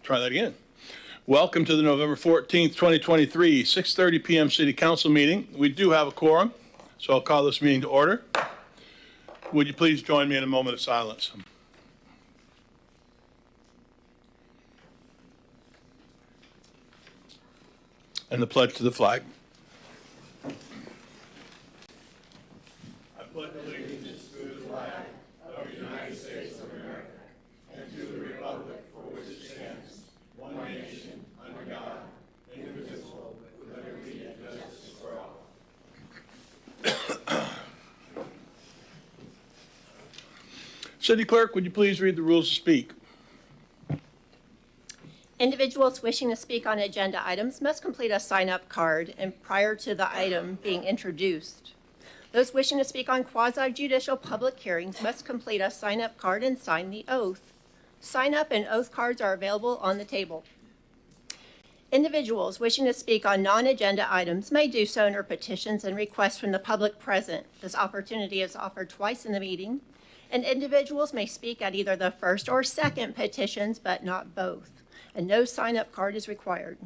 Try that again. Welcome to the November 14th, 2023, 6:30 p.m. City Council meeting. We do have a quorum, so I'll call this meeting to order. Would you please join me in a moment of silence? And the pledge to the flag. I pledge allegiance to the flag of the United States of America and to the republic for which it stands, one nation, under God, indivisible, with liberty and justice for all. City Clerk, would you please read the rules to speak? Individuals wishing to speak on agenda items must complete a sign-up card and prior to the item being introduced. Those wishing to speak on quasi-judicial public hearings must complete a sign-up card and sign the oath. Sign-up and oath cards are available on the table. Individuals wishing to speak on non-agenda items may do so under petitions and requests from the public present. This opportunity is offered twice in the meeting, and individuals may speak at either the first or second petitions, but not both. And no sign-up card is required.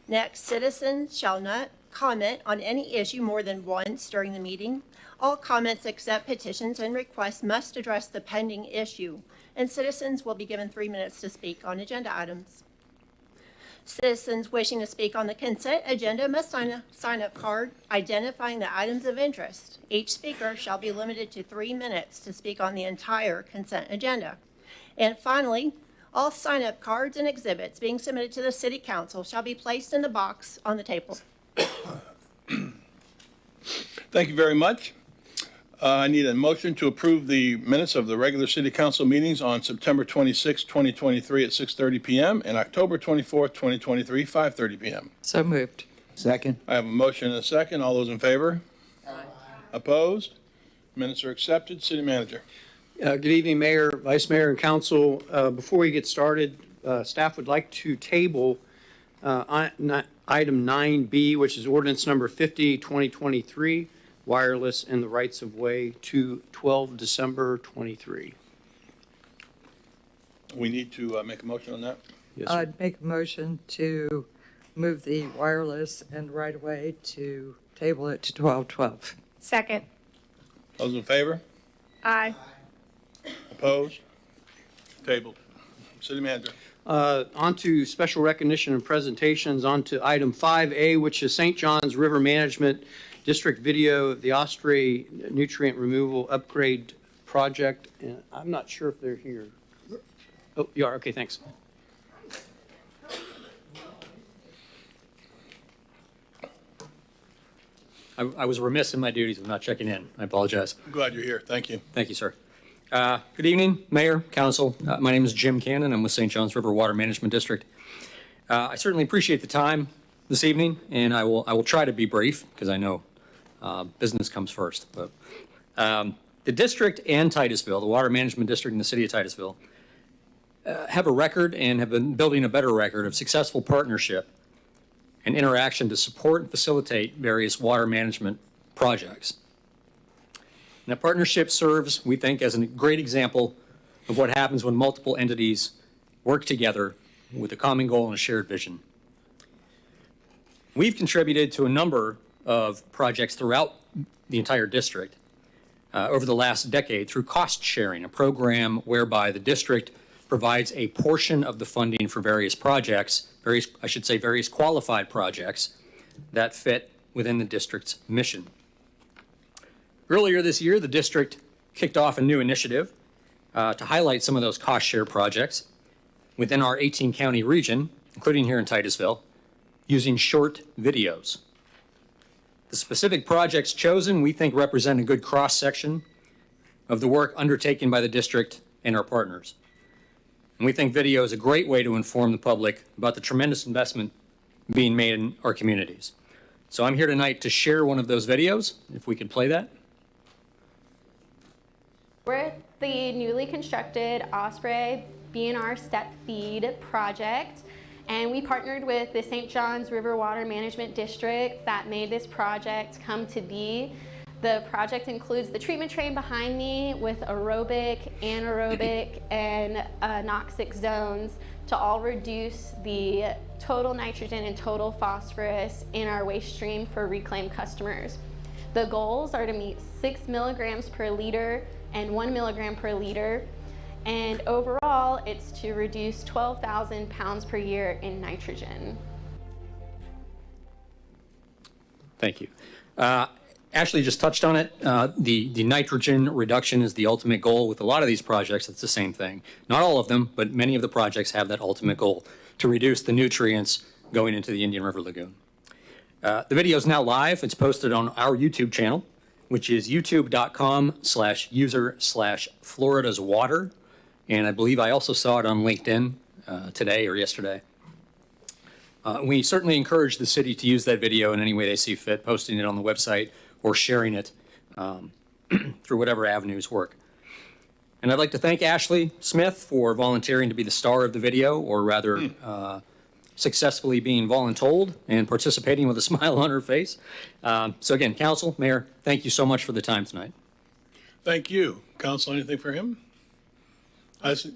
Next, citizens shall not comment on any issue more than once during the meeting. All comments except petitions and requests must address the pending issue, and citizens will be given 3 minutes to speak on agenda items. Citizens wishing to speak on the consent agenda must sign a sign-up card identifying the items of interest. Each speaker shall be limited to 3 minutes to speak on the entire consent agenda. And finally, all sign-up cards and exhibits being submitted to the City Council shall be placed in the box on the table. Thank you very much. I need a motion to approve the minutes of the regular City Council meetings on September 26, 2023 at 6:30 p.m. and October 24, 2023, 5:30 p.m. So moved. Second. I have a motion and a second. All those in favor? Aye. Opposed? Minutes are accepted. City Manager. Good evening, Mayor, Vice Mayor, and Council. Before we get started, staff would like to table item 9B, which is ordinance number 50, 2023, wireless and the rights of way to 12 December 23. We need to make a motion on that. Yes, sir. I'd make a motion to move the wireless and right-of-way to table it to 12/12. Second. Those in favor? Aye. Opposed? Tabled. City Manager. On to special recognition and presentations. On to item 5A, which is St. John's River Management District video of the Osprey Nutrient Removal Upgrade Project. And I'm not sure if they're here. Oh, you are? Okay, thanks. I was remiss in my duties of not checking in. I apologize. I'm glad you're here. Thank you. Thank you, sir. Good evening, Mayor, Council. My name is Jim Cannon. I'm with St. John's River Water Management District. I certainly appreciate the time this evening, and I will try to be brief because I know business comes first. But the district and Titusville, the Water Management District and the City of Titusville, have a record and have been building a better record of successful partnership and interaction to support and facilitate various water management projects. And that partnership serves, we think, as a great example of what happens when multiple entities work together with a common goal and a shared vision. We've contributed to a number of projects throughout the entire district over the last decade through cost sharing, a program whereby the district provides a portion of the funding for various projects, various qualified projects that fit within the district's mission. Earlier this year, the district kicked off a new initiative to highlight some of those cost share projects within our 18-county region, including here in Titusville, using short videos. The specific projects chosen, we think, represent a good cross-section of the work undertaken by the district and our partners. And we think video is a great way to inform the public about the tremendous investment being made in our communities. So I'm here tonight to share one of those videos, if we could play that. We're at the newly constructed Osprey BNR Step Feed project, and we partnered with the St. John's River Water Management District that made this project come to be. The project includes the treatment train behind me with aerobic, anaerobic, and anoxic zones to all reduce the total nitrogen and total phosphorus in our waste stream for reclaimed customers. The goals are to meet 6 milligrams per liter and 1 milligram per liter, and overall it's to reduce 12,000 pounds per year in nitrogen. Thank you. Ashley just touched on it. The nitrogen reduction is the ultimate goal. With a lot of these projects, it's the same thing. Not all of them, but many of the projects have that ultimate goal to reduce the nutrients going into the Indian River Lagoon. The video is now live. It's posted on our YouTube channel, which is youtube.com/user/Florida's Water. And I believe I also saw it on LinkedIn today or yesterday. We certainly encourage the city to use that video in any way they see fit, posting it on the website or sharing it through whatever avenues work. And I'd like to thank Ashley Smith for volunteering to be the star of the video, or rather successfully being voluntold and participating with a smile on her face. So again, Council, Mayor, thank you so much for the time tonight. Thank you. Council, anything for him?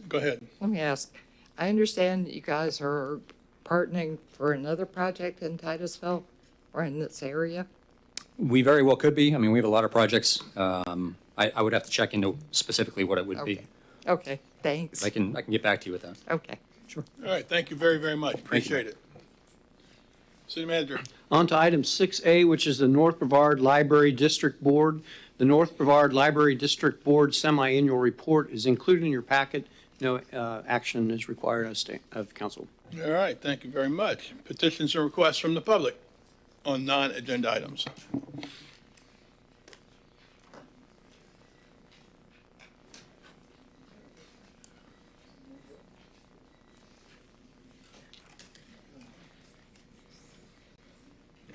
Go ahead. Let me ask, I understand you guys are partnering for another project in Titusville or in this area? We very well could be. I mean, we have a lot of projects. I would have to check into specifically what it would be. Okay, thanks. I can get back to you with that. Okay. Sure. All right, thank you very, very much. Appreciate it. City Manager. On to item 6A, which is the North Brevard Library District Board. The North Brevard Library District Board semi-annual report is included in your packet. No action is required of council. All right, thank you very much. Petitions and requests from the public on non-agenda items.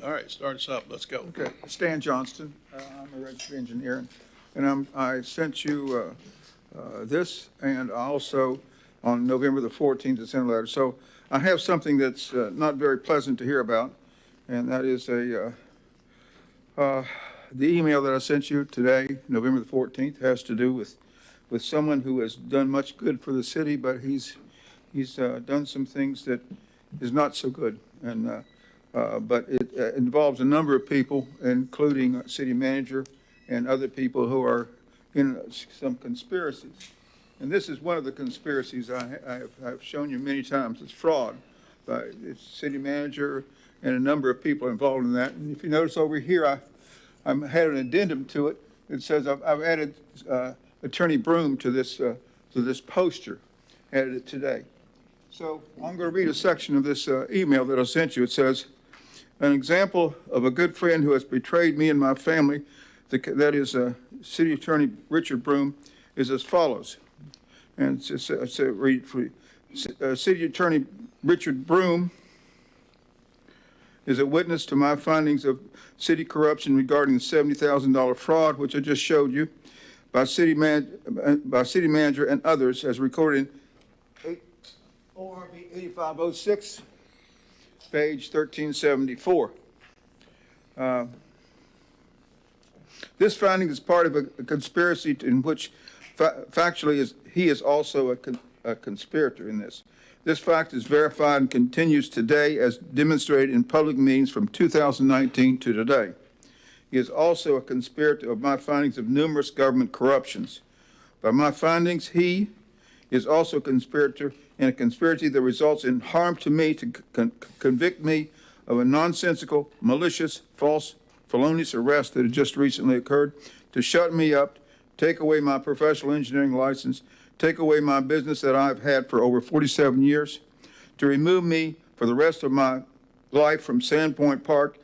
All right, start us up. Let's go. Okay, Stan Johnston. I'm a registered engineer, and I sent you this, and also on November the 14th, I sent a letter. So I have something that's not very pleasant to hear about, and that is the email that I sent you today, November the 14th, has to do with someone who has done much good for the city, but he's done some things that is not so good, and but it involves a number of people, including a city manager and other people who are in some conspiracies. And this is one of the conspiracies I've shown you many times. It's fraud. It's city manager and a number of people involved in that. And if you notice over here, I had an addendum to it. It says I've added Attorney Broom to this poster, added it today. So I'm going to read a section of this email that I sent you. It says, an example of a good friend who has betrayed me and my family, that is City Attorney Richard Broom, is as follows. And it's read for you. City Attorney Richard Broom is a witness to my findings of city corruption regarding the $70,000 fraud, which I just showed you, by city manager and others, as recorded in ORB 8506, page 1374. This finding is part of a conspiracy in which factually he is also a conspirator in this. This fact is verified and continues today as demonstrated in public meetings from 2019 to today. He is also a conspirator of my findings of numerous government corruptions. By my findings, he is also a conspirator in a conspiracy that results in harm to me to convict me of a nonsensical, malicious, false, felonious arrest that had just recently occurred, to shut me up, take away my professional engineering license, take away my business that I've had for over 47 years, to remove me for the rest of my life from Sandpoint Park.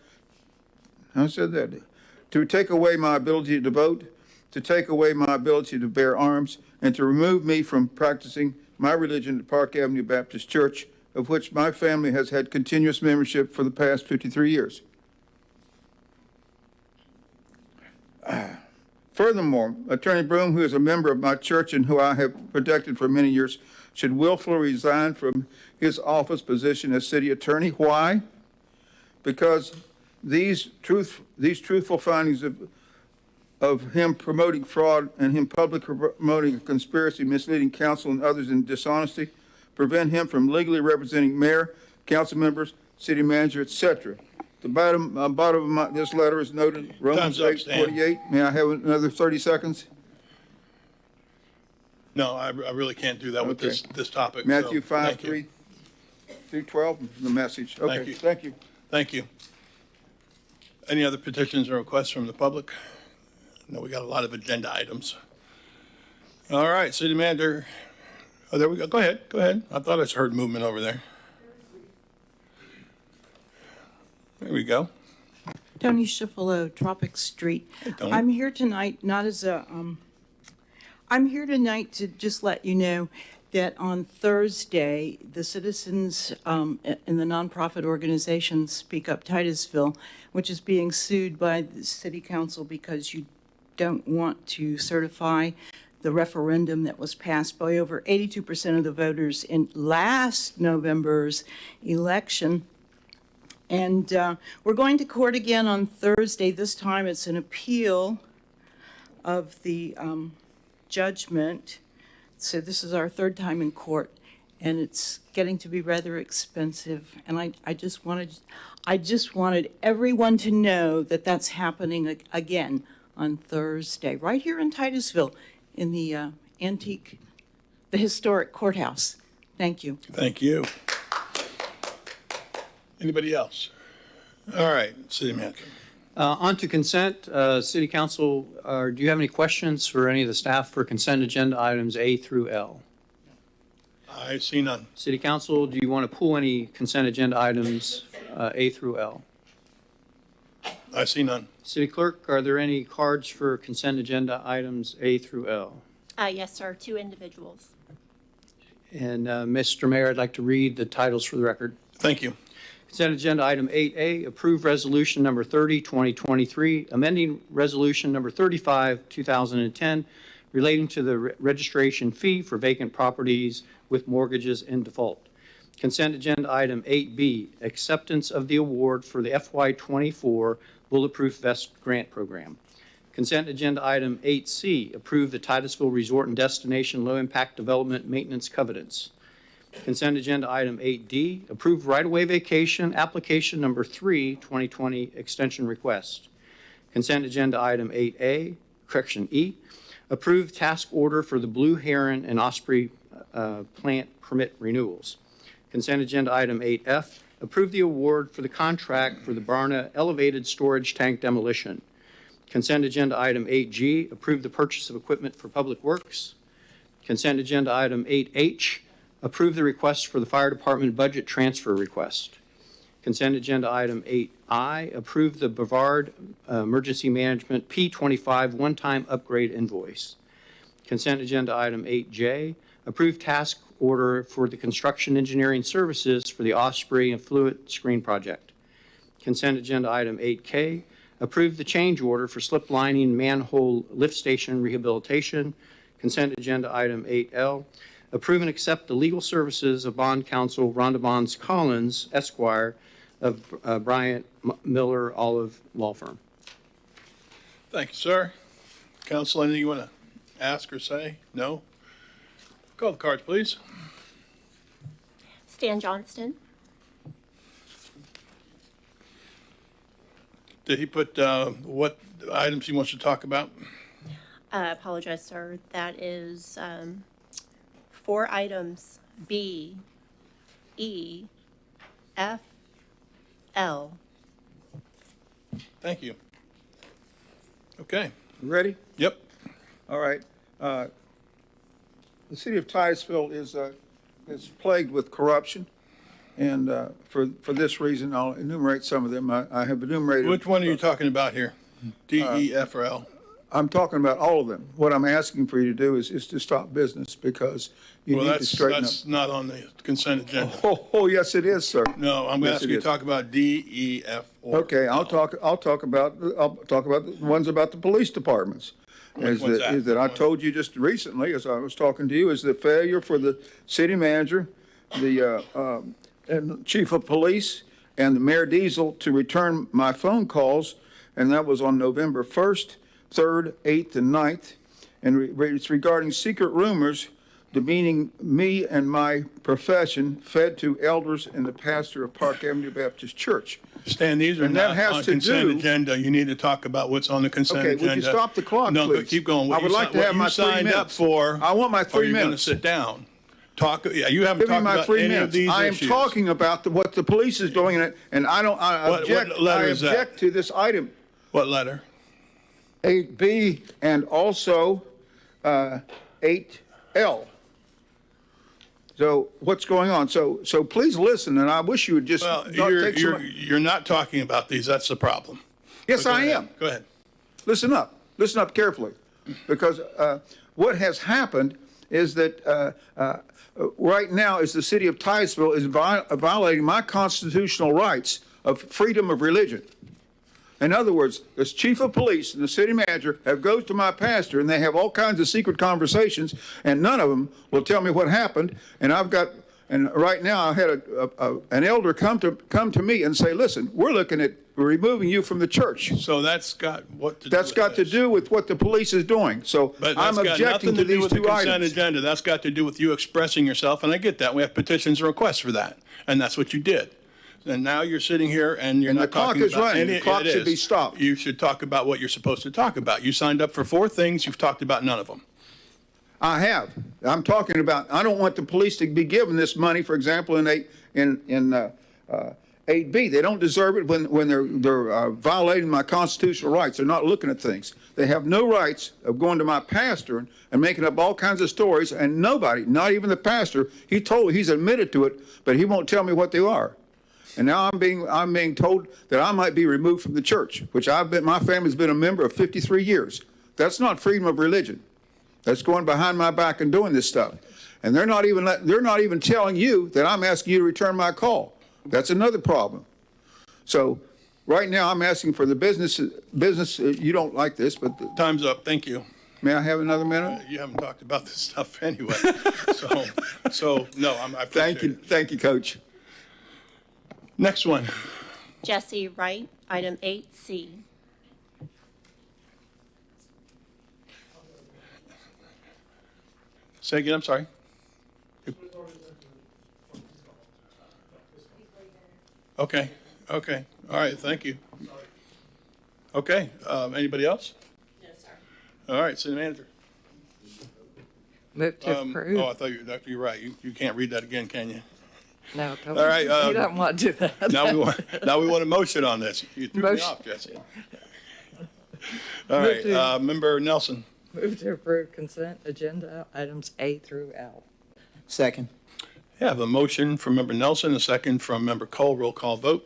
I said that. To take away my ability to vote, to take away my ability to bear arms, and to remove me from practicing my religion at Park Avenue Baptist Church, of which my family has had continuous membership for the past 53 years. Furthermore, Attorney Broom, who is a member of my church and who I have protected for many years, should willfully resign from his office position as city attorney. Why? Because these truthful findings of him promoting fraud and him publicly promoting a conspiracy, misleading counsel and others in dishonesty, prevent him from legally representing mayor, council members, city manager, etc. The bottom of this letter is noted Romans Time's up, 8:48. May I have another 30 seconds? No, I really can't do that with Okay. this topic. Matthew so 5, thank you. 3 through 12, the message. Okay, you. thank you. Thank you. Any other petitions or requests from the public? No, we got a lot of agenda items. All right, city manager. Oh, there we go. Go ahead. I thought I heard movement over there. There we go. Tony Schifolo, Tropic Street. Tony. I'm here tonight not as a, I'm here tonight to just let you know that on Thursday, the citizens in the nonprofit organization Speak Up Titusville, which is being sued by the city council because you don't want to certify the referendum that was passed by over 82% of the voters in last November's election. And we're going to court again on Thursday. This time it's an appeal of the judgment. So this is our third time in court, and it's getting to be rather expensive. And I just wanted everyone to know that that's happening again on Thursday, right here in Titusville, in the historic courthouse. Thank you. Thank you. Anybody else? All right, city manager. On to consent, City Council, do you have any questions for any of the staff for consent agenda items A through L? I see none. City Council, do you want to pull any consent agenda items A through L? I see none. City Clerk, are there any cards for consent agenda items A through L? Yes, sir, 2 individuals. And Mr. Mayor, I'd like to read the titles for the record. Thank you. Consent agenda item 8A, approve resolution number 30, 2023, amending resolution number 35, 2010, relating to the registration fee for vacant properties with mortgages in default. Consent agenda item 8B, acceptance of the award for the FY24 Bulletproof Vest Grant Program. Consent agenda item 8C, approve the Titusville Resort and Destination Low Impact Development Maintenance Covenants. Consent agenda item 8D, approve right-of-way vacation application number 3, 2020 extension request. Consent agenda item 8A, correction E, approve task order for the Blue Heron and Osprey plant permit renewals. Consent agenda item 8F, approve the award for the contract for the Barna elevated storage tank demolition. Consent agenda item 8G, approve the purchase of equipment for public works. Consent agenda item 8H, approve the request for the fire department budget transfer request. Consent agenda item 8I, approve the Brevard Emergency Management P25 one-time upgrade invoice. Consent agenda item 8J, approve task order for the construction engineering services for the Osprey and Fluid Screen project. Consent agenda item 8K, approve the change order for slip lining manhole lift station rehabilitation. Consent agenda item 8L, approve and accept the legal services of bond counsel Rhonda Bonds Collins, Esquire, of Bryant Miller Olive Law Firm. Thank you, sir. Council, anything you want to ask or say? No? Call the cards, please. Stan Johnston, Did he put what items he wants to talk about? I apologize, sir. That is 4 items, B, E, F, L. Thank you. Okay. You ready? Yep. All right. The city of Titusville is plagued with corruption, and for this reason, I'll enumerate some of them. I have enumerated. Which one are you talking about here? D, E, F, or L? I'm talking about all of them. What I'm asking for you to do is to stop business because you Well, need to straighten up. that's not on the consent agenda. Oh, yes, it is, sir. No, I'm Yes, asking it you is. to talk about D, E, F, or Okay, I'll L. talk about the ones about the police departments. Which one's that? Is that I told you just recently, as I was talking to you, is the failure for the city manager, the and chief of police, and the mayor Diesel to return my phone calls, and that was on November 1st, 3rd, 8th, and 9th. And it's regarding secret rumors demeaning me and my profession fed to elders and the pastor of Park Avenue Baptist Church. Stan, these are And that not has on to consent do- agenda. You need to talk about what's on the consent Okay, agenda. would you stop the clock, No, please? but keep going. I would like to have my 3 What you signed up minutes. for. I want my 3 Or you're going to minutes. sit down. Talk, yeah, you haven't Give me talked my about 3 any of minutes. these I am issues. talking about what the police is doing, and I don't, I What object, letter I is that? object to this item. What letter? 8B and also 8L. So what's going on? So please listen, and I wish you would just Well, not take so you're, much. you're not talking about these. That's the problem. Yes, But go I ahead. am. Go ahead. Listen up carefully, because what has happened is that right now is the city of Titusville is violating my constitutional rights of freedom of religion. In other words, the chief of police and the city manager have goes to my pastor, and they have all kinds of secret conversations, and none of them will tell me what happened. And right now I had an elder come to me and say, listen, we're looking at removing you from the church. So that's got what to do That's with got to this. do with what the police is doing. So But I'm that's got objecting nothing to to do these with the two consent items. agenda. That's got to do with you expressing yourself, and I get that. We have petitions and requests for that, and that's what you did. And now you're sitting here and you're And not the clock talking is about running. any. The clock it should be is. stopped. You should talk about what you're supposed to talk about. You signed up for 4 things. You've talked about none of them. I have. I'm talking about, I don't want the police to be given this money, for example, in 8B. They don't deserve it when they're violating my constitutional rights. They're not looking at things. They have no rights of going to my pastor and making up all kinds of stories, and nobody, not even the pastor, he's admitted to it, but he won't tell me what they are. And now I'm being told that I might be removed from the church, which my family's been a member of 53 years. That's not freedom of religion. That's going behind my back and doing this stuff. And they're not even telling you that I'm asking you to return my call. That's another problem. So right now I'm asking for the business, you don't like this, but Time's up. Thank you. may I have another minute? You haven't talked about this stuff anyway. So no, I appreciate it. Thank you, Coach. Next one. Jesse Wright, item 8C. Say again, I'm sorry. Okay, all right, thank you. Okay, anybody else? No, sir. All right, city manager. Move to Oh, approve. I thought you're right. You can't read that again, can you? No, don't. All right, You don't want to do that. Now we want a motion on this. You threw me Motion. off, Jesse. All right, Member Nelson. Move to approve consent agenda items A through L. Second. I have a motion from Member Nelson, a second from Member Cole. Roll call vote.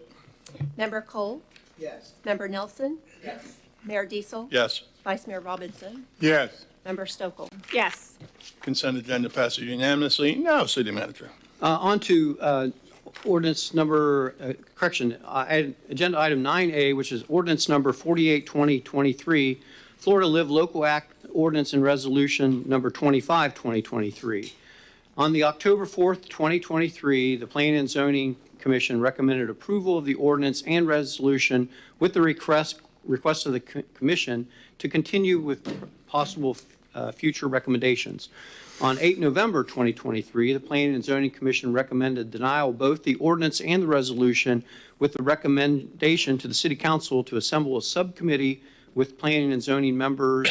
Member Cole? Yes. Member Nelson? Yes. Mayor Diesel? Yes. Vice Mayor Robinson? Yes. Member Stokel? Yes. Consent agenda passes unanimously. Now, city manager. On to ordinance number, agenda item 9A, which is ordinance number 48-2023, Florida Live Local Act ordinance and resolution number 25-2023. On the October 4th, 2023, the Planning and Zoning Commission recommended approval of the ordinance and resolution with the request of the commission to continue with possible future recommendations. On 8 November 2023, the Planning and Zoning Commission recommended denial of both the ordinance and the resolution with the recommendation to the City Council to assemble a subcommittee with planning and zoning members,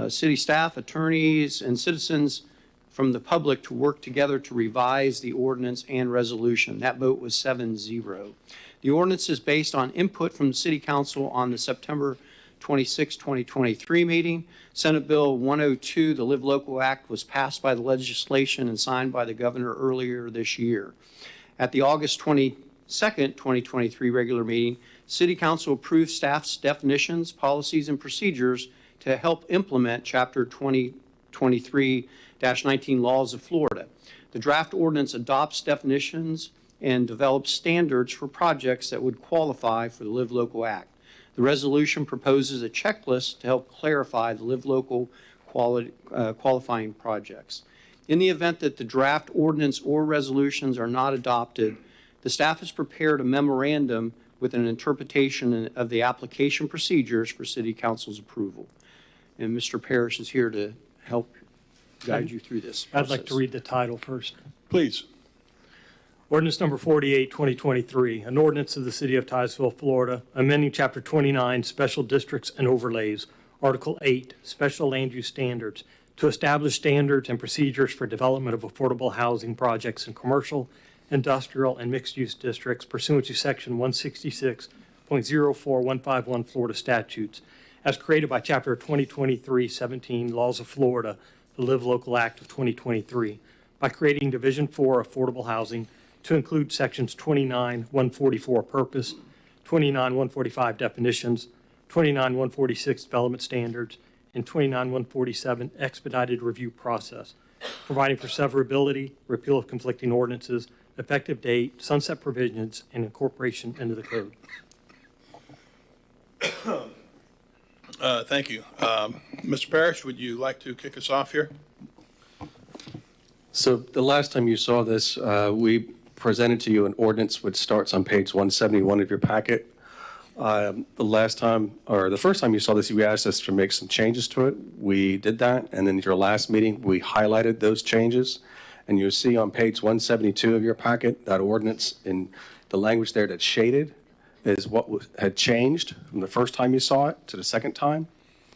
city staff, attorneys, and citizens from the public to work together to revise the ordinance and resolution. That vote was 7-0. The ordinance is based on input from the City Council on the September 26, 2023 meeting. Senate Bill 102, the Live Local Act, was passed by the legislation and signed by the governor earlier this year. At the August 22nd, 2023 regular meeting, City Council approved staff's definitions, policies, and procedures to help implement Chapter 2023-19 laws of Florida. The draft ordinance adopts definitions and develops standards for projects that would qualify for the Live Local Act. The resolution proposes a checklist to help clarify the Live Local qualifying projects. In the event that the draft ordinance or resolutions are not adopted, the staff has prepared a memorandum with an interpretation of the application procedures for City Council's approval. And Mr. Parrish is here to help guide you through this process. I'd like to read the title first. Please. Ordinance number 48, 2023, an ordinance of the City of Titusville, Florida, amending Chapter 29, Special Districts and Overlays, Article 8, Special Land Use Standards, to establish standards and procedures for development of affordable housing projects in commercial, industrial, and mixed-use districts pursuant to Section 166.04151 Florida statutes, as created by Chapter 2023-17 Laws of Florida, the Live Local Act of 2023, by creating Division 4 Affordable Housing to include Sections 29-144 Purpose, 29-145 Definitions, 29-146 Development Standards, and 29-147 Expedited Review Process, providing for severability, repeal of conflicting ordinances, effective date, sunset provisions, and incorporation into the code. Thank you. Mr. Parrish, would you like to kick us off here? So the last time you saw this, we presented to you an ordinance which starts on page 171 of your packet. The first time you saw this, you asked us to make some changes to it. We did that, and then at your last meeting, we highlighted those changes. And you'll see on page 172 of your packet, that ordinance in the language there that's shaded is what had changed from the first time you saw it to the second time.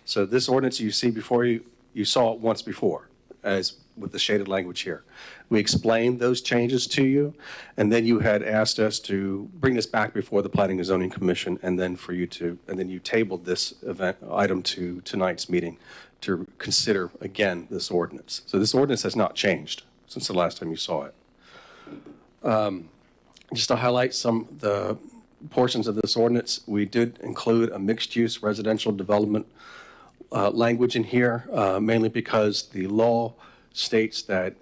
So this ordinance you see before you saw it once before, as with the shaded language here. We explained those changes to you, and then you had asked us to bring this back before the Planning and Zoning Commission, and then you tabled this item to tonight's meeting to consider again this ordinance. So this ordinance has not changed since the last time you saw it. Just to highlight some of the portions of this ordinance, we did include a mixed-use residential development language in here, mainly because the law states that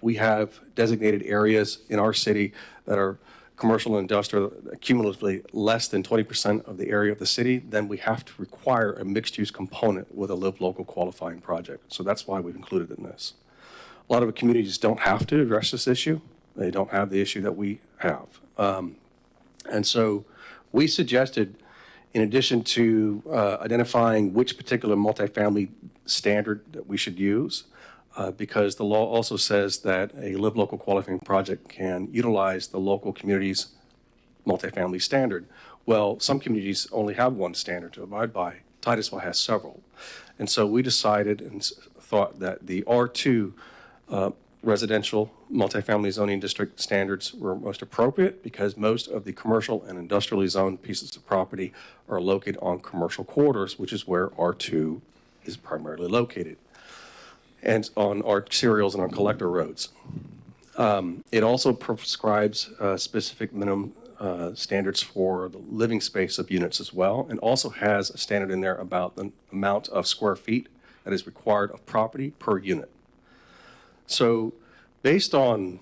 we have designated areas in our city that are commercial and industrial, cumulatively less than 20% of the area of the city, then we have to require a mixed-use component with a live local qualifying project. So that's why we've included in this. A lot of communities don't have to address this issue. They don't have the issue that we have. And so we suggested, in addition to identifying which particular multifamily standard that we should use, because the law also says that a live local qualifying project can utilize the local community's multifamily standard. Well, some communities only have one standard to abide by. Titusville has several. And so we decided and thought that the R2 residential multifamily zoning district standards were most appropriate because most of the commercial and industrially zoned pieces of property are located on commercial corridors, which is where R2 is primarily located, and on arterials and on collector roads. It also prescribes specific minimum standards for the living space of units as well, and also has a standard in there about the amount of square feet that is required of property per unit. So based on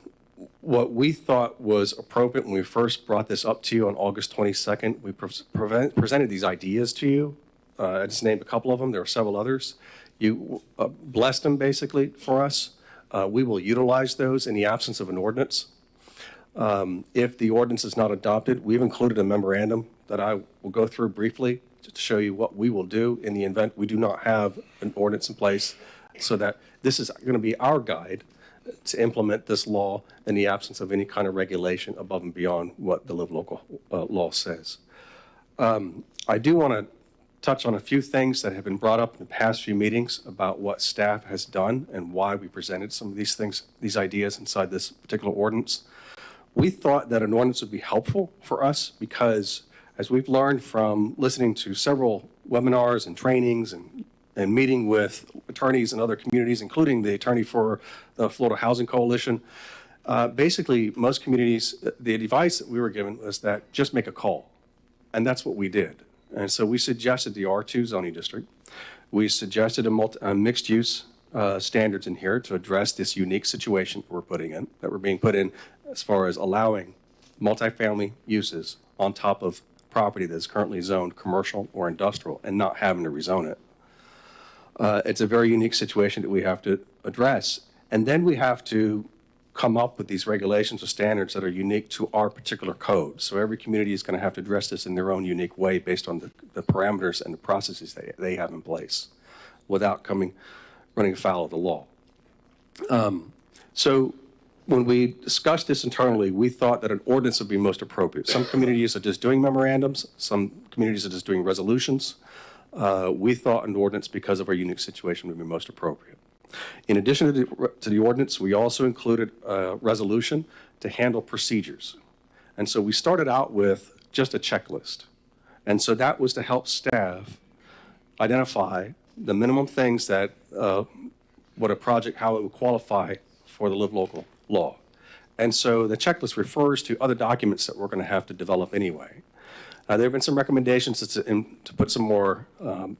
what we thought was appropriate when we first brought this up to you on August 22nd, we presented these ideas to you. I just named a couple of them. There are several others. You blessed them basically for us. We will utilize those in the absence of an ordinance. If the ordinance is not adopted, we've included a memorandum that I will go through briefly just to show you what we will do in the event we do not have an ordinance in place, so that this is going to be our guide to implement this law in the absence of any kind of regulation above and beyond what the Live Local law says. I do want to touch on a few things that have been brought up in the past few meetings about what staff has done and why we presented some of these things, these ideas inside this particular ordinance. We thought that an ordinance would be helpful for us because, as we've learned from listening to several webinars and trainings and meeting with attorneys in other communities, including the attorney for the Florida Housing Coalition, basically most communities, the advice that we were given was that just make a call. And that's what we did. And so we suggested the R2 zoning district. We suggested a mixed use standards in here to address this unique situation that we're being put in as far as allowing multifamily uses on top of property that is currently zoned commercial or industrial and not having to rezone it. It's a very unique situation that we have to address. And then we have to come up with these regulations or standards that are unique to our particular code. So every community is going to have to address this in their own unique way based on the parameters and the processes they have in place without running afoul of the law. So when we discussed this internally, we thought that an ordinance would be most appropriate. Some communities are just doing memorandums. Some communities are just doing resolutions. We thought an ordinance, because of our unique situation, would be most appropriate. In addition to the ordinance, we also included a resolution to handle procedures. And so we started out with just a checklist. And so that was to help staff identify the minimum things that, what a project, how it would qualify for the Live Local law. And so the checklist refers to other documents that we're going to have to develop anyway. There have been some recommendations to put some more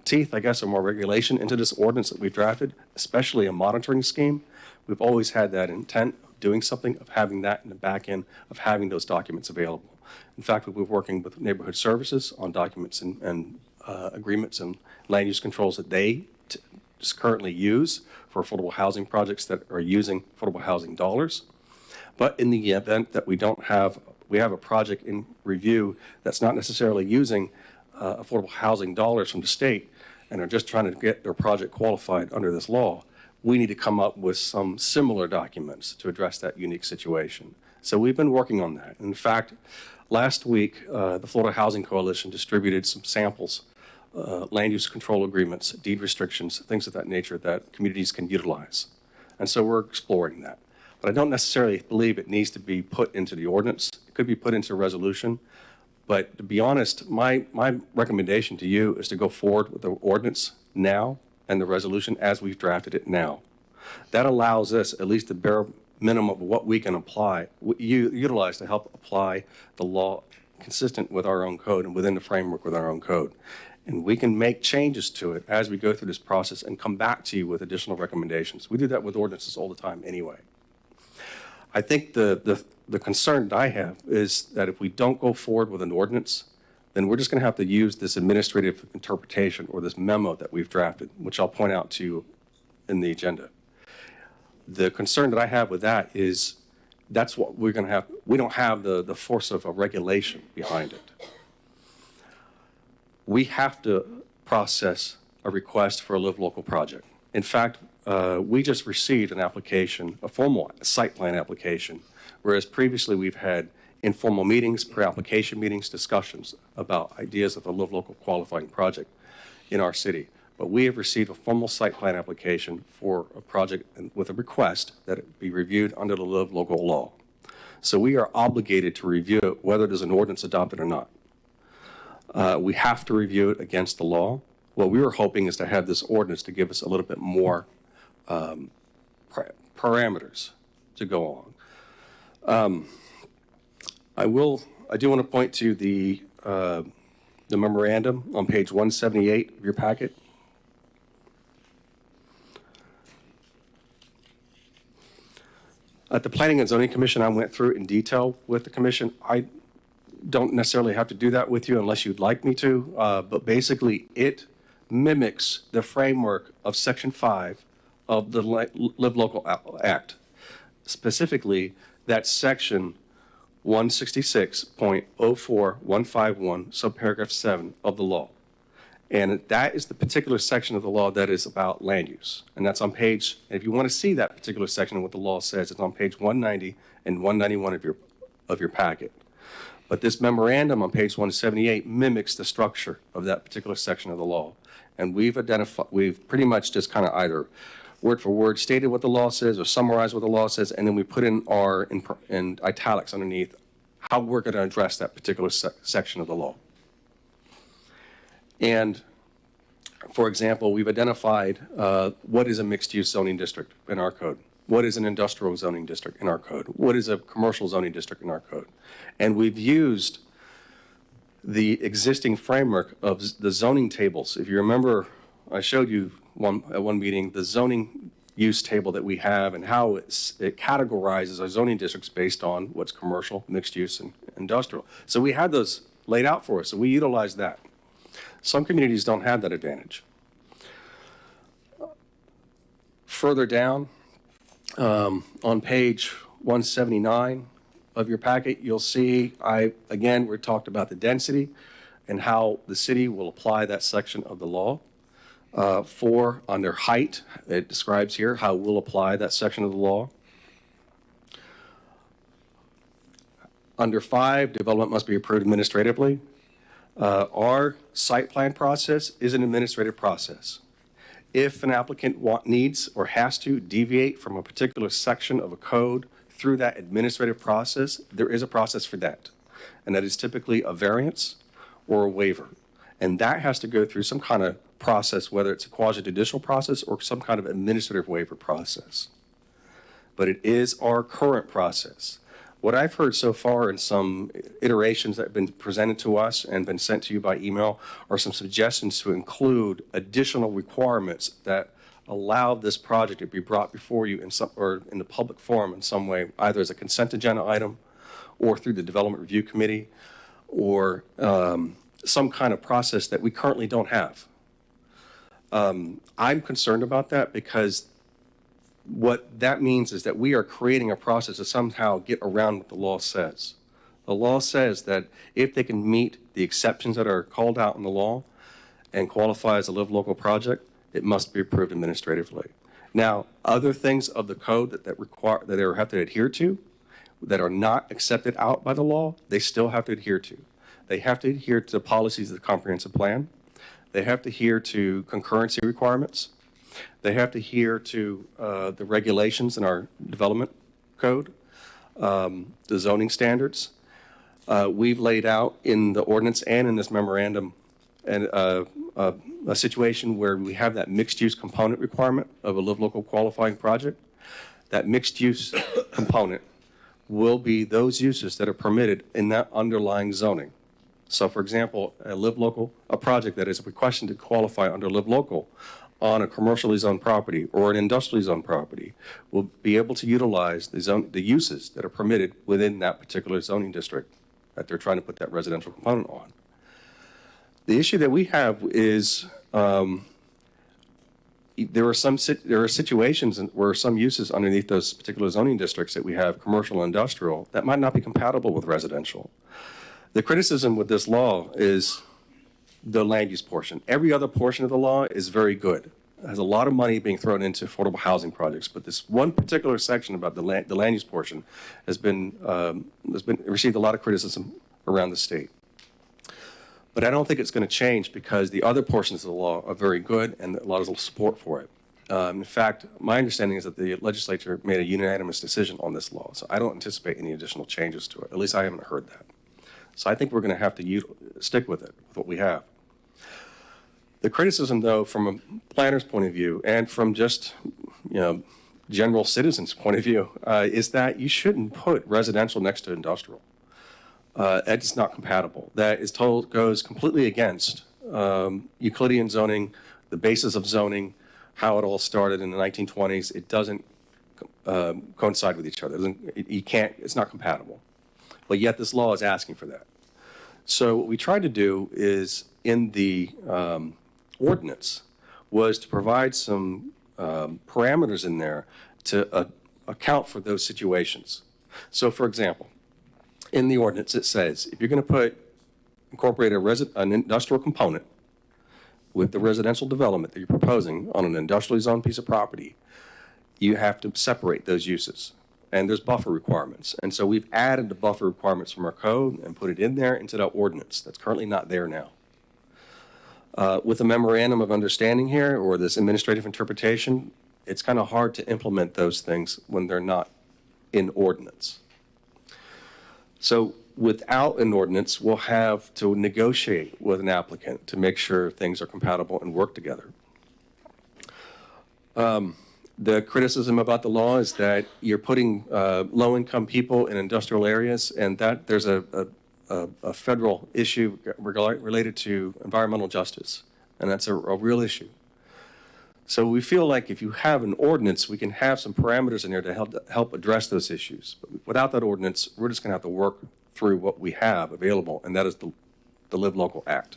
teeth, I guess, or more regulation into this ordinance that we've drafted, especially a monitoring scheme. We've always had that intent of doing something, of having that in the back end, of having those documents available. In fact, we've been working with neighborhood services on documents and agreements and land use controls that they just currently use for affordable housing projects that are using affordable housing dollars. But in the event that we have a project in review that's not necessarily using affordable housing dollars from the state and are just trying to get their project qualified under this law, we need to come up with some similar documents to address that unique situation. So we've been working on that. In fact, last week, the Florida Housing Coalition distributed some samples, land use control agreements, deed restrictions, things of that nature that communities can utilize. And so we're exploring that. But I don't necessarily believe it needs to be put into the ordinance. It could be put into a resolution. But to be honest, my recommendation to you is to go forward with the ordinance now and the resolution as we've drafted it now. That allows us at least the bare minimum of what we can apply, utilize to help apply the law consistent with our own code and within the framework with our own code. And we can make changes to it as we go through this process and come back to you with additional recommendations. We do that with ordinances all the time anyway. I think the concern that I have is that if we don't go forward with an ordinance, then we're just going to have to use this administrative interpretation or this memo that we've drafted, which I'll point out to you in the agenda. The concern that I have with that is that's what we're going to have. We don't have the force of a regulation behind it. We have to process a request for a Live Local project. In fact, we just received an application, a formal site plan application, whereas previously we've had informal meetings, pre-application meetings, discussions about ideas of a Live Local qualifying project in our city. But we have received a formal site plan application for a project with a request that it be reviewed under the Live Local law. So we are obligated to review it whether there's an ordinance adopted or not. We have to review it against the law. What we were hoping is to have this ordinance to give us a little bit more parameters to go on. I do want to point to the memorandum on page 178 of your packet. At the Planning and Zoning Commission, I went through in detail with the commission. I don't necessarily have to do that with you unless you'd like me to, but basically it mimics the framework of Section 5 of the Live Local Act. Specifically, that's Section 166.04151, subparagraph 7 of the law. And that is the particular section of the law that is about land use. And that's on page, and if you want to see that particular section of what the law says, it's on page 190 and 191 of your packet. But this memorandum on page 178 mimics the structure of that particular section of the law. And we've pretty much just kind of either word for word stated what the law says or summarized what the law says, and then we put in in italics underneath how we're going to address that particular section of the law. And for example, we've identified what is a mixed-use zoning district in our code. What is an industrial zoning district in our code? What is a commercial zoning district in our code? And we've used the existing framework of the zoning tables. If you remember, I showed you at one meeting the zoning use table that we have and how it categorizes our zoning districts based on what's commercial, mixed use, and industrial. So we had those laid out for us, so we utilized that. Some communities don't have that advantage. Further down, on page 179 of your packet, you'll see we talked about the density and how the city will apply that section of the law. 4, under height, it describes here how we'll apply that section of the law. Under 5, development must be approved administratively. Our site plan process is an administrative process. If an applicant needs or has to deviate from a particular section of a code through that administrative process, there is a process for that. And that is typically a variance or a waiver. And that has to go through some kind of process, whether it's a quasi-judicial process or some kind of administrative waiver process. But it is our current process. What I've heard so far in some iterations that have been presented to us and been sent to you by email are some suggestions to include additional requirements that allow this project to be brought before you in some, or in the public forum in some way, either as a consent agenda item or through the Development Review Committee, or some kind of process that we currently don't have. I'm concerned about that because what that means is that we are creating a process to somehow get around what the law says. The law says that if they can meet the exceptions that are called out in the law and qualify as a live local project, it must be approved administratively. Now, other things of the code that they have to adhere to that are not accepted out by the law, they still have to adhere to. They have to adhere to the policies of the comprehensive plan. They have to adhere to concurrency requirements. They have to adhere to the regulations in our development code, the zoning standards. We've laid out in the ordinance and in this memorandum and a situation where we have that mixed-use component requirement of a live local qualifying project. That mixed-use component will be those uses that are permitted in that underlying zoning. So, for example, a project that is requested to qualify under live local on a commercially zoned property or an industrially zoned property will be able to utilize the uses that are permitted within that particular zoning district that they're trying to put that residential component on. The issue that we have is there are situations where some uses underneath those particular zoning districts that we have, commercial and industrial, that might not be compatible with residential. The criticism with this law is the land use portion. Every other portion of the law is very good. It has a lot of money being thrown into affordable housing projects, but this one particular section about the land use portion has received a lot of criticism around the state. But I don't think it's going to change because the other portions of the law are very good and a lot of support for it. In fact, my understanding is that the legislature made a unanimous decision on this law, so I don't anticipate any additional changes to it. At least I haven't heard that. So I think we're going to have to stick with it, with what we have. The criticism, though, from a planner's point of view and from just, general citizens' point of view, is that you shouldn't put residential next to industrial. It's not compatible. That goes completely against Euclidean zoning, the basis of zoning, how it all started in the 1920s. It doesn't coincide with each other. It's not compatible. But yet this law is asking for that. So what we tried to do is in the ordinance was to provide some parameters in there to account for those situations. So for example, in the ordinance it says if you're going to incorporate an industrial component with the residential development that you're proposing on an industrially zoned piece of property, you have to separate those uses. And there's buffer requirements. And so we've added the buffer requirements from our code and put it in there into the ordinance. That's currently not there now. With a memorandum of understanding here or this administrative interpretation, it's kind of hard to implement those things when they're not in ordinance. So without an ordinance, we'll have to negotiate with an applicant to make sure things are compatible and work together. The criticism about the law is that you're putting low-income people in industrial areas, and that there's a federal issue related to environmental justice, and that's a real issue. So we feel like if you have an ordinance, we can have some parameters in there to help address those issues. But without that ordinance, we're just going to have to work through what we have available, and that is the Live Local Act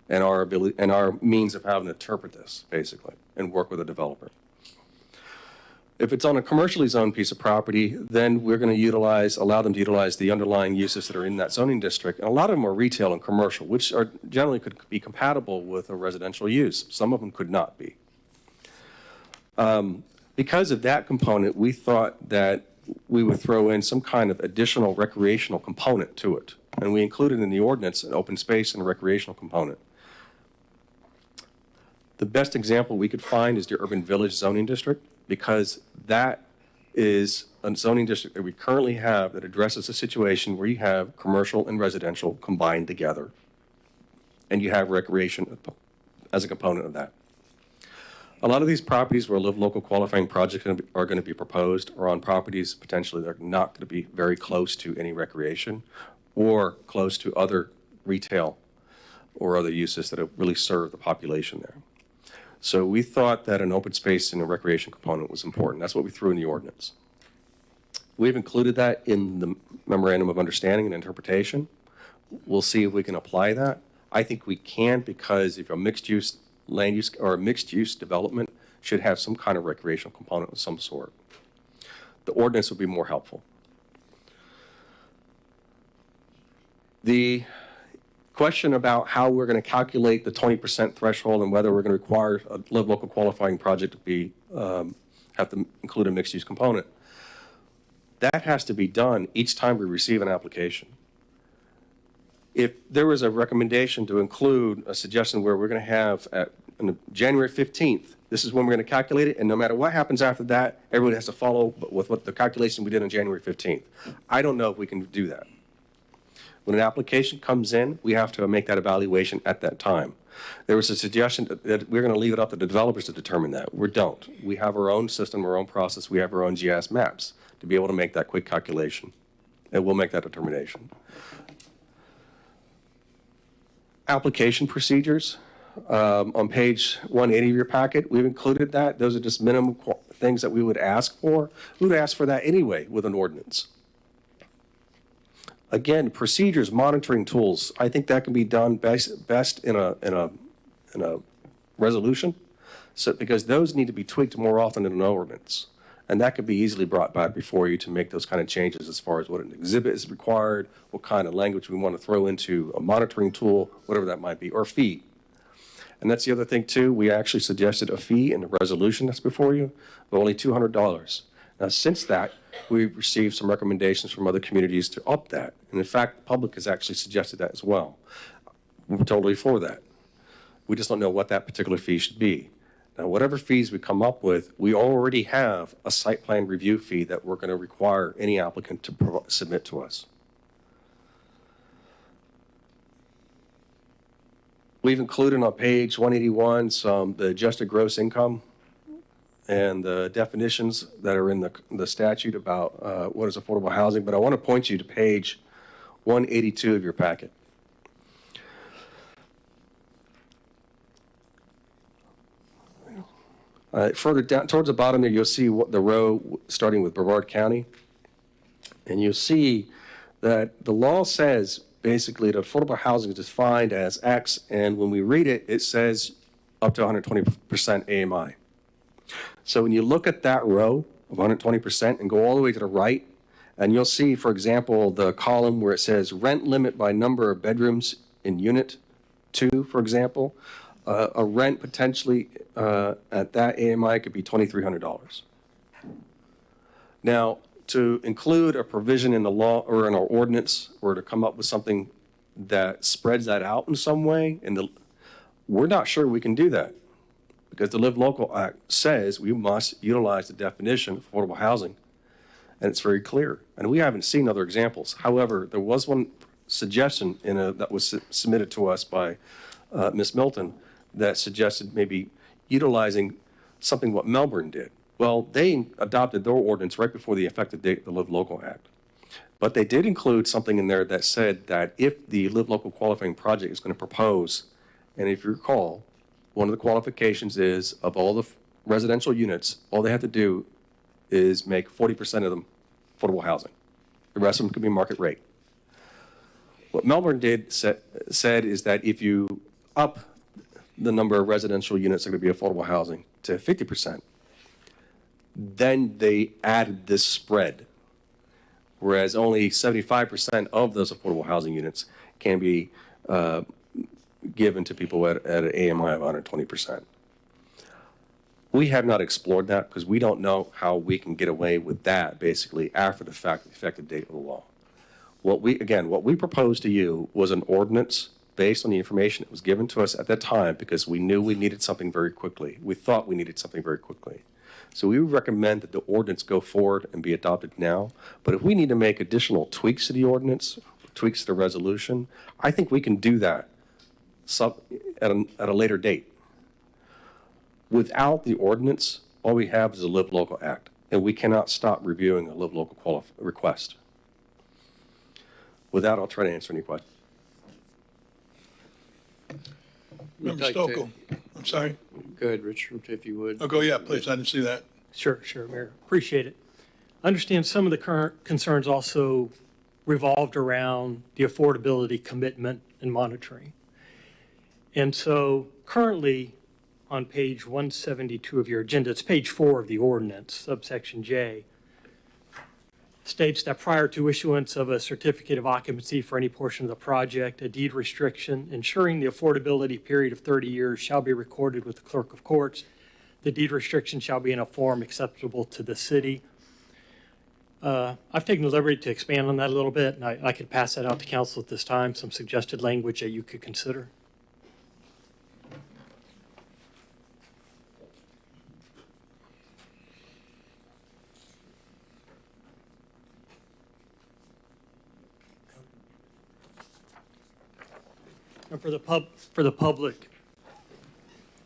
and our ability and our means of how to interpret this, basically, and work with a developer. If it's on a commercially zoned piece of property, then we're going to allow them to utilize the underlying uses that are in that zoning district. And a lot of them are retail and commercial, which are generally could be compatible with a residential use. Some of them could not be. Because of that component, we thought that we would throw in some kind of additional recreational component to it. And we included in the ordinance an open space and a recreational component. The best example we could find is the urban village zoning district, because that is a zoning district that we currently have that addresses a situation where you have commercial and residential combined together, and you have recreation as a component of that. A lot of these properties where live local qualifying projects are going to be proposed are on properties potentially that are not going to be very close to any recreation or close to other retail or other uses that really serve the population there. So we thought that an open space and a recreation component was important. That's what we threw in the ordinance. We've included that in the memorandum of understanding and interpretation. We'll see if we can apply that. I think we can, because if a mixed-use land use or a mixed-use development should have some kind of recreational component of some sort. The ordinance would be more helpful. The question about how we're going to calculate the 20% threshold and whether we're going to require a live local qualifying project to be have to include a mixed-use component, that has to be done each time we receive an application. If there was a recommendation to include a suggestion where we're going to have on January 15th, this is when we're going to calculate it, and no matter what happens after that, everybody has to follow with what the calculation we did on January 15th. I don't know if we can do that. When an application comes in, we have to make that evaluation at that time. There was a suggestion that we're going to leave it up to the developers to determine that. We don't. We have our own system, our own process. We have our own GIS maps to be able to make that quick calculation, and we'll make that determination. Application procedures. On page 180 of your packet, we've included that. Those are just minimum things that we would ask for. We would ask for that anyway with an ordinance. Again, procedures, monitoring tools. I think that can be done best in a resolution, so because those need to be tweaked more often in an ordinance, and that could be easily brought back before you to make those kind of changes as far as what an exhibit is required, what kind of language we want to throw into a monitoring tool, whatever that might be, or fee. And that's the other thing too. We actually suggested a fee in the resolution that's before you of only $200. Now, since that, we've received some recommendations from other communities to up that. And in fact, the public has actually suggested that as well. We're totally for that. We just don't know what that particular fee should be. Now, whatever fees we come up with, we already have a site plan review fee that we're going to require any applicant to submit to us. We've included on page 181 the adjusted gross income and the definitions that are in the statute about what is affordable housing, but I want to point you to page 182 of your packet. Further down towards the bottom there, you'll see what the row starting with Brevard County, and you'll see that the law says basically that affordable housing is defined as X, and when we read it, it says up to 120% AMI. So when you look at that row of 120% and go all the way to the right, and you'll see, for example, the column where it says rent limit by number of bedrooms in unit 2, for example, a rent potentially at that AMI could be $2,300. Now, to include a provision in the law or in our ordinance or to come up with something that spreads that out in some way, we're not sure we can do that because the Live Local Act says we must utilize the definition of affordable housing, and it's very clear. And we haven't seen other examples. However, there was one suggestion that was submitted to us by Ms. Milton that suggested maybe utilizing something what Melbourne did. Well, they adopted their ordinance right before the effective date of the Live Local Act. But they did include something in there that said that if the Live Local qualifying project is going to propose, and if you recall, one of the qualifications is of all the residential units, all they have to do is make 40% of them affordable housing. The rest of them could be market rate. What Melbourne said is that if you up the number of residential units that are going to be affordable housing to 50%, then they added this spread, whereas only 75% of those affordable housing units can be given to people at an AMI of 120%. We have not explored that because we don't know how we can get away with that basically after the fact, the effective date of the law. What we proposed to you was an ordinance based on the information that was given to us at that time because we knew we needed something very quickly. We thought we needed something very quickly. So we would recommend that the ordinance go forward and be adopted now. But if we need to make additional tweaks to the ordinance, tweaks to the resolution, I think we can do that at a later date. Without the ordinance, all we have is a Live Local Act, and we cannot stop reviewing a Live Local request. With that, I'll try to answer any questions. Member Stokel, I'm sorry. Go ahead, Richard, if you would. Oh, go, yeah, please, I didn't see that. Sure, Mayor. Appreciate it. I understand some of the current concerns also revolved around the affordability commitment and monitoring. And so currently on page 172 of your agenda, it's page 4 of the ordinance, subsection J, states that prior to issuance of a certificate of occupancy for any portion of the project, a deed restriction ensuring the affordability period of 30 years shall be recorded with the clerk of courts. The deed restriction shall be in a form acceptable to the city. I've taken the liberty to expand on that a little bit, and I could pass that out to council at this time, some suggested language that you could consider. And for the public,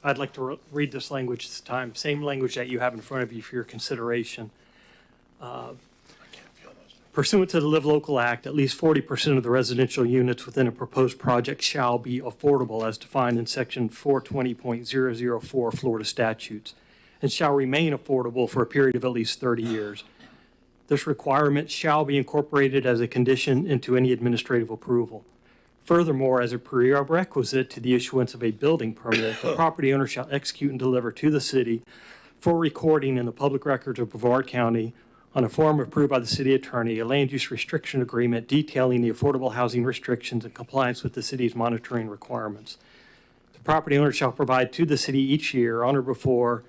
I'd like to read this language this time, same language that you have in front of you for your consideration. Pursuant to the Live Local Act, at least 40% of the residential units within a proposed project shall be affordable as defined in section 420.004 Florida statutes and shall remain affordable for a period of at least 30 years. This requirement shall be incorporated as a condition into any administrative approval. Furthermore, as a prerequisite to the issuance of a building permit, the property owner shall execute and deliver to the city for recording in the public records of Brevard County on a form approved by the city attorney, a land use restriction agreement detailing the affordable housing restrictions in compliance with the city's monitoring requirements. The property owner shall provide to the city each year on or before,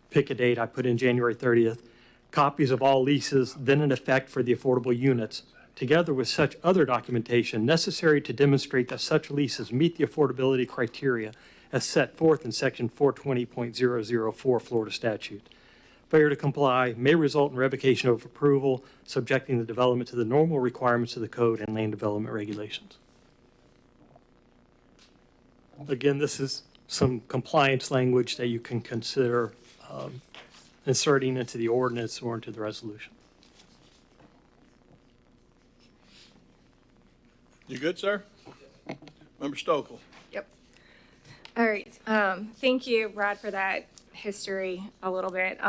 pick a date, I put in January 30th, copies of all leases then in effect for the affordable units, together with such other documentation necessary to demonstrate that such leases meet the affordability criteria as set forth in section 420.004 Florida statute. Failure to comply may result in revocation of approval, subjecting the development to the normal requirements of the code and land development regulations. Again, this is some compliance language that you can consider inserting into the ordinance or into the resolution. You good, sir? Member Stokel. Yep. All right. Thank you, Brad, for that history a little bit.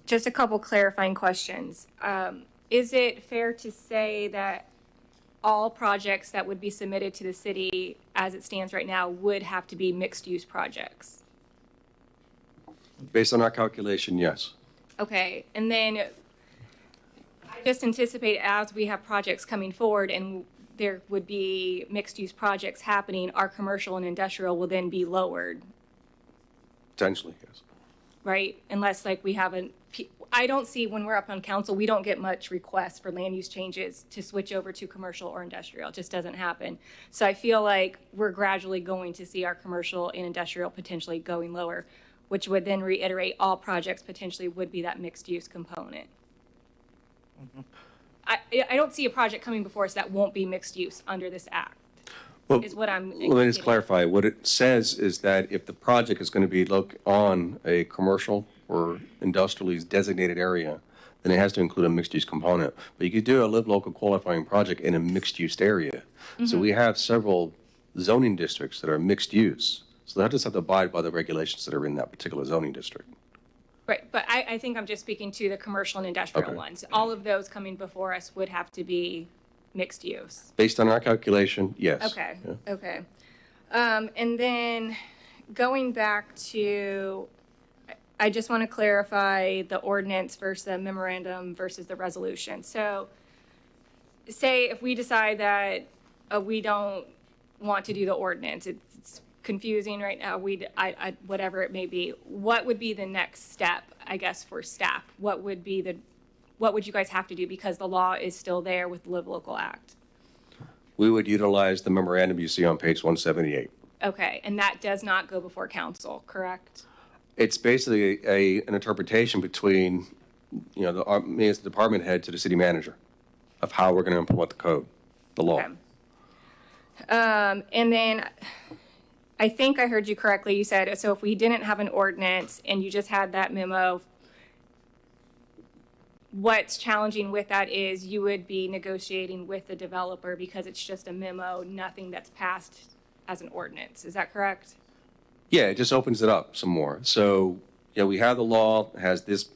Just a couple clarifying questions. Is it fair to say that all projects that would be submitted to the city as it stands right now would have to be mixed-use projects? Based on our calculation, yes. Okay. And then I just anticipate as we have projects coming forward and there would be mixed-use projects happening, our commercial and industrial will then be lowered, Potentially, yes. right? Unless like we have I don't see when we're up on council, we don't get much requests for land use changes to switch over to commercial or industrial. It just doesn't happen. So I feel like we're gradually going to see our commercial and industrial potentially going lower, which would then reiterate all projects potentially would be that mixed-use component. Mm-hmm. I don't see a project coming before us that won't be mixed use under this act, is what I'm. Well, let me just clarify. What it says is that if the project is going to be on a commercial or industrially designated area, then it has to include a mixed-use component. But you could do a Live Local qualifying project in a mixed-use area. Mm-hmm. So we have several zoning districts that are mixed use. So they just have to abide by the regulations that are in that particular zoning district. Right, but I think I'm just speaking to the commercial and industrial ones. All of those coming before us would have to be mixed use. Based on our calculation, yes. Okay, Yeah. okay. And then going back to, I just want to clarify the ordinance versus the memorandum versus the resolution. So say if we decide that we don't want to do the ordinance, it's confusing right now, whatever it may be, what would be the next step, I guess, for staff? What would you guys have to do because the law is still there with the Live Local Act? We would utilize the memorandum you see on page 178. Okay, and that does not go before council, correct? It's basically an interpretation between, me as the department head to the city manager of how we're going to implement the code, the law. Okay. And then I think I heard you correctly. You said, so if we didn't have an ordinance and you just had that memo, what's challenging with that is you would be negotiating with the developer because it's just a memo, nothing that's passed as an ordinance. Is that correct? Yeah, it just opens it up some more. So, we have the law, has this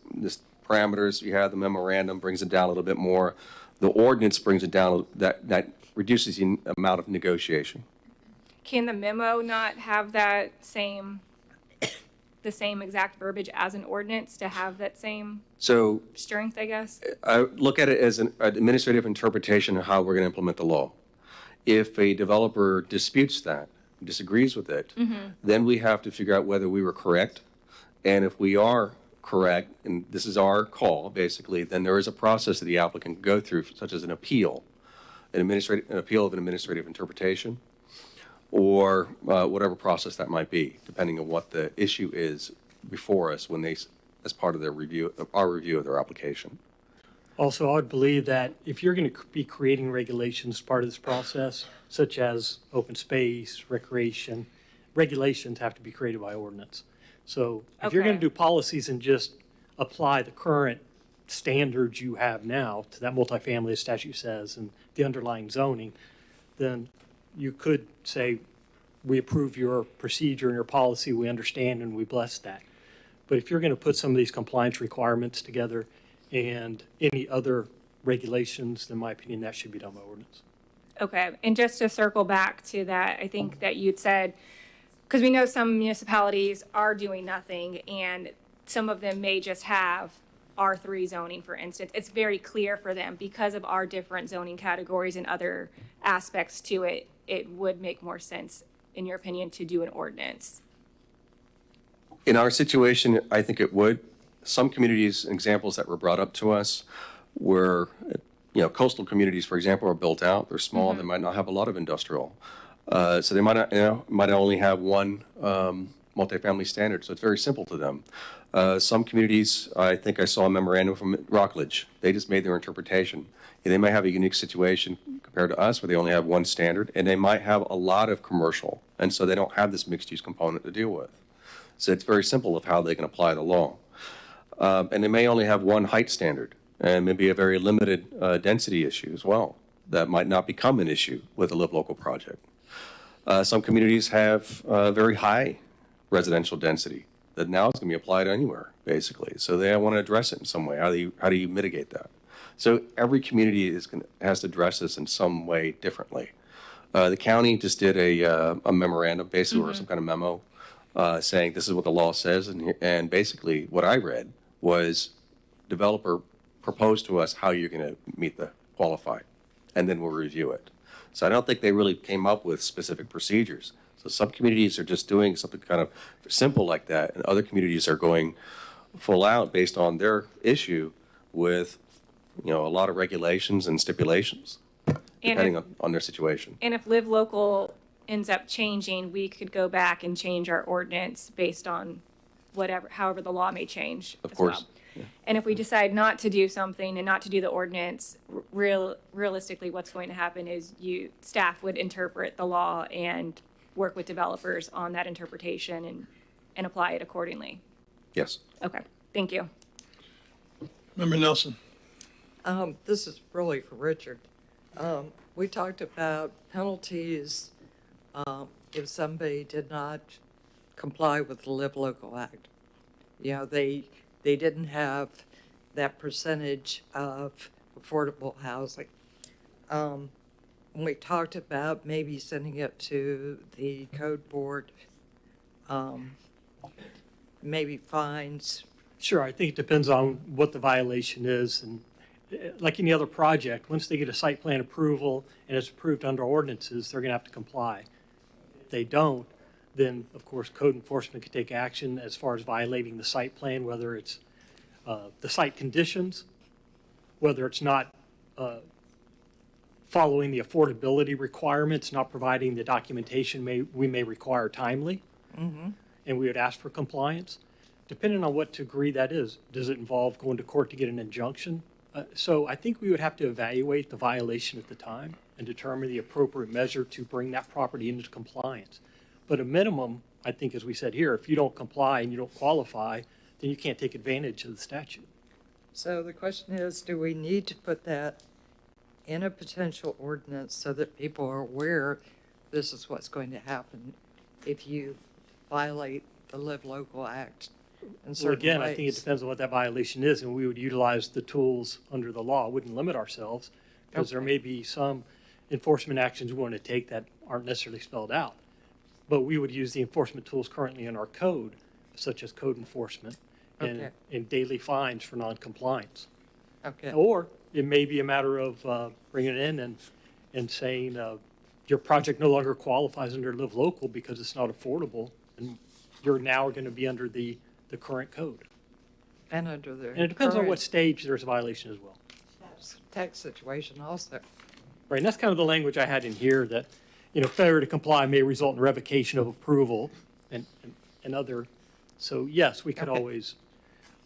parameters. You have the memorandum, brings it down a little bit more. The ordinance brings it down, that reduces the amount of negotiation. Can the memo not have the same exact verbiage as an ordinance to have that same So strength, I guess? I look at it as an administrative interpretation of how we're going to implement the law. If a developer disputes that, disagrees with it, then we have to figure out whether we were correct. And if we are correct, and this is our call, basically, then there is a process that the applicant can go through, such as an appeal, an appeal of an administrative interpretation, or whatever process that might be, depending on what the issue is before us when they, as part of their review, our review of their application. Also, I would believe that if you're going to be creating regulations as part of this process, such as open space, recreation, regulations have to be created by ordinance. So if you're going to Okay. do policies and just apply the current standards you have now to that multifamily, as statute says, and the underlying zoning, then you could say, we approve your procedure and your policy, we understand and we bless that. But if you're going to put some of these compliance requirements together and any other regulations, in my opinion, that should be done by ordinance. Okay, and just to circle back to that, I think that you'd said, because we know some municipalities are doing nothing, and some of them may just have R3 zoning, for instance. It's very clear for them because of our different zoning categories and other aspects to it, it would make more sense, in your opinion, to do an ordinance. In our situation, I think it would. Some communities, examples that were brought up to us were, coastal communities, for example, are built out. They're small. They might not have a lot of industrial. So they might not, might only have one multifamily standard. So it's very simple to them. Some communities, I think I saw a memorandum from Rockledge. They just made their interpretation. And they might have a unique situation compared to us where they only have one standard, and they might have a lot of commercial. And so they don't have this mixed use component to deal with. So it's very simple of how they can apply the law. And they may only have one height standard and maybe a very limited density issue as well. That might not become an issue with a Live Local project. Some communities have very high residential density that now is going to be applied anywhere, basically. So they want to address it in some way. How do you mitigate that? So every community has to address this in some way differently. The county just did a memorandum, basically, or some kind of memo, saying this is what the law says. And basically what I read was developer proposed to us how you're going to meet the qualify, and then we'll review it. So I don't think they really came up with specific procedures. So some communities are just doing something kind of simple like that, and other communities are going full out based on their issue with, a lot of regulations and stipulations, depending on their situation. And if Live Local ends up changing, we could go back and change our ordinance based on however the law may change Of as course. well. Yeah. And if we decide not to do something and not to do the ordinance, realistically, what's going to happen is staff would interpret the law and work with developers on that interpretation and apply it accordingly. Yes. Okay, thank you. Member Nelson. This is really for Richard. We talked about penalties if somebody did not comply with the Live Local Act. They didn't have that percentage of affordable housing. We talked about maybe sending it to the code board maybe fines? Sure, I think it depends on what the violation is, and like any other project, once they get a site plan approval and it's approved under ordinances, they're gonna have to comply. If they don't, then of course code enforcement could take action as far as violating the site plan, whether it's the site conditions, whether it's not following the affordability requirements, not providing the documentation we may require timely, and we would ask for compliance. Depending on what degree that is, does it involve going to court to get an injunction? So I think we would have to evaluate the violation at the time and determine the appropriate measure to bring that property into compliance. But a minimum, I think, as we said here, if you don't comply and you don't qualify, then you can't take advantage of the statute. So the question is, do we need to put that in a potential ordinance so that people are aware this is what's going to happen if you violate the Live Local Act in Well, certain again, ways? I think it depends on what that violation is, and we would utilize the tools under the law. Wouldn't limit ourselves, because there Okay. may be some enforcement actions we want to take that aren't necessarily spelled out. But we would use the enforcement tools currently in our code, such as code enforcement Okay. and daily fines for noncompliance. Okay, Or it may be a matter of bringing it in and saying your project no longer qualifies under Live Local because it's not affordable, and you're now going to be under the current code. and under the. And it depends on current what stage there's a violation as well. tax situation also. Right, and that's kind of the language I had in here, that, failure to comply may result in revocation of approval and other. So yes, we could Okay. always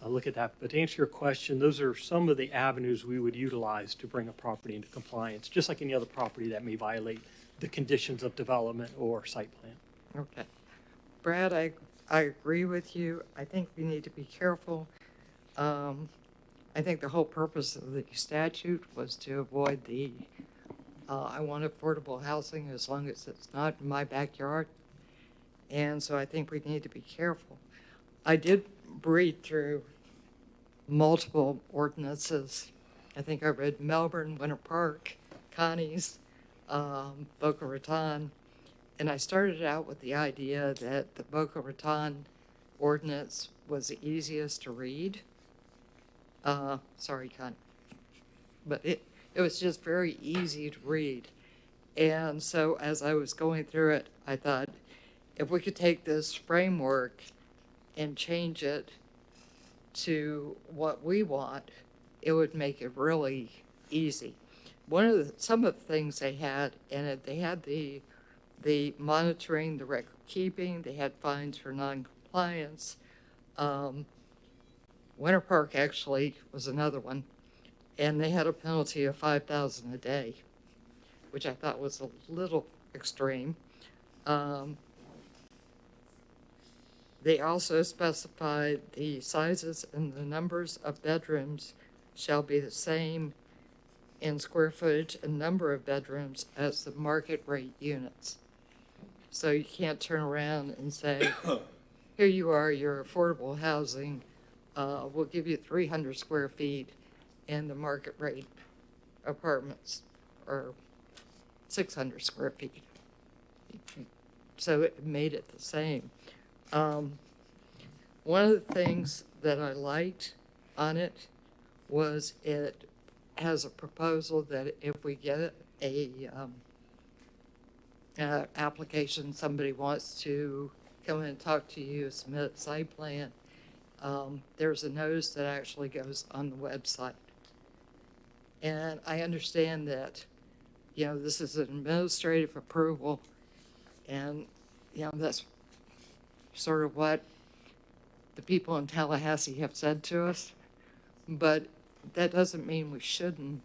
look at that. But to answer your question, those are some of the avenues we would utilize to bring a property into compliance, just like any other property that may violate the conditions of development or site plan. Okay. Brad, I agree with you. I think we need to be careful. I think the whole purpose of the statute was to avoid I want affordable housing as long as it's not in my backyard. And so I think we need to be careful. I did read through multiple ordinances. I think I read Melbourne, Winter Park, Connie's, Boca Raton. And I started out with the idea that the Boca Raton ordinance was the easiest to read. Sorry, Connie. But it was just very easy to read. And so as I was going through it, I thought, if we could take this framework and change it to what we want, it would make it really easy. Some of the things they had in it, they had the monitoring, the record keeping, they had fines for non-compliance. Winter Park actually was another one, and they had a penalty of $5,000 a day, which I thought was a little extreme. They also specified the sizes and the numbers of bedrooms shall be the same in square footage and number of bedrooms as the market rate units. So you can't turn around and say, here you are, your affordable housing, we'll give you 300 square feet, and the market rate apartments are 600 square feet. So it made it the same. One of the things that I liked on it was it has a proposal that if we get application, somebody wants to come in and talk to you, submit a site plan, there's a notice that actually goes on the website. And I understand that, this is an administrative approval, and, that's sort of what the people in Tallahassee have said to us. But that doesn't mean we shouldn't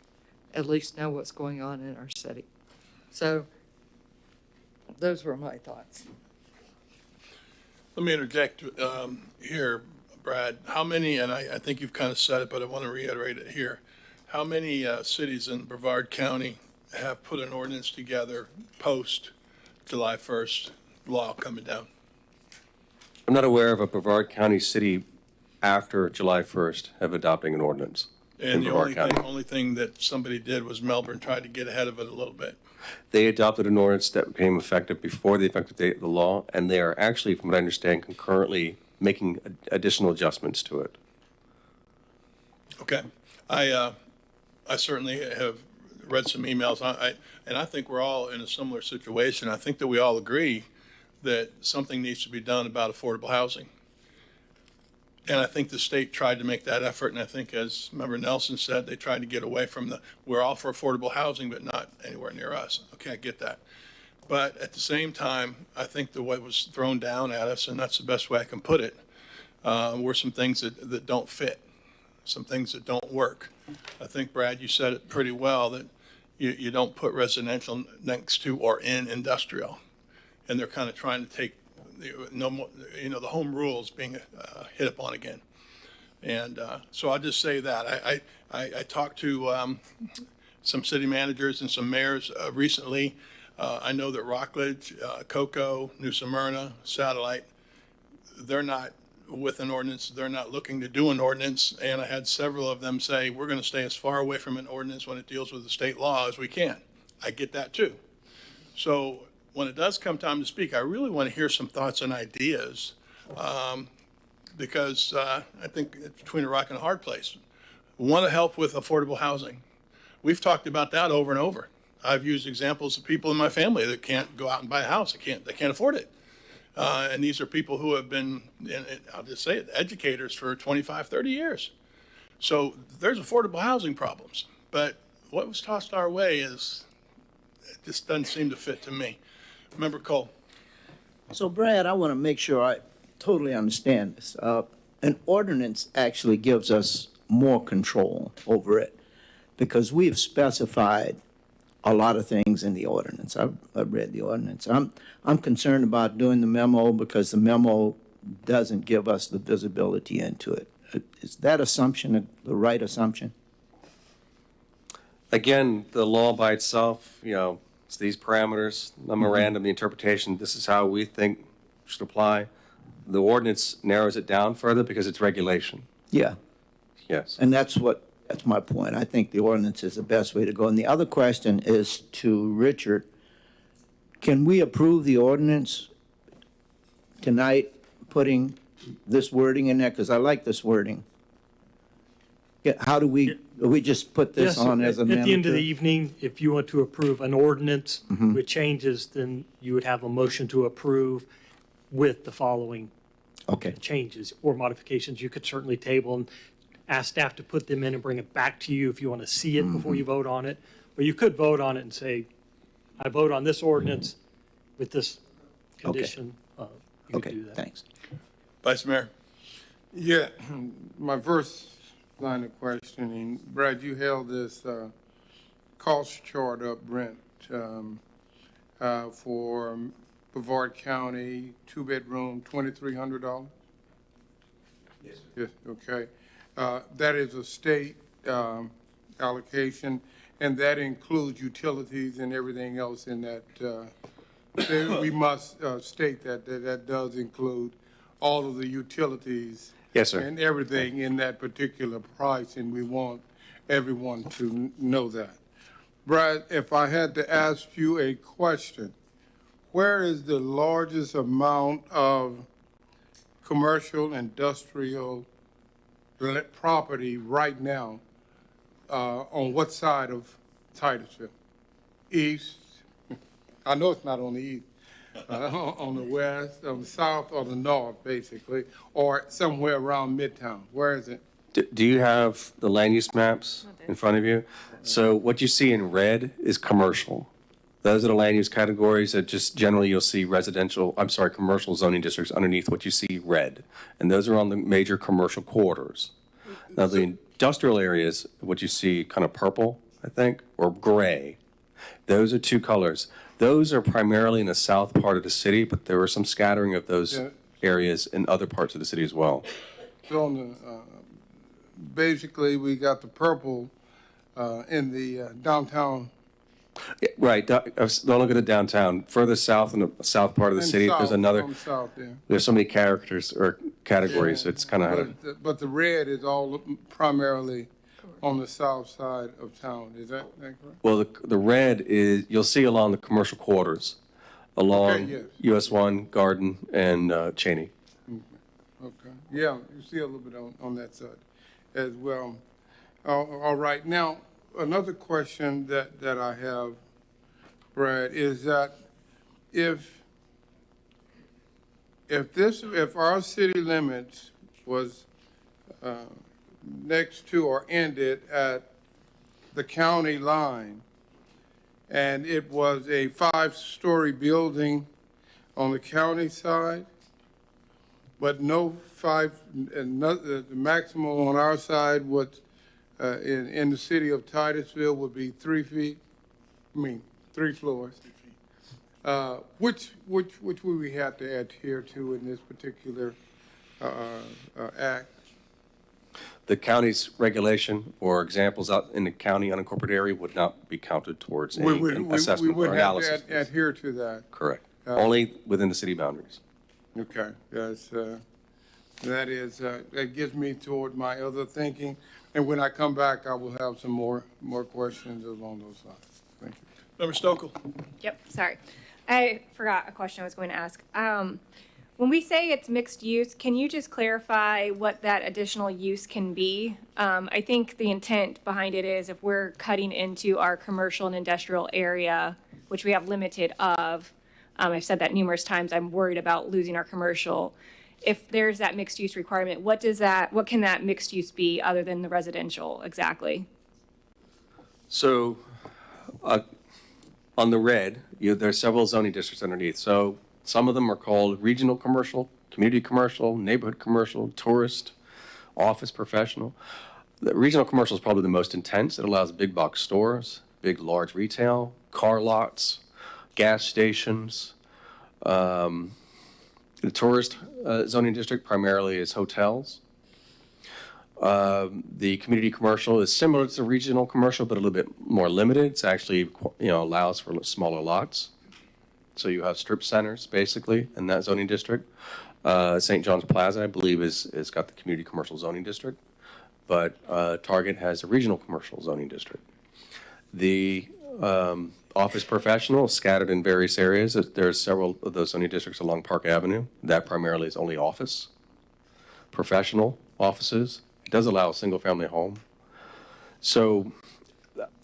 at least know what's going on in our city. So those were my thoughts. Let me interject here, Brad. How many, and I think you've kind of said it, but I want to reiterate it here. How many cities in Brevard County have put an ordinance together post July 1st law coming down? I'm not aware of a Brevard County city after July 1st have adopting an ordinance in And the Brevard County. only thing that somebody did was Melbourne tried to get ahead of it a little bit. They adopted an ordinance that became effective before the effective date of the law, and they are actually, from what I understand, concurrently making additional adjustments to it. Okay. I certainly have read some emails, and I think we're all in a similar situation. I think that we all agree that something needs to be done about affordable housing. And I think the state tried to make that effort, and I think, as Member Nelson said, they tried to get away from we're all for affordable housing, but not anywhere near us. Okay, I get that. But at the same time, I think what was thrown down at us, and that's the best way I can put it, were some things that don't fit, some things that don't work. I think, Brad, you said it pretty well, that you don't put residential next to or in industrial. And they're kind of trying to take the home rules being hit upon again. And so I'll just say that. I talked to some city managers and some mayors recently. I know that Rockledge, Cocoa, New Smyrna, Satellite, they're not with an ordinance. They're not looking to do an ordinance. And I had several of them say, we're going to stay as far away from an ordinance when it deals with the state law as we can. I get that too. So when it does come time to speak, I really want to hear some thoughts and ideas, because I think it's between a rock and a hard place. We want to help with affordable housing. We've talked about that over and over. I've used examples of people in my family that can't go out and buy a house. They can't afford it. And these are people who have been, I'll just say it, educators for 25, 30 years. So there's affordable housing problems. But what was tossed our way it just doesn't seem to fit to me. Member Cole. So Brad, I want to make sure I totally understand this. An ordinance actually gives us more control over it because we've specified a lot of things in the ordinance. I've read the ordinance. I'm concerned about doing the memo because the memo doesn't give us the visibility into it. Is that assumption the right assumption? Again, the law by itself, it's these parameters, memorandum, the interpretation, this is how we think should apply. The ordinance narrows it down further because it's regulation. Yeah. Yes. And that's my point. I think the ordinance is the best way to go. And the other question is to Richard. Can we approve the ordinance tonight, putting this wording in there? Because I like this wording. Yeah, how do we just put this Yes, on as an at the end of the amendment? evening, if you want to approve an ordinance with changes, then you would have a motion to approve with the following Okay. changes or modifications. You could certainly table and ask staff to put them in and bring it back to you if you want to see it before you vote on it. But you could vote on it and say, I vote on this ordinance with this condition. You could Okay, do that. thanks. Vice Mayor. Yeah, my first line of questioning, Brad, you held this cost chart up, Brent, for Brevard County, 2-bedroom, $2,300? Yes. Yes, okay. That is a state allocation, and that includes utilities and everything else in that. We must state that does include all of the utilities. Yes, sir. And everything in that particular price, and we want everyone to know that. Brad, if I had to ask you a question, where is the largest amount of commercial, industrial property right now? On what side of Titusville? East? I know it's not on the east. On the west, on the south, or the north, basically, or somewhere around Midtown. Where is it? Do you have the land use maps in front of you? So what you see in red is commercial. Those are the land use categories that just generally you'll see commercial zoning districts underneath what you see red. And those are on the major commercial corridors. Now the industrial areas, what you see kind of purple, I think, or gray, those are two colors. Those are primarily in the south part of the city, but there are some scattering of those areas in other parts of the city as well. So on the, basically, we got the purple in the downtown. Yeah, right, don't look at the downtown. Further south in the south part of the city, there's another. South, yeah. There's so many characters or categories, so it's kind of. But the red is all primarily on the south side of town. Is that correct? Well, the red is, you'll see along the commercial quarters, along yes. US 1, Garden, and Cheney. Okay, yeah, you see a little bit on that side as well. All right, now, another question that I have, Brad, is that if our city limits was next to or ended at the county line, and it was a 5-story building on the county side, but the maximum on our side would, in the city of Titusville would be 3 feet, 3 floors. Which would we have to adhere to in this particular act? The county's regulation or examples out in the county unincorporated area would not be counted towards any assessment or analysis. We would have to adhere to that. Correct. Only within the city boundaries. Okay, that gets me toward my other thinking, and when I come back, I will have some more questions along those lines. Thank you. Member Stokel. Yep, sorry. I forgot a question I was going to ask. When we say it's mixed use, can you just clarify what that additional use can be? I think the intent behind it is if we're cutting into our commercial and industrial area, which we have limited of, I've said that numerous times, I'm worried about losing our commercial. If there's that mixed use requirement, what can that mixed use be other than the residential exactly? So on the red, there's several zoning districts underneath. So some of them are called regional commercial, community commercial, neighborhood commercial, tourist, office professional. The regional commercial is probably the most intense. It allows big box stores, big large retail, car lots, gas stations. The tourist zoning district primarily is hotels. The community commercial is similar to the regional commercial, but a little bit more limited. It's actually, allows for smaller lots. So you have strip centers, basically, in that zoning district. St. John's Plaza, I believe, is got the community commercial zoning district, but Target has a regional commercial zoning district. The office professional scattered in various areas. There's several of those zoning districts along Park Avenue. That primarily is only office. Professional offices. It does allow a single-family home. So,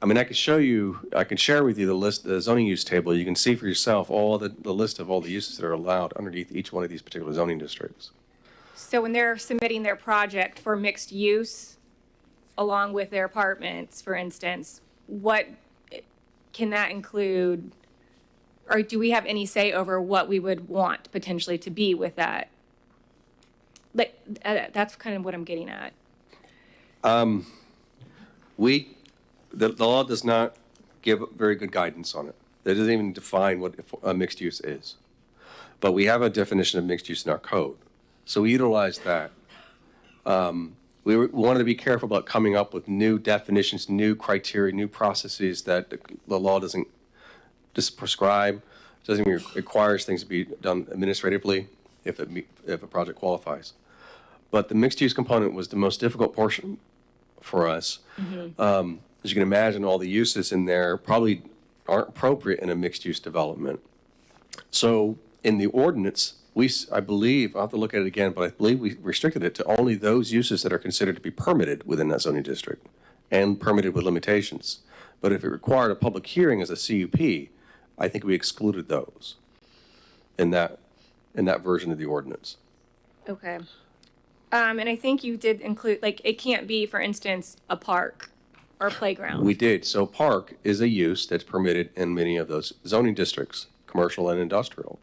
I can share with you the list, the zoning use table. You can see for yourself all the list of all the uses that are allowed underneath each one of these particular zoning districts. So when they're submitting their project for mixed use, along with their apartments, for instance, what can that include? Or do we have any say over what we would want potentially to be with that? That's kind of what I'm getting at. The law does not give very good guidance on it. It doesn't even define what a mixed use is. But we have a definition of mixed use in our code. So we utilize that. We wanted to be careful about coming up with new definitions, new criteria, new processes that the law doesn't just prescribe, doesn't even requires things to be done administratively if a project qualifies. But the mixed use component was the most difficult portion for us. Mm-hmm. As you can imagine, all the uses in there probably aren't appropriate in a mixed use development. So in the ordinance, I believe, I'll have to look at it again, but I believe we restricted it to only those uses that are considered to be permitted within that zoning district and permitted with limitations. But if it required a public hearing as a CUP, I think we excluded those in that version of the ordinance. Okay. And I think you did include, it can't be, for instance, a park or playground. We did. So park is a use that's permitted in many of those zoning districts, commercial and industrial.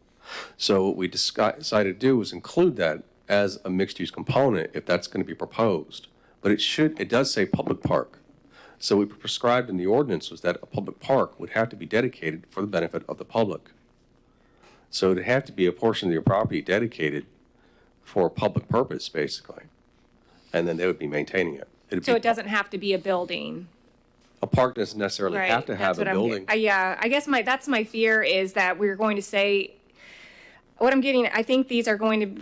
So what we decided to do was include that as a mixed-use component if that's going to be proposed. But it does say public park. So what we prescribed in the ordinance was that a public park would have to be dedicated for the benefit of the public. So it'd have to be a portion of your property dedicated for a public purpose, basically. And then they would be maintaining it. So it doesn't have to be a building. A park doesn't necessarily have to have a building. Yeah, I guess that's my fear is that we're going to say, what I'm getting, I think we're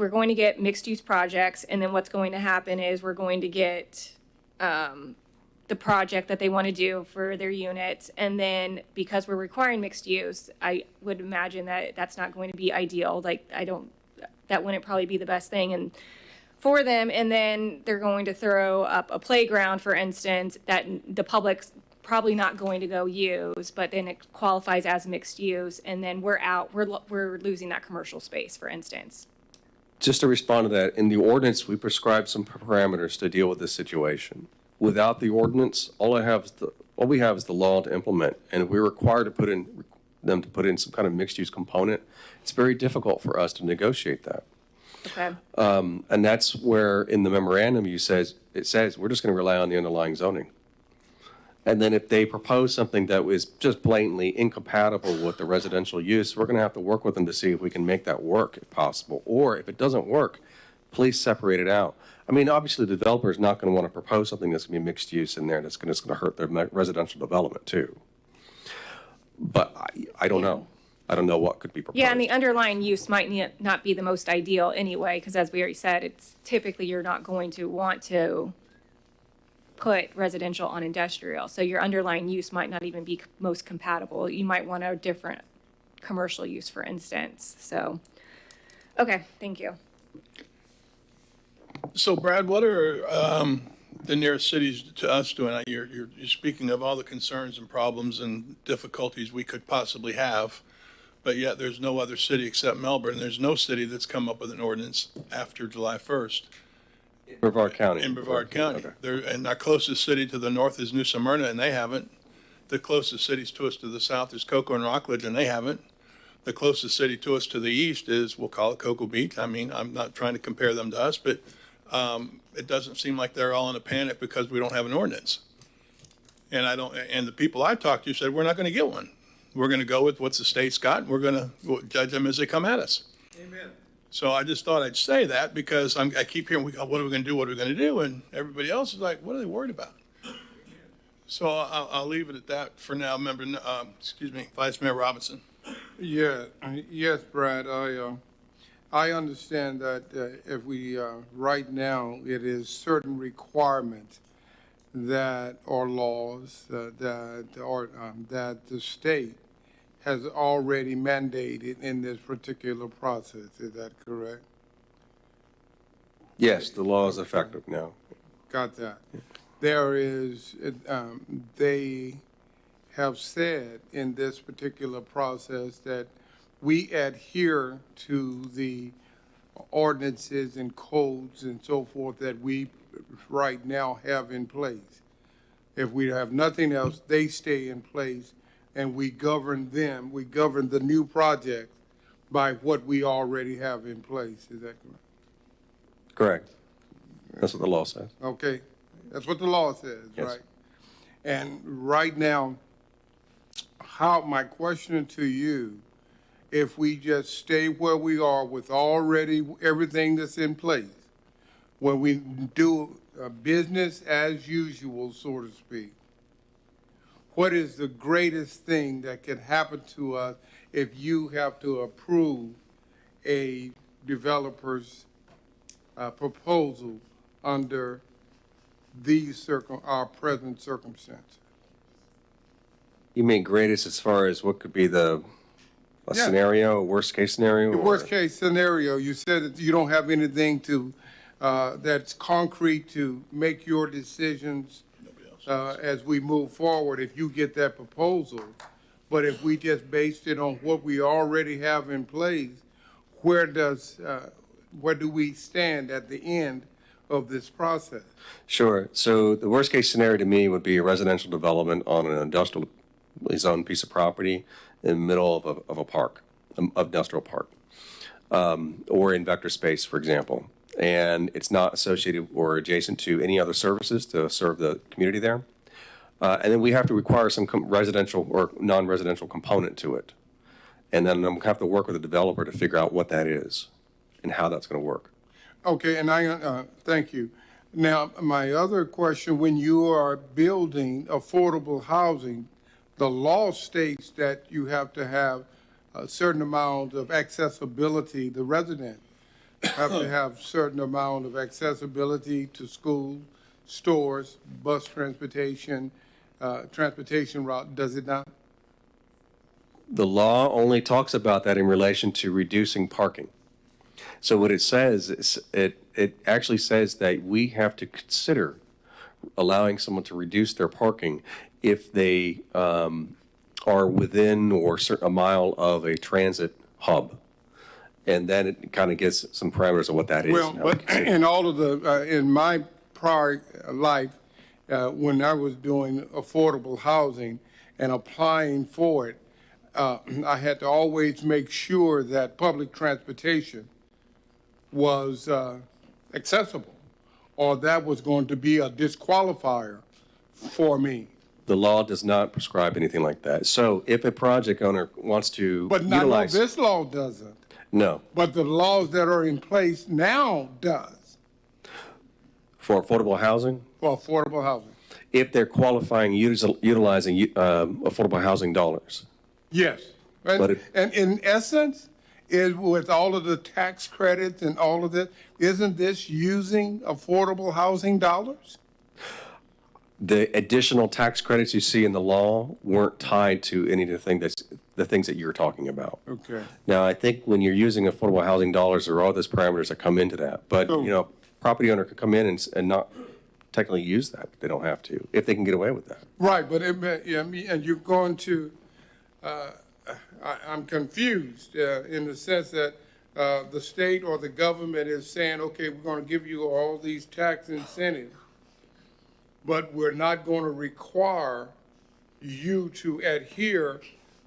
going to get mixed use projects, and then what's going to happen is we're going to get the project that they want to do for their units, and then because we're requiring mixed use, I would imagine that that's not going to be ideal. That wouldn't probably be the best thing, and for them, and then they're going to throw up a playground, for instance, that the public's probably not going to go use, but then it qualifies as mixed use, and then we're losing that commercial space, for instance. Just to respond to that, in the ordinance, we prescribe some parameters to deal with this situation. Without the ordinance, all we have is the law to implement, and if we're required to put in some kind of mixed-use component, it's very difficult for us to negotiate that. Okay. And that's where in the memorandum it says we're just going to rely on the underlying zoning. And then if they propose something that was just blatantly incompatible with the residential use, we're going to have to work with them to see if we can make that work if possible. Or if it doesn't work, please separate it out. I mean, obviously the developer is not going to want to propose something that's going to be mixed use in there that's going to hurt their residential development too. But I don't know. I don't know what could be proposed. Yeah, and the underlying use might not be the most ideal anyway, because as we already said, it's typically you're not going to want to put residential on industrial. So your underlying use might not even be most compatible. You might want a different commercial use, for instance. So, okay, thank you. So Brad, what are the nearest cities to us doing? You're speaking of all the concerns and problems and difficulties we could possibly have, but yet there's no other city except Melbourne. There's no city that's come up with an ordinance after July 1st. Brevard County. In Brevard County. Okay. And our closest city to the north is New Smyrna, and they haven't. The closest cities to us to the south is Cocoa and Rockledge, and they haven't. The closest city to us to the east is, we'll call it Cocoa Beach. I mean, I'm not trying to compare them to us, but it doesn't seem like they're all in a panic because we don't have an ordinance. And the people I talked to said, we're not going to get one. We're going to go with what the state's got, and we're going to judge them as they come at us. Amen. So I just thought I'd say that because I keep hearing, what are we going to do? What are we going to do? And everybody else is like, what are they worried about? So I'll leave it at that for now. Vice Mayor Robinson. Yeah, yes, Brad, I understand that if we, right now, it is certain requirements that are laws that the state has already mandated in this particular process. Is that correct? Yes, the law is effective now. Got that. There is, they have said in this particular process that we adhere to the ordinances and codes and so forth that we right now have in place. If we have nothing else, they stay in place and we govern them, we govern the new project by what we already have in place. Is that correct? Correct. That's what the law says. Okay, that's what the law says, Yes. right? And right now, my question to you, if we just stay where we are with already everything that's in place, when we do business as usual, so to speak, what is the greatest thing that can happen to us if you have to approve a developer's proposal under our present circumstances? You mean greatest as far as what could be a Yeah. scenario, a worst case scenario? The or- worst case scenario, you said that you don't have anything that's concrete to make your decisions as we move forward if you get that proposal. But if we just based it on what we already have in place, where do we stand at the end of this process? Sure. So the worst case scenario to me would be a residential development on an industrially zoned piece of property in the middle of a park, industrial park, or in vector space, for example. And it's not associated or adjacent to any other services to serve the community there. And then we have to require some residential or non-residential component to it. And then I'm going to have to work with the developer to figure out what that is and how that's going to work. Okay, and thank you. Now, my other question, when you are building affordable housing, the law states that you have to have a certain amount of accessibility, the resident have to have certain amount of accessibility to school, stores, bus transportation, transportation route, does it not? The law only talks about that in relation to reducing parking. So what it says is, it actually says that we have to consider allowing someone to reduce their parking if they are within or a mile of a transit hub. And then it kind of gives some parameters of what that is. Well, and how we but consider it. in all of the, in my prior life, when I was doing affordable housing and applying for it, I had to always make sure that public transportation was accessible, or that was going to be a disqualifier for me. The law does not prescribe anything like that. So if a project owner wants to But no, utilize. this law doesn't. No, But the laws that are in place now does for affordable housing, for affordable housing. if they're qualifying, utilizing affordable housing dollars. Yes. But it- And in essence, is with all of the tax credits and all of this, isn't this using affordable housing dollars? The additional tax credits you see in the law weren't tied to any of the things that you were talking about. Okay. Now, I think when you're using affordable housing dollars, there are all those parameters that come into that. But, So- you know, property owner could come in and not technically use that. They don't have to, if they can get away with that. Right, but and you're going to, I'm confused in the sense that the state or the government is saying, okay, we're going to give you all these tax incentives, but we're not going to require you to adhere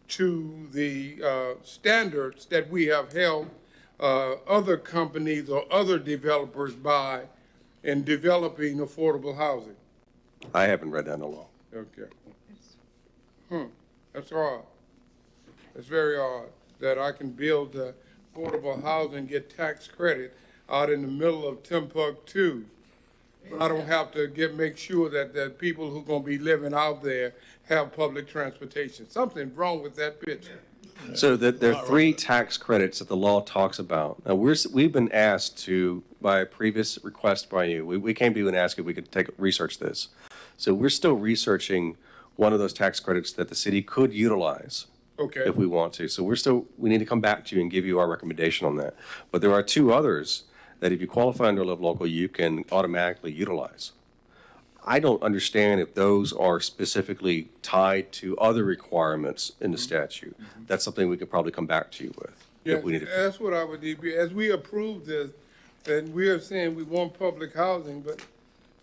to the standards that we have held other companies or other developers by in developing affordable housing. I haven't read that in the law. Okay. That's odd. It's very odd that I can build affordable housing, get tax credit out in the middle of Timbuktu. I don't have to make sure that the people who are going to be living out there have public transportation. Something's wrong with that picture. So there are 3 tax credits that the law talks about. Now, we've been asked to, by a previous request by you, we came to you and asked if we could research this. So we're still researching one of those tax credits that the city could utilize. Okay. If we want to. So we need to come back to you and give you our recommendation on that. But there are 2 others that if you qualify under Live Local, you can automatically utilize. I don't understand if those are specifically tied to other requirements in the statute. That's something we could probably come back to you with. Yeah, If we need to. that's what I would need. As we approve this, and we are saying we want public housing, but,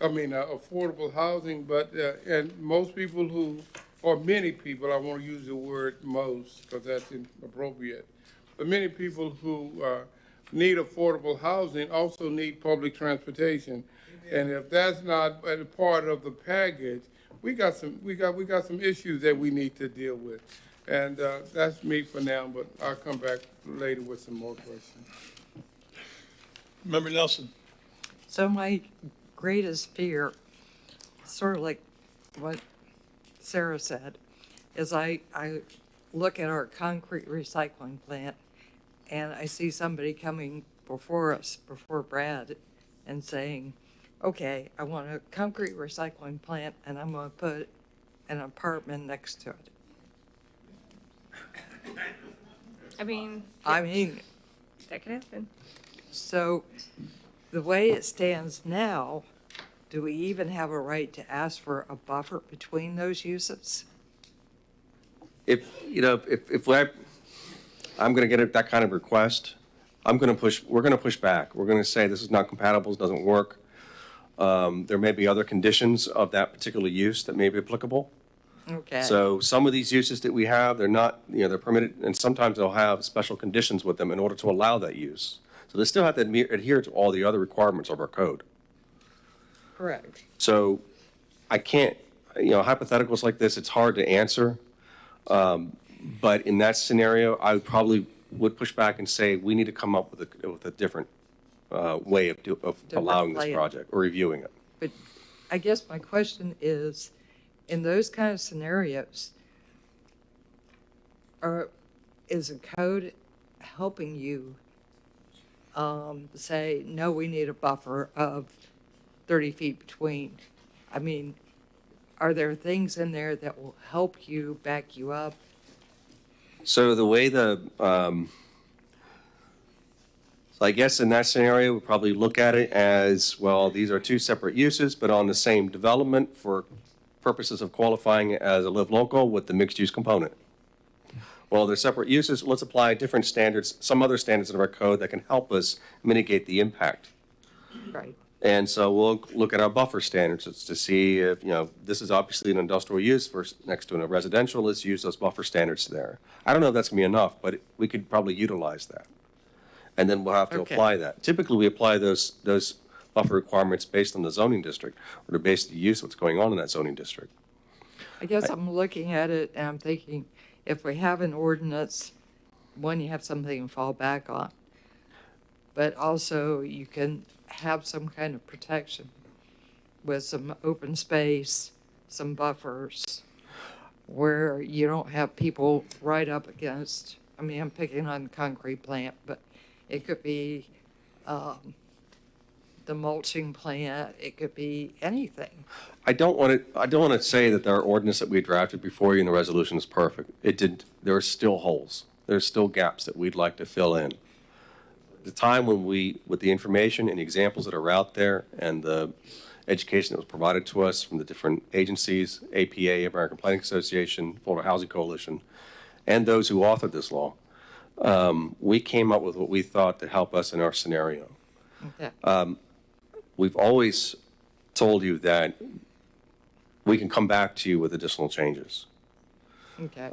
affordable housing, but, and most people who, or many people, I won't use the word most because that's inappropriate, but many people who need affordable housing also need public transportation. And if that's not a part of the package, we got some issues that we need to deal with. And that's me for now, but I'll come back later with some more questions. Member Nelson. So my greatest fear, sort of like what Sarah said, is I look at our concrete recycling plant and I see somebody coming before us, before Brad, and saying, okay, I want a concrete recycling plant and I'm going to put an apartment next to it. I mean, that could happen. So the way it stands now, do we even have a right to ask for a buffer between those uses? If I'm going to get that kind of request, we're going to push back. We're going to say this is not compatible, it doesn't work. There may be other conditions of that particular use that may be applicable. Okay. So some of these uses that we have, they're not, they're permitted, and sometimes they'll have special conditions with them in order to allow that use. So they still have to adhere to all the other requirements of our code. Correct. So I can't, hypotheticals like this, it's hard to answer. But in that scenario, I probably would push back and say we need to come up with a different way of allowing this project or reviewing it. But I guess my question is, in those kind of scenarios, is a code helping you say, no, we need a buffer of 30 feet between? I mean, are there things in there that will help you, back you up? So I guess in that scenario, we'll probably look at it as, well, these are two separate uses, but on the same development for purposes of qualifying it as a live local with the mixed-use component. Well, they're separate uses. Let's apply different standards, some other standards in our code that can help us mitigate the impact. Right. And so we'll look at our buffer standards to see if, this is obviously an industrial use versus next to a residential. Let's use those buffer standards there. I don't know if that's going to be enough, but we could probably utilize that. And then we'll have to apply that. Typically, we apply those buffer requirements based on the zoning district or based on the use, what's going on in that zoning district. I guess I'm looking at it and I'm thinking, if we have an ordinance, one, you have something to fall back on. But also you can have some kind of protection with some open space, some buffers, where you don't have people right up against, I mean, I'm picking on the concrete plant, but it could be the mulching plant, it could be anything. I don't want to say that our ordinance that we drafted before you in the resolution is perfect. There are still holes. There's still gaps that we'd like to fill in. The time when with the information and the examples that are out there and the education that was provided to us from the different agencies, APA, American Planning Association, Florida Housing Coalition, and those who authored this law, we came up with what we thought to help us in our scenario. Okay. We've always told you that we can come back to you with additional changes. Okay.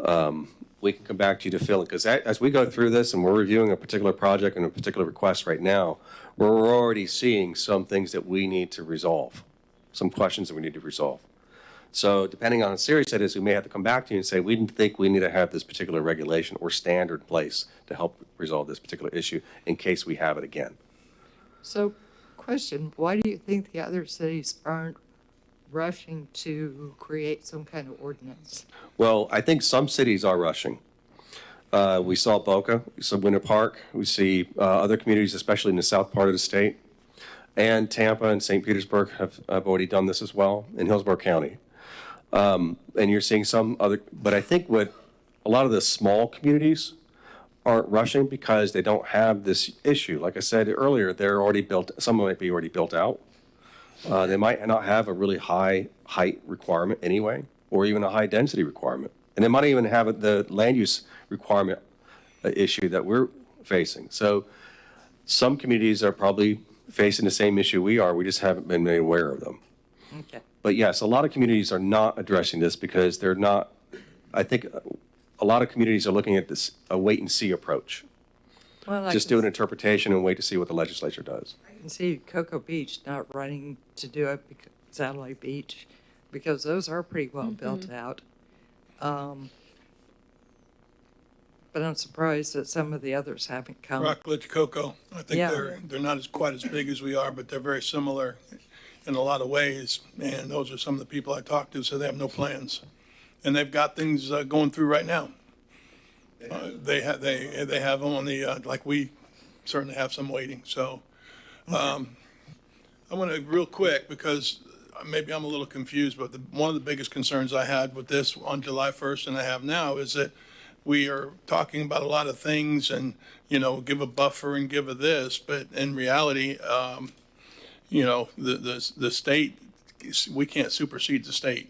We can come back to you to fill it, because as we go through this and we're reviewing a particular project and a particular request right now, we're already seeing some things that we need to resolve, some questions that we need to resolve. So depending on how serious that is, we may have to come back to you and say, we didn't think we need to have this particular regulation or standard in place to help resolve this particular issue in case we have it again. So, question, why do you think the other cities aren't rushing to create some kind of ordinance? Well, I think some cities are rushing. We saw Boca, we saw Winter Park, we see other communities, especially in the south part of the state, and Tampa and St. Petersburg have already done this as well, in Hillsborough County. And you're seeing some other, but I think what a lot of the small communities aren't rushing because they don't have this issue. Like I said earlier, they're already built, some might be already built out. They might not have a really high height requirement anyway, or even a high density requirement. And they might even have the land use requirement issue that we're facing. So some communities are probably facing the same issue we are. We just haven't been made aware of them. Okay. But yes, a lot of communities are not addressing this because they're not, I think a lot of communities are looking at this, a wait and see approach. Well, Just do an interpretation and wait to see what the legislature does. I can see Cocoa Beach not running to do it, because Satellite Beach, because those are pretty well built out. But I'm surprised that some of the others haven't come. Rockledge, Cocoa, I think Yeah. they're not quite as big as we are, but they're very similar in a lot of ways. And those are some of the people I talked to, so they have no plans. And they've got things going through right now. They have them on the, like we certainly have some waiting. So I want to real quick, because maybe I'm a little confused, but one of the biggest concerns I had with this on July 1st and I have now is that we are talking about a lot of things and, give a buffer and give a this, but in reality, the state, we can't supersede the state.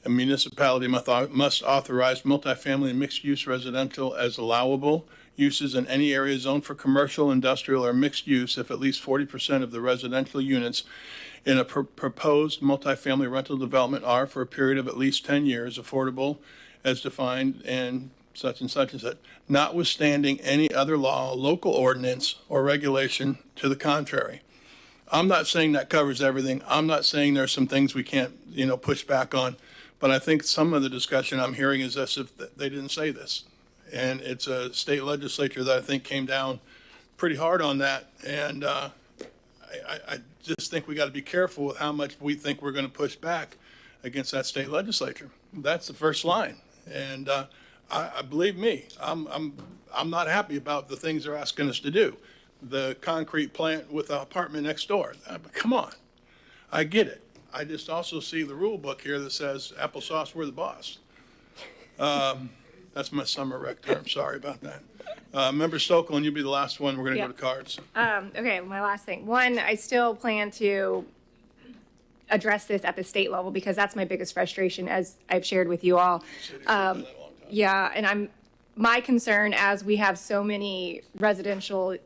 A municipality must authorize multifamily and mixed-use residential as allowable uses in any area zoned for commercial, industrial, or mixed use if at least 40% of the residential units in a proposed multifamily rental development are, for a period of at least 10 years, affordable as defined in such and such, notwithstanding any other law, local ordinance, or regulation to the contrary. I'm not saying that covers everything. I'm not saying there's some things we can't, push back on. But I think some of the discussion I'm hearing is as if they didn't say this. And it's a state legislature that I think came down pretty hard on that. And I just think we got to be careful with how much we think we're going to push back against that state legislature. That's the first line. And I believe me, I'm not happy about the things they're asking us to do. The concrete plant with the apartment next door. Come on. I get it. I just also see the rule book here that says applesauce, we're the boss. That's my summer rec term. Sorry about that. Member Stokel, and you'll be the last one. We're going to Yeah. go to cards. Okay, my last thing. One, I still plan to address this at the state level because that's my biggest frustration, as I've shared with you all. Yeah, and my concern, as we have so many residential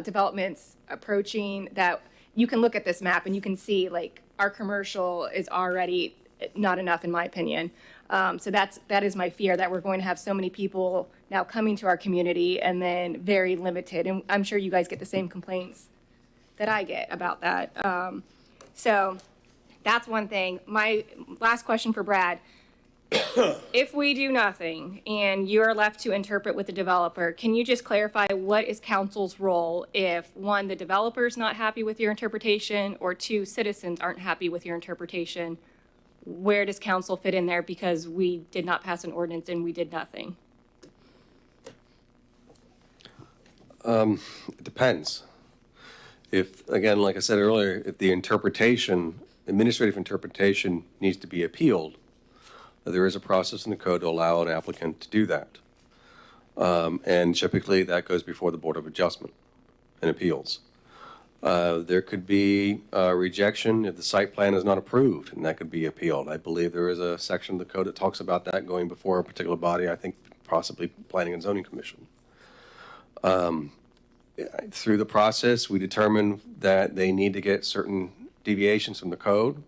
developments approaching, that you can look at this map and you can see like our commercial is already not enough, in my opinion. So that is my fear, that we're going to have so many people now coming to our community and then very limited. And I'm sure you guys get the same complaints that I get about that. So that's one thing. My last question for Brad. If we do nothing and you're left to interpret with the developer, can you just clarify what is council's role if, one, the developer's not happy with your interpretation, or two, citizens aren't happy with your interpretation? Where does council fit in there, because we did not pass an ordinance and we did nothing? It depends. If, again, like I said earlier, if the administrative interpretation needs to be appealed, there is a process in the code to allow an applicant to do that. And typically that goes before the Board of Adjustment and Appeals. There could be a rejection if the site plan is not approved, and that could be appealed. I believe there is a section of the code that talks about that going before a particular body, I think possibly Planning and Zoning Commission. Through the process, we determine that they need to get certain deviations from the code.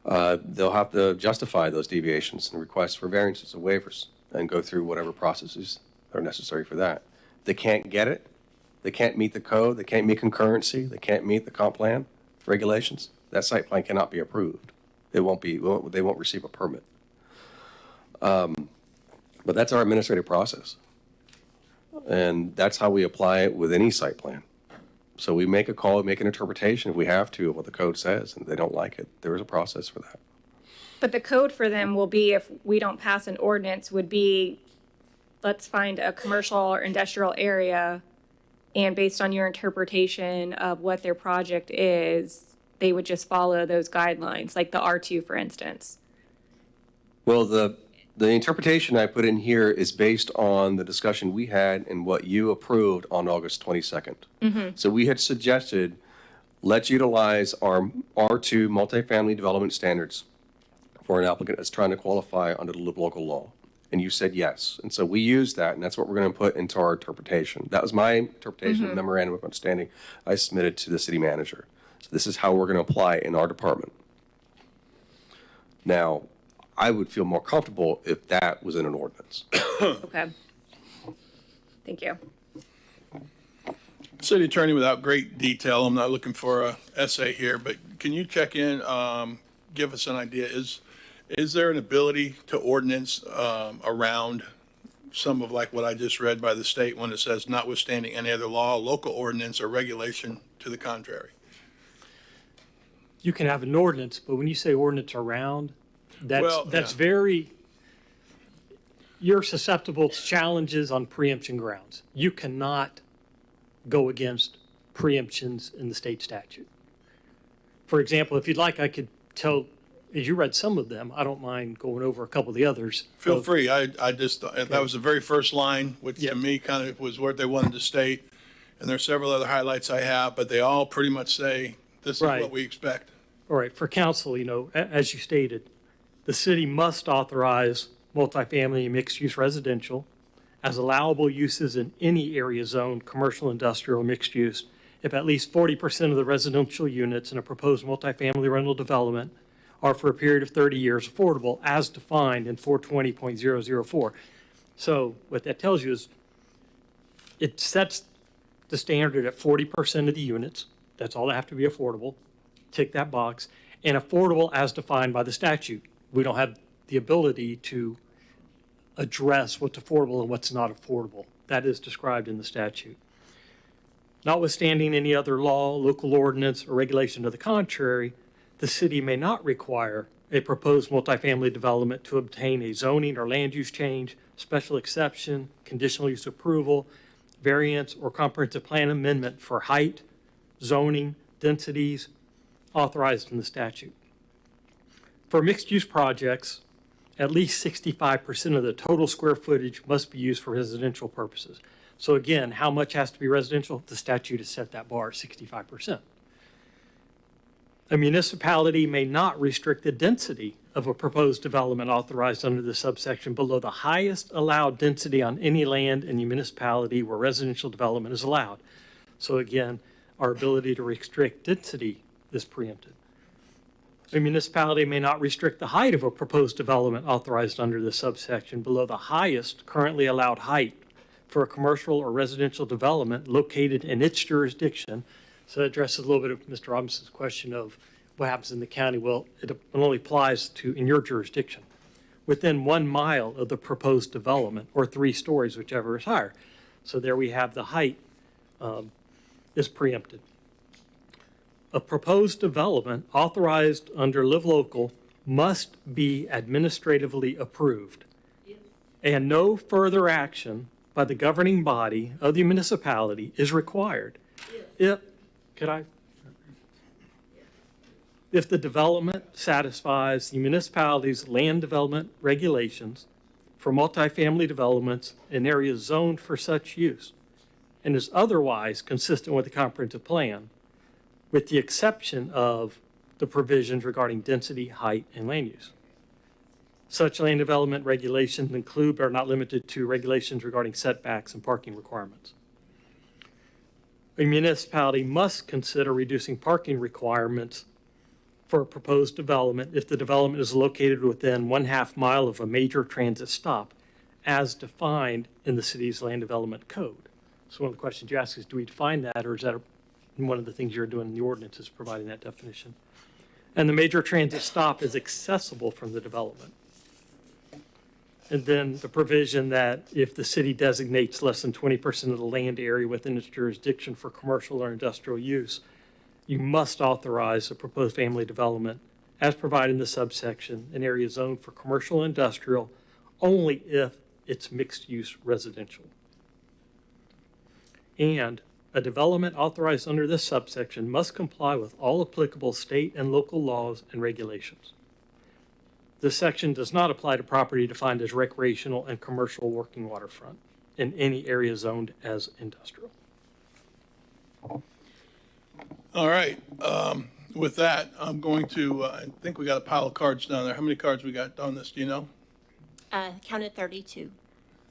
They'll have to justify those deviations and request for variances and waivers and go through whatever processes are necessary for that. They can't get it. They can't meet the code. They can't meet concurrency. They can't meet the comp plan regulations. That site plan cannot be approved. They won't receive a permit. But that's our administrative process. And that's how we apply it with any site plan. So we make a call, make an interpretation if we have to of what the code says, and if they don't like it, there is a process for that. But the code for them will be, if we don't pass an ordinance, would be, let's find a commercial or industrial area, and based on your interpretation of what their project is, they would just follow those guidelines, like the R2, for instance. Well, the interpretation I put in here is based on the discussion we had and what you approved on August 22nd. Mm-hmm. So we had suggested, let's utilize our R2 multifamily development standards for an applicant that's trying to qualify under the local law. And you said yes. And so we used that, and that's what we're going to put into our interpretation. That was my interpretation of the memorandum of understanding I submitted to the city manager. So this is how we're going to apply it in our department. Now, I would feel more comfortable if that was in an ordinance. Okay. Thank you. City Attorney, without great detail, I'm not looking for a essay here, but can you check in, give us an idea? Is there an ability to ordinance around some of like what I just read by the state when it says notwithstanding any other law, local ordinance, or regulation to the contrary? You can have an ordinance, but when you say ordinance around, that's yeah. very, you're susceptible to challenges on preemption grounds. You cannot go against preemptions in the state statute. For example, if you'd like, I could tell, as you read some of them, I don't mind going over a couple of the others. Feel free. I just, that was the very first line, which to me kind of was what they wanted to state. And there are several other highlights I have, but they all pretty much say, this is what we expect. All right, for council, as you stated, the city must authorize multifamily and mixed-use residential as allowable uses in any area zoned commercial, industrial, or mixed use if at least 40% of the residential units in a proposed multifamily rental development are for a period of 30 years affordable as defined in 420.004. So what that tells you is it sets the standard at 40% of the units. That's all that have to be affordable. Tick that box. And affordable as defined by the statute. We don't have the ability to address what's affordable and what's not affordable. That is described in the statute. Notwithstanding any other law, local ordinance, or regulation to the contrary, the city may not require a proposed multifamily development to obtain a zoning or land use change, special exception, conditional use approval, variance, or comprehensive plan amendment for height, zoning, densities authorized in the statute. For mixed-use projects, at least 65% of the total square footage must be used for residential purposes. So again, how much has to be residential? The statute has set that bar at 65%. A municipality may not restrict the density of a proposed development authorized under the subsection below the highest allowed density on any land in the municipality where residential development is allowed. So again, our ability to restrict density is preempted. A municipality may not restrict the height of a proposed development authorized under the subsection below the highest currently allowed height for a commercial or residential development located in its jurisdiction. So that addresses a little bit of Mr. Robinson's question of what happens in the county. Well, it only applies to in your jurisdiction, within 1 mile of the proposed development, or 3 stories, whichever is higher. So there we have the height is preempted. A proposed development authorized under Live Local must be administratively approved, and no further action by the governing body of the municipality is required. If the development satisfies the municipality's land development regulations for multifamily developments in areas zoned for such use, and is otherwise consistent with the comprehensive plan, with the exception of the provisions regarding density, height, and land use. Such land development regulations include but are not limited to regulations regarding setbacks and parking requirements. A municipality must consider reducing parking requirements for a proposed development if the development is located within 1/2 mile of a major transit stop, as defined in the city's land development code. So one of the questions you ask is, do we define that, or is that one of the things you're doing in the ordinance is providing that definition? And the major transit stop is accessible from the development. And then the provision that if the city designates less than 20% of the land area within its jurisdiction for commercial or industrial use, you must authorize a proposed family development as provided in the subsection in areas zoned for commercial and industrial only if it's mixed-use residential. And a development authorized under this subsection must comply with all applicable state and local laws and regulations. This section does not apply to property defined as recreational and commercial working waterfront in any area zoned as industrial. All right. With that, I'm going to, I think we got a pile of cards down there. How many cards we got on this? Do you know? Counted 32.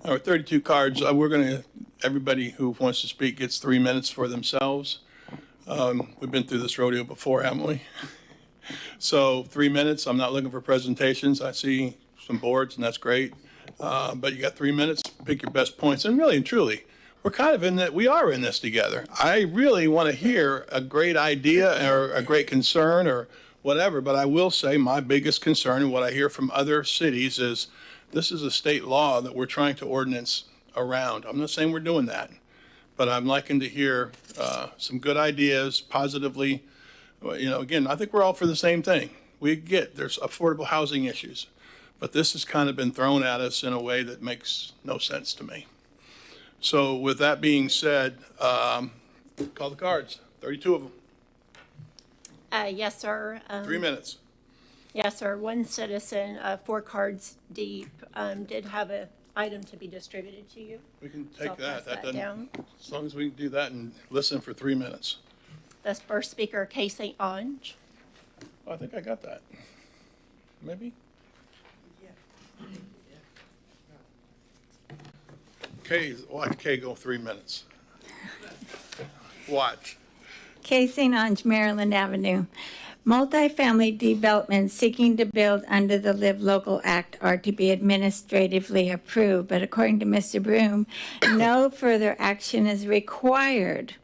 All right, 32 cards. We're going to, everybody who wants to speak gets 3 minutes for themselves. We've been through this rodeo before, haven't we? So 3 minutes. I'm not looking for presentations. I see some boards, and that's great. But you got 3 minutes. Pick your best points. And really and truly, we're kind of in that. We are in this together. I really want to hear a great idea or a great concern or whatever. But I will say my biggest concern and what I hear from other cities is this is a state law that we're trying to ordinance around. I'm not saying we're doing that, but I'm liking to hear some good ideas positively. You know, again, I think we're all for the same thing. We get there's affordable housing issues, but this has kind of been thrown at us in a way that makes no sense to me. So with that being said, call the cards, 32 of them. Yes, sir. 3 minutes. Yes, sir. One citizen, 4 cards deep, did have an item to be distributed to you. We can So I'll take that. pass That doesn't, down. as long as we can do that and listen for 3 minutes. The first speaker, Kay St. Ange. Oh, I think I got that. Maybe? Kay, watch Kay go 3 minutes. Watch. Kay St. Ange, Maryland Avenue. Multifamily developments seeking to build under the Live Local Act are to be administratively approved, but according to Mr. Broom, no further action is required.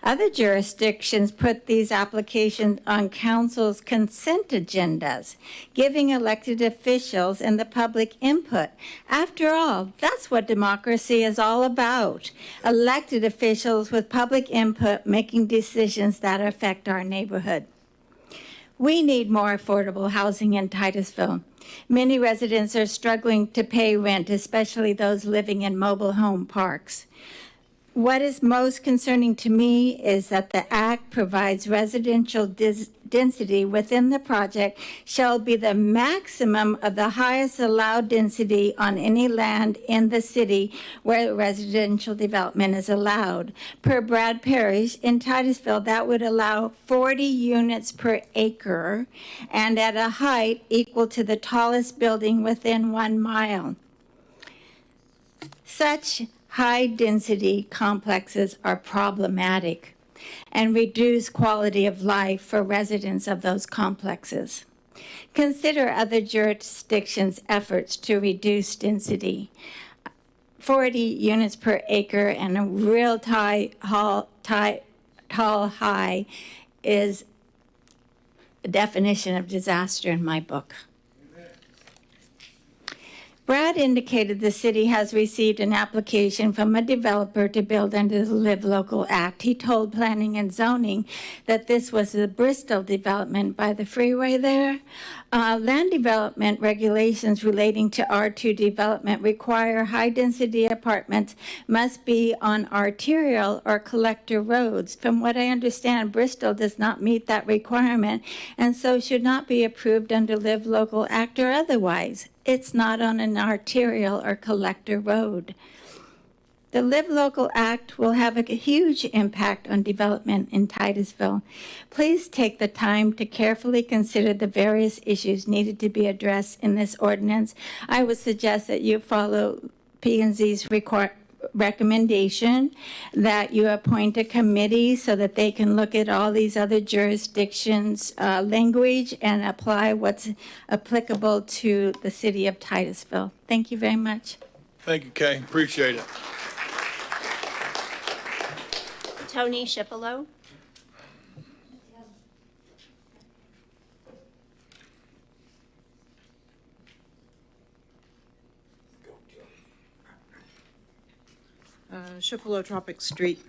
Other jurisdictions put these applications on council's consent agendas, giving elected officials and the public input. After all, that's what democracy is all about. Elected officials with public input making decisions that affect our neighborhood. We need more affordable housing in Titusville. Many residents are struggling to pay rent, especially those living in mobile home parks. What is most concerning to me is that the act provides residential density within the project shall be the maximum of the highest allowed density on any land in the city where residential development is allowed. Per Brad Parrish, in Titusville, that would allow 40 units per acre and at a height equal to the tallest building within 1 mile. Such high-density complexes are problematic and reduce quality of life for residents of those complexes. Consider other jurisdictions' efforts to reduce density. 40 units per acre and a real tall high is a definition of disaster in my book. Brad indicated the city has received an application from a developer to build under the Live Local Act. He told Planning and Zoning that this was the Bristol development by the freeway there. Land development regulations relating to R2 development require high-density apartments must be on arterial or collector roads. From what I understand, Bristol does not meet that requirement and so should not be approved under Live Local Act or otherwise. It's not on an arterial or collector road. The Live Local Act will have a huge impact on development in Titusville. Please take the time to carefully consider the various issues needed to be addressed in this ordinance. I would suggest that you follow P&Z's recommendation, that you appoint a committee so that they can look at all these other jurisdictions' language and apply what's applicable to the city of Titusville. Thank you very much. Thank you, Kay. Appreciate it. Tony Shipolo. Shipolo Tropic Street.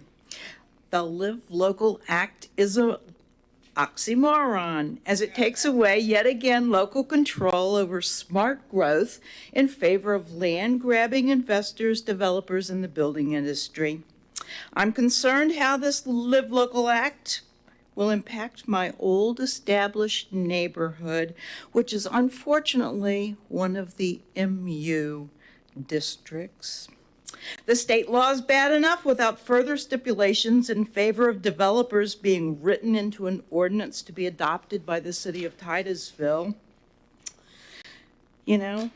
The Live Local Act is a oxymoron, as it takes away yet again local control over smart growth in favor of land-grabbing investors, developers, and the building industry. I'm concerned how this Live Local Act will impact my old established neighborhood, which is unfortunately one of the MU districts. The state law is bad enough without further stipulations in favor of developers being written into an ordinance to be adopted by the city of Titusville. You know,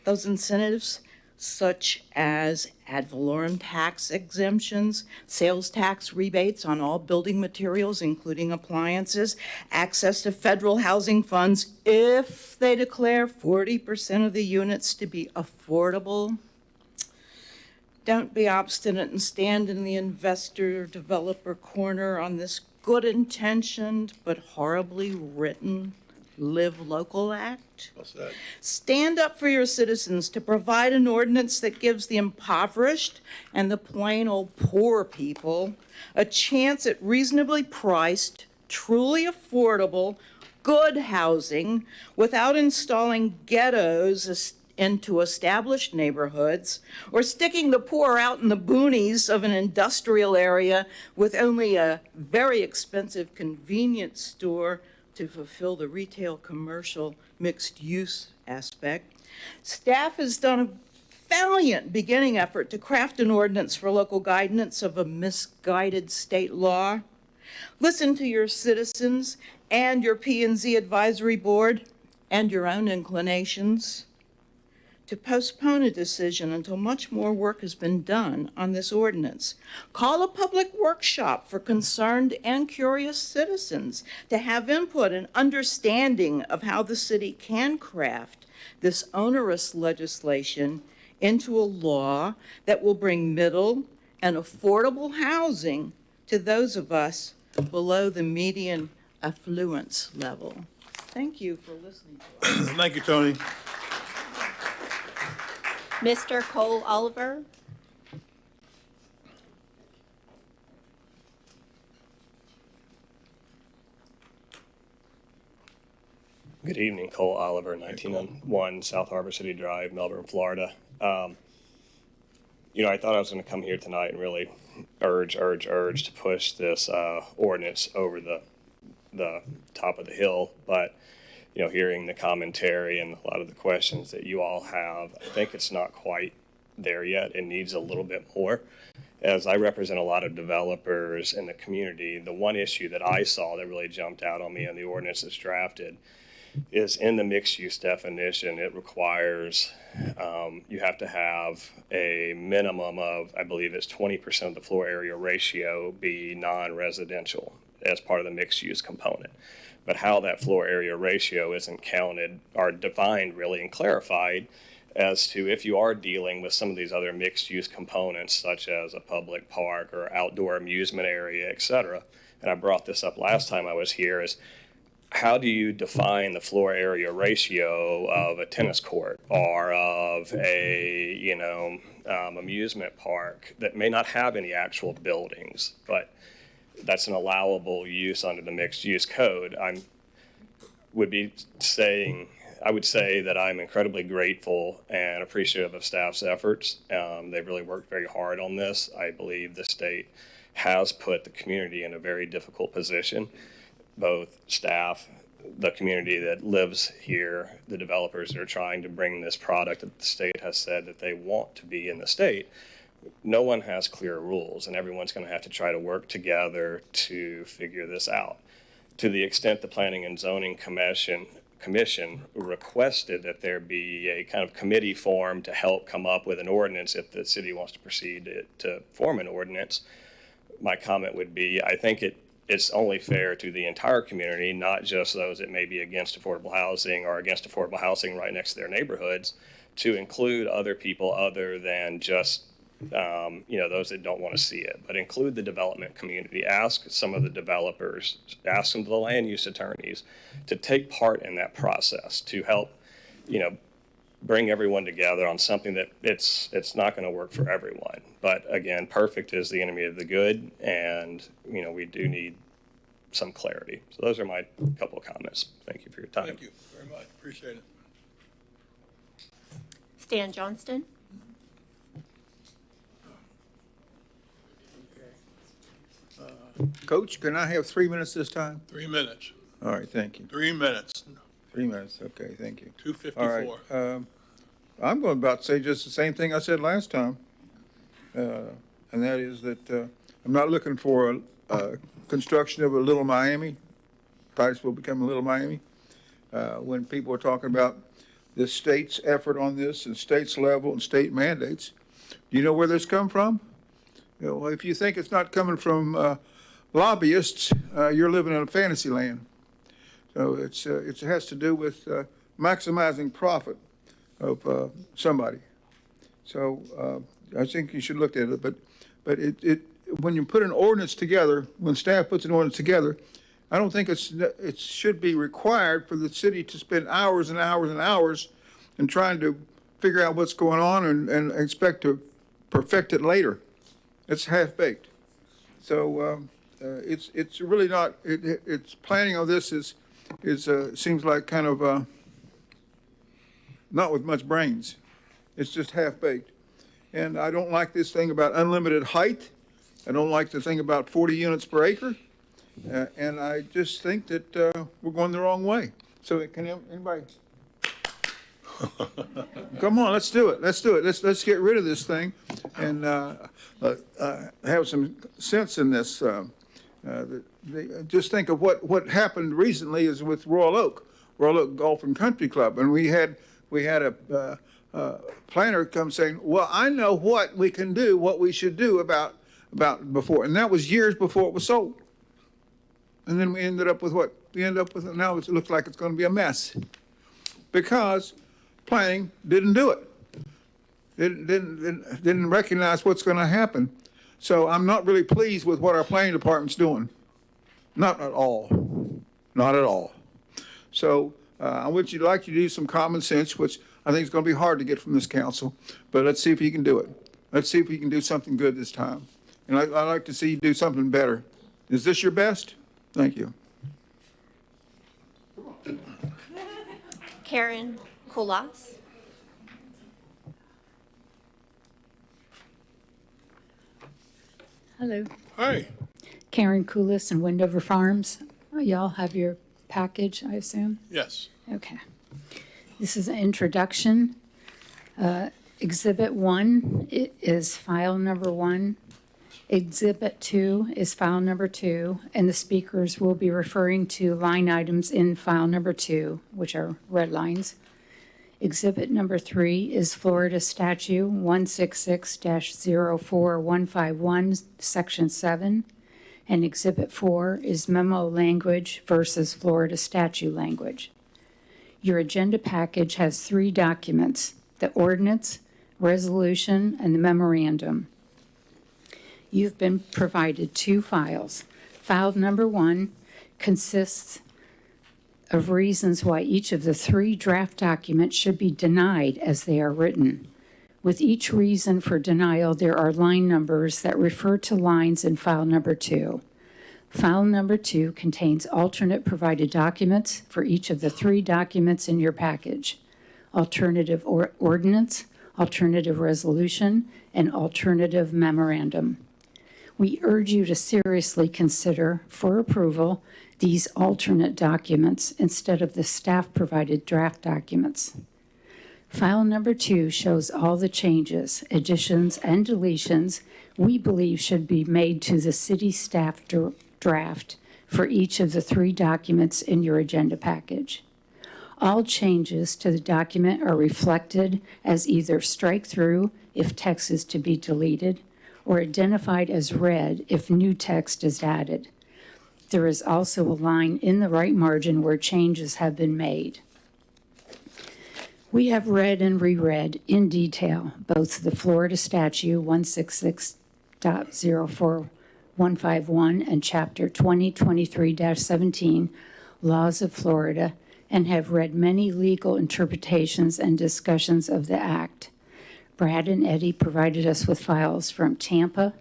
those incentives such as ad valorem tax exemptions, sales tax rebates on all building materials, including appliances, access to federal housing funds if they declare 40% of the units to be affordable. Don't be obstinate and stand in the investor-developer corner on this good-intentioned but horribly written Live Local Act. What's that? Stand up for your citizens to provide an ordinance that gives the impoverished and the plain old poor people a chance at reasonably priced, truly affordable, good housing without installing ghettos into established neighborhoods, or sticking the poor out in the boonies of an industrial area with only a very expensive convenience store to fulfill the retail commercial mixed use aspect. Staff has done a valiant beginning effort to craft an ordinance for local guidance of a misguided state law. Listen to your citizens and your P&Z advisory board and your own inclinations to postpone a decision until much more work has been done on this ordinance. Call a public workshop for concerned and curious citizens to have input and understanding of how the city can craft this onerous legislation into a law that will bring middle and affordable housing to those of us below the median affluence level. Thank you for listening to us. Thank you, Tony. Mr. Cole Oliver. Good evening, Cole Oliver, 1901 South Harbor City Drive, Melbourne, Florida. I thought I was going to come here tonight and really urge to push this ordinance over the top of the hill. But, you know, hearing the commentary and a lot of the questions that you all have, I think it's not quite there yet. It needs a little bit more. As I represent a lot of developers in the community, the one issue that I saw that really jumped out on me in the ordinance that's drafted is in the mixed use definition. It requires you have to have a minimum of, I believe it's 20% of the floor area ratio be non-residential as part of the mixed use component. But how that floor area ratio isn't counted or defined really and clarified as to if you are dealing with some of these other mixed use components, such as a public park or outdoor amusement area, et cetera. And I brought this up last time I was here, is how do you define the floor area ratio of a tennis court or of a, you know, amusement park that may not have any actual buildings, but that's an allowable use under the mixed use code? I would say that I'm incredibly grateful and appreciative of staff's efforts. They've really worked very hard on this. I believe the state has put the community in a very difficult position, both staff, the community that lives here, the developers that are trying to bring this product that the state has said that they want to be in the state. No one has clear rules, and everyone's going to have to try to work together to figure this out. To the extent the Planning and Zoning Commission requested that there be a kind of committee formed to help come up with an ordinance if the city wants to proceed to form an ordinance, my comment would be, I think it's only fair to the entire community, not just those that may be against affordable housing or against affordable housing right next to their neighborhoods, to include other people other than just those that don't want to see it, but include the development community. Ask some of the developers, ask some of the land use attorneys to take part in that process to help, bring everyone together on something that it's not going to work for everyone. But again, perfect is the enemy of the good, and we do need some clarity. So those are my couple of comments. Thank you for your time. Thank you very much. Appreciate it. Stan Johnston. Coach, can I have 3 minutes this time? 3 minutes. All right, thank you. 3 minutes. 3 minutes, okay, thank you. 2:54. All right, I'm going about to say just the same thing I said last time. And that is that I'm not looking for a construction of a little Miami. Titusville become a little Miami. When people are talking about the state's effort on this and state's level and state mandates, do you know where this come from? If you think it's not coming from lobbyists, you're living in a fantasy land. So it has to do with maximizing profit of somebody. So I think you should look at it. But when you put an ordinance together, when staff puts an ordinance together, I don't think it should be required for the city to spend hours and hours and hours in trying to figure out what's going on and expect to perfect it later. It's half-baked. So it's really not, it's planning on this is seems like kind of not with much brains. It's just half-baked. And I don't like this thing about unlimited height. I don't like the thing about 40 units per acre. And I just think that we're going the wrong way. So can anybody? Come on, let's do it. Let's do it. Let's get rid of this thing and have some sense in this. Just think of what happened recently is with Royal Oak Golf and Country Club, and we had a planner come saying, "Well, I know what we can do, what we should do about before," and that was years before it was sold. And then we ended up with what we ended up with. Now it looks like it's going to be a mess because planning didn't do it. Didn't recognize what's going to happen. So I'm not really pleased with what our planning department's doing. Not at all. Not at all. So I would like you to do some common sense, which I think is going to be hard to get from this council. But let's see if you can do it. Let's see if we can do something good this time. And I'd like to see you do something better. Is this your best? Thank you. Karen Kulas. Hello. Hi. Karen Coolis and Wendover Farms. Y'all have your package, I assume? Yes. Okay. This is an introduction. Exhibit 1 is file number 1. Exhibit 2 is file number 2, and the speakers will be referring to line items in file number 2, which are red lines. Exhibit number 3 is Florida Statute 166-04151, Section 7. And Exhibit 4 is memo language versus Florida statute language. Your agenda package has 3 documents: the ordinance, resolution, and the memorandum. You've been provided 2 files. File number 1 consists of reasons why each of the 3 draft documents should be denied as they are written. With each reason for denial, there are line numbers that refer to lines in file number 2. File number 2 contains alternate provided documents for each of the 3 documents in your package: alternative ordinance, alternative resolution, and alternative memorandum. We urge you to seriously consider for approval these alternate documents instead of the staff-provided draft documents. File number 2 shows all the changes, additions, and deletions we believe should be made to the city staff draft for each of the 3 documents in your agenda package. All changes to the document are reflected as either strike through if text is to be deleted, or identified as read if new text is added. There is also a line in the right margin where changes have been made. We have read and reread in detail both the Florida Statute 166.04151 and Chapter 2023-17, Laws of Florida, and have read many legal interpretations and discussions of the Act. Brad and Eddie provided us with files from Tampa,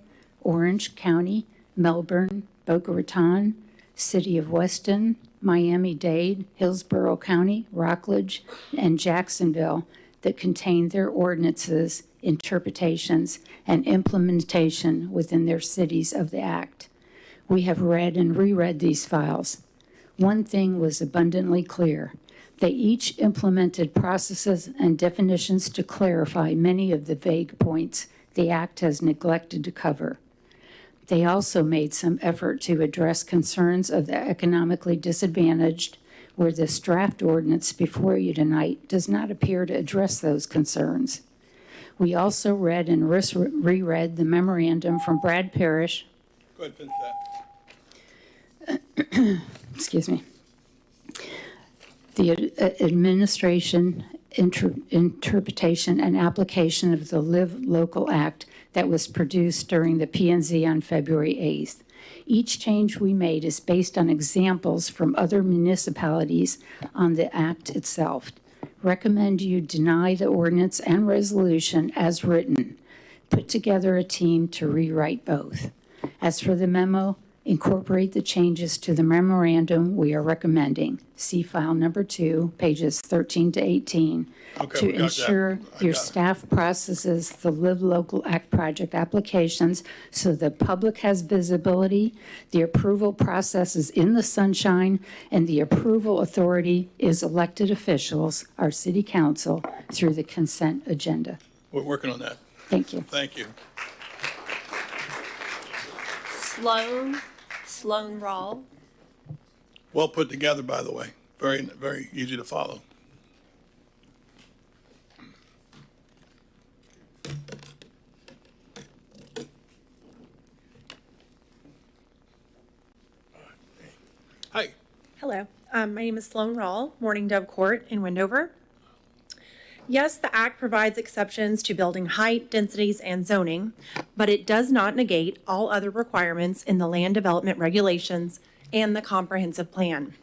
Orange County, Melbourne, Boca Raton, City of Weston, Miami-Dade, Hillsborough County, Rockledge, and Jacksonville that contain their ordinances, interpretations, and implementation within their cities of the Act. We have read and reread these files. One thing was abundantly clear. They each implemented processes and definitions to clarify many of the vague points the Act has neglected to cover. They also made some effort to address concerns of the economically disadvantaged, where this draft ordinance before you tonight does not appear to address those concerns. We also read and reread the memorandum from Brad Parrish. Go ahead, finish that. Excuse me. The administration, interpretation, and application of the Live Local Act that was produced during the P&Z on February 8th. Each change we made is based on examples from other municipalities on the Act itself. Recommend you deny the ordinance and resolution as written. Put together a team to rewrite both. As for the memo, incorporate the changes to the memorandum we are recommending. See file number 2, pages 13 to 18. Okay, To ensure your staff processes the Live Local Act project applications so the public has visibility, the approval process is in the sunshine, and the approval authority is elected officials, our city council, through the consent agenda. We're working on that. Thank you. Thank you. Sloan Rawl. Well put together, by the way. Very, very easy to follow. Hi. Hello, my name is Sloan Rawl, Morning Dove Court in Wendover. Yes, the Act provides exceptions to building height, densities, and zoning, but it does not negate all other requirements in the land development regulations and the comprehensive plan.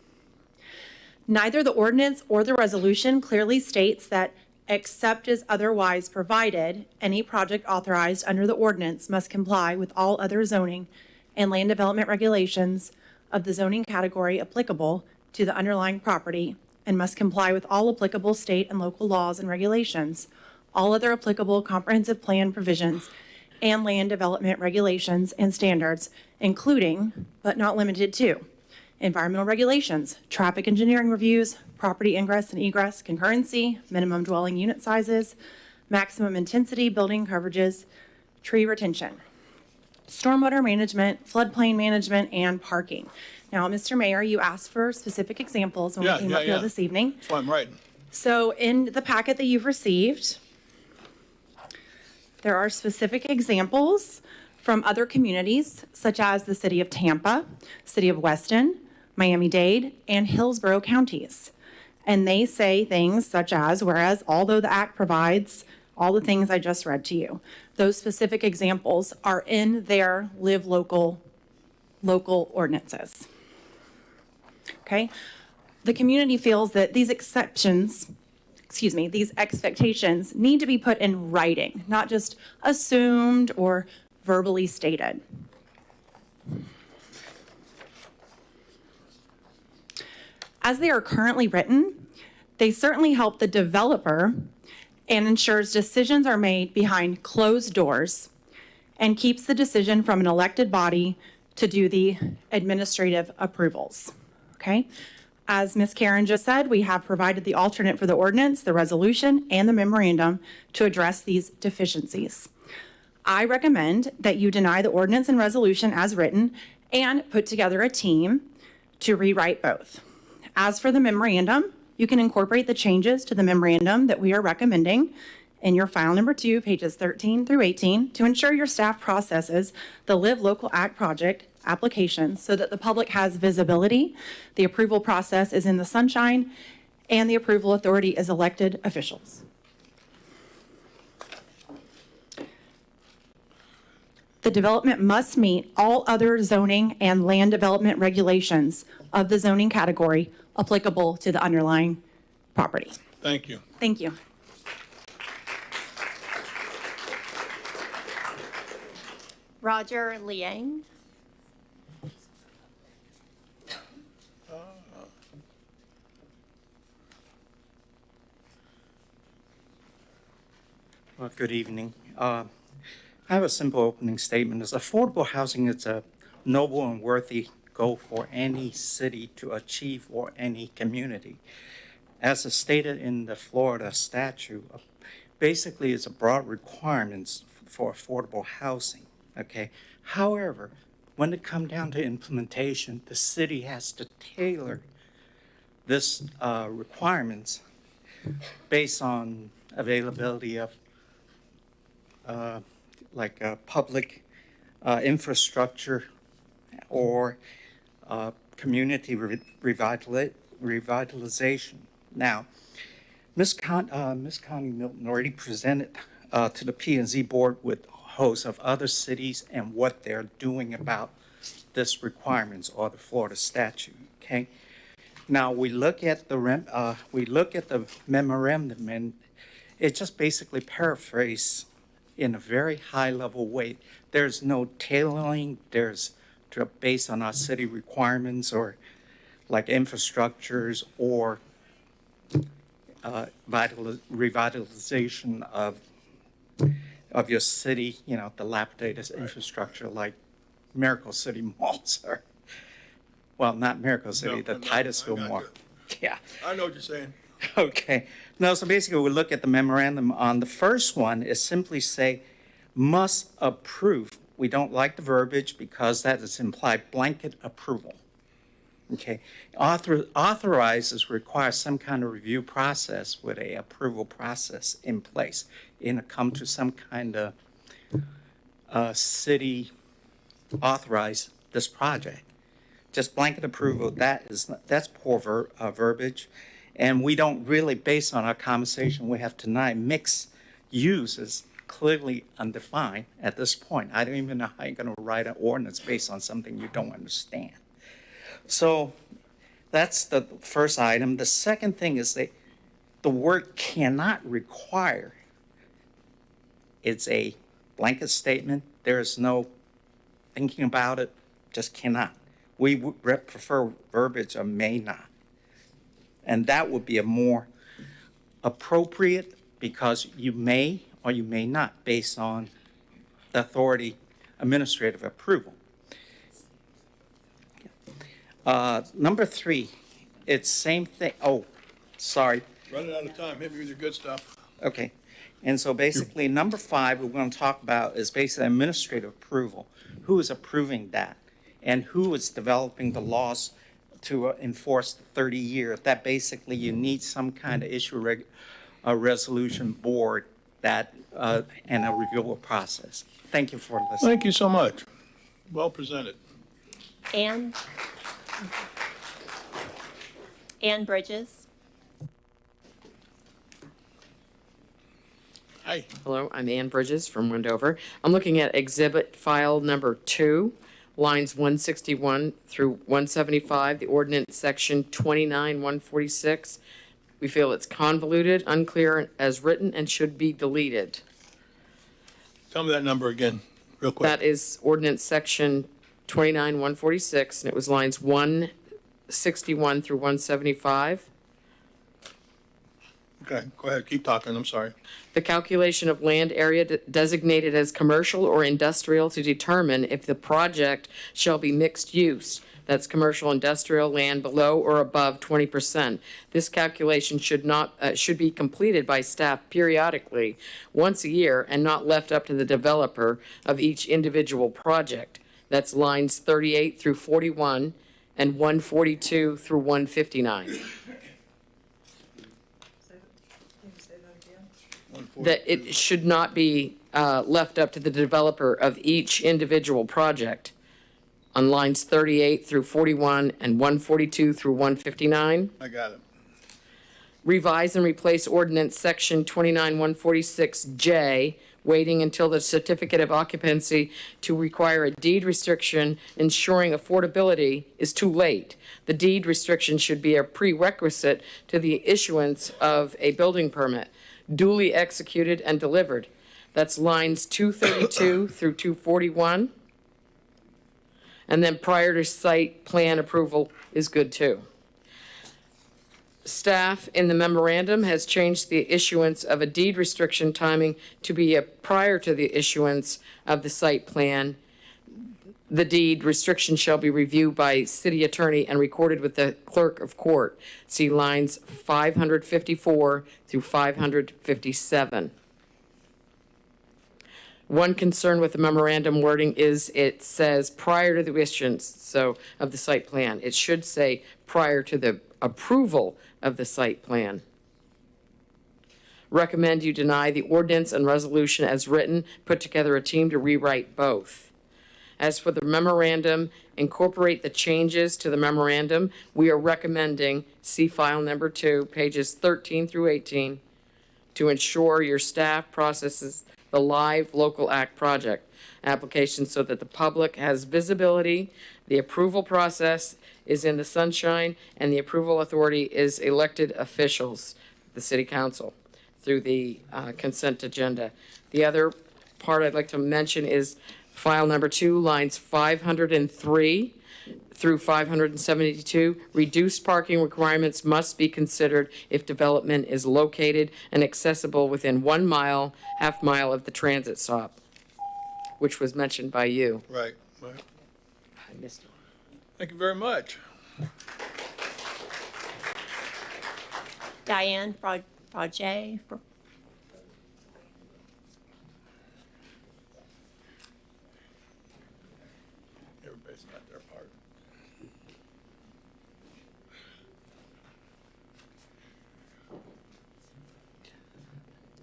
Neither the ordinance or the resolution clearly states that, except as otherwise provided, any project authorized under the ordinance must comply with all other zoning and land development regulations of the zoning category applicable to the underlying property and must comply with all applicable state and local laws and regulations, all other applicable comprehensive plan provisions, and land development regulations and standards, including, but not limited to, environmental regulations, traffic engineering reviews, property ingress and egress, concurrency, minimum dwelling unit sizes, maximum intensity building coverages, tree retention, stormwater management, floodplain management, and parking. Now, Mr. Mayor, you asked for specific examples when we came up here this evening. That's why I'm writing. So in the packet that you've received, there are specific examples from other communities, such as the city of Tampa, city of Weston, Miami-Dade, and Hillsborough counties. And they say things such as, whereas although the act provides all the things I just read to you, those specific examples are in their live local ordinances. Okay? The community feels that these these expectations need to be put in writing, not just assumed or verbally stated. As they are currently written, they certainly help the developer and ensures decisions are made behind closed doors and keeps the decision from an elected body to do the administrative approvals. Okay? As Ms. Karen just said, we have provided the alternate for the ordinance, the resolution, and the memorandum to address these deficiencies. I recommend that you deny the ordinance and resolution as written and put together a team to rewrite both. As for the memorandum, you can incorporate the changes to the memorandum that we are recommending in your file number 2, pages 13 through 18, to ensure your staff processes the Live Local Act project applications so that the public has visibility, the approval process is in the sunshine, and the approval authority is elected officials. The development must meet all other zoning and land development regulations of the zoning category applicable to the underlying property. Thank you. Thank you. Roger Liang. Well, good evening. I have a simple opening statement. Affordable housing is a noble and worthy goal for any city to achieve or any community. As is stated in the Florida statute, basically it's a broad requirements for affordable housing, okay? However, when it comes down to implementation, the city has to tailor this requirements based on availability of public infrastructure or community revitalization. Now, Ms. Connie Milton already presented to the P&Z board with a host of other cities and what they're doing about this requirements or the Florida statute. Okay. Now we look at the memorandum, and it just basically paraphrases in a very high level way. There's no tailoring, based on our city requirements or like infrastructures or revitalization of your city, dilapidated infrastructure like Miracle City malls are. Well, not Miracle City, the Titusville Mall. Yeah. I know what you're saying. Okay. No, so basically we look at the memorandum on the first one is simply say, must approve. We don't like the verbiage because that is implied blanket approval. Okay. Authorizes requires some kind of review process with a approval process in place. Come to some kind of city authorize this project. Just blanket approval, that's poor verbiage. And we don't really, based on our conversation we have tonight, mix use is clearly undefined at this point. I don't even know how you're going to write an ordinance based on something you don't understand. So that's the first item. The second thing is that the word cannot require. It's a blanket statement. There is no thinking about it, just cannot. We would prefer verbiage of may not. And that would be a more appropriate because you may or you may not based on authority administrative approval. Number 3, it's same thing. Oh, sorry. Running out of time. Hit me with your good stuff. Okay. And so basically, number 5 we're going to talk about is basically administrative approval. Who is approving that? And who is developing the laws to enforce the 30-year? That basically you need some kind of a resolution board that and a review process. Thank you for listening. Thank you so much. Well presented. Ann Bridges. Hi. Hello, I'm Ann Bridges from Wendover. I'm looking at exhibit file number 2, lines 161 through 175, the ordinance section 29-146. We feel it's convoluted, unclear as written, and should be deleted. Tell me that number again, real quick. That is ordinance section 29-146, and it was lines 161 through 175. Okay, go ahead. Keep talking. I'm sorry. The calculation of land area designated as commercial or industrial to determine if the project shall be mixed use. That's commercial industrial land below or above 20%. This calculation should be completed by staff periodically, once a year, and not left up to the developer of each individual project. That's lines 38 through 41 and 142 through 159. That it should not be left up to the developer of each individual project on lines 38 through 41 and 142 through 159. I got it. Revise and replace ordinance section 29-146J, waiting until the certificate of occupancy to require a deed restriction ensuring affordability is too late. The deed restriction should be a prerequisite to the issuance of a building permit, duly executed and delivered. That's lines 232 through 241. And then prior to site plan approval is good too. Staff in the memorandum has changed the issuance of a deed restriction timing to be prior to the issuance of the site plan. The deed restriction shall be reviewed by city attorney and recorded with the clerk of court. See lines 554 through 557. One concern with the memorandum wording is it says prior to the issuance of the site plan. It should say prior to the approval of the site plan. Recommend you deny the ordinance and resolution as written. Put together a team to rewrite both. As for the memorandum, incorporate the changes to the memorandum. We are recommending, see file number 2, pages 13 through 18, to ensure your staff processes the live local act project application so that the public has visibility, the approval process is in the sunshine, and the approval authority is elected officials, the city council, through the consent agenda. The other part I'd like to mention is file number 2, lines 503 through 572. Reduced parking requirements must be considered if development is located and accessible within 1 mile, half mile of the transit stop, which was mentioned by you. Right. I missed it. Thank you very much. Diane Fraudet. Everybody's got their part.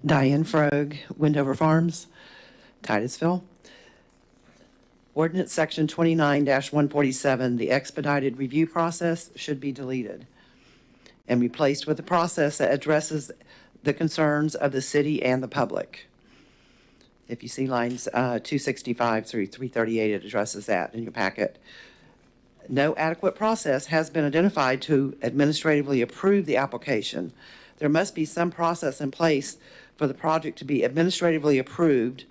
Diane Frog, Wendover Farms, Titusville. Ordinance section 29-147, the expedited review process should be deleted and replaced with a process that addresses the concerns of the city and the public. If you see lines 265 through 338, it addresses that in your packet. No adequate process has been identified to administratively approve the application. There must be some process in place for the project to be administratively approved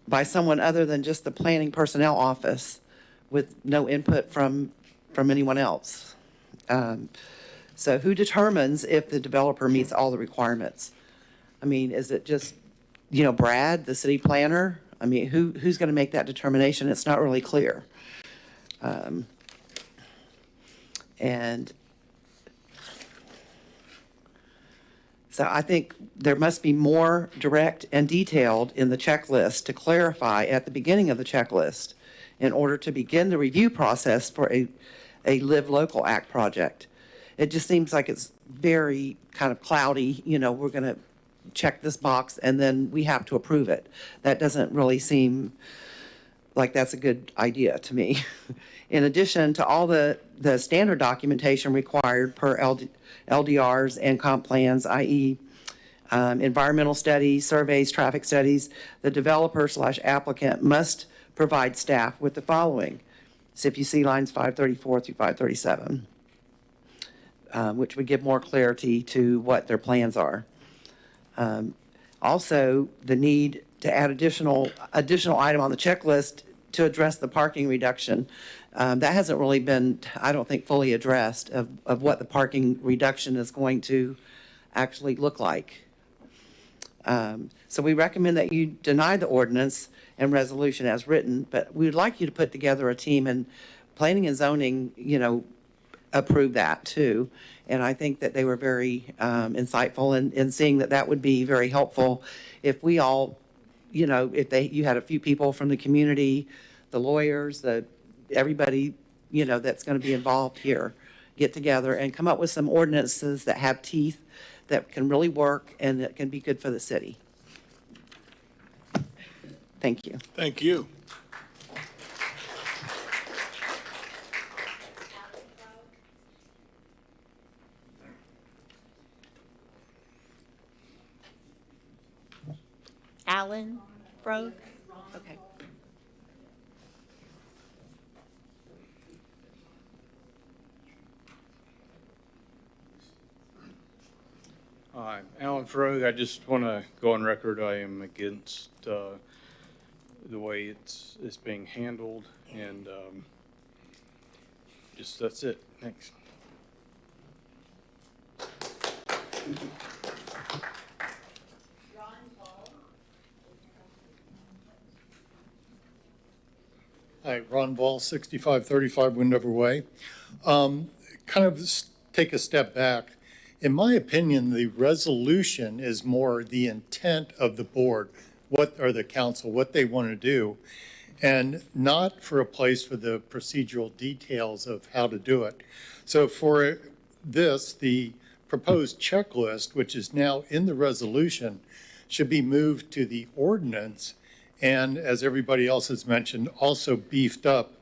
by someone other than just the planning personnel office with no input from anyone else. So who determines if the developer meets all the requirements? I mean, is it just, Brad, the city planner? I mean, who's going to make that determination? It's not really clear. And so I think there must be more direct and detailed in the checklist to clarify at the beginning of the checklist in order to begin the review process for a Live Local Act project. It just seems like it's very kind of cloudy, you know, we're going to check this box and then we have to approve it. That doesn't really seem like that's a good idea to me. In addition to all the standard documentation required per LDRs and comp plans, i.e. Environmental studies, surveys, traffic studies, the developer/applicant must provide staff with the following. So if you see lines 534 through 537, which would give more clarity to what their plans are. Also, the need to add additional item on the checklist to address the parking reduction. That hasn't really been, I don't think, fully addressed of what the parking reduction is going to actually look like. So we recommend that you deny the ordinance and resolution as written, but we would like you to put together a team, and planning and zoning, you know, approve that too. And I think that they were very insightful in seeing that that would be very helpful if we all, you know, you had a few people from the community, the lawyers, everybody, you know, that's going to be involved here, get together and come up with some ordinances that have teeth, that can really work and that can be good for the city. Thank you. Thank you. Alan Froh? Okay. Hi, Alan Froh. I just want to go on record. I am against the way it's being handled, and just that's it. Thanks. Hi, Ron Ball, 6535 Windover Way. Kind of take a step back. In my opinion, the resolution is more the intent of the board, or the council, what they want to do, and not for a place for the procedural details of how to do it. So for this, the proposed checklist, which is now in the resolution, should be moved to the ordinance, and as everybody else has mentioned, also beefed up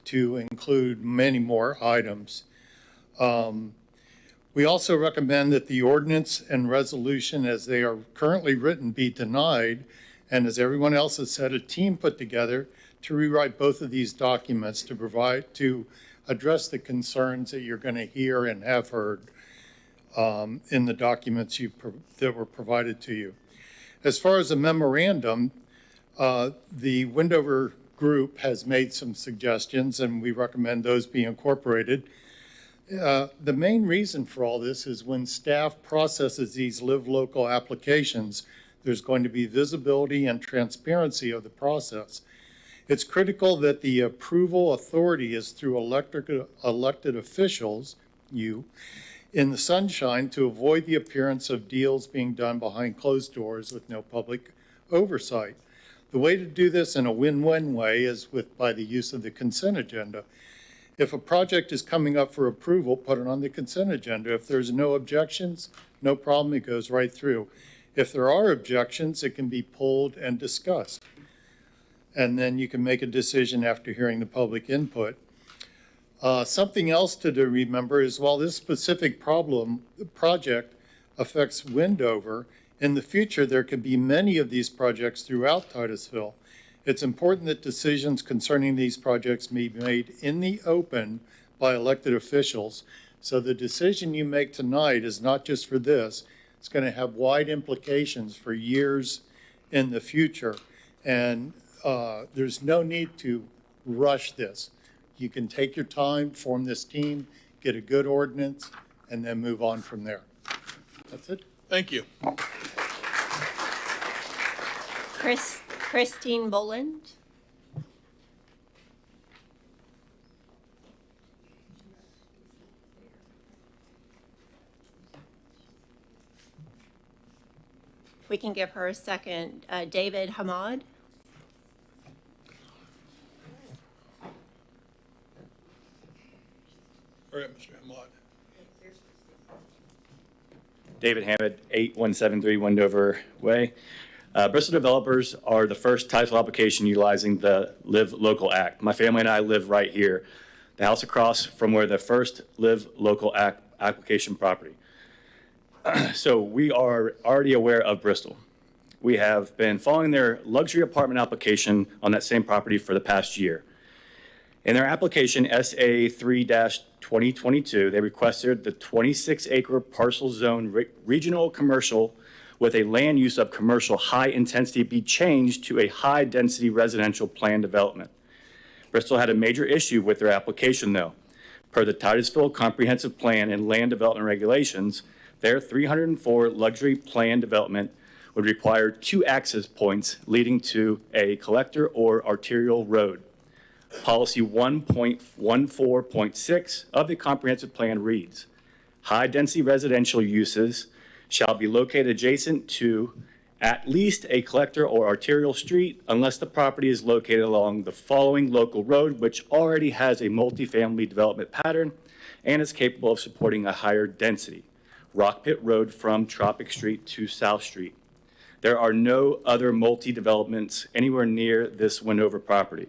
to include many more items. We also recommend that the ordinance and resolution as they are currently written be denied, and as everyone else has said, a team put together to rewrite both of these documents to address the concerns that you're going to hear and have heard in the documents that were provided to you. As far as the memorandum, the Windover group has made some suggestions, and we recommend those be incorporated. The main reason for all this is when staff processes these Live Local applications, there's going to be visibility and transparency of the process. It's critical that the approval authority is through elected officials, you, in the sunshine to avoid the appearance of deals being done behind closed doors with no public oversight. The way to do this in a win-win way is by the use of the consent agenda. If a project is coming up for approval, put it on the consent agenda. If there's no objections, no problem, it goes right through. If there are objections, it can be pulled and discussed. And then you can make a decision after hearing the public input. Something else to remember is while this specific project affects Windover, in the future there could be many of these projects throughout Titusville. It's important that decisions concerning these projects be made in the open by elected officials. So the decision you make tonight is not just for this, it's going to have wide implications for years in the future. And there's no need to rush this. You can take your time, form this team, get a good ordinance, and then move on from there. That's it. Thank you. Chris Christine Boland. We can give her a second. David Hamad. All right, Mr. Hamad. David Hammond, 8173 Wendover Way. Bristol developers are the first Titusville application utilizing the Live Local Act. My family and I live right here, the house across from where the first Live Local Act application property. So we are already aware of Bristol. We have been following their luxury apartment application on that same property for the past year. In their application, SA 3-2022, they requested the 26-acre parcel zone regional commercial with a land use of commercial high intensity be changed to a high density residential plan development. Bristol had a major issue with their application though. Per the Titusville Comprehensive Plan and Land Development Regulations, their 304 luxury plan development would require 2 access points leading to a collector or arterial road. Policy 1.14.6 of the comprehensive plan reads, high-density residential uses shall be located adjacent to at least a collector or arterial street unless the property is located along the following local road, which already has a multifamily development pattern and is capable of supporting a higher density. Rock Pit Road from Tropic Street to South Street. There are no other multi-developments anywhere near this Wendover property.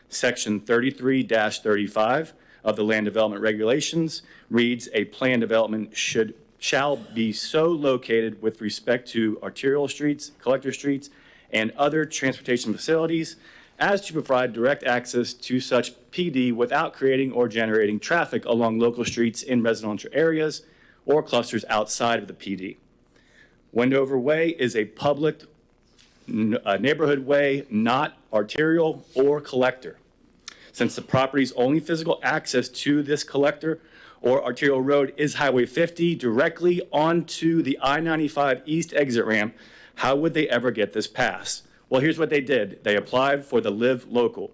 Section 33-35 of the Land Development Regulations reads a plan development shall be so located with respect to arterial streets, collector streets, and other transportation facilities as to provide direct access to such PD without creating or generating traffic along local streets in residential areas or clusters outside of the PD. Wendover Way is a public neighborhood way, not arterial or collector. Since the property's only physical access to this collector or arterial road is Highway 50 directly onto the I-95 East exit ramp, how would they ever get this pass? Well, here's what they did. They applied for the Live Local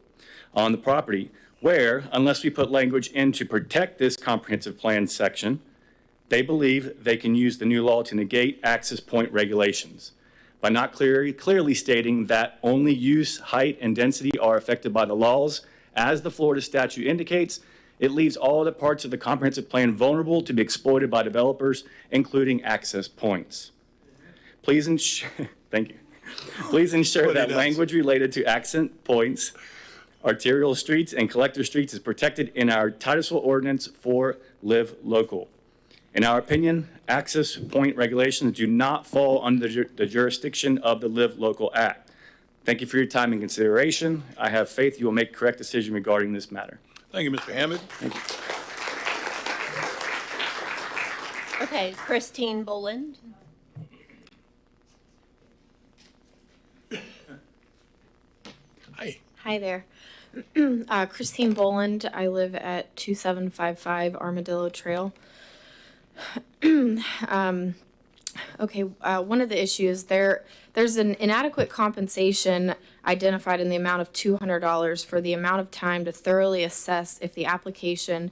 on the property where, unless we put language in to protect this comprehensive plan section, they believe they can use the new law to negate access point regulations by not clearly stating that only use, height, and density are affected by the laws. As the Florida statute indicates, it leaves all other parts of the comprehensive plan vulnerable to be exploited by developers, including access points. Please thank you. Please ensure that language related to access points, arterial streets, and collector streets is protected in our Titusville ordinance for Live Local. In our opinion, access point regulations do not fall under the jurisdiction of the Live Local Act. Thank you for your time and consideration. I have faith you will make a correct decision regarding this matter. Thank you, Mr. Hammond. Thank you. Okay, Christine Boland. Hi. Hi there. Christine Boland. I live at 2755 Armadillo Trail. One of the issues there's an inadequate compensation identified in the amount of $200 for the amount of time to thoroughly assess if the application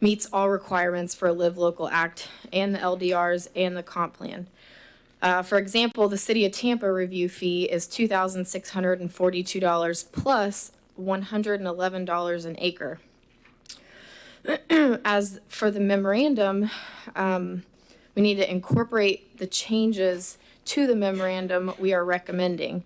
meets all requirements for a Live Local Act and the LDRs and the comp plan. For example, the City of Tampa review fee is $2,642 plus $111 an acre. As for the memorandum, we need to incorporate the changes to the memorandum we are recommending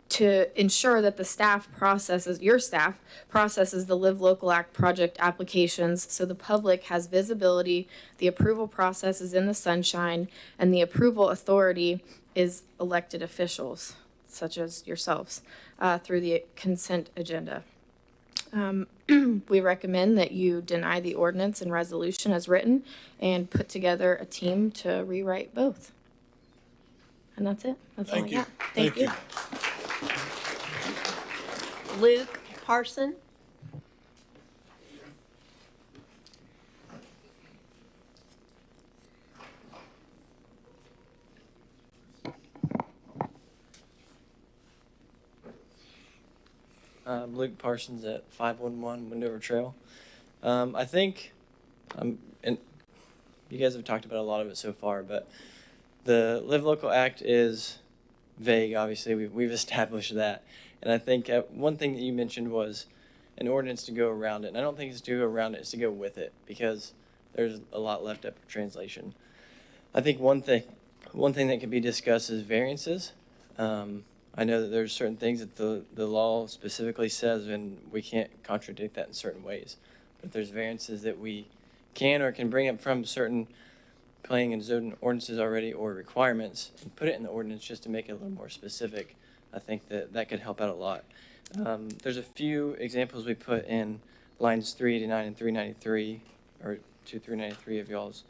to ensure that the your staff processes the Live Local Act project applications so the public has visibility, the approval process is in the sunshine, and the approval authority is elected officials, such as yourselves, through the consent agenda. We recommend that you deny the ordinance and resolution as written and put together a team to rewrite both. And that's it. That's all I got. Thank you. Luke Parson. Luke Parsons at 511 Wendover Trail. I think, and you guys have talked about a lot of it so far, but the Live Local Act is vague, obviously. We've established that. And I think one thing that you mentioned was an ordinance to go around it. And I don't think it's to go around it, it's to go with it, because there's a lot left up for translation. I think one thing that can be discussed is variances. I know that there's certain things that the law specifically says, and we can't contradict that in certain ways. But there's variances that we can or can bring up from certain planning and zoning ordinances already, or requirements, and put it in the ordinance just to make it a little more specific. I think that could help out a lot. There's a few examples we put in lines 389 and 393, or 393 of y'all's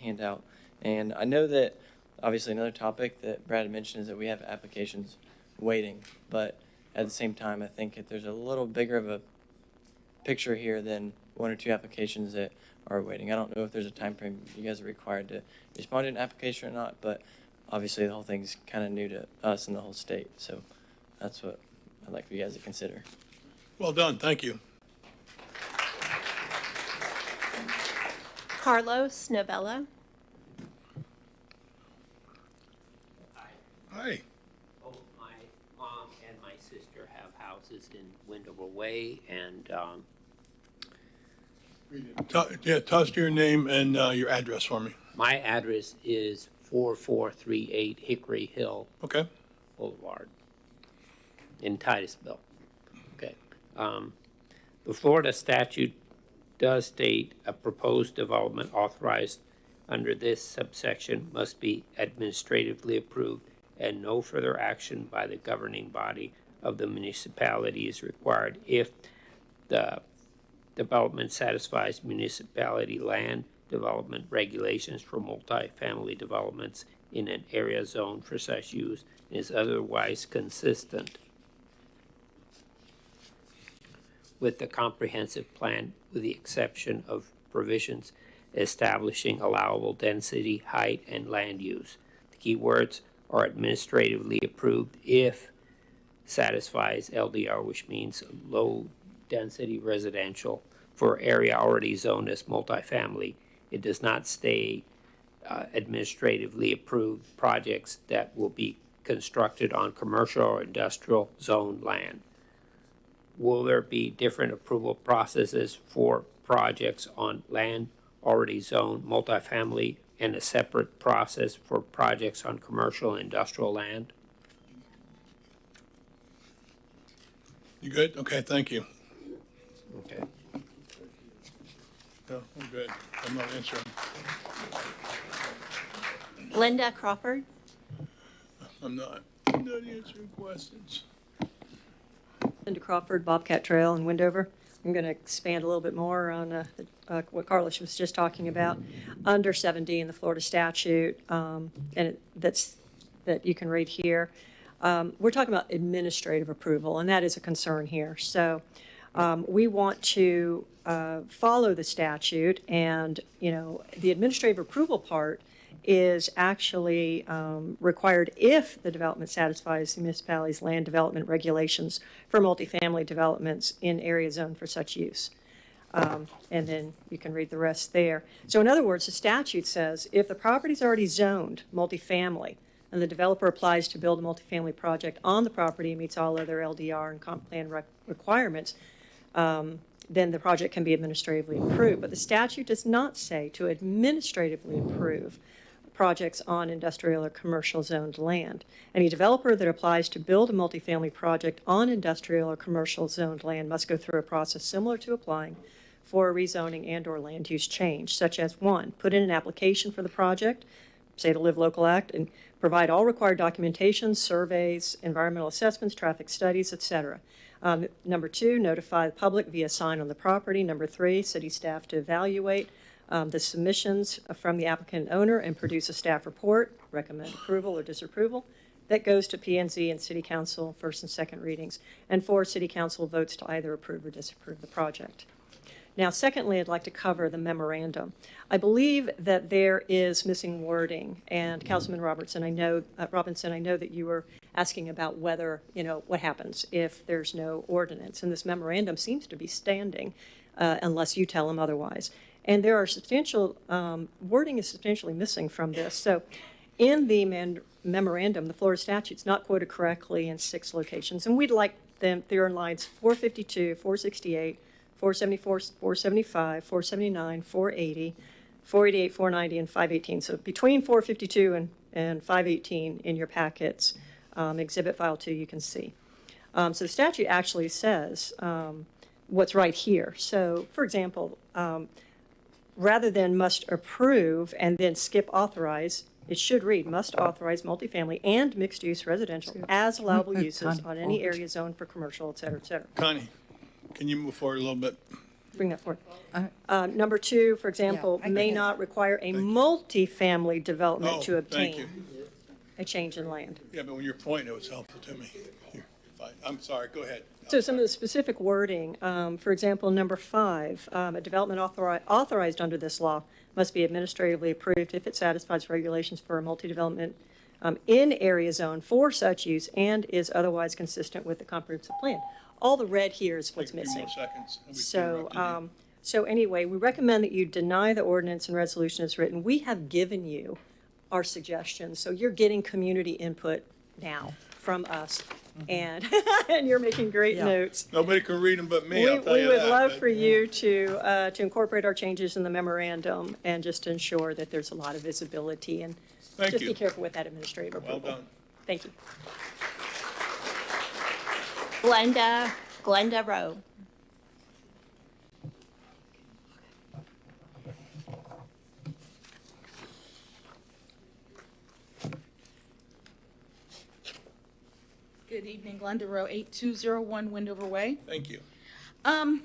handout. And I know that obviously another topic that Brad had mentioned is that we have applications waiting, but at the same time, I think that there's a little bigger of a picture here than one or two applications that are waiting. I don't know if there's a time frame you guys are required to respond to an application or not, but obviously the whole thing's kind of new to us and the whole state. So that's what I'd like for you guys to consider. Well done, thank you. Carlos Novella. Hi. Both my mom and my sister have houses in Wendover Way, and Toss your name and your address for me. my address is 4438 Hickory Hill Okay. Boulevard in Titusville. Okay. The Florida statute does state a proposed development authorized under this subsection must be administratively approved, and no further action by the governing body of the municipality is required if the development satisfies municipality land development regulations for multifamily developments in an area zoned for such use and is otherwise consistent with the comprehensive plan, with the exception of provisions establishing allowable density, height, and land use. The key words are administratively approved if satisfies LDR, which means low density residential, for area already zoned as multifamily. It does not state administratively approved projects that will be constructed on commercial or industrial zoned land. Will there be different approval processes for projects on land already zoned multifamily and a separate process for projects on commercial and industrial land? You good? Okay, thank you. Okay. No, I'm good. I'm not answering. Linda Crawford. I'm not answering questions. Linda Crawford, Bobcat Trail in Wendover. I'm going to expand a little bit more on what Carlos was just talking about. Under 7D in the Florida statute, and that you can read here, we're talking about administrative approval, and that is a concern here. So we want to follow the statute, and the administrative approval part is actually required if the development satisfies the municipality's land development regulations for multifamily developments in area zoned for such use. And then you can read the rest there. So in other words, the statute says if the property is already zoned multifamily and the developer applies to build a multifamily project on the property and meets all other LDR and comp plan requirements, then the project can be administratively approved. But the statute does not say to administratively approve projects on industrial or commercial zoned land. Any developer that applies to build a multifamily project on industrial or commercial zoned land must go through a process similar to applying for a rezoning and or land use change, such as 1, put in an application for the project, say the Live Local Act, and provide all required documentation, surveys, environmental assessments, traffic studies, etc. Number 2, notify the public via sign on the property. Number 3, city staff to evaluate the submissions from the applicant and owner and produce a staff report, recommend approval or disapproval. That goes to P&Z and City Council first and second readings. And 4, City Council votes to either approve or disapprove the project. Now, secondly, I'd like to cover the memorandum. I believe that there is missing wording, and Councilman Robinson, I know that you were asking about whether, what happens if there's no ordinance, and this memorandum seems to be standing unless you tell them otherwise. And there are substantial, wording is substantially missing from this. So in the memorandum, the Florida statute's not quoted correctly in 6 locations, and we'd like them, they're in lines 452, 468, 474, 475, 479, 480, 488, 490, and 518. So between 452 and 518 in your packets, Exhibit File 2, you can see. So the statute actually says what's right here. So, for example, rather than must approve and then skip authorize, it should read must authorize multifamily and mixed-use residential as allowable uses on any area zoned for commercial, et cetera, et cetera. Connie, can you move forward a little bit? Bring that forward. Number 2, for example, may not require a multifamily development to thank obtain you. a change in land. Yeah, but when you're pointing, it was helpful to me. Here, fine. I'm sorry, go ahead. So some of the specific wording, for example, number 5, a development authorized under this law must be administratively approved if it satisfies regulations for a multi-development in area zone for such use and is otherwise consistent with the comprehensive plan. All the red here is what's Take a few missing. more seconds, and we So, interrupted you. so anyway, we recommend that you deny the ordinance and resolution as written. We have given you our suggestions, so you're getting community input now from us. And, and you're making great notes. Nobody can read them but me, I'll tell We you would that, love but- for you to incorporate our changes in the memorandum and just ensure that there's a lot of visibility and Thank just you. be careful with that administrative Well approval. done. Thank you. Glenda Rowe. Good evening, Glenda Rowe, 8201 Wendover Way. Thank you. I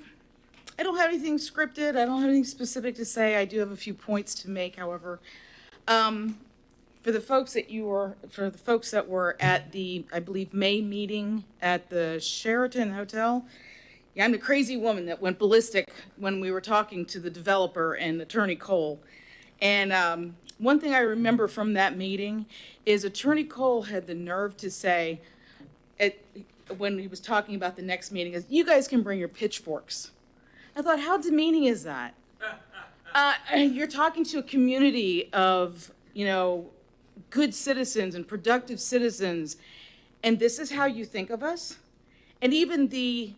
don't have anything scripted. I don't have anything specific to say. I do have a few points to make, however. For the folks that were at the, I believe, May meeting at the Sheraton Hotel, yeah, I'm the crazy woman that went ballistic when we were talking to the developer and Attorney Cole. And one thing I remember from that meeting is Attorney Cole had the nerve to say, when he was talking about the next meeting, is you guys can bring your pitchforks. I thought, how demeaning is that? You're talking to a community of, good citizens and productive citizens, and this is how you think of us? And even the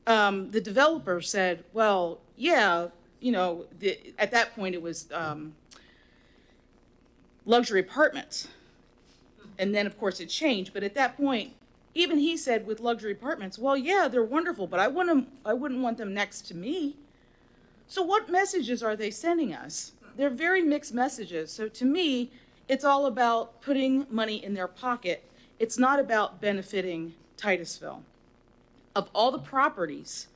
developer said, well, yeah, at that point it was luxury apartments. And then, of course, it changed. But at that point, even he said with luxury apartments, well, yeah, they're wonderful, but I wouldn't want them next to me. So what messages are they sending us? They're very mixed messages. So to me, it's all about putting money in their pocket. It's not about benefiting Titusville. Of all the properties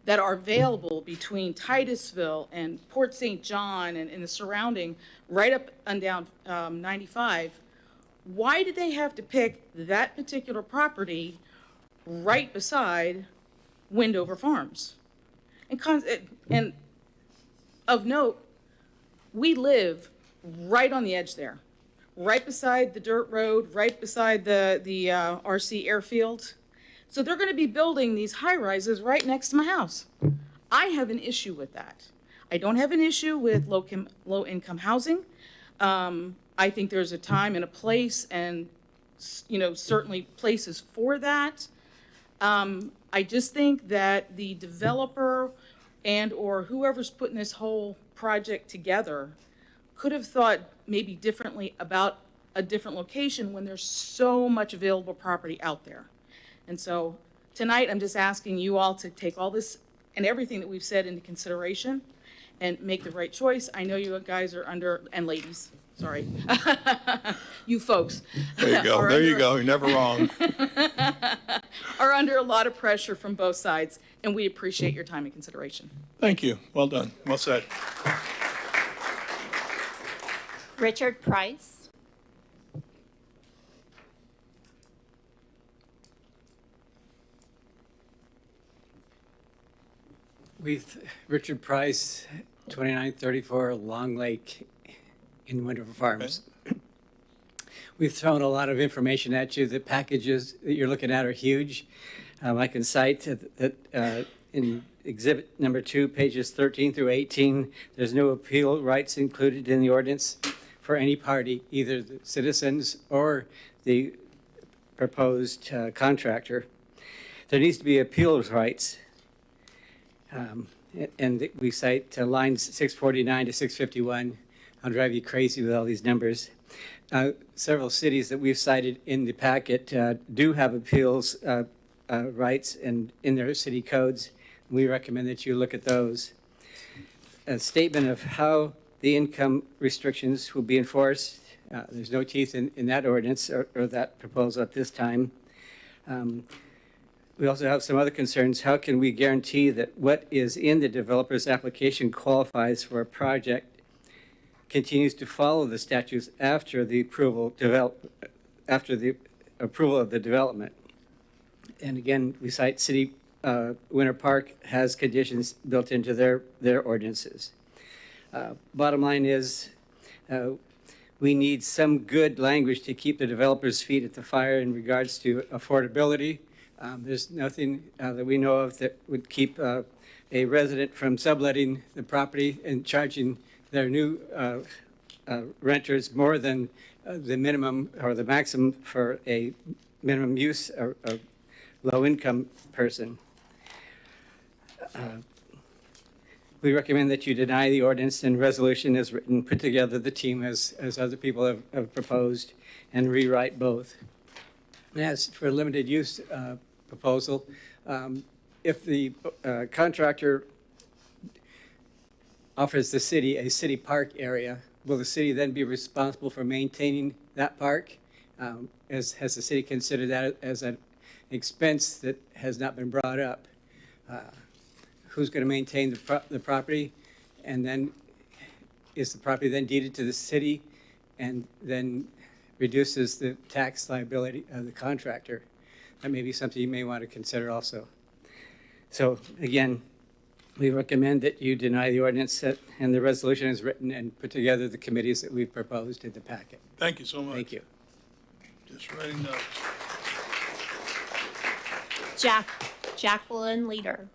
that are available between Titusville and Port St. John and the surrounding, right up and down 95, why did they have to pick that particular property right beside Wendover Farms? And of note, we live right on the edge there, right beside the dirt road, right beside the RC airfield. So they're going to be building these high-rises right next to my house. I have an issue with that. I don't have an issue with low-income housing. I think there's a time and a place, and certainly places for that. I just think that the developer and or whoever's putting this whole project together could have thought maybe differently about a different location when there's so much available property out there. And so tonight, I'm just asking you all to take all this and everything that we've said into consideration and make the right choice. I know you guys are under, and ladies, sorry, you folks. There you go. There you go. You're never wrong. Are under a lot of pressure from both sides, and we appreciate your time and consideration. Thank you. Well done. Well said. Richard Price. Richard Price, 2934 Long Lake in Winter Farms. We've thrown a lot of information at you. The packages that you're looking at are huge. I can cite that in exhibit number 2, pages 13 through 18, there's no appeal rights included in the ordinance for any party, either the citizens or the proposed contractor. There needs to be appeals rights. And we cite lines 649 to 651. I'll drive you crazy with all these numbers. Several cities that we've cited in the packet do have appeals rights and in their city codes. We recommend that you look at those. A statement of how the income restrictions will be enforced. There's no teeth in that ordinance or that proposal at this time. We also have some other concerns. How can we guarantee that what is in the developer's application qualifies for a project, continues to follow the statutes after the approval of the development? And again, we cite City Winter Park has conditions built into their ordinances. Bottom line is, we need some good language to keep the developer's feet at the fire in regards to affordability. There's nothing that we know of that would keep a resident from subletting the property and charging their new renters more than the minimum or the maximum for a minimum use or a low-income person. We recommend that you deny the ordinance and resolution as written, put together the team as other people have proposed, and rewrite both. And as for limited use proposal, if the contractor offers the city a city park area, will the city then be responsible for maintaining that park? Has the city considered that as an expense that has not been brought up? Who's going to maintain the property? And then is the property then deeded to the city and then reduces the tax liability of the contractor? That may be something you may want to consider also. So again, we recommend that you deny the ordinance and the resolution is written and put together the committees that we've proposed in the packet. Thank you so much. Thank you. Just writing notes. Jacqueline Leader.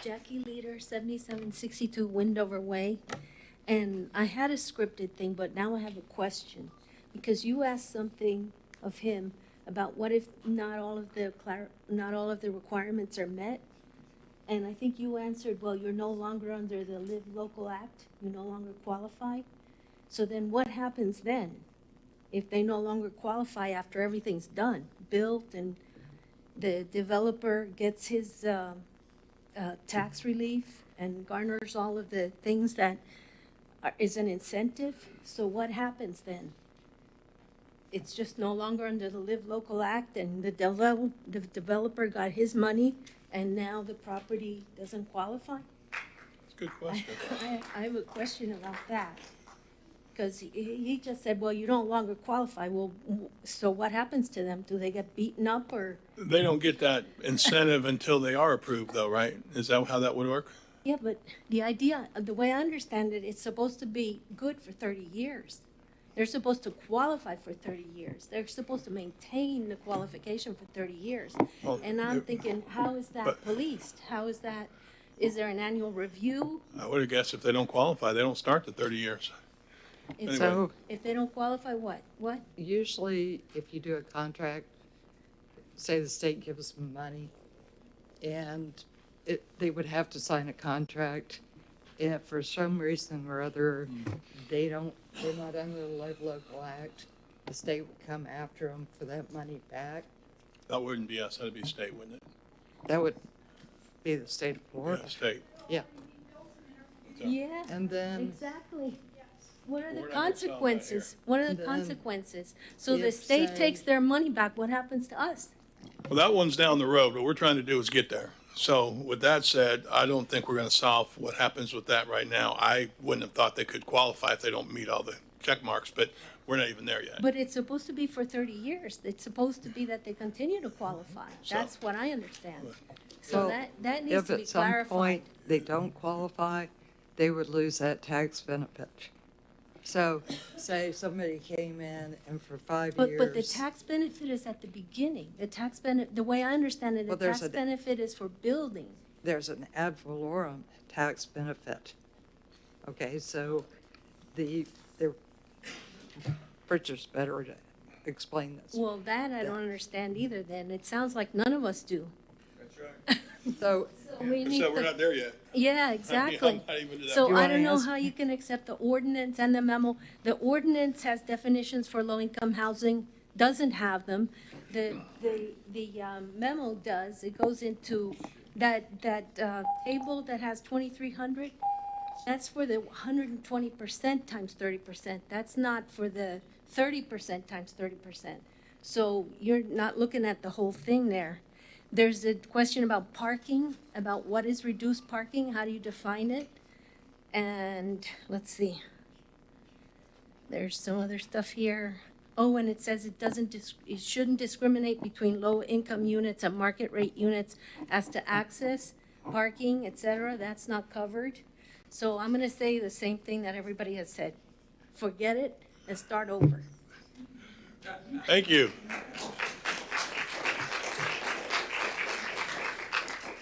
Jackie Leader, 7762 Windover Way. And I had a scripted thing, but now I have a question. Because you asked something of him about what if not all of the requirements are met? And I think you answered, well, you're no longer under the Live Local Act. You no longer qualify. So then what happens then? If they no longer qualify after everything's done, built, and the developer gets his tax relief and garners all of the things that is an incentive. So what happens then? It's just no longer under the Live Local Act, and the developer got his money, and now the property doesn't qualify? That's a good question. I have a question about that. Because he just said, well, you no longer qualify. Well, so what happens to them? Do they get beaten up or? They don't get that incentive until they are approved, though, right? Is that how that would work? Yeah, but the idea, the way I understand it, it's supposed to be good for 30 years. They're supposed to qualify for 30 years. They're supposed to maintain the qualification for 30 years. Well, and I'm thinking, how is that policed? How is that? Is there an annual review? I would have guessed if they don't qualify, they don't start the 30 years. If, So if they don't qualify, what? What? usually, if you do a contract, say the state gives them money, and they would have to sign a contract. If for some reason or other they're not under the Live Local Act, the state would come after them for that money back. That wouldn't be us, that'd be state, wouldn't it? That would be the state of Florida. Yeah, state. Yeah. Yeah. And then Exactly. What are the We're not gonna solve that consequences? What are the Then consequences? So the if, state say- takes their money back, what happens to us? Well, that one's down the road. What we're trying to do is get there. So with that said, I don't think we're gonna solve what happens with that right now. I wouldn't have thought they could qualify if they don't meet all the check marks, but We're not even there yet. But it's supposed to be for 30 years. It's supposed to be that they continue to qualify. That's what I understand. So that needs to be If at some clarified. point they don't qualify, they would lose that tax benefit. So say somebody came in and for 5 years. But the tax benefit is at the beginning. The tax benefit, the way I understand it, the tax benefit is for building. There's an ad valorem tax benefit. Okay, so Richard's better to explain this. Well, that I don't understand either then. It sounds like none of us do. That's right. So we need So we're not there yet. Yeah, exactly. I'm not even to that So point. I don't know how you can accept the ordinance and the memo. The ordinance has definitions for low-income housing, doesn't have them. The memo does. It goes into that table that has 2,300. That's for the 120% times 30%. That's not for the 30% times 30%. So you're not looking at the whole thing there. There's a question about parking, about what is reduced parking, how do you define it? And let's see. There's some other stuff here. Oh, and it says it shouldn't discriminate between low-income units and market rate units as to access, parking, etc. That's not covered. So I'm going to say the same thing that everybody has said. Forget it and start over. Thank you.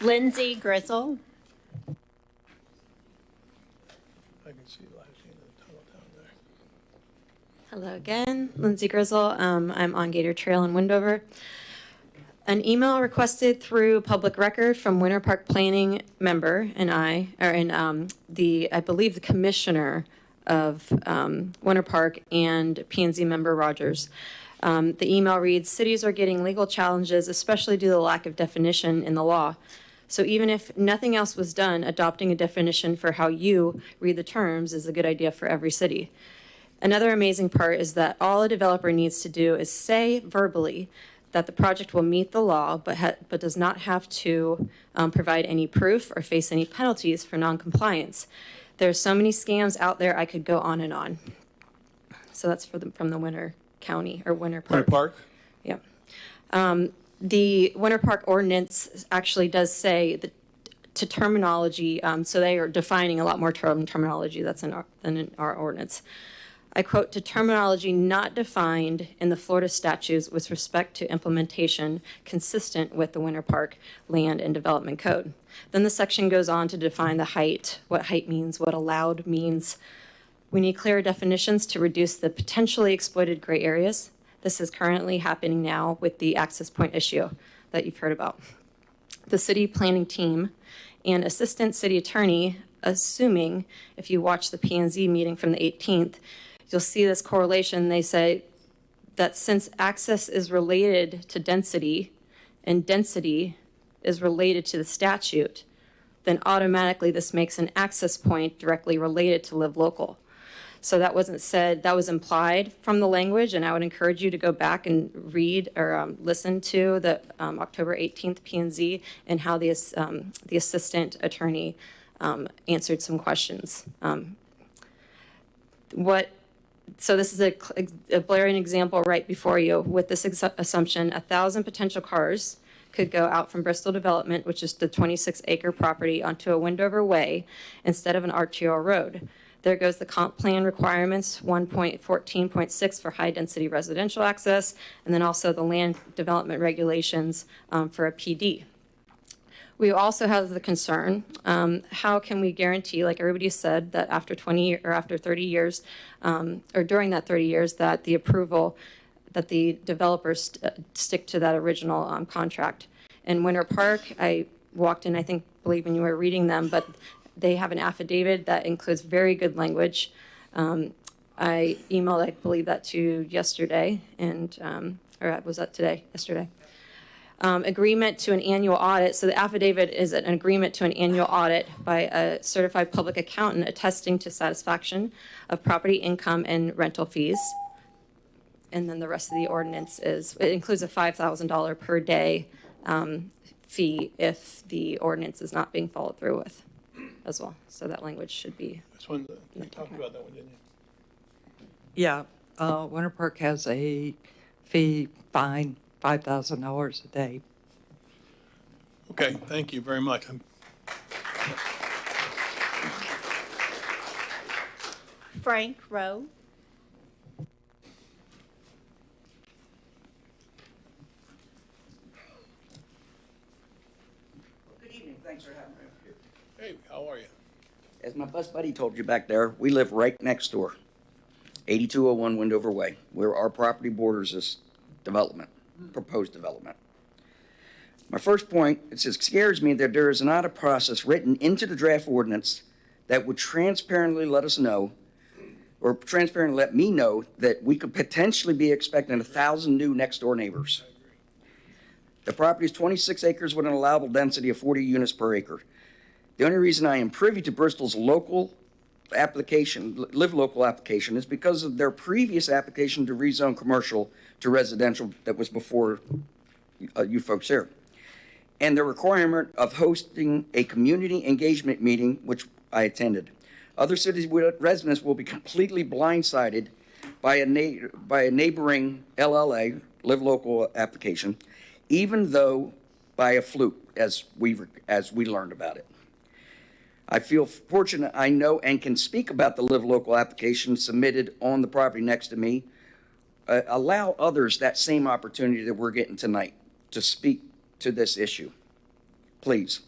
Lindsay Grizzle. I can see the last end of the tunnel down there. Hello again, Lindsay Grizzle. I'm on Gator Trail in Wendover. An email requested through public record from Winter Park Planning member and I believe the commissioner of Winter Park and P&Z member Rogers. The email reads, cities are getting legal challenges, especially due to the lack of definition in the law. So even if nothing else was done, adopting a definition for how you read the terms is a good idea for every city. Another amazing part is that all a developer needs to do is say verbally that the project will meet the law, but does not have to provide any proof or face any penalties for noncompliance. There's so many scams out there, I could go on and on. So that's from the Winter County or Winter Park. Winter Park? Yep. The Winter Park ordinance actually does say to terminology, so they are defining a lot more terminology that's than in our ordinance. I quote, to terminology not defined in the Florida statutes with respect to implementation consistent with the Winter Park Land and Development Code. Then the section goes on to define the height, what height means, what allowed means. We need clear definitions to reduce the potentially exploited gray areas. This is currently happening now with the access point issue that you've heard about. The city planning team and assistant city attorney, assuming if you watch the P&Z meeting from the 18th, you'll see this correlation. They say that since access is related to density and density is related to the statute, then automatically this makes an access point directly related to live local. So that wasn't said, that was implied from the language, and I would encourage you to go back and read or listen to the October 18th P&Z and how the assistant attorney answered some questions. So this is a blaring example right before you. With this assumption, 1,000 potential cars could go out from Bristol Development, which is the 26-acre property, onto a Wendover Way instead of an RTO road. There goes the comp plan requirements, 1.14.6 for high-density residential access, and then also the land development regulations for a PD. We also have the concern, how can we guarantee, like everybody said, that after 20 or after 30 years, or during that 30 years, that the approval, that the developers stick to that original contract. In Winter Park, I walked in, believe when you were reading them, but they have an affidavit that includes very good language. I emailed, I believe, that to you yesterday, and or was that today? Yesterday. Agreement to an annual audit. So the affidavit is an agreement to an annual audit by a certified public accountant attesting to satisfaction of property income and rental fees. And then the rest of the ordinance it includes a $5,000 per day fee if the ordinance is not being followed through with as well. So that language should be. That's one, you talked about that one, didn't you? Yeah, Winter Park has a fine, $5,000 a day. Okay, thank you very much. Frank Rowe. Good evening, thanks for having me. Hey, how are you? As my bus buddy told you back there, we live right next door, 8201 Wendover Way, where our property borders this development, proposed development. My first point, it scares me that there is not a process written into the draft ordinance that would transparently let us know, or transparently let me know, that we could potentially be expecting 1,000 new next door neighbors. The property is 26 acres with an allowable density of 40 units per acre. The only reason I am privy to Bristol's local application, live local application, is because of their previous application to rezone commercial to residential that was before you folks here. And the requirement of hosting a community engagement meeting, which I attended. Other city residents will be completely blindsided by a neighboring LLA, live local application, even though by a fluke, as we learned about it. I feel fortunate I know and can speak about the live local application submitted on the property next to me. Allow others that same opportunity that we're getting tonight to speak to this issue, please.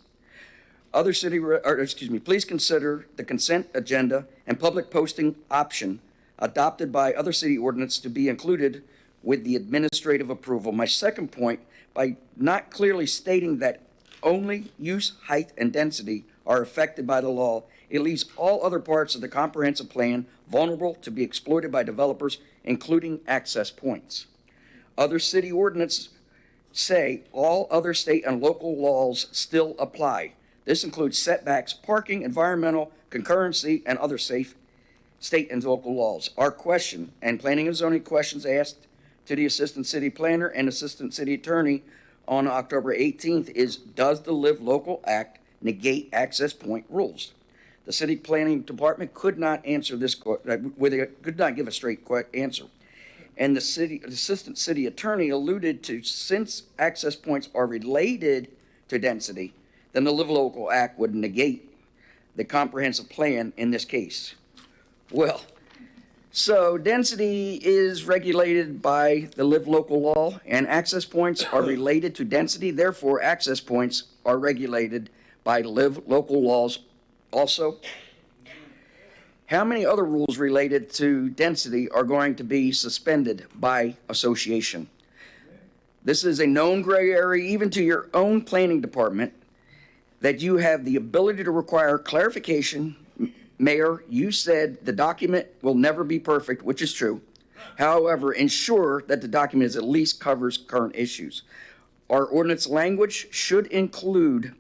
Please consider the consent agenda and public posting option adopted by other city ordinance to be included with the administrative approval. My second point, by not clearly stating that only use, height, and density are affected by the law, it leaves all other parts of the comprehensive plan vulnerable to be exploited by developers, including access points. Other city ordinances say all other state and local laws still apply. This includes setbacks, parking, environmental, concurrency, and other safe state and local laws. Our question, and planning and zoning questions asked to the Assistant City Planner and Assistant City Attorney on October 18th is, does the Live Local Act negate access point rules? The City Planning Department could not answer this, could not give a straight answer. And the Assistant City Attorney alluded to, since access points are related to density, then the Live Local Act would negate the comprehensive plan in this case. Well, so density is regulated by the Live Local law, and access points are related to density. Therefore, access points are regulated by Live Local laws also. How many other rules related to density are going to be suspended by association? This is a known gray area, even to your own planning department, that you have the ability to require clarification. Mayor, you said the document will never be perfect, which is true. However, ensure that the document at least covers current issues. Our ordinance language should include,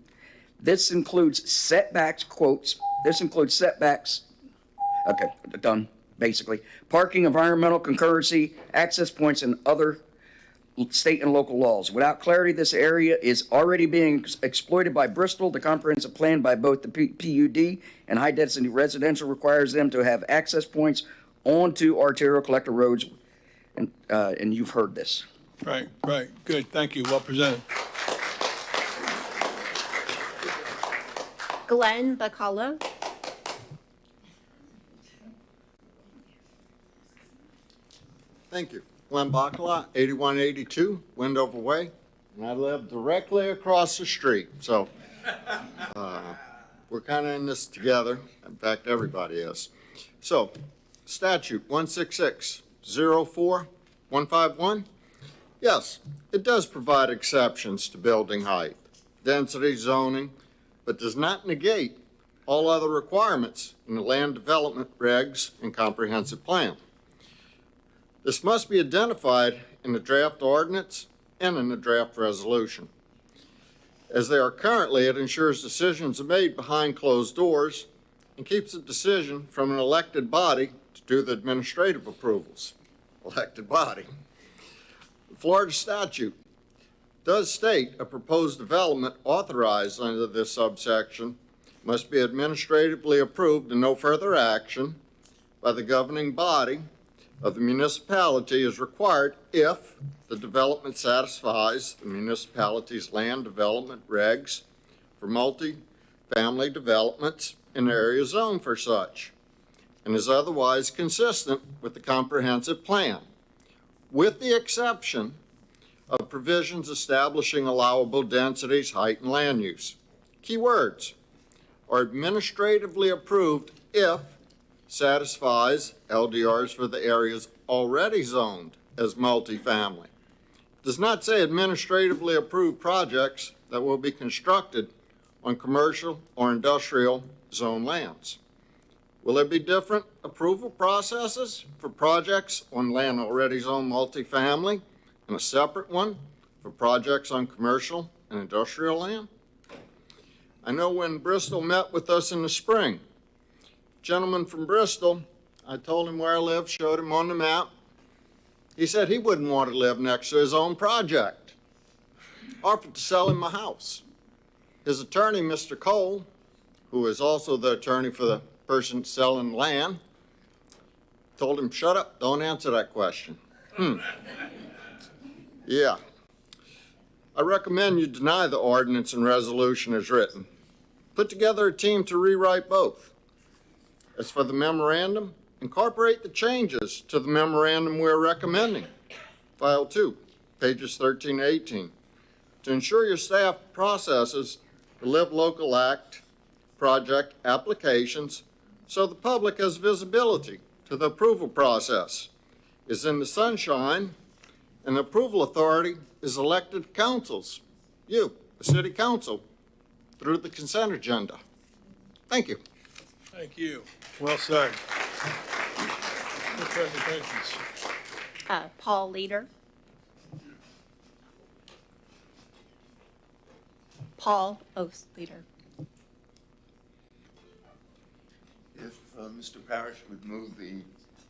this includes setbacks, quotes, this includes setbacks, okay, done, basically. Parking, environmental, concurrency, access points, and other state and local laws. Without clarity, this area is already being exploited by Bristol. The comprehensive plan by both the PUD and high-density residential requires them to have access points onto arterial collector roads, and you've heard this. Right, good, thank you, well presented. Glenn Bacala. Thank you. Glenn Bacala, 8182 Wendover Way, and I live directly across the street. So we're kind of in this together. In fact, everybody is. So statute 166-04-151, yes, it does provide exceptions to building height, density, zoning, but does not negate all other requirements in the land development regs and comprehensive plan. This must be identified in the draft ordinance and in the draft resolution. As they are currently, it ensures decisions are made behind closed doors and keeps the decision from an elected body to do the administrative approvals. Elected body. The Florida statute does state a proposed development authorized under this subsection must be administratively approved and no further action by the governing body of the municipality is required if the development satisfies the municipality's land development regs for multi-family developments in the area zoned for such, and is otherwise consistent with the comprehensive plan, with the exception of provisions establishing allowable densities, height, and land use. Key words are administratively approved if satisfies LDRs for the areas already zoned as multifamily. It does not say administratively approved projects that will be constructed on commercial or industrial zone lands. Will there be different approval processes for projects on land already zoned multifamily and a separate one for projects on commercial and industrial land? I know when Bristol met with us in the spring, gentleman from Bristol, I told him where I live, showed him on the map. He said he wouldn't want to live next to his own project. Offered to sell him my house. His attorney, Mr. Cole, who is also the attorney for the person selling land, told him, shut up, don't answer that question. Yeah. I recommend you deny the ordinance and resolution as written. Put together a team to rewrite both. As for the memorandum, incorporate the changes to the memorandum we're recommending. File 2, pages 13 to 18. To ensure your staff processes the Live Local Act project applications so the public has visibility to the approval process is in the sunshine, and the approval authority is elected councils, you, the city council, through the consent agenda. Thank you. Thank you. Well said. Good presentations. Paul Leader. Paul Oath Leader. If Mr. Parrish would move the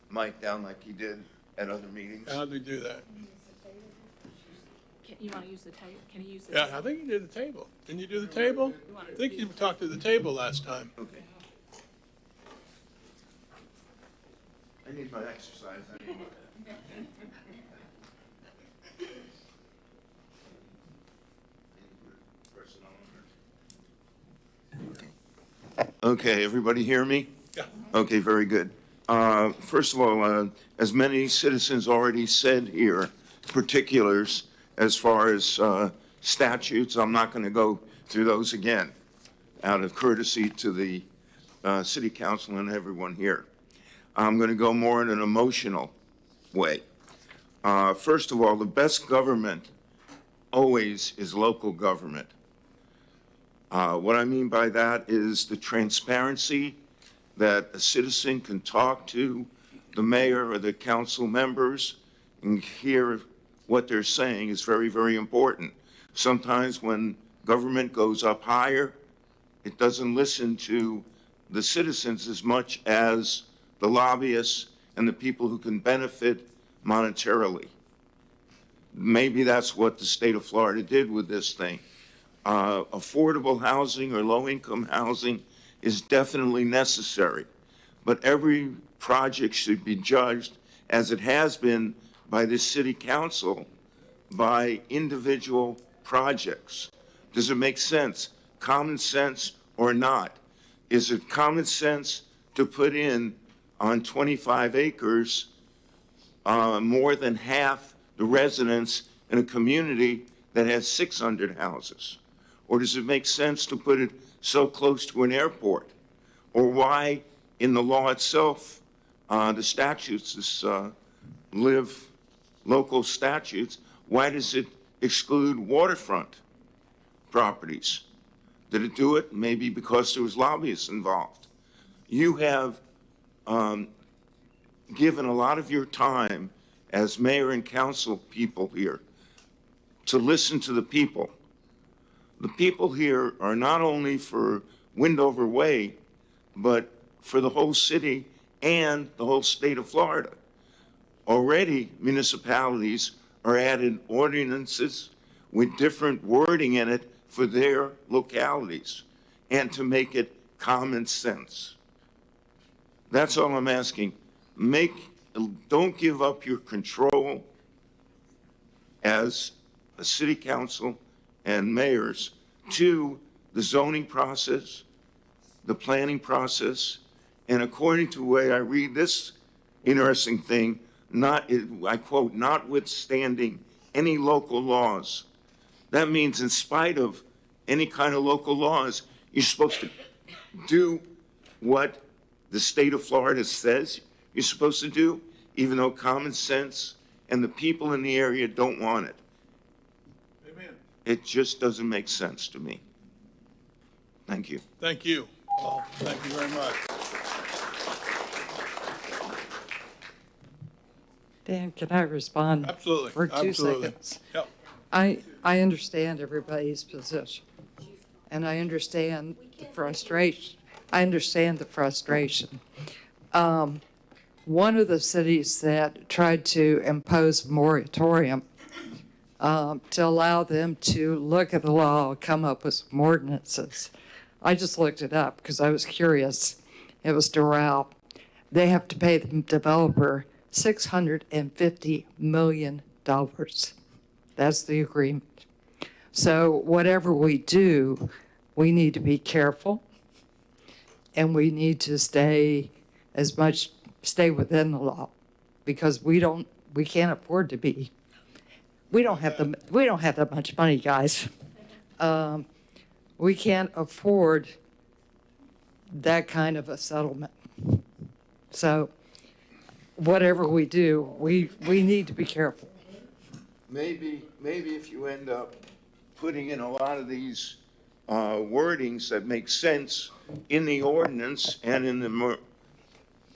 mic down like he did at other meetings. How do we do that? You want to use the table? Can you use the Yeah, I think you did the table. Didn't you do the table? I think you talked to the table last time. Okay. I need my exercise. Okay, everybody hear me? Yeah. Okay, very good. First of all, as many citizens already said here, particulars as far as statutes, I'm not going to go through those again out of courtesy to the city council and everyone here. I'm going to go more in an emotional way. First of all, the best government always is local government. What I mean by that is the transparency that a citizen can talk to the mayor or the council members and hear what they're saying is very, very important. Sometimes when government goes up higher, it doesn't listen to the citizens as much as the lobbyists and the people who can benefit monetarily. Maybe that's what the state of Florida did with this thing. Affordable housing or low-income housing is definitely necessary, but every project should be judged, as it has been by the city council, by individual projects. Does it make sense? Common sense or not? Is it common sense to put in on 25 acres more than half the residents in a community that has 600 houses? Or does it make sense to put it so close to an airport? Or why, in the law itself, the statutes, this live local statutes, why does it exclude waterfront properties? Did it do it? Maybe because there was lobbyists involved. You have given a lot of your time as mayor and council people here to listen to the people. The people here are not only for Windover Way, but for the whole city and the whole state of Florida. Already, municipalities are added ordinances with different wording in it for their localities and to make it common sense. That's all I'm asking. Make don't give up your control as a city council and mayors to the zoning process, the planning process, and according to the way I read this interesting thing, I quote, notwithstanding any local laws. That means in spite of any kind of local laws, you're supposed to do what the state of Florida says you're supposed to do, even though common sense and the people in the area don't want it. Amen. It just doesn't make sense to me. Thank you. Thank you. Paul. Thank you very much. Dan, can I respond? Absolutely. For 2 Absolutely. seconds? Yep. I understand everybody's position, and I understand the frustration. One of the cities that tried to impose a moratorium to allow them to look at the law, come up with some ordinances. I just looked it up because I was curious. It was Doral. They have to pay the developer $650 million. That's the agreement. So whatever we do, we need to be careful, and we need to stay within the law, because we can't afford to be. We don't have that much money, guys. We can't afford that kind of a settlement. So whatever we do, we need to be careful. Maybe if you end up putting in a lot of these wordings that make sense in the ordinance and in the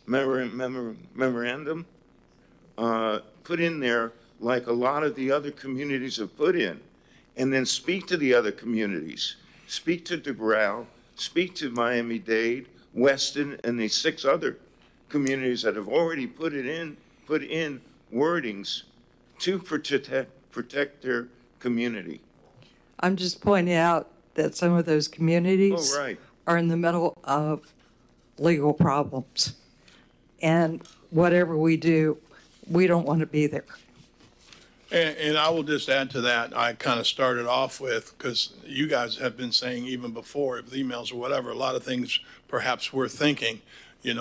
memorandum, put in there like a lot of the other communities have put in, and then speak to the other communities. Speak to DeGraw, speak to Miami-Dade, Weston, and the 6 other communities that have already put in wordings to protect their community. I'm just pointing out that some of those communities Oh, right. are in the middle of legal problems. And whatever we do, we don't want to be there. And I will just add to that, I kind of started off with, because you guys have been saying even before, with emails or whatever, a lot of things perhaps we're thinking, we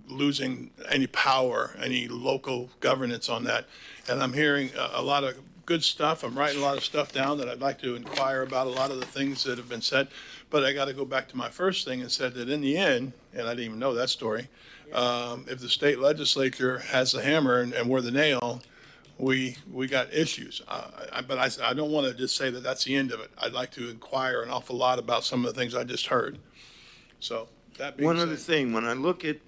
losing any power, any local governance on that. And I'm hearing a lot of good stuff. I'm writing a lot of stuff down that I'd like to inquire about, a lot of the things that have been said. But I got to go back to my first thing and said that in the end, and I didn't even know that story, if the state legislature has the hammer and we're the nail, we got issues. But I don't want to just say that that's the end of it. I'd like to inquire an awful lot about some of the things I just heard. So that being One said, other thing, when I look at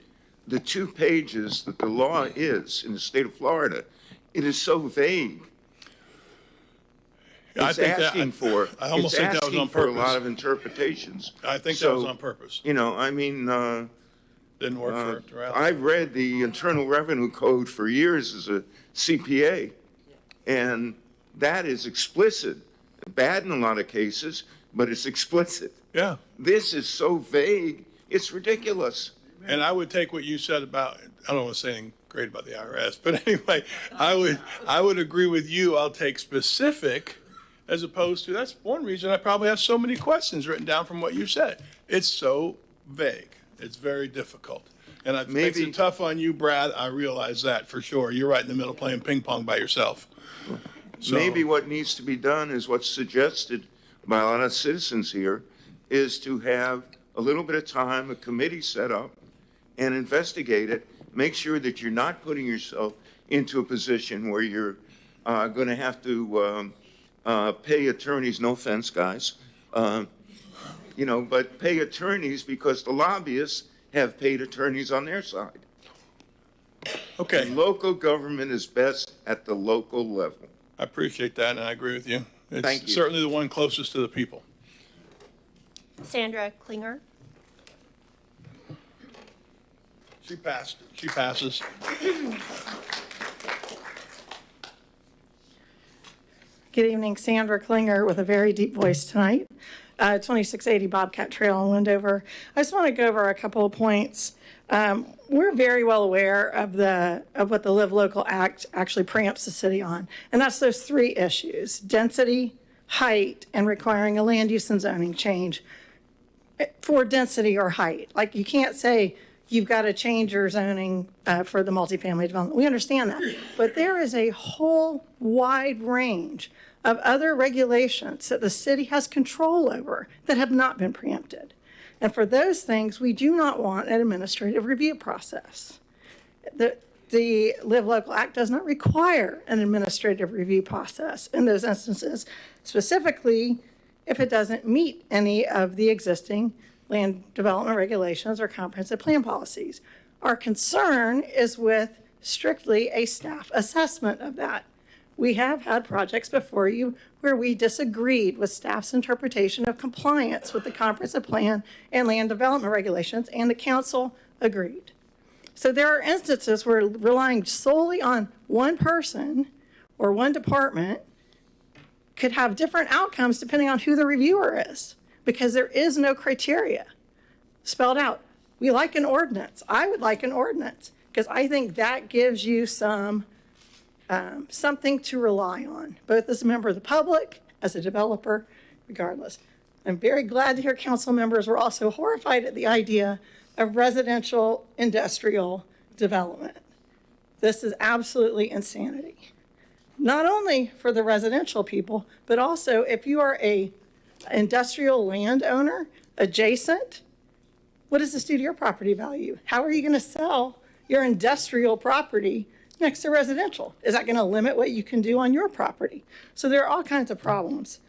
the 2 pages that the law is in the state of Florida, it is so vague. I It's think that- asking for, I almost it's think that was asking on for a purpose. lot of interpretations. I think that was on purpose. Didn't work for Doral. I've read the Internal Revenue Code for years as a CPA, and that is explicit. Bad in a lot of cases, but it's explicit. Yeah. This is so vague, it's ridiculous. And I would take what you said about, I don't want to say anything great about the IRS, but anyway, I would agree with you. I'll take specific as opposed to, that's one reason I probably have so many questions written down from what you said. It's so vague. It's very difficult. And it makes it tough on you, Brad. I realize that for sure. You're right in the middle playing ping pong by yourself. So, Maybe what needs to be done is what's suggested by a lot of citizens here, is to have a little bit of time, a committee set up, and investigate it. Make sure that you're not putting yourself into a position where you're going to have to pay attorneys, no offense, guys, but pay attorneys because the lobbyists have paid attorneys on their side. Okay. The local government is best at the local level. I appreciate that, and I agree with you. It's Thank you. certainly the one closest to the people. Sandra Klinger. She passed. She passes. Good evening, Sandra Klinger with a very deep voice tonight. 2680 Bobcat Trail in Wendover. I just want to go over a couple of points. We're very well aware of what the Live Local Act actually preempts the city on, and that's those three issues: density, height, and requiring a land use and zoning change for density or height. Like, you can't say you've got to change your zoning for the multifamily development. We understand that, but there is a whole wide range of other regulations that the city has control over that have not been preempted. And for those things, we do not want an administrative review process. The Live Local Act does not require an administrative review process in those instances, specifically if it doesn't meet any of the existing land development regulations or comprehensive plan policies. Our concern is with strictly a staff assessment of that. We have had projects before you where we disagreed with staff's interpretation of compliance with the comprehensive plan and land development regulations, and the council agreed. So there are instances where relying solely on one person or one department could have different outcomes depending on who the reviewer is, because there is no criteria spelled out. We like an ordinance. I would like an ordinance, because I think that gives you something to rely on, both as a member of the public, as a developer, regardless. I'm very glad to hear council members were also horrified at the idea of residential industrial development. This is absolutely insanity. Not only for the residential people, but also if you are a industrial landowner adjacent, what does this do to your property value? How are you going to sell your industrial property next to residential? Is that going to limit what you can do on your property? So there are all kinds of problems.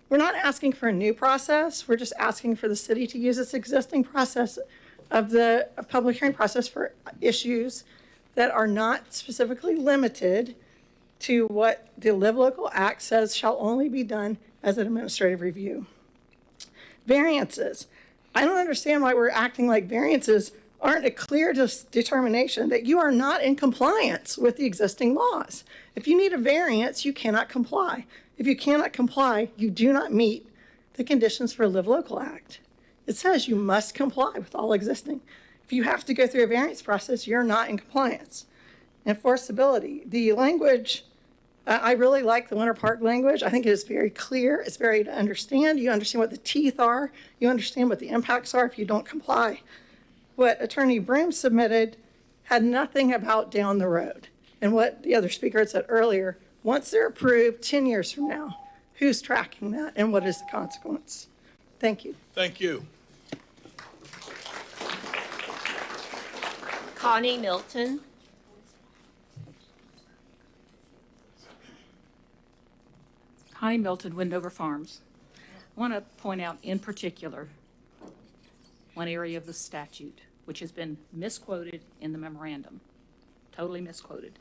We're not asking for a new process. We're just asking for the city to use its existing process of the public hearing process for issues that are not specifically limited to what the Live Local Act says shall only be done as an administrative review. Variances. I don't understand why we're acting like variances aren't a clear determination that you are not in compliance with the existing laws. If you need a variance, you cannot comply. If you cannot comply, you do not meet the conditions for a Live Local Act. It says you must comply with all existing. If you have to go through a variance process, you're not in compliance. Enforceability. The language, I really like the Winter Park language. I think it is very clear. It's very to understand. You understand what the teeth are. You understand what the impacts are if you don't comply. What Attorney Broom submitted had nothing about down the road. And what the other speaker had said earlier, once they're approved 10 years from now, who's tracking that and what is the consequence? Thank you. Thank you. Connie Milton. Connie Milton, Wendover Farms. I want to point out in particular one area of the statute which has been misquoted in the memorandum, totally misquoted.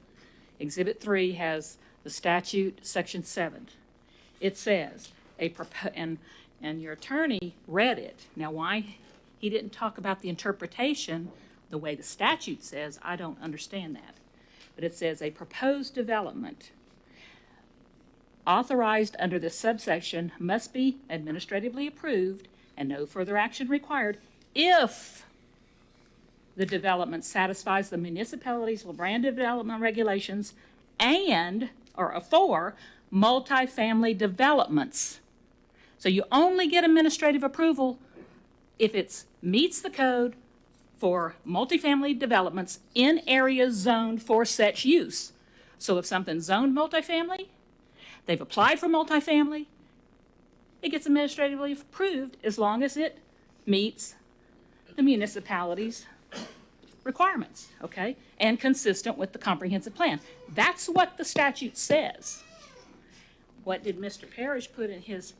Exhibit 3 has the statute, section 7. It says, and your attorney read it. Now, why he didn't talk about the interpretation the way the statute says, I don't understand that. But it says a proposed development authorized under this subsection must be administratively approved and no further action required if the development satisfies the municipality's land development regulations and, or for, multifamily developments. So you only get administrative approval if it meets the code for multifamily developments in areas zoned for such use. So if something's zoned multifamily, they've applied for multifamily, it gets administratively approved as long as it meets the municipality's requirements, okay? And consistent with the comprehensive plan. That's what the statute says. What did Mr. Parrish put in his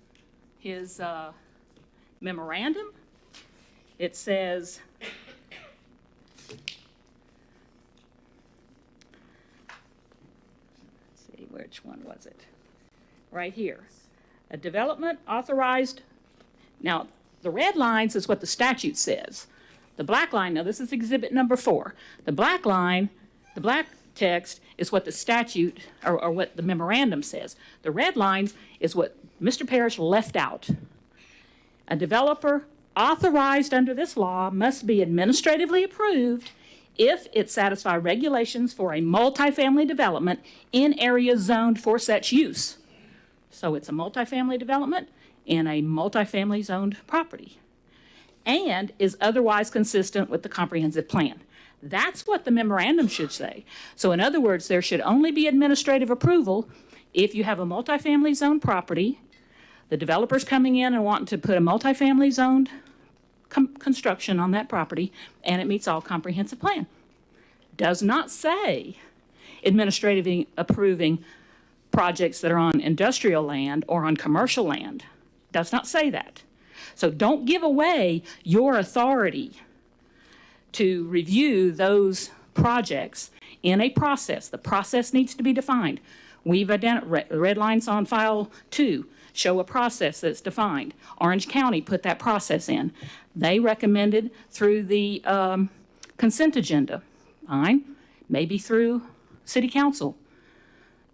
memorandum? It says, let's see, which one was it? Right here. A development authorized, now the red lines is what the statute says. The black line, now this is exhibit number 4. The black line, the black text is what the statute or what the memorandum says. The red lines is what Mr. Parrish left out. A developer authorized under this law must be administratively approved if it satisfies regulations for a multifamily development in areas zoned for such use. So it's a multifamily development in a multifamily zoned property and is otherwise consistent with the comprehensive plan. That's what the memorandum should say. So in other words, there should only be administrative approval if you have a multifamily zoned property, the developer's coming in and wanting to put a multifamily zoned construction on that property, and it meets all comprehensive plan. Does not say administratively approving projects that are on industrial land or on commercial land. Does not say that. So don't give away your authority to review those projects in a process. The process needs to be defined. We've identified, red lines on file 2 show a process that's defined. Orange County put that process in. They recommended through the consent agenda. Fine. Maybe through City Council.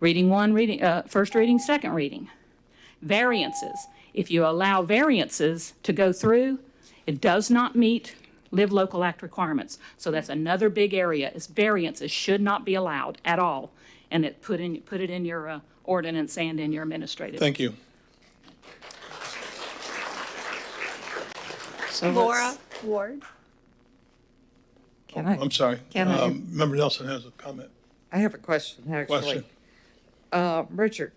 Reading 1, first reading, second reading. Variances. If you allow variances to go through, it does not meet Live Local Act requirements. So that's another big area, is variances should not be allowed at all. And put it in your ordinance and in your administrative. Thank you. So Laura Ward. I'm sorry. Member Nelson has a comment. I have a question, actually. Richard,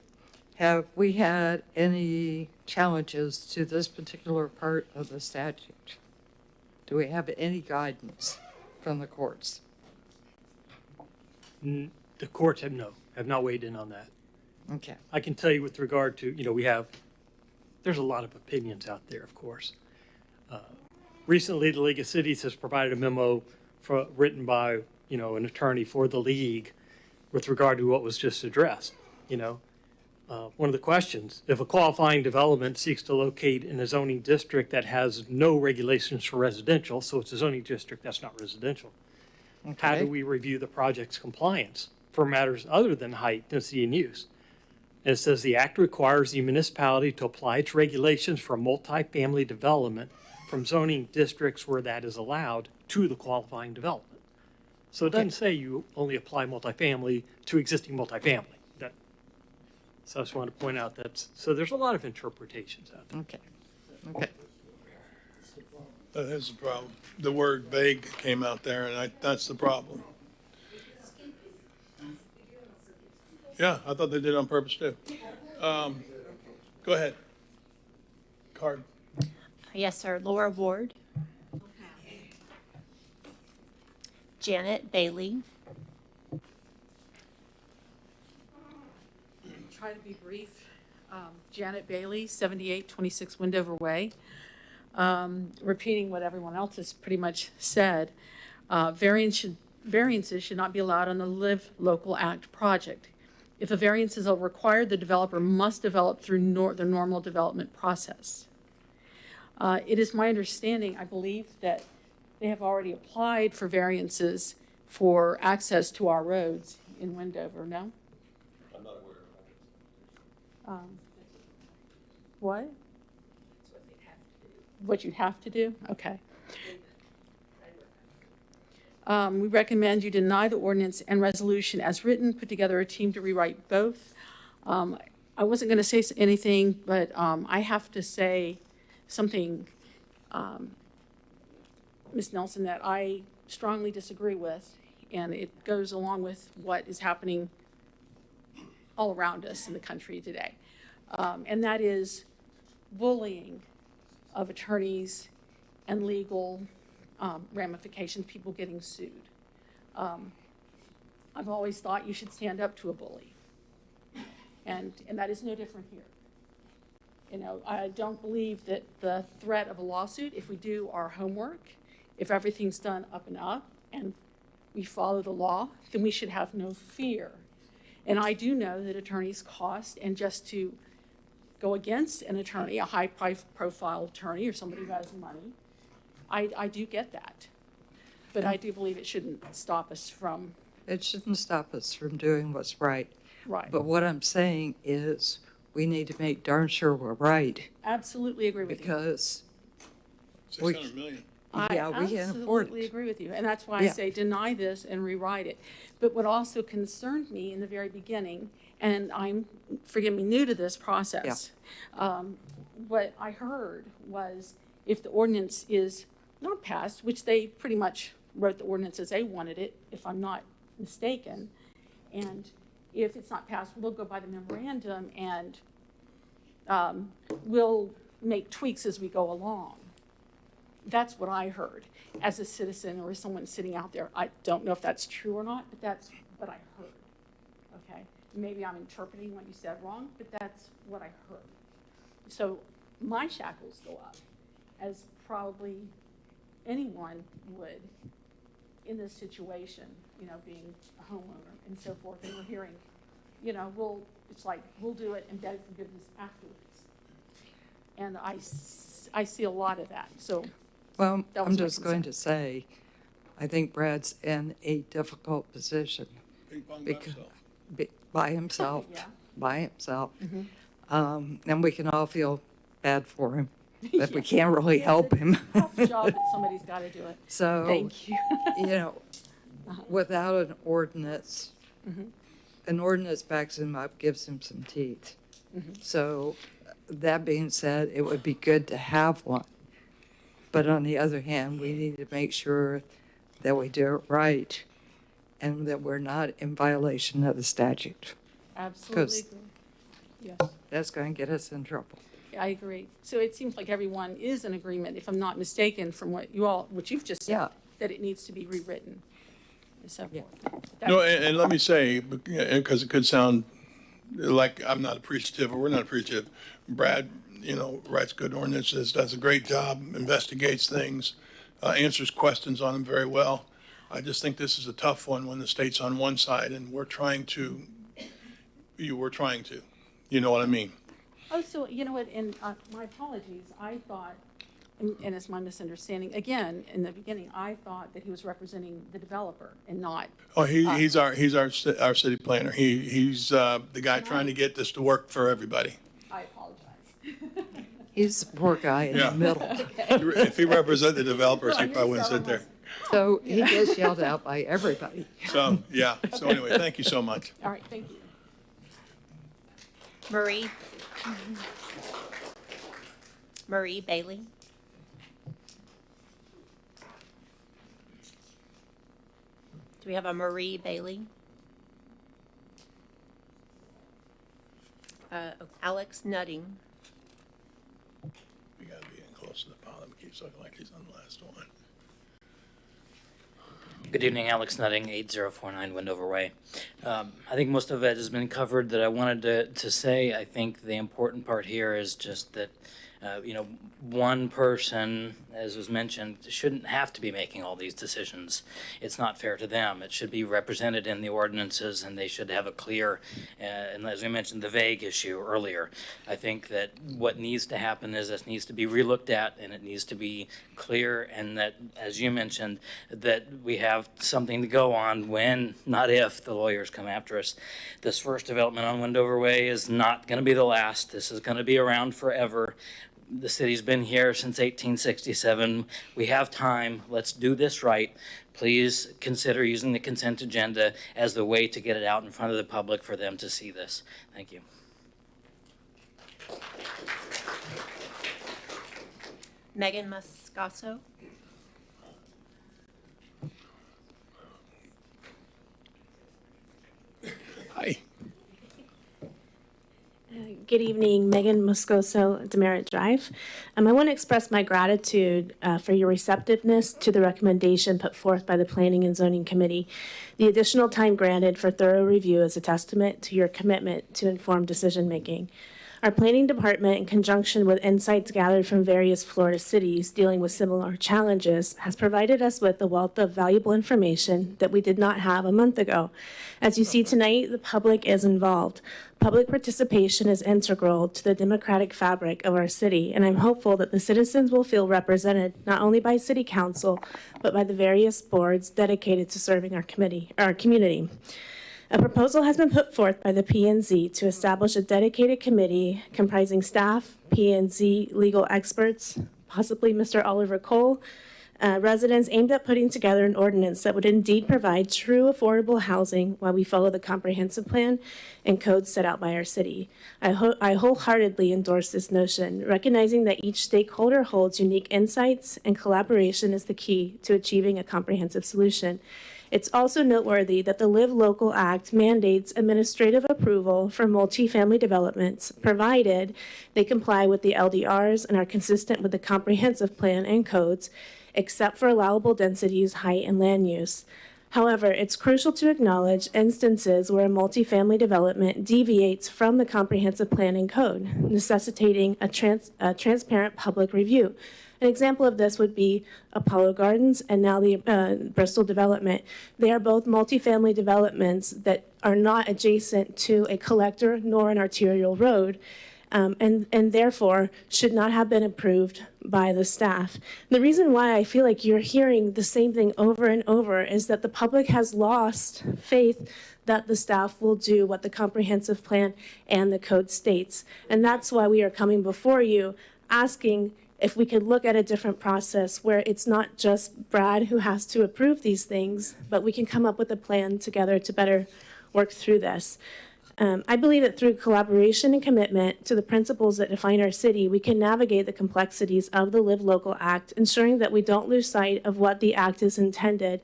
have we had any challenges to this particular part of the statute? Do we have any guidance from the courts? The courts have not weighed in on that. Okay. I can tell you with regard to, there's a lot of opinions out there, of course. Recently, the League of Cities has provided a memo written by, an attorney for the league with regard to what was just addressed. One of the questions, if a qualifying development seeks to locate in a zoning district that has no regulations for residential, so it's a zoning district that's not residential, how do we review the project's compliance for matters other than height, density, and use? And it says the act requires the municipality to apply its regulations for multifamily development from zoning districts where that is allowed to the qualifying development. So it doesn't say you only apply multifamily to existing multifamily. So I just wanted to point out so there's a lot of interpretations out there. Okay. That is the problem. The word vague came out there, and that's the problem. Yeah, I thought they did it on purpose too. Go ahead. Card. Yes, sir. Laura Ward. Janet Bailey. Try to be brief. Janet Bailey, 7826 Wendover Way. Repeating what everyone else has pretty much said, variances should not be allowed on the Live Local Act project. If a variance is required, the developer must develop through the normal development process. It is my understanding, I believe, that they have already applied for variances for access to our roads in Wendover, no? I'm not aware of that. What? What you'd have to do? Okay. We recommend you deny the ordinance and resolution as written, put together a team to rewrite both. I wasn't going to say anything, but I have to say something, Ms. Nelson, that I strongly disagree with, and it goes along with what is happening all around us in the country today. And that is bullying of attorneys and legal ramifications, people getting sued. I've always thought you should stand up to a bully. And that is no different here. I don't believe that the threat of a lawsuit, if we do our homework, if everything's done up and we follow the law, then we should have no fear. And I do know that attorneys cost, and just to go against an attorney, a high-profile attorney or somebody who has money, I do get that. But I do believe it shouldn't stop us from... It shouldn't stop us from doing what's right. Right. But what I'm saying is we need to make darn sure we're right. Absolutely agree with you. Because 600 million. Yeah, we can afford absolutely it. agree with you, and that's why I Yeah. say deny this and rewrite it. But what also concerned me in the very beginning, and I'm, forgive me, new to this process, what I heard was if the ordinance is not passed, which they pretty much wrote the ordinance as they wanted it, if I'm not mistaken, and if it's not passed, we'll go by the memorandum and we'll make tweaks as we go along. That's what I heard as a citizen or as someone sitting out there. I don't know if that's true or not, but that's what I heard. Okay? Maybe I'm interpreting what you said wrong, but that's what I heard. So my shackles go up, as probably anyone would in this situation, you know, being a homeowner and so forth. And we're hearing, you know, it's like, we'll do it and beg forgiveness afterwards. And I see a lot of that. So, Well, that I'm was my just going concern. to say, I think Brad's in a difficult position. Ping pong by Becau- himself. By himself, Yeah. by himself. Mm-hmm. And we can all feel bad for him, but we can't really help him. Tough job, but somebody's got to do it. So, Thank you. you know, without an ordinance, Mm-hmm. an ordinance backs him up, gives him some teeth. Mm-hmm. So, that being said, it would be good to have one. But on the other hand, we need to make sure that we do it right and that we're not in violation of the statute. Absolutely agree. Yes, That's going to get us in trouble. I agree. So it seems like everyone is in agreement, if I'm not mistaken, from what you've just said, Yeah. that it needs to be rewritten and so Yeah. forth. No, and let me say, because it could sound like I'm not appreciative, or we're not appreciative. Brad, you know, writes good ordinances, does a great job, investigates things, answers questions on them very well. I just think this is a tough one when the state's on one side and we're trying to, you know what I mean? Oh, so, you know what, and my apologies, I thought, and it's my misunderstanding, again, in the beginning, I thought that he was representing the developer and not. Oh, he's our city planner. He's the guy trying to get this to work for everybody. I apologize. He's the poor guy in Yeah. the middle. If he represented the developers, he probably wouldn't sit there. So he gets yelled out by everybody. So, yeah, so anyway, thank you so much. All right, thank you. Marie Bailey. Do we have a Marie Bailey? Alex Nutting. We gotta be in close to the bottom. Keeps looking like he's on the last one. Good evening, Alex Nutting, 8049 Wendover Way. I think most of it has been covered that I wanted to say. I think the important part here is just that, one person, as was mentioned, shouldn't have to be making all these decisions. It's not fair to them. It should be represented in the ordinances, and they should have a clear, and as we mentioned, the vague issue earlier. I think that what needs to happen is this needs to be relooked at, and it needs to be clear, and that, as you mentioned, that we have something to go on when, not if, the lawyers come after us. This first development on Wendover Way is not going to be the last. This is going to be around forever. The city's been here since 1867. We have time. Let's do this right. Please consider using the consent agenda as the way to get it out in front of the public for them to see this. Thank you. Megan Moscaso. Hi. Good evening, Megan Moscoso, Demerit Drive. I want to express my gratitude for your receptiveness to the recommendation put forth by the Planning and Zoning Committee. The additional time granted for thorough review is a testament to your commitment to informed decision-making. Our planning department, in conjunction with insights gathered from various Florida cities dealing with similar challenges, has provided us with a wealth of valuable information that we did not have a month ago. As you see tonight, the public is involved. Public participation is integral to the democratic fabric of our city, and I'm hopeful that the citizens will feel represented not only by City Council, but by the various boards dedicated to serving our community. A proposal has been put forth by the P&Z to establish a dedicated committee comprising staff, P&Z legal experts, possibly Mr. Oliver Cole, residents aimed at putting together an ordinance that would indeed provide true affordable housing while we follow the comprehensive plan and codes set out by our city. I wholeheartedly endorse this notion, recognizing that each stakeholder holds unique insights and collaboration is the key to achieving a comprehensive solution. It's also noteworthy that the Live Local Act mandates administrative approval for multifamily developments, provided they comply with the LDRs and are consistent with the comprehensive plan and codes, except for allowable densities, height, and land use. However, it's crucial to acknowledge instances where a multifamily development deviates from the comprehensive plan and code, necessitating a transparent public review. An example of this would be Apollo Gardens and now the Bristol development. They are both multifamily developments that are not adjacent to a collector nor an arterial road, and therefore should not have been approved by the staff. The reason why I feel like you're hearing the same thing over and over is that the public has lost faith that the staff will do what the comprehensive plan and the code states. And that's why we are coming before you asking if we could look at a different process where it's not just Brad who has to approve these things, but we can come up with a plan together to better work through this. I believe that through collaboration and commitment to the principles that define our city, we can navigate the complexities of the Live Local Act, ensuring that we don't lose sight of what the act is intended.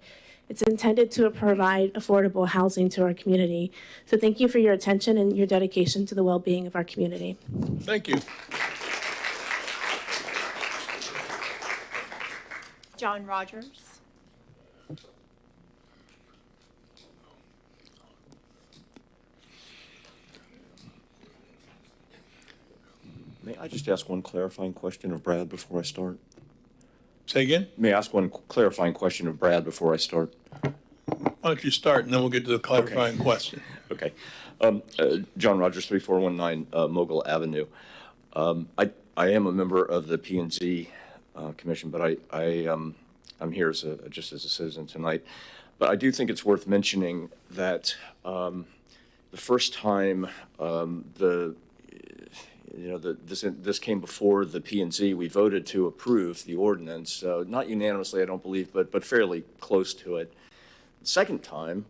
It's intended to provide affordable housing to our community. So thank you for your attention and your dedication to the well-being of our community. Thank you. John Rogers. May I just ask one clarifying question of Brad before I start? Say again? May I ask one clarifying question of Brad before I start? Why don't you start, and then we'll get to the clarifying question. Okay. John Rogers, 3419 Mogul Avenue. I am a member of the P&Z Commission, but I'm here just as a citizen tonight. But I do think it's worth mentioning that the first time this came before the P&Z, we voted to approve the ordinance, not unanimously, I don't believe, but fairly close to it. The second time,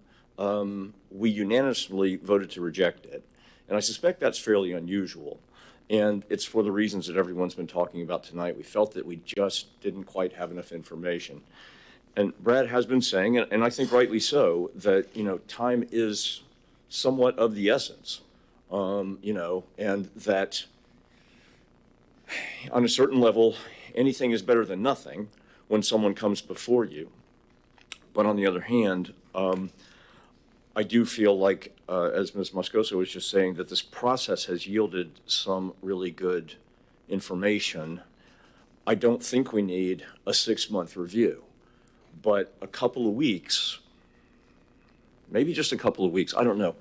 we unanimously voted to reject it. And I suspect that's fairly unusual. And it's for the reasons that everyone's been talking about tonight. We felt that we just didn't quite have enough information. And Brad has been saying, and I think rightly so, that, time is somewhat of the essence, and that on a certain level, anything is better than nothing when someone comes before you. But on the other hand, I do feel like, as Ms. Moscoso was just saying, that this process has yielded some really good information. I don't think we need a 6-month review, but a couple of weeks, maybe just a couple of weeks, I don't know.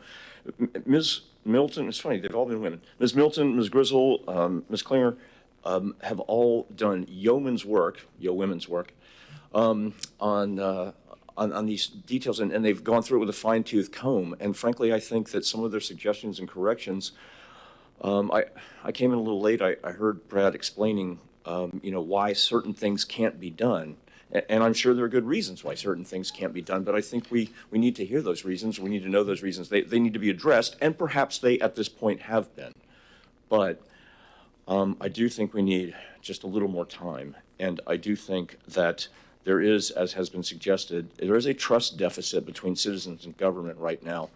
Ms. Milton, it's funny, they've all been women. Ms. Milton, Ms. Grizzle, Ms. Klinger have all done yeoman's work on these details, and they've gone through it with a fine-tooth comb. And frankly, I think that some of their suggestions and corrections, I came in a little late. I heard Brad explaining, why certain things can't be done. And I'm sure there are good reasons why certain things can't be done, but I think we need to hear those reasons. We need to know those reasons. They need to be addressed, and perhaps they, at this point, have been. But I do think we need just a little more time. And I do think that there is, as has been suggested, there is a trust deficit between citizens and government right now,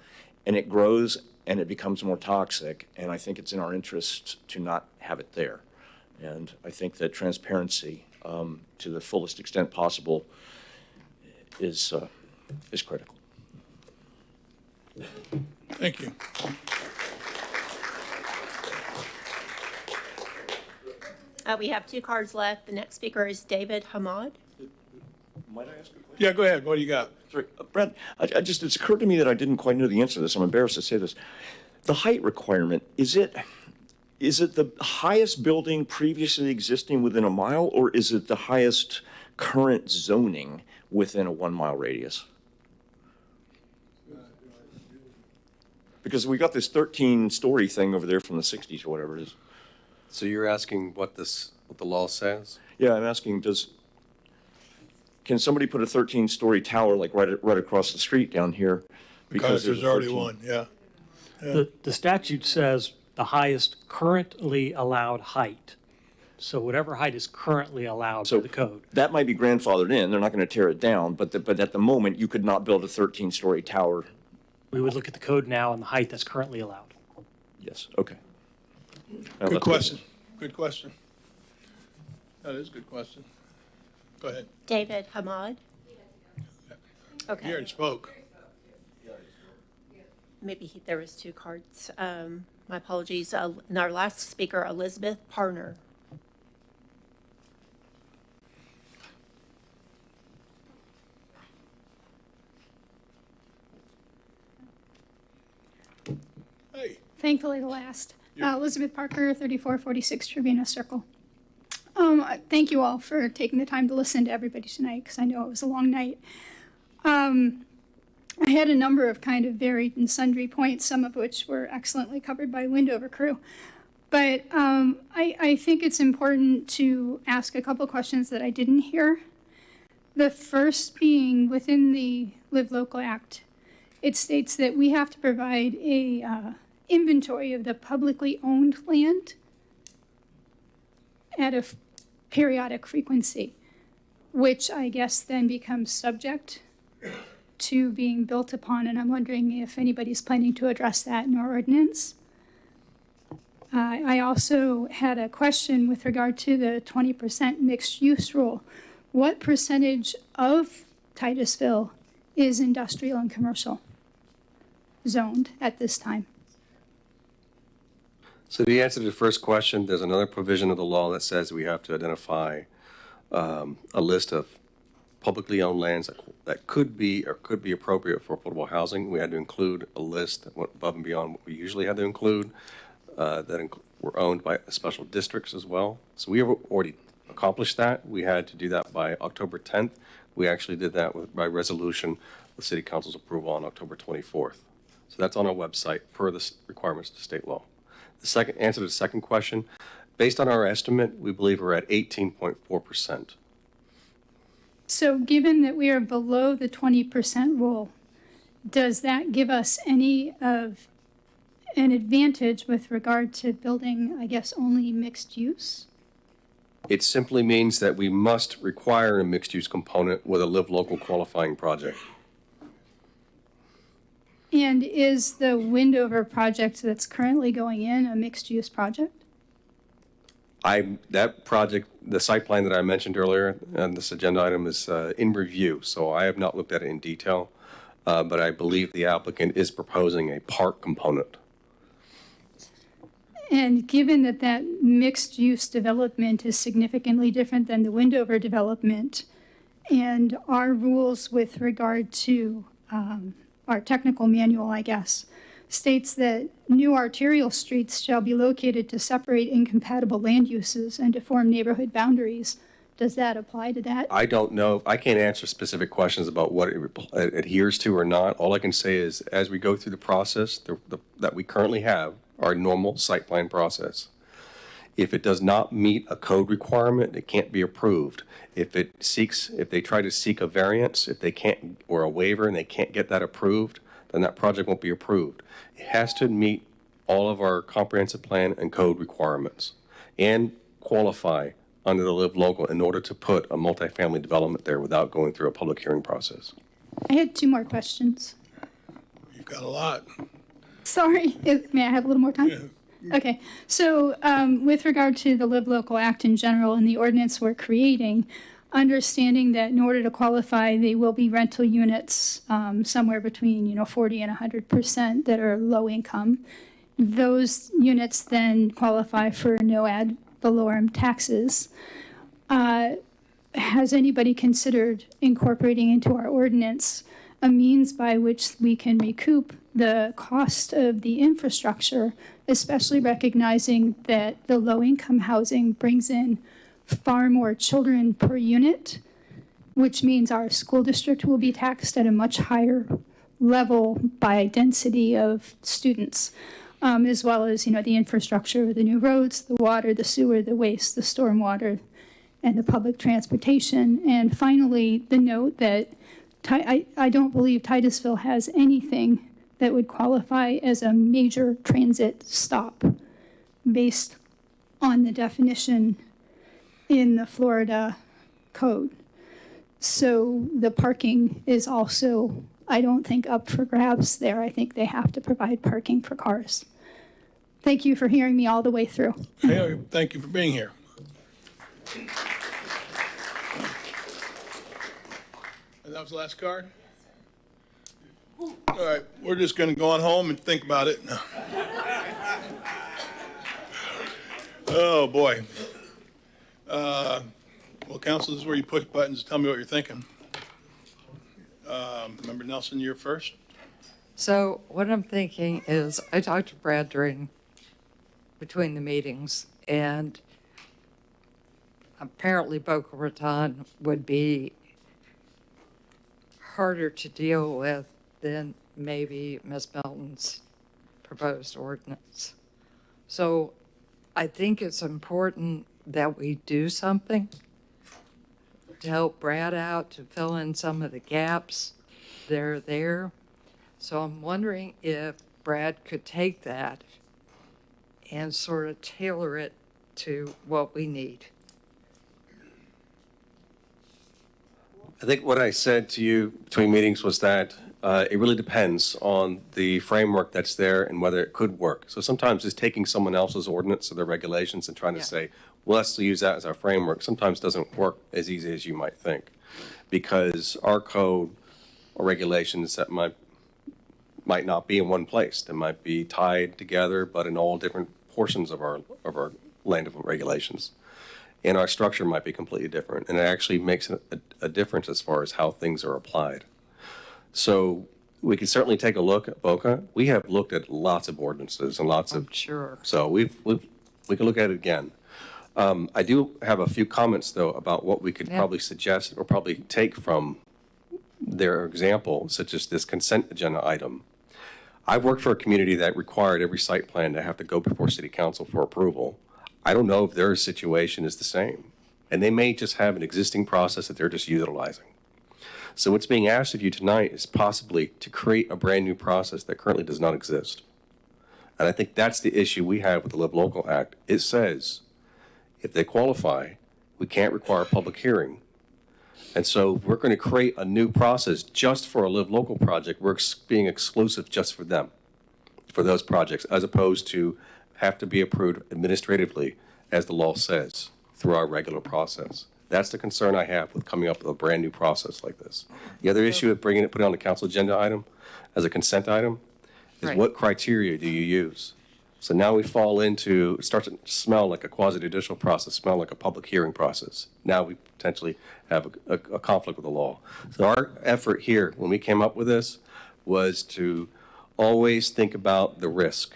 and it grows and it becomes more toxic, and I think it's in our interest to not have it there. And I think that transparency, to the fullest extent possible, is critical. Thank you. We have 2 cards left. The next speaker is David Hamad. Might I ask a question? Yeah, go ahead. What do you got? Sorry, Brad, it's occurred to me that I didn't quite know the answer to this. I'm embarrassed to say this. The height requirement, is it the highest building previously existing within a mile, or is it the highest current zoning within a 1-mile radius? Because we got this 13-story thing over there from the 60s or whatever it is. So you're asking what the law says? Yeah, I'm asking, can somebody put a 13-story tower like right across the street down here? Because there's already 13 one, yeah. The statute says the highest currently allowed height. So whatever height is currently allowed by the code. That might be grandfathered in. They're not going to tear it down, but at the moment, you could not build a 13-story tower. We would look at the code now and the height that's currently allowed. Yes, okay. Good question. Good question. That is a good question. Go ahead. David Hamad? You Okay, already spoke. maybe there was two cards. My apologies. And our last speaker, Elizabeth Parner. Hey. Thankfully, the last. Elizabeth Parker, 3446 Trevino Circle. Thank you all for taking the time to listen to everybody tonight, because I know it was a long night. I had a number of kind of varied and sundry points, some of which were excellently covered by Windover crew. But I think it's important to ask a couple questions that I didn't hear. The first being, within the Live Local Act, it states that we have to provide a inventory of the publicly owned land at a periodic frequency, which I guess then becomes subject to being built upon, and I'm wondering if anybody's planning to address that in our ordinance. I also had a question with regard to the 20% mixed use rule. What percentage of Titusville is industrial and commercial zoned at this time? So the answer to the first question, there's another provision of the law that says we have to identify a list of publicly owned lands that could be appropriate for affordable housing. We had to include a list that went above and beyond what we usually had to include were owned by special districts as well. So we have already accomplished that. We had to do that by October 10th. We actually did that by resolution with City Council's approval on October 24th. So that's on our website per the requirements of state law. The second answer to the second question, based on our estimate, we believe we're at 18.4%. So given that we are below the 20% rule, does that give us any of an advantage with regard to building, I guess, only mixed use? It simply means that we must require a mixed-use component with a Live Local qualifying project. And is the Windover project that's currently going in a mixed-use project? That project, the site plan that I mentioned earlier, and this agenda item is in review, so I have not looked at it in detail, but I believe the applicant is proposing a park component. And given that that mixed-use development is significantly different than the Windover development, and our rules with regard to our technical manual, I guess, states that new arterial streets shall be located to separate incompatible land uses and to form neighborhood boundaries. Does that apply to that? I don't know. I can't answer specific questions about what it adheres to or not. All I can say is, as we go through the process that we currently have, our normal site plan process, if it does not meet a code requirement, it can't be approved. If they try to seek a variance, if they can't, or a waiver, and they can't get that approved, then that project won't be approved. It has to meet all of our comprehensive plan and code requirements and qualify under the Live Local in order to put a multifamily development there without going through a public hearing process. I had two more questions. You've got a lot. Sorry, may I have a little more time? Yeah. Okay, so with regard to the Live Local Act in general and the ordinance we're creating, understanding that in order to qualify, they will be rental units somewhere between 40 and 100% that are low income. Those units then qualify for no ad valorem taxes. Has anybody considered incorporating into our ordinance a means by which we can recoup the cost of the infrastructure, especially recognizing that the low-income housing brings in far more children per unit, which means our school district will be taxed at a much higher level by density of students, as well as the infrastructure, the new roads, the water, the sewer, the waste, the stormwater, and the public transportation. And finally, the note that I don't believe Titusville has anything that would qualify as a major transit stop based on the definition in the Florida code. So the parking is also, I don't think, up for grabs there. I think they have to provide parking for cars. Thank you for hearing me all the way through. Hey, thank you for being here. And that was the last card? All right, we're just going to go on home and think about it. Oh, boy. Well, council, this is where you push buttons. Tell me what you're thinking. Member Nelson, you're first. So what I'm thinking is, I talked to Brad between the meetings, and apparently Boca Raton would be harder to deal with than maybe Ms. Melton's proposed ordinance. So I think it's important that we do something to help Brad out, to fill in some of the gaps that are there. So I'm wondering if Brad could take that and sort of tailor it to what we need. I think what I said to you between meetings was that it really depends on the framework that's there and whether it could work. So sometimes just taking someone else's ordinance or their regulations and trying to say, well, let's use that as our framework, sometimes doesn't work as easy as you might think, because our code or regulations that might not be in one place. They might be tied together, but in all different portions of our land of regulations. And our structure might be completely different. And it actually makes a difference as far as how things are applied. So we can certainly take a look at Boca. We have looked at lots of ordinances and lots of. Sure. So we can look at it again. I do have a few comments though about what we could probably suggest or probably take from their example, such as this consent agenda item. I've worked for a community that required every site plan to have to go before City Council for approval. I don't know if their situation is the same. And they may just have an existing process that they're just utilizing. So what's being asked of you tonight is possibly to create a brand new process that currently does not exist. And I think that's the issue we have with the Live Local Act. It says if they qualify, we can't require a public hearing. And so we're going to create a new process just for a Live Local project. We're being exclusive just for them, for those projects, as opposed to have to be approved administratively, as the law says, through our regular process. That's the concern I have with coming up with a brand new process like this. The other issue with putting it on the council agenda item as a consent item is what criteria do you use? So now we fall into, it starts to smell like a quasi-judicial process, smell like a public hearing process. Now we potentially have a conflict with the law. So our effort here, when we came up with this, was to always think about the risk.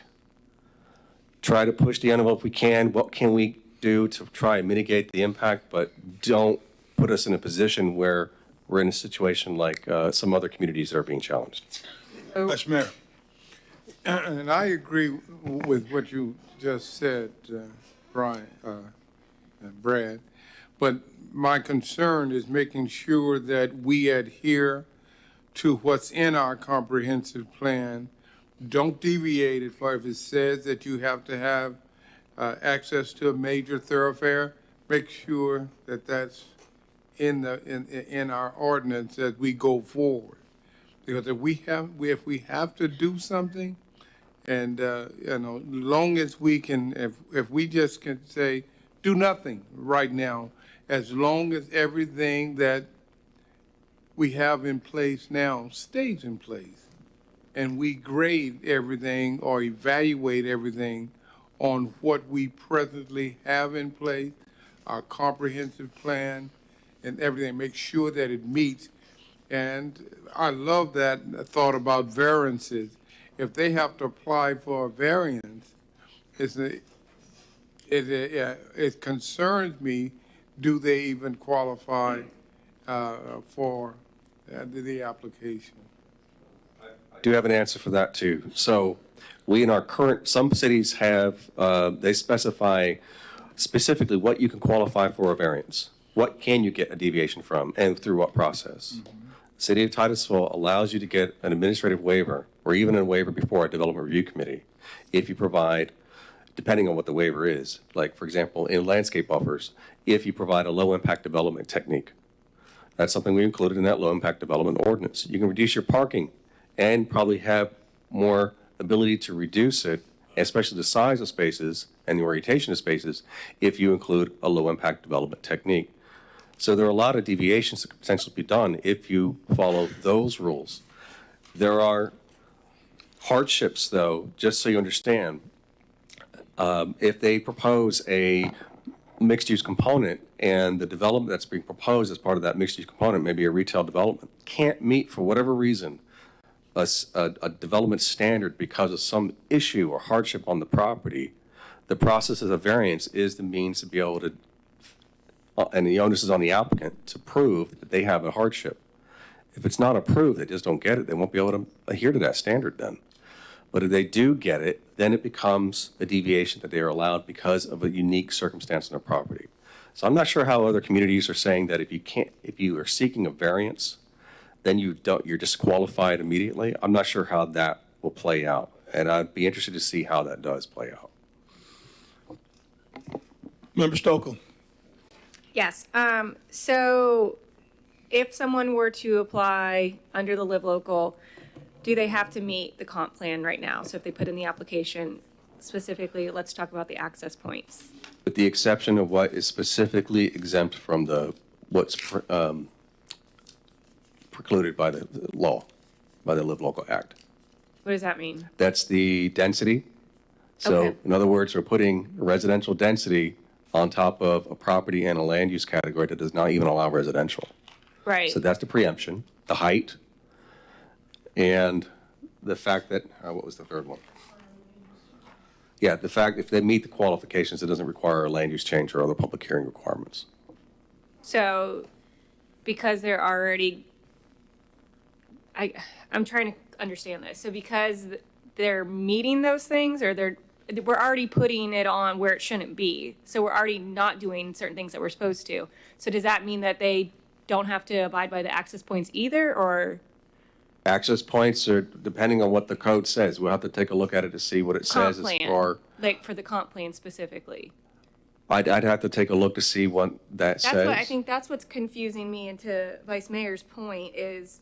Try to push the envelope if we can. What can we do to try and mitigate the impact, but don't put us in a position where we're in a situation like some other communities that are being challenged. Vice Mayor. And I agree with what you just said, Brian, Brad. But my concern is making sure that we adhere to what's in our comprehensive plan. Don't deviate it, for if it says that you have to have access to a major thoroughfare, make sure that that's in our ordinance as we go forward. Because if we have to do something, and long as we can, if we just can say do nothing right now, as long as everything that we have in place now stays in place, and we grade everything or evaluate everything on what we presently have in place, our comprehensive plan and everything, make sure that it meets. And I love that thought about variances. If they have to apply for a variance, it concerns me, do they even qualify for the application? I do have an answer for that too. So we in our current, some cities have, they specify specifically what you can qualify for a variance. what can you get a deviation from and through what process? City of Titusville allows you to get an administrative waiver or even a waiver before a development review committee if you provide, depending on what the waiver is, like for example, in landscape buffers, if you provide a low impact development technique. That's something we included in that low impact development ordinance. You can reduce your parking and probably have more ability to reduce it, especially the size of spaces and the orientation of spaces, if you include a low impact development technique. So there are a lot of deviations that could potentially be done if you follow those rules. There are hardships, though, just so you understand. If they propose a mixed-use component and the development that's being proposed as part of that mixed-use component, maybe a retail development, can't meet, for whatever reason, a development standard because of some issue or hardship on the property, the process of a variance is the means to be able to, and the onus is on the applicant to prove that they have a hardship. If it's not approved, they just don't get it. They won't be able to adhere to that standard then. But if they do get it, then it becomes a deviation that they are allowed because of a unique circumstance on their property. So I'm not sure how other communities are saying that if you are seeking a variance, then you're disqualified immediately. I'm not sure how that will play out, and I'd be interested to see how that does play out. Member Stokel. Yes. So if someone were to apply under the Live Local, do they have to meet the comp plan right now? So if they put in the application specifically, let's talk about the access points. With the exception of what is specifically exempt from what's precluded by the law, by the Live Local Act. What does that mean? That's the density. So Okay. in other words, we're putting residential density on top of a property and a land use category that does not even allow residential. Right. So that's the preemption, the height, and the fact that, what was the third one? Yeah, the fact if they meet the qualifications, it doesn't require a land use change or other public hearing requirements. So because they're already, I'm trying to understand this. So because they're meeting those things, or we're already putting it on where it shouldn't be. So we're already not doing certain things that we're supposed to. So does that mean that they don't have to abide by the access points either, or? Access points are depending on what the code says. We'll have to take a look at it to see what it says as far. Like for the comp plan specifically. I'd have to take a look to see what that says. That's what I think. That's what's confusing me. And to Vice Mayor's point is,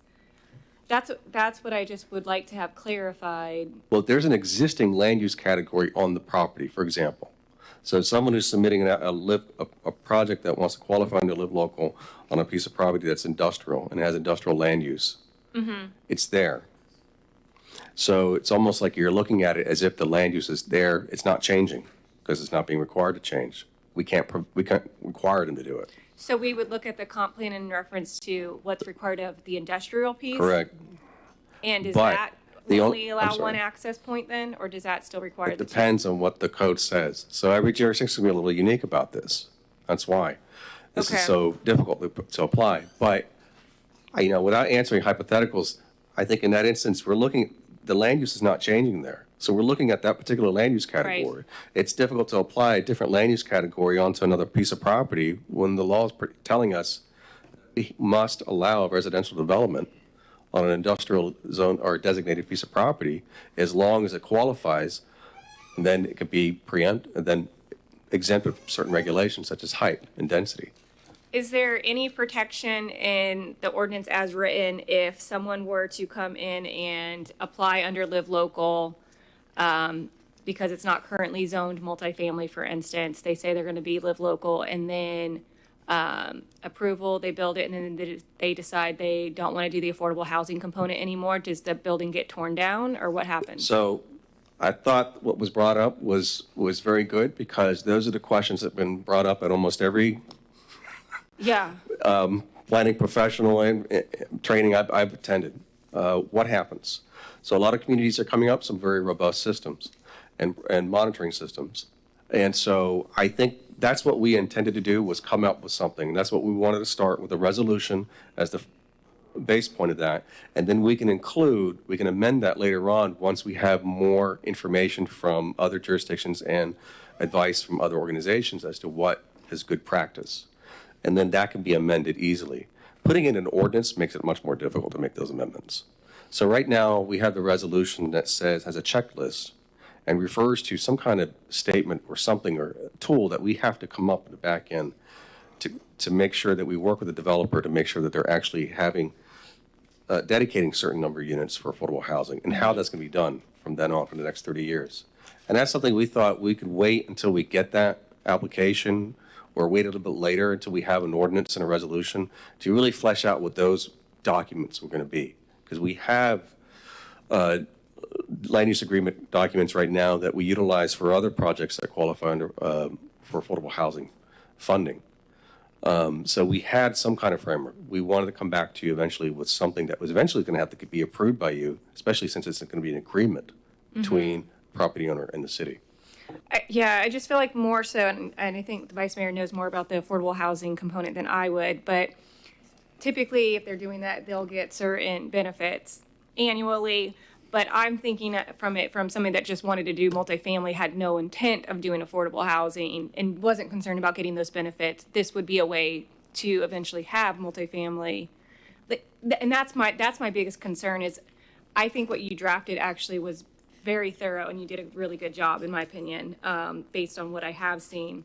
that's what I just would like to have clarified. Well, there's an existing land use category on the property, for example. So someone who's submitting a project that wants to qualify under Live Local on a piece of property that's industrial and has industrial land use, it's there. So it's almost like you're looking at it as if the land use is there. It's not changing because it's not being required to change. We can't require them to do it. So we would look at the comp plan in reference to what's required of the industrial piece? Correct. And does But that the only I'm allow sorry. one access point then, or does that still require It the two? depends on what the code says. So every jurisdiction is going to be a little unique about this. That's why this Okay. is so difficult to apply. But, without answering hypotheticals, I think in that instance, the land use is not changing there. So we're looking at that particular land use category. Right. It's difficult to apply a different land use category onto another piece of property when the law is telling us we must allow residential development on an industrial zone or designated piece of property as long as it qualifies. And then it could be exempted from certain regulations such as height and density. Is there any protection in the ordinance as written if someone were to come in and apply under Live Local because it's not currently zoned multifamily, for instance? They say they're going to be Live Local, and then approval, they build it, and then they decide they don't want to do the affordable housing component anymore. Does the building get torn down, or what happens? So I thought what was brought up was very good because those are the questions that have been brought up at almost every Yeah. planning professional and training I've attended. What happens? So a lot of communities are coming up some very robust systems and monitoring systems. And so I think that's what we intended to do, was come up with something. That's what we wanted to start with, a resolution as the base point of that. And then we can amend that later on once we have more information from other jurisdictions and advice from other organizations as to what is good practice. and then that can be amended easily. Putting in an ordinance makes it much more difficult to make those amendments. So right now, we have the resolution that says, has a checklist and refers to some kind of statement or something or tool that we have to come up in the back end to make sure that we work with the developer to make sure that they're actually having, dedicating a certain number of units for affordable housing and how that's going to be done from then on for the next 30 years. And that's something we thought we could wait until we get that application or wait a little bit later until we have an ordinance and a resolution to really flesh out what those documents were going to be. Because we have land use agreement documents right now that we utilize for other projects that qualify under for affordable housing funding. So we had some kind of framework. We wanted to come back to you eventually with something that was eventually going to have to be approved by you, especially since it's going to be an agreement between property owner and the city. I just feel like more so, and I think the vice mayor knows more about the affordable housing component than I would, but typically if they're doing that, they'll get certain benefits annually. But I'm thinking from somebody that just wanted to do multifamily, had no intent of doing affordable housing and wasn't concerned about getting those benefits. This would be a way to eventually have multifamily. And that's my biggest concern is I think what you drafted actually was very thorough and you did a really good job, in my opinion, based on what I have seen.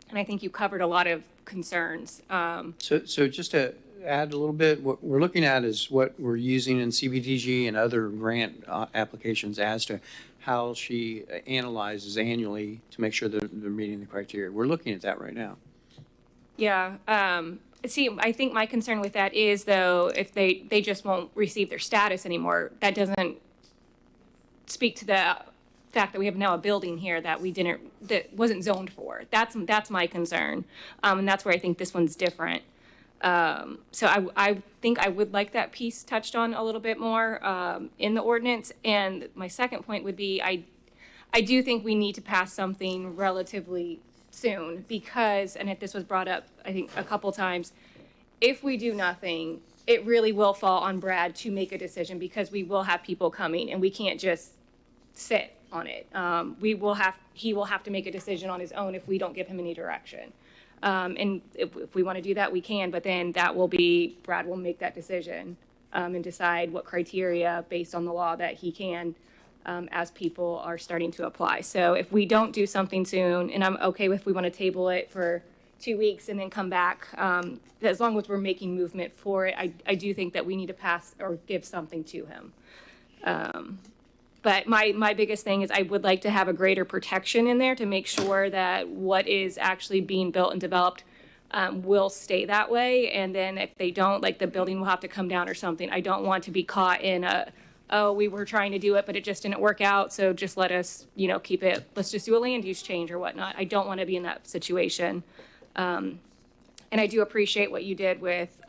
And I think you covered a lot of concerns. So just to add a little bit, what we're looking at is what we're using in CBDG and other grant applications as to how she analyzes annually to make sure that they're meeting the criteria. We're looking at that right now. Yeah. See, I think my concern with that is, though, if they just won't receive their status anymore, that doesn't speak to the fact that we have now a building here that wasn't zoned for. That's my concern. And that's where I think this one's different. So I think I would like that piece touched on a little bit more in the ordinance. And my second point would be I do think we need to pass something relatively soon because, and if this was brought up, I think a couple times, if we do nothing, it really will fall on Brad to make a decision because we will have people coming and we can't just sit on it. He will have to make a decision on his own if we don't give him any direction. And if we want to do that, we can, but then Brad will make that decision and decide what criteria based on the law that he can as people are starting to apply. So if we don't do something soon, and I'm okay if we want to table it for 2 weeks and then come back, as long as we're making movement for it, I do think that we need to pass or give something to him. But my biggest thing is I would like to have a greater protection in there to make sure that what is actually being built and developed will stay that way. And then if they don't, like the building will have to come down or something. I don't want to be caught in we were trying to do it, but it just didn't work out. So just let us, keep it. Let's just do a land use change or whatnot. I don't want to be in that situation. And I do appreciate what you did with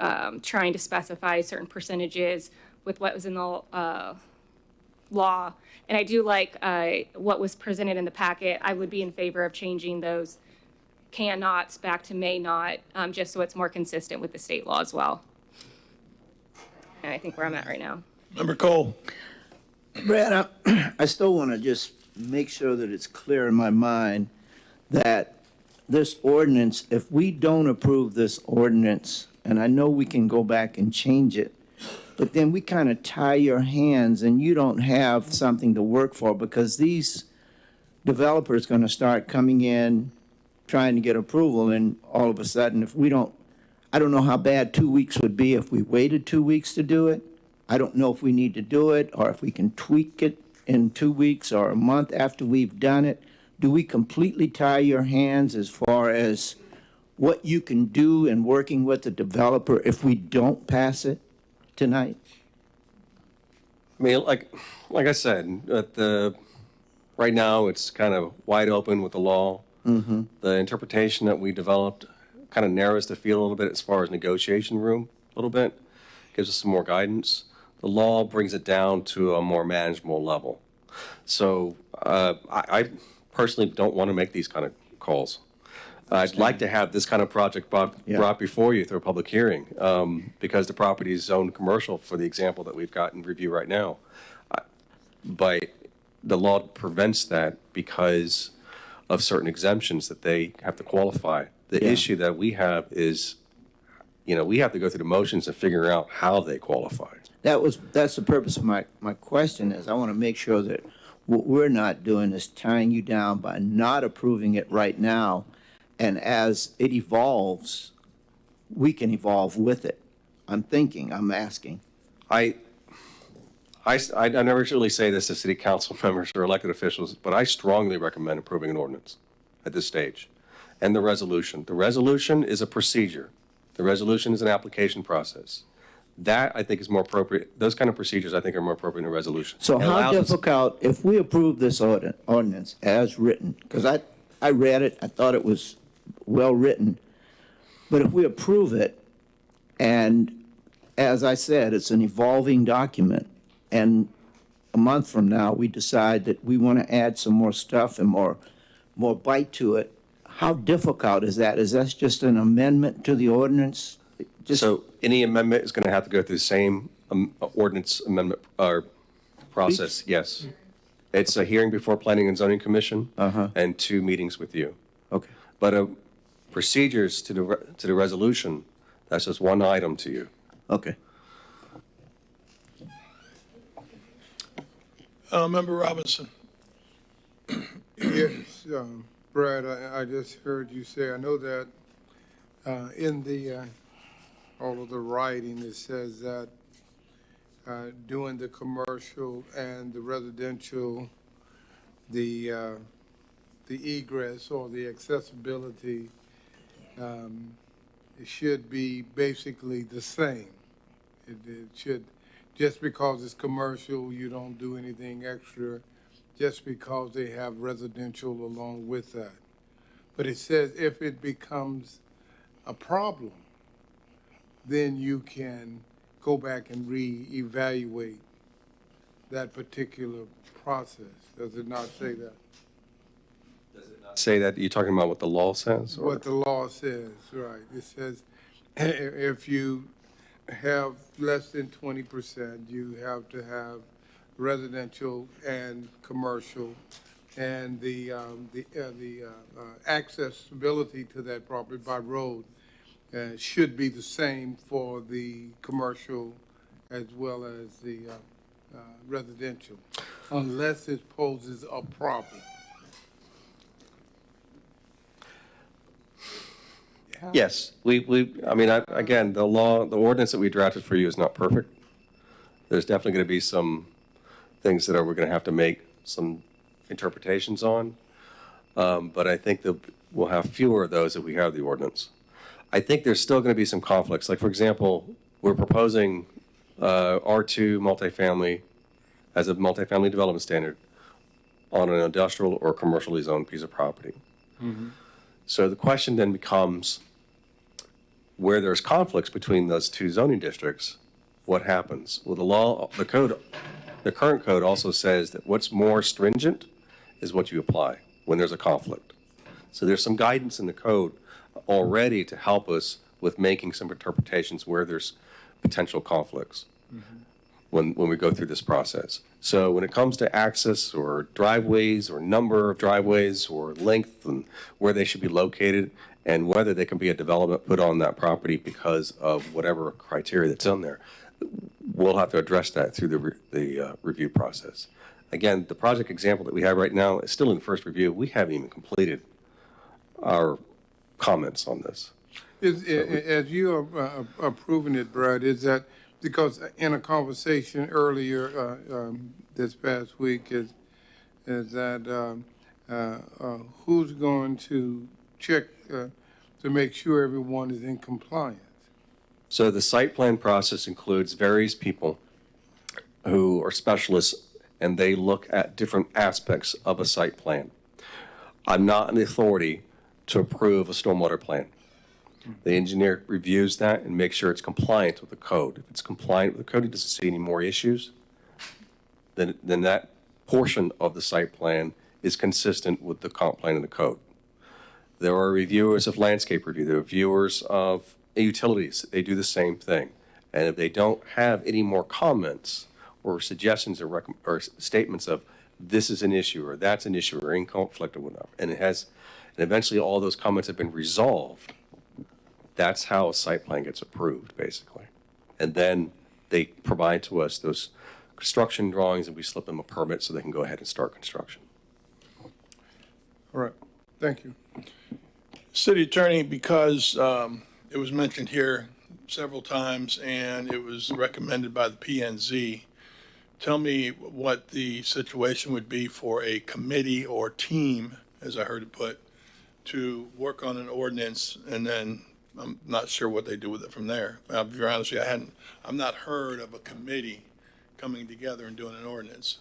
trying to specify certain percentages with what was in the law. And I do like what was presented in the packet. I would be in favor of changing those cannots back to may not, just so it's more consistent with the state law as well. And I think where I'm at right now. Member Cole. Brad, I still want to just make sure that it's clear in my mind that this ordinance, if we don't approve this ordinance, and I know we can go back and change it, but then we kind of tie your hands and you don't have something to work for because these developers going to start coming in trying to get approval and all of a sudden I don't know how bad 2 weeks would be if we waited 2 weeks to do it. I don't know if we need to do it or if we can tweak it in 2 weeks or a month after we've done it. Do we completely tie your hands as far as what you can do in working with the developer if we don't pass it tonight? I mean, like I said, right now it's kind of wide open with the law. Mm-hmm. The interpretation that we developed kind of narrows the field a little bit as far as negotiation room, a little bit, gives us some more guidance. The law brings it down to a more manageable level. So I personally don't want to make these kind of calls. I'd like to have this kind of project brought before you through a public hearing because the property is zoned commercial for the example that we've got in review right now. But the law prevents that because of certain exemptions that they have to qualify. The issue that we have is we have to go through the motions and figure out how they qualify. That's the purpose of my question is I want to make sure that what we're not doing is tying you down by not approving it right now. And as it evolves, we can evolve with it. I'm asking. I never really say this to city council members or elected officials, but I strongly recommend approving an ordinance at this stage. And the resolution. The resolution is a procedure. The resolution is an application process. That, I think, is more appropriate. Those kind of procedures, I think, are more appropriate in a resolution. So how difficult, if we approve this ordinance as written, because I read it, I thought it was well-written, but if we approve it, and as I said, it's an evolving document, and a month from now, we decide that we want to add some more stuff and more bite to it, how difficult is that? Is that just an amendment to the ordinance? So any amendment is going to have to go through the same ordinance amendment process, yes. It's a hearing before Planning and Zoning Commission and 2 meetings with you. Okay. But procedures to the resolution, that's just one item to you. Okay. Member Robinson. Yes, Brad, I just heard you say, I know that in the all of the writing, it says that doing the commercial and the residential, the egress or the accessibility, it should be basically the same. It should, just because it's commercial, you don't do anything extra, just because they have residential along with that. But it says if it becomes a problem, then you can go back and reevaluate that particular process. Does it not say that? Say that, you're talking about what the law says? Or? What the law says, right. It says if you have less than 20%, you have to have residential and commercial, and the accessibility to that property by road should be the same for the commercial as well as the residential, unless it poses a problem. Yes, again, the ordinance that we drafted for you is not perfect. There's definitely going to be some things that we're going to have to make some interpretations on. But I think that we'll have fewer of those if we have the ordinance. I think there's still going to be some conflicts. Like, for example, we're proposing R2 multifamily as a multifamily development standard on an industrial or commercially zoned piece of property. Mm-hmm. So the question then becomes, where there's conflicts between those 2 zoning districts, what happens? Well, the current code also says that what's more stringent is what you apply when there's a conflict. So there's some guidance in the code already to help us with making some interpretations where there's potential conflicts when we go through this process. So when it comes to access or driveways or number of driveways or length and where they should be located and whether they can be a development put on that property because of whatever criteria that's on there, we'll have to address that through the review process. Again, the project example that we have right now is still in first review. We haven't even completed our comments on this. As you are approving it, Brad, is that because in a conversation earlier this past week is that who's going to check to make sure everyone is in compliance? So the site plan process includes various people who are specialists, and they look at different aspects of a site plan. I'm not an authority to approve a stormwater plan. The engineer reviews that and makes sure it's compliant with the code. If it's compliant with the code, he doesn't see any more issues, then that portion of the site plan is consistent with the comp plan and the code. There are reviewers of landscape review. There are reviewers of utilities. They do the same thing. And if they don't have any more comments or suggestions or statements of this is an issue or that's an issue or in conflict or whatnot, and eventually all those comments have been resolved, That's how a site plan gets approved, basically. And then they provide to us those construction drawings, and we slip them a permit so they can go ahead and start construction. All right, thank you. City Attorney, because it was mentioned here several times and it was recommended by the PNZ, tell me what the situation would be for a committee or team, as I heard it put, to work on an ordinance, and then I'm not sure what they do with it from there. I'll be honest with you, I've not heard of a committee coming together and doing an ordinance.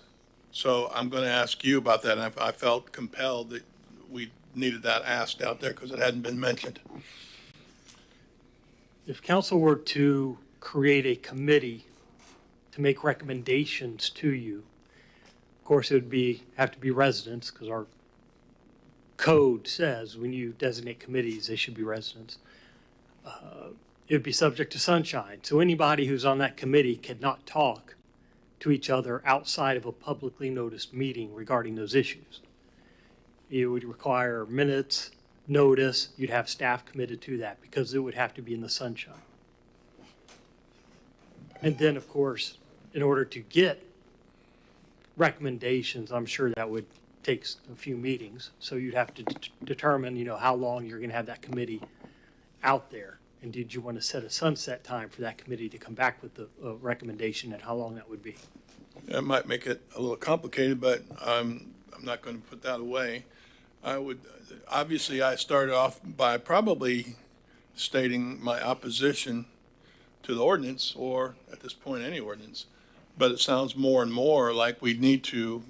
So I'm going to ask you about that, and I felt compelled that we needed that asked out there because it hadn't been mentioned. If council were to create a committee to make recommendations to you, of course, it would have to be residents, because our code says when you designate committees, they should be residents. It would be subject to sunshine. So anybody who's on that committee cannot talk to each other outside of a publicly noticed meeting regarding those issues. It would require minutes, notice, you'd have staff committed to that because it would have to be in the sunshine. And then, of course, in order to get recommendations, I'm sure that would take a few meetings. So you'd have to determine, how long you're going to have that committee out there. And did you want to set a sunset time for that committee to come back with the recommendation and how long that would be? That might make it a little complicated, but I'm not going to put that away. Obviously, I started off by probably stating my opposition to the ordinance, or at this point, any ordinance. But it sounds more and more like we need to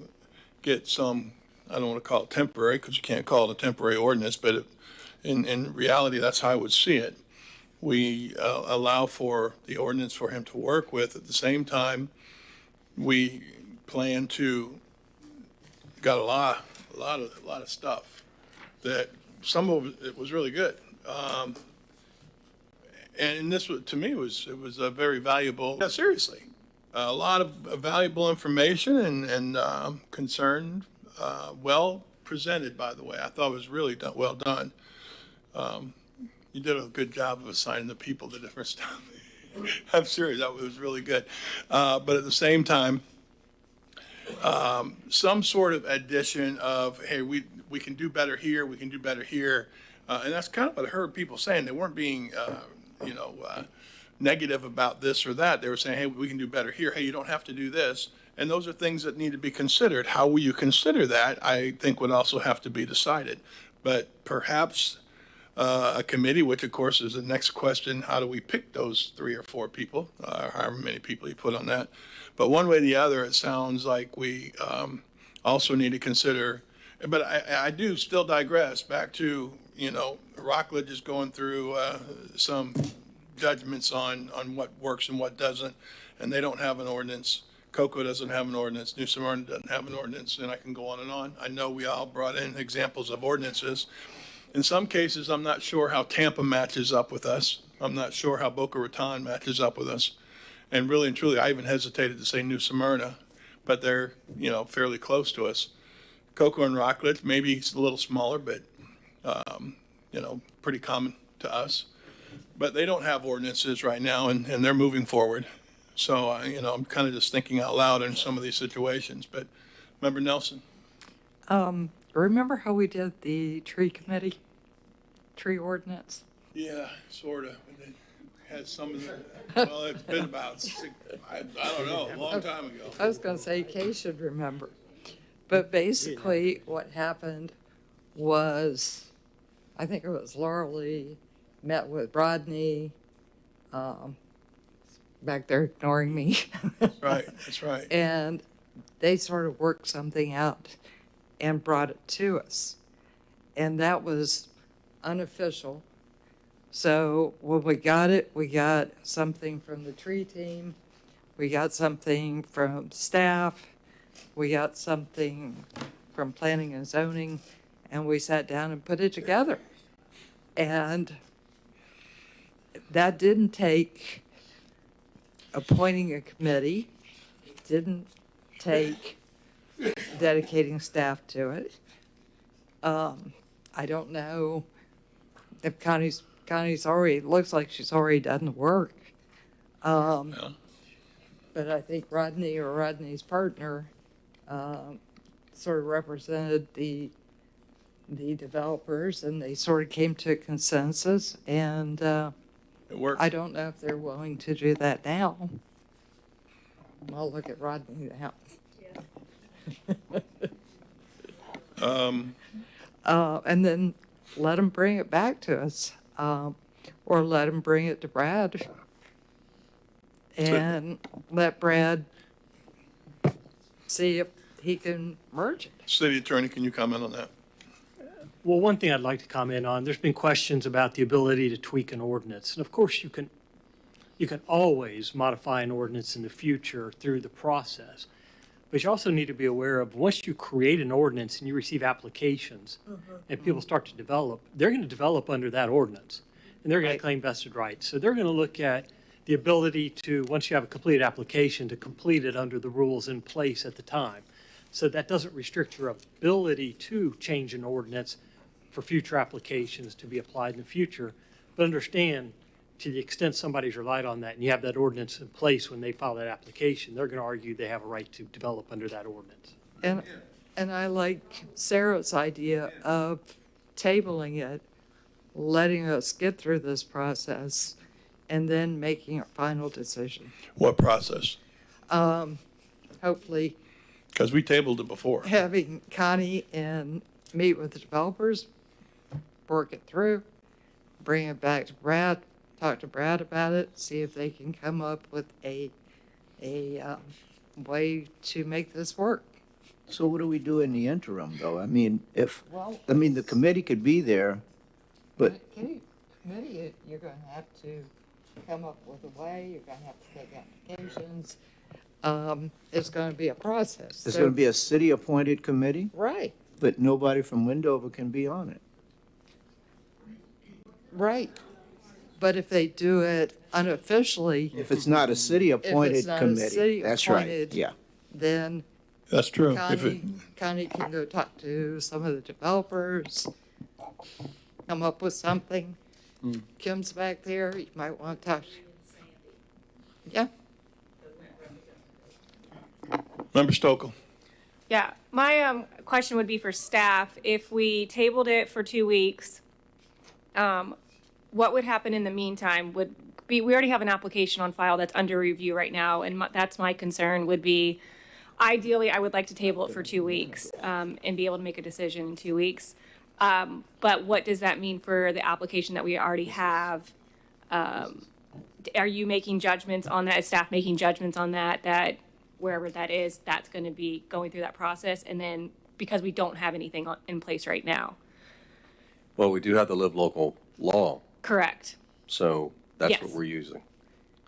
get some, I don't want to call it temporary, because you can't call it a temporary ordinance, but in reality, that's how I would see it. We allow for the ordinance for him to work with. At the same time, we plan to, got a lot of stuff that some of it was really good. And this, to me, it was a very valuable, yeah, seriously, a lot of valuable information and concern, well presented, by the way. I thought it was really well done. You did a good job of assigning the people to different stuff. I'm serious, that was really good. But at the same time, some sort of addition of, hey, we can do better here, we can do better here. And that's kind of what I heard people saying. They weren't being, negative about this or that. They were saying, hey, we can do better here. Hey, you don't have to do this. And those are things that need to be considered. How will you consider that, I think, would also have to be decided. But perhaps a committee, which of course is the next question, how do we pick those 3 or 4 people, however many people you put on that. But one way or the other, it sounds like we also need to consider, but I do still digress back to, Rockledge is going through some judgments on what works and what doesn't, and they don't have an ordinance. Cocoa doesn't have an ordinance. New Smyrna doesn't have an ordinance, and I can go on and on. I know we all brought in examples of ordinances. In some cases, I'm not sure how Tampa matches up with us. I'm not sure how Boca Raton matches up with us. And really and truly, I even hesitated to say New Smyrna, but they're, fairly close to us. Cocoa and Rockledge, maybe it's a little smaller, but, pretty common to us. But they don't have ordinances right now, and they're moving forward. So, I'm kind of just thinking out loud in some of these situations. But Member Nelson? Remember how we did the tree tree ordinance? Yeah, sort of. It had some of the, well, it's been about, I don't know, a long time ago. I was going to say Kay should remember. But basically what happened was, I think it was Laura Lee met with Rodney, back there ignoring me. That's right. And they sort of worked something out and brought it to us. And that was unofficial. So when we got it, we got something from the tree team, we got something from staff, we got something from planning and zoning, and we sat down and put it together. And that didn't take appointing a committee, didn't take dedicating staff to it. I don't know if Connie's Connie's already, looks like she's already done the work. But I think Rodney or Rodney's partner sort of represented the developers, and they sort of came to a consensus, and It worked. I don't know if they're willing to do that now. I'll look at Rodney now. And then let them bring it back to us, or let them bring it to Brad, and let Brad see if he can merge it. City Attorney, can you comment on that? Well, one thing I'd like to comment on, there's been questions about the ability to tweak an ordinance. And of course, you can always modify an ordinance in the future through the process. But you also need to be aware of, once you create an ordinance and you receive applications and people start to develop, they're going to develop under that ordinance. And they're going to claim vested rights. So they're going to look at the ability to, once you have a completed application, to complete it under the rules in place at the time. So that doesn't restrict your ability to change an ordinance for future applications to be applied in the future. But understand, to the extent somebody's relied on that and you have that ordinance in place when they file that application, they're going to argue they have a right to develop under that ordinance. And I like Sarah's idea of tabling it, letting us get through this process, and then making a final decision. What process? Hopefully. Because we tabled it before. Having Connie and meet with the developers, work it through, bring it back to Brad, talk to Brad about it, see if they can come up with a way to make this work. So what do we do in the interim, though? I mean, the committee could be there, but Committee, you're going to have to come up with a way, you're going to have to take applications. It's going to be a process. it's going to be a city-appointed committee, Right, but nobody from Wendover can be on it. right. But if they do it unofficially. If it's not a city-appointed committee, that's right, yeah. Then That's true. Connie can go talk to some of the developers, come up with something. Kim's back there, you might want to talk. Yeah. Member Stokel. Yeah, my question would be for staff. If we tabled it for 2 weeks, what would happen in the meantime? We already have an application on file that's under review right now, and that's my concern would be, ideally, I would like to table it for 2 weeks and be able to make a decision in 2 weeks. But what does that mean for the application that we already have? Are you making judgments on that? Is staff making judgments on that wherever that is, that's going to be going through that process? And then, because we don't have anything in place right now. Well, we do have the live local law, Correct. so that's Yes. what we're using.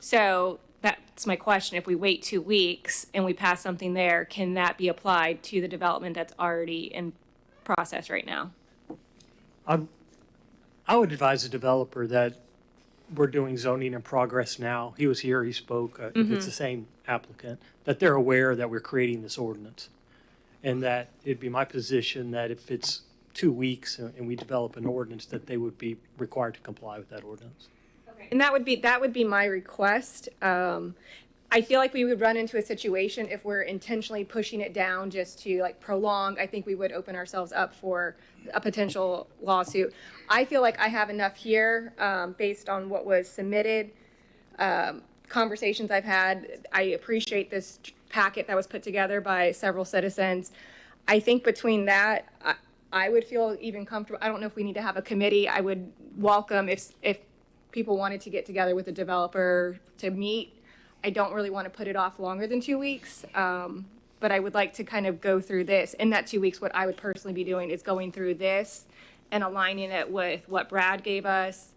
So that's my question. If we wait 2 weeks and we pass something there, can that be applied to the development that's already in process right now? I would advise the developer that we're doing zoning in progress now. He was here, he spoke, if it's the same applicant, that they're aware that we're creating this ordinance. And that it'd be my position that if it's 2 weeks and we develop an ordinance, that they would be required to comply with that ordinance. And that would be my request. I feel like we would run into a situation if we're intentionally pushing it down just to like prolong. I think we would open ourselves up for a potential lawsuit. I feel like I have enough here based on what was submitted, conversations I've had. I appreciate this packet that was put together by several citizens. I think between that, I would feel even comfortable. I don't know if we need to have a committee. I would welcome if people wanted to get together with a developer to meet. I don't really want to put it off longer than 2 weeks, but I would like to kind of go through this. In that 2 weeks, what I would personally be doing is going through this and aligning it with what Brad gave us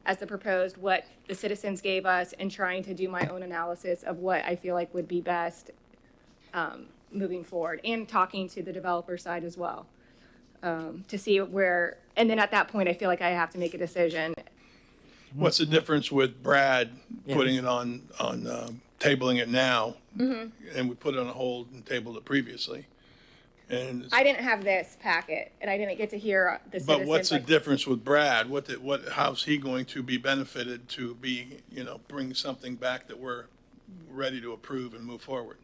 as the proposed, what the citizens gave us, and trying to do my own analysis of what I feel like would be best moving forward, and talking to the developer side as well to see where, and then at that point, I feel like I have to make a decision. What's the difference with Brad putting it on tabling it now, and we put it on hold and tabled it previously? And, I didn't have this packet, and I didn't get to hear the citizens. but what's the like- difference with Brad? How's he going to be benefited to be, bring something back that we're ready to approve and move forward?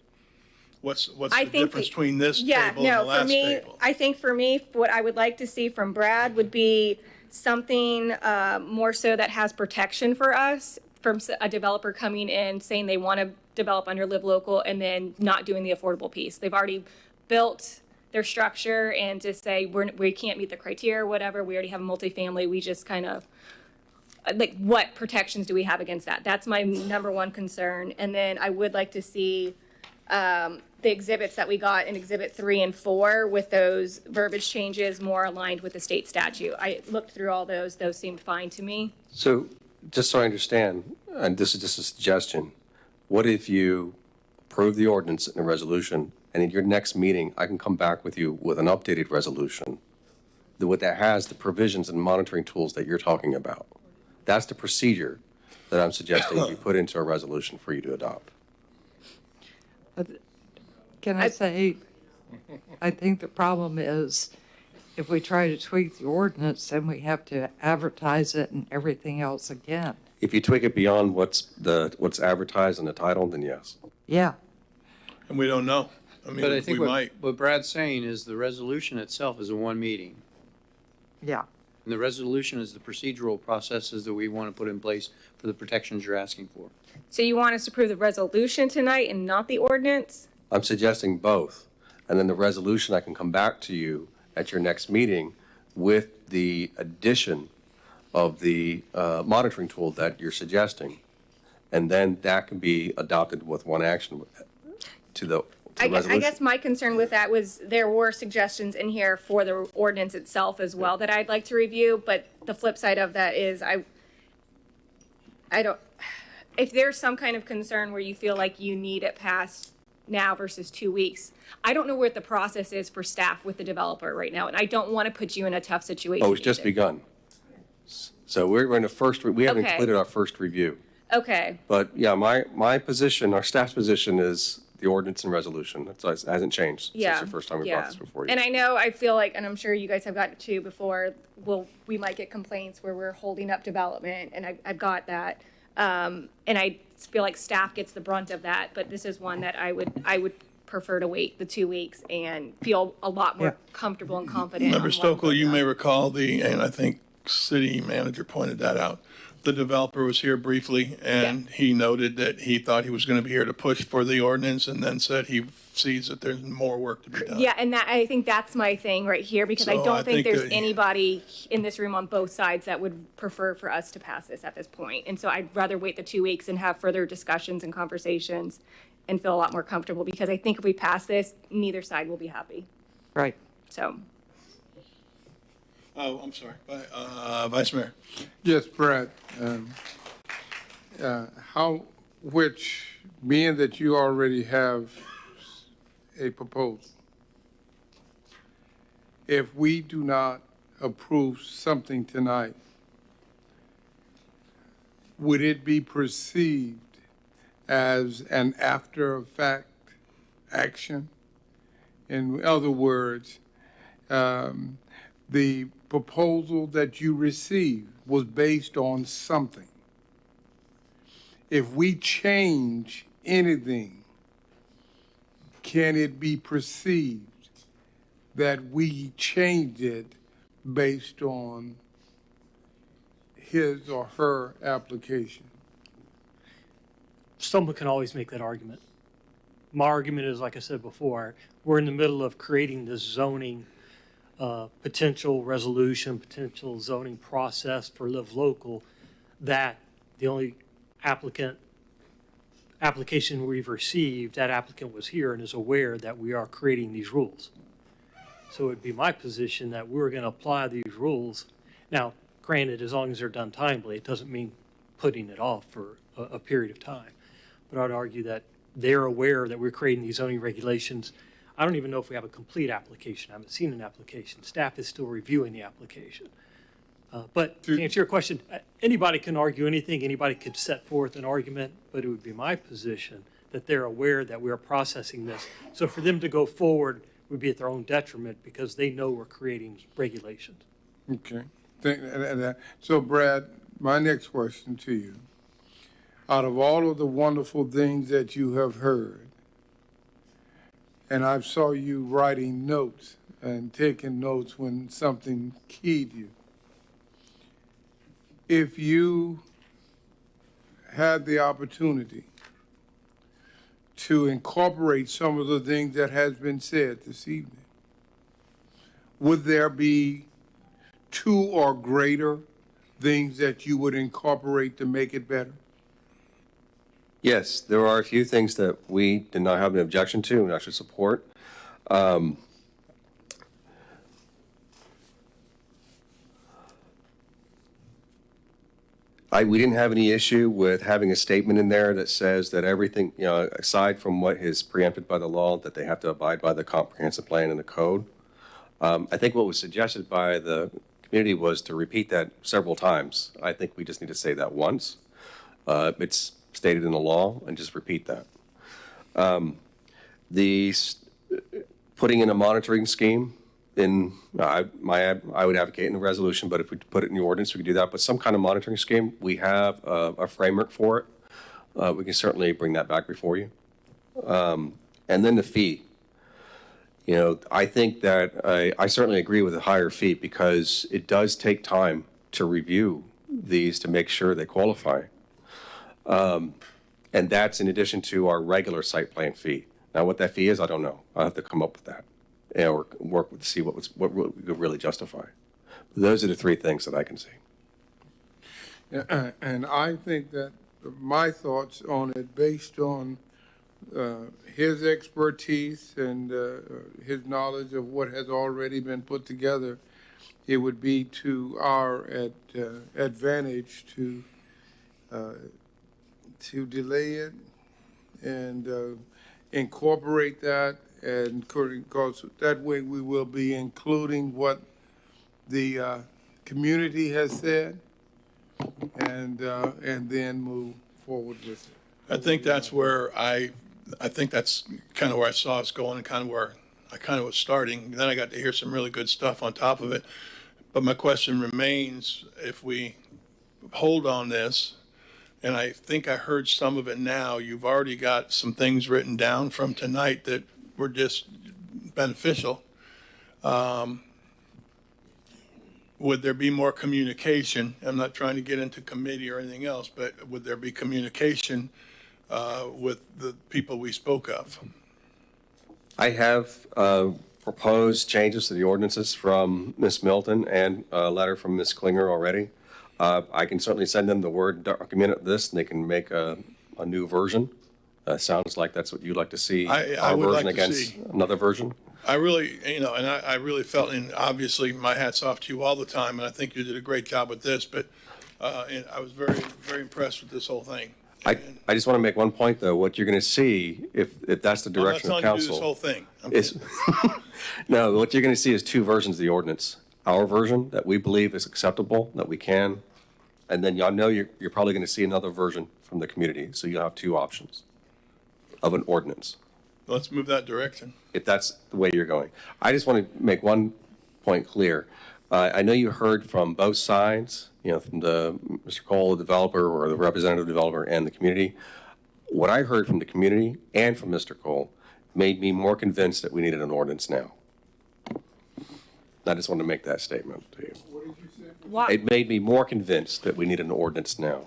What's the difference between this table and the last table? I think for me, what I would like to see from Brad would be something more so that has protection for us from a developer coming in saying they want to develop under Live Local and then not doing the affordable piece. They've already built their structure, and to say we can't meet the criteria or whatever, we already have a multifamily, we just kind of, like, what protections do we have against that? That's my number one concern. And then I would like to see the exhibits that we got in Exhibit 3 and 4 with those verbiage changes more aligned with the state statute. I looked through all those seemed fine to me. So, just so I understand, and this is just a suggestion, what if you approve the ordinance in a resolution, and in your next meeting, I can come back with you with an updated resolution that has the provisions and monitoring tools that you're talking about? That's the procedure that I'm suggesting you put into a resolution for you to adopt. Can I say, I think the problem is if we try to tweak the ordinance, then we have to advertise it and everything else again. If you tweak it beyond what's advertised in the title, then yes. Yeah. And we don't know. I mean, But I think we might. what Brad's saying is the resolution itself is a one meeting. Yeah. And the resolution is the procedural processes that we want to put in place for the protections you're asking for. So you want us to approve the resolution tonight and not the ordinance? I'm suggesting both. And then the resolution, I can come back to you at your next meeting with the addition of the monitoring tool that you're suggesting. And then that can be adopted with one action to the resolution. I guess my concern with that was there were suggestions in here for the ordinance itself as well that I'd like to review, but the flip side of that is I don't, if there's some kind of concern where you feel like you need it passed now versus 2 weeks, I don't know what the process is for staff with the developer right now, and I don't want to put you in a tough situation. Oh, it's just either. begun. So we're in we haven't Okay. completed our first review. Okay, But yeah, my position, our staff's position is the ordinance and resolution. It hasn't changed yeah. since the first time we brought this before you. And I know, I feel like, and I'm sure you guys have gotten it too before, we might get complaints where we're holding up development, and I've got that. And I feel like staff gets the brunt of that, but this is one that I would prefer to wait the 2 weeks and feel a lot more comfortable and confident. Member on what Stokel, I'm you putting may up. recall and I think city manager pointed that out. The developer was here briefly, and he noted that he thought he was going to be here to push for the ordinance, and then said he sees that there's more work to be done. Yeah, and I think that's my thing right here, because I So don't I think think there's that- anybody in this room on both sides that would prefer for us to pass this at this point. And so I'd rather wait the 2 weeks and have further discussions and conversations and feel a lot more comfortable, because I think if we pass this, neither side will be happy. Right. So. Oh, I'm sorry. Vice Mayor. Yes, Brad. Being that you already have a proposal, if we do not approve something tonight, would it be perceived as an after-effect action? In other words, the proposal that you received was based on something. If we change anything, can it be perceived that we changed it based on his or her application? Someone can always make that argument. My argument is, like I said before, we're in the middle of creating this zoning potential resolution, potential zoning process for Live Local, that the only application we've received, that applicant was here and is aware that we are creating these rules. So it'd be my position that we're going to apply these rules. Now, granted, as long as they're done timely, it doesn't mean putting it off for a period of time. But I'd argue that they're aware that we're creating these zoning regulations. I don't even know if we have a complete application. I haven't seen an application. Staff is still reviewing the application. But to answer your question, anybody can argue anything. Anybody could set forth an argument, but it would be my position that they're aware that we are processing this. So for them to go forward would be at their own detriment because they know we're creating regulations. Okay. So Brad, my next question to you, out of all of the wonderful things that you have heard, and I saw you writing notes and taking notes when something keyed you, if you had the opportunity to incorporate some of the things that has been said this evening, would there be 2 or greater things that you would incorporate to make it better? Yes, there are a few things that we did not have an objection to and actually support. We didn't have any issue with having a statement in there that says that everything, aside from what is preempted by the law, that they have to abide by the comprehensive plan and the code. I think what was suggested by the community was to repeat that several times. I think we just need to say that once. It's stated in the law, and just repeat that. Putting in a monitoring scheme I would advocate in the resolution, but if we put it in the ordinance, we could do that. But some kind of monitoring scheme, we have a framework for it. We can certainly bring that back before you. And then the fee. I think that I certainly agree with a higher fee because it does take time to review these to make sure they qualify. And that's in addition to our regular site plan fee. Now, what that fee is, I don't know. I'll have to come up with that or work with to see what we could really justify. But those are the 3 things that I can see. Yeah, and I think that my thoughts on it, based on his expertise and his knowledge of what has already been put together, it would be to our advantage to delay it and incorporate that, and because that way we will be including what the community has said, and then move forward with it. I think that's where I think that's kind of where I saw us going and kind of where I kind of was starting. Then I got to hear some really good stuff on top of it. But my question remains, if we hold on this, and I think I heard some of it now, you've already got some things written down from tonight that were just beneficial. Would there be more communication? I'm not trying to get into committee or anything else, but would there be communication with the people we spoke of? I have proposed changes to the ordinances from Ms. Milton and a letter from Ms. Klinger already. I can certainly send them the Word document of this, and they can make a new version. Sounds like that's what you'd like to see. I our would version like to against see. another version. I really, and I really felt, and obviously my hat's off to you all the time, and I think you did a great job with this, but and I was very, very impressed with this whole thing. I just want to make one point, though. What you're going to see, if that's the direction of I'm not telling you to do council, this whole thing. no, what you're going to see is 2 versions of the ordinance. Our version that we believe is acceptable, that we can, and then y'all know you're probably going to see another version from the community. So you'll have 2 options of an ordinance. Let's move that direction. If that's the way you're going. I just want to make one point clear. I know you heard from both sides, from Mr. Cole, the developer, or the representative developer, and the community. What I heard from the community and from Mr. Cole made me more convinced that we needed an ordinance now. I just want to make that statement to you. What did you say? What? It made me more convinced that we need an ordinance now.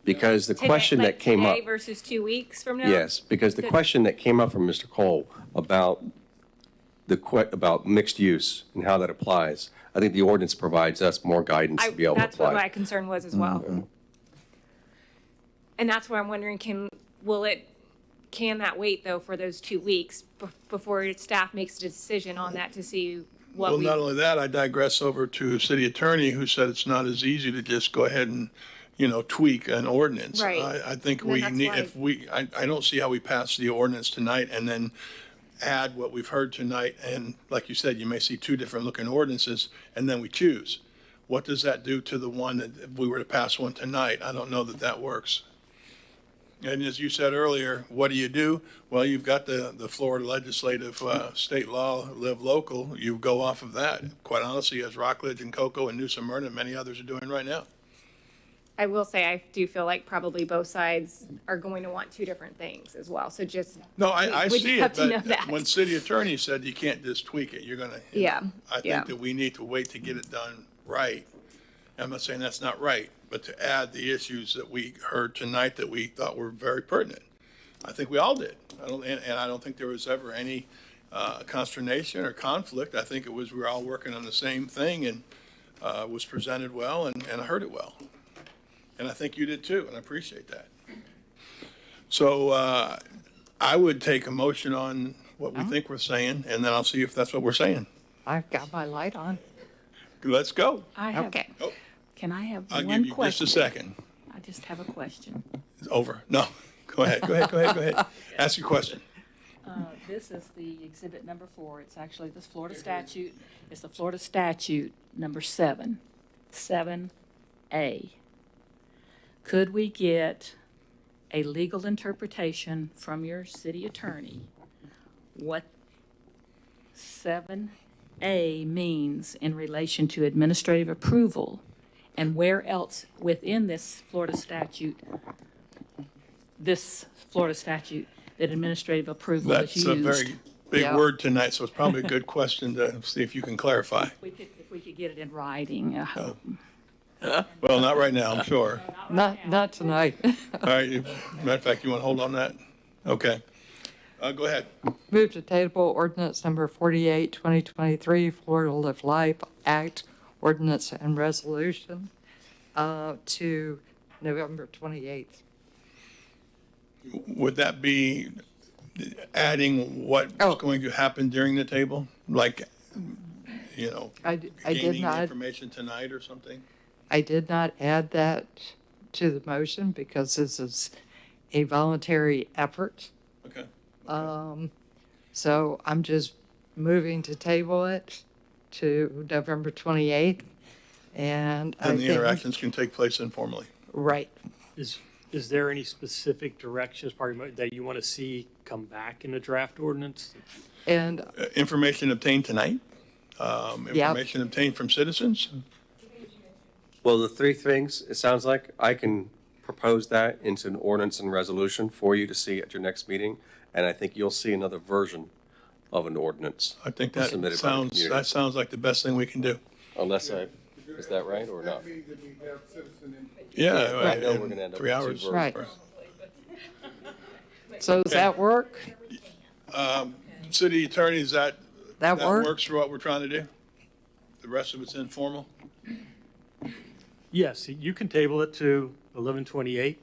Because the question that came up. Today versus 2 weeks from now? Yes, because the question that came up from Mr. Cole about about mixed use and how that applies, I think the ordinance provides us more guidance to be able to apply. That's what my concern was as well. Mm-hmm. And that's where I'm wondering, can that wait though for those 2 weeks before staff makes a decision on that to see what Well, not only that, I digress over to city attorney who said it's not as easy to just go ahead and, tweak an ordinance. Right. I think And then we that's need, why- I don't see how we pass the ordinance tonight and then add what we've heard tonight. And like you said, you may see 2 different looking ordinances and then we choose. What does that do to the one that if we were to pass one tonight? I don't know that works. And as you said earlier, what do? Well, you've got the Florida legislative state law, live local. You go off of that. Quite honestly, as Rockledge and Cocoa and New Smyrna and many others are doing right now. I will say, I do feel like probably both sides are going to want two different things as well. So just. No, I we see have it, to know but that. when city attorney said you can't just tweak it, you're gonna. Yeah, I yeah. think that we need to wait to get it done right. I'm not saying that's not right, but to add the issues that we heard tonight that we thought were very pertinent. I think we all did. And I don't think there was ever any consternation or conflict. I think it was, we were all working on the same thing and was presented well and I heard it well. And I think you did too, and I appreciate that. So I would take a motion on what we think we're saying, and then I'll see if that's what we're saying. I've got my light on. Let's go. I have, Okay. can I have I'll one give you question? just a second. I just have a question. It's over. No, go ahead. Ask your question. This is the exhibit number 4. It's actually this Florida statute. It's the Florida statute number 7, 7A. Could we get a legal interpretation from your city attorney what 7A means in relation to administrative approval and where else within this Florida statute that administrative approval is That's used? a very big Yeah. word tonight, so it's probably a good question to see if you can clarify. If we could get it in writing, I hope. Well, not right now, I'm sure. Not tonight. All right, matter of fact, you want to hold on that? Okay. Go ahead. Move to table ordinance number 48, 2023, Florida Live Life Act, ordinance and resolution to November 28th. Would that be adding what's going to happen during the table? Like, I did gaining not. information tonight or something? I did not add that to the motion because this is a voluntary effort. Okay. So I'm just moving to table it to November 28th. And I And the think, interactions can take place informally. right. Is there any specific directions that you want to see come back in the draft ordinance? And Information obtained tonight? Information obtained from citizens? Well, the three things, it sounds like I can propose that into an ordinance and resolution for you to see at your next meeting. And I think you'll see another version of an ordinance. I think that submitted by the community. sounds like the best thing we can do. Unless is that right or not? Yeah. I know we're gonna end up 3 with hours. two Right. versions. So does that work? City attorney, that work? works for what we're trying to do? The rest of it's informal? Yes, you can table it to 11/28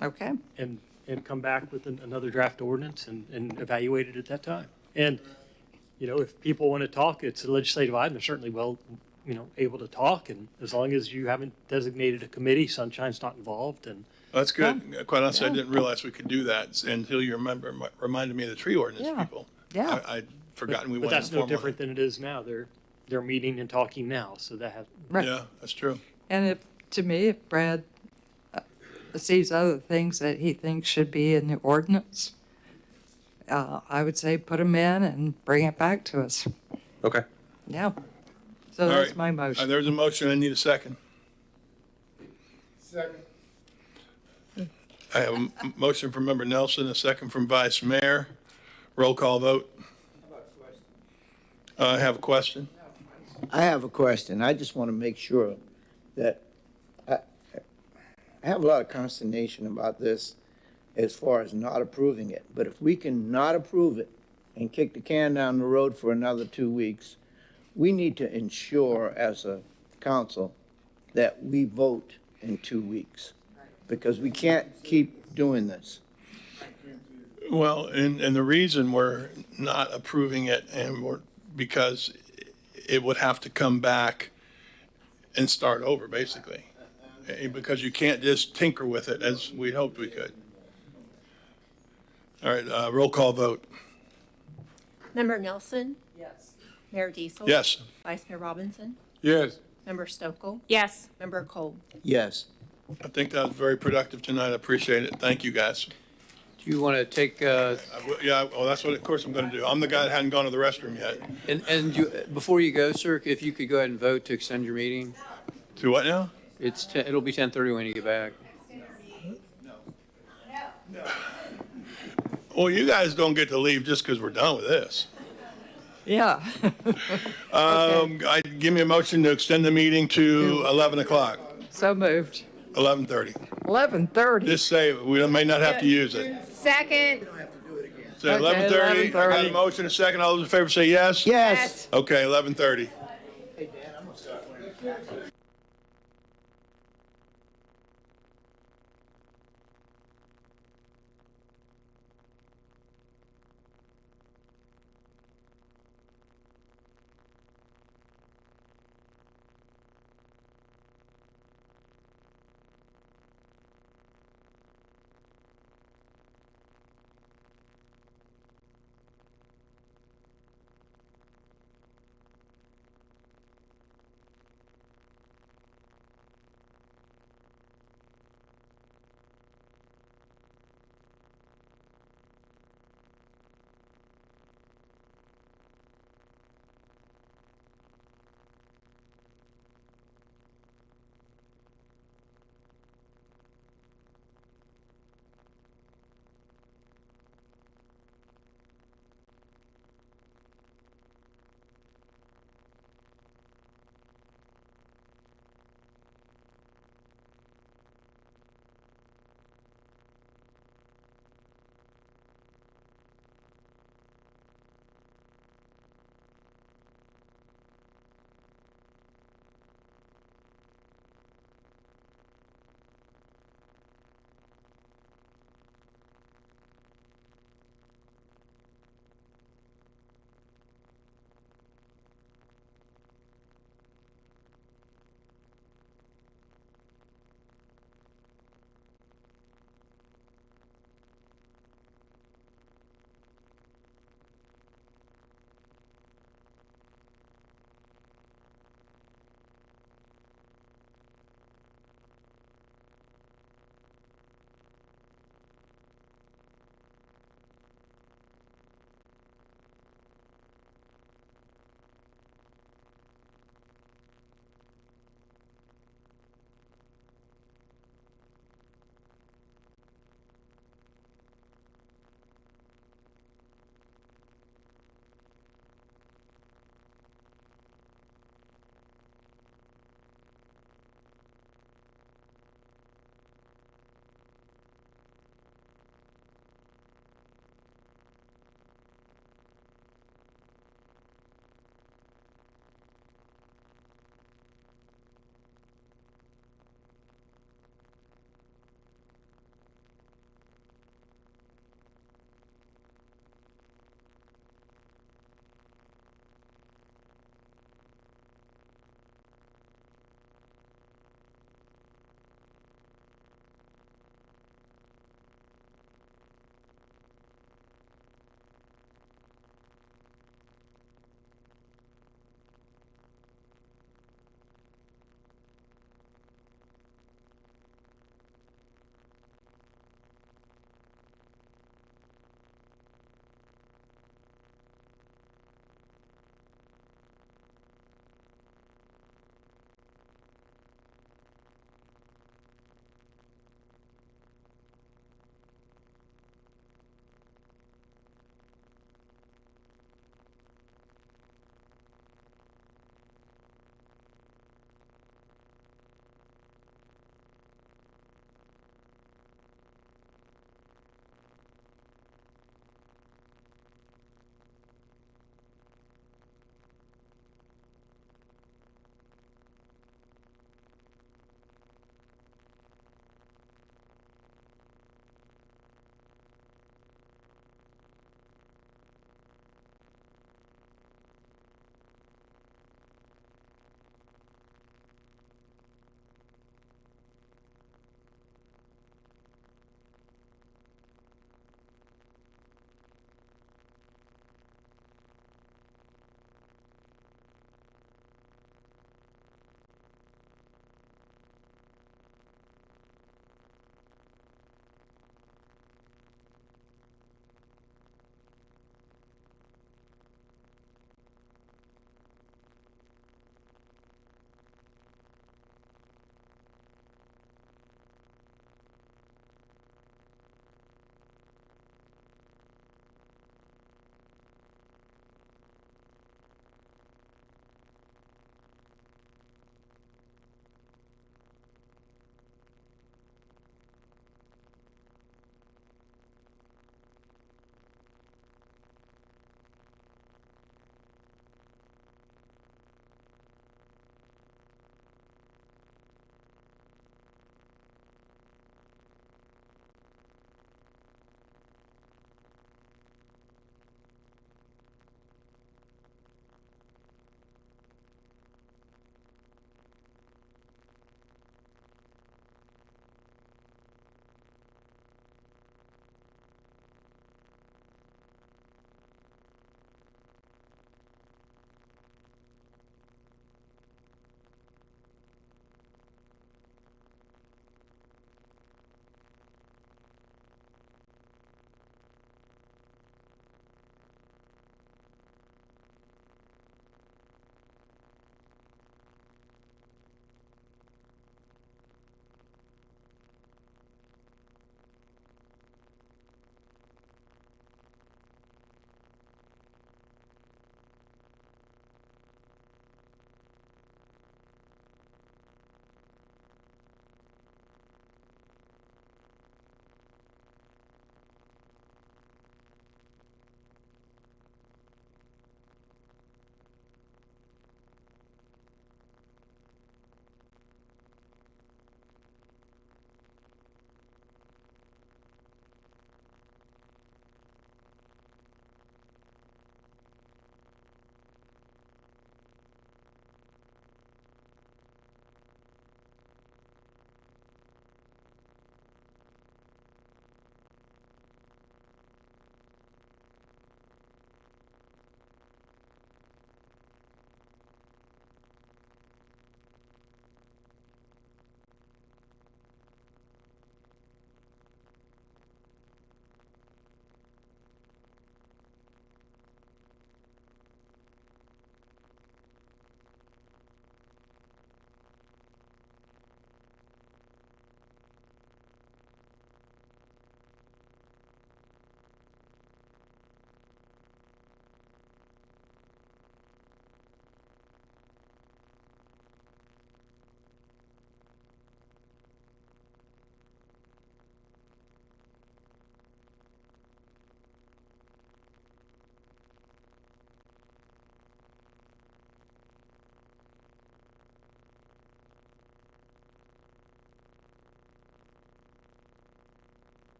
Okay. and come back with another draft ordinance and evaluate it at that time. And, if people want to talk, it's a legislative item, they're certainly able to talk. And as long as you haven't designated a committee, Sunshine's not involved. And That's good. Quite honestly, I didn't realize we could do that until you reminded me of the tree ordinance people. Yeah. I'd forgotten we but went that's no informally. different than it is now. They're meeting and talking now, so that has. Right. Yeah, that's true. And if Brad sees other things that he thinks should be in the ordinance, I would say put them in and bring it back to us. Okay. Yeah. So All that's right. my motion. There's a motion. I need a second. Second. I have a motion from Member Nelson, a second from Vice Mayor. Roll call vote. I have a question. I have a question. I just want to make sure that I have a lot of consternation about this as far as not approving it. But if we can not approve it and kick the can down the road for another 2 weeks, we need to ensure as a council that we vote in 2 weeks. Because we can't keep doing this. Well, and the reason we're not approving it because it would have to come back and start over, basically. Because you can't just tinker with it as we hoped we could. All right, roll call vote. Member Nelson? Yes. Mayor Diesel? Yes. Vice Mayor Robinson? Yes. Member Stokel? Yes. Member Cole? Yes. I think that was very productive tonight. I appreciate it. Thank you, guys. Do you want to take, Yeah, well, that's what, of course, I'm going to do. I'm the guy that hadn't gone to the restroom yet. and you, before you go, sir, if you could go ahead and vote to extend your meeting? To what now? It'll be 10:30 when you get back. Well, you guys don't get to leave just because we're done with this. Yeah. Give me a motion to extend the meeting to 11 o'clock, So moved. 11:30. 11:30. Just say it. We may not have to use it. Second. So Okay, 11:30. I got a 11:30. motion, a second. All those in favor say yes? Yes. Okay, 11:30.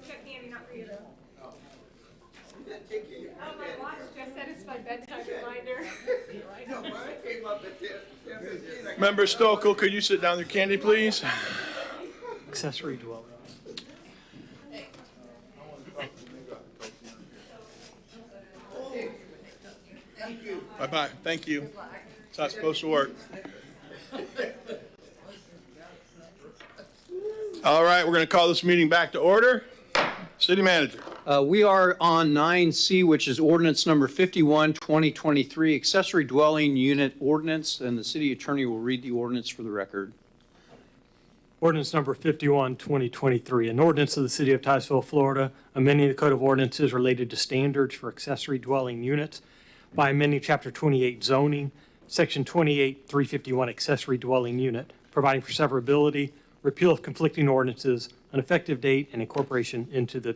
Chuck candy, not for you. Oh, my watch just said it's my bedtime reminder. Member Stokel, could you sit down there, Candy, please? Accessory dwelling. Bye-bye, thank you. It's not supposed to work. All right, we're going to call this meeting back to order. City Manager. We are on 9C, which is ordinance number 51, 2023, accessory dwelling unit ordinance, and the city attorney will read the ordinance for the record. Ordinance number 51, 2023, an ordinance of the City of Titusville, Florida, amending the Code of Ordinances related to standards for accessory dwelling units by amending Chapter 28 zoning, Section 28, 351 accessory dwelling unit, providing for severability, repeal of conflicting ordinances, an effective date, and incorporation into the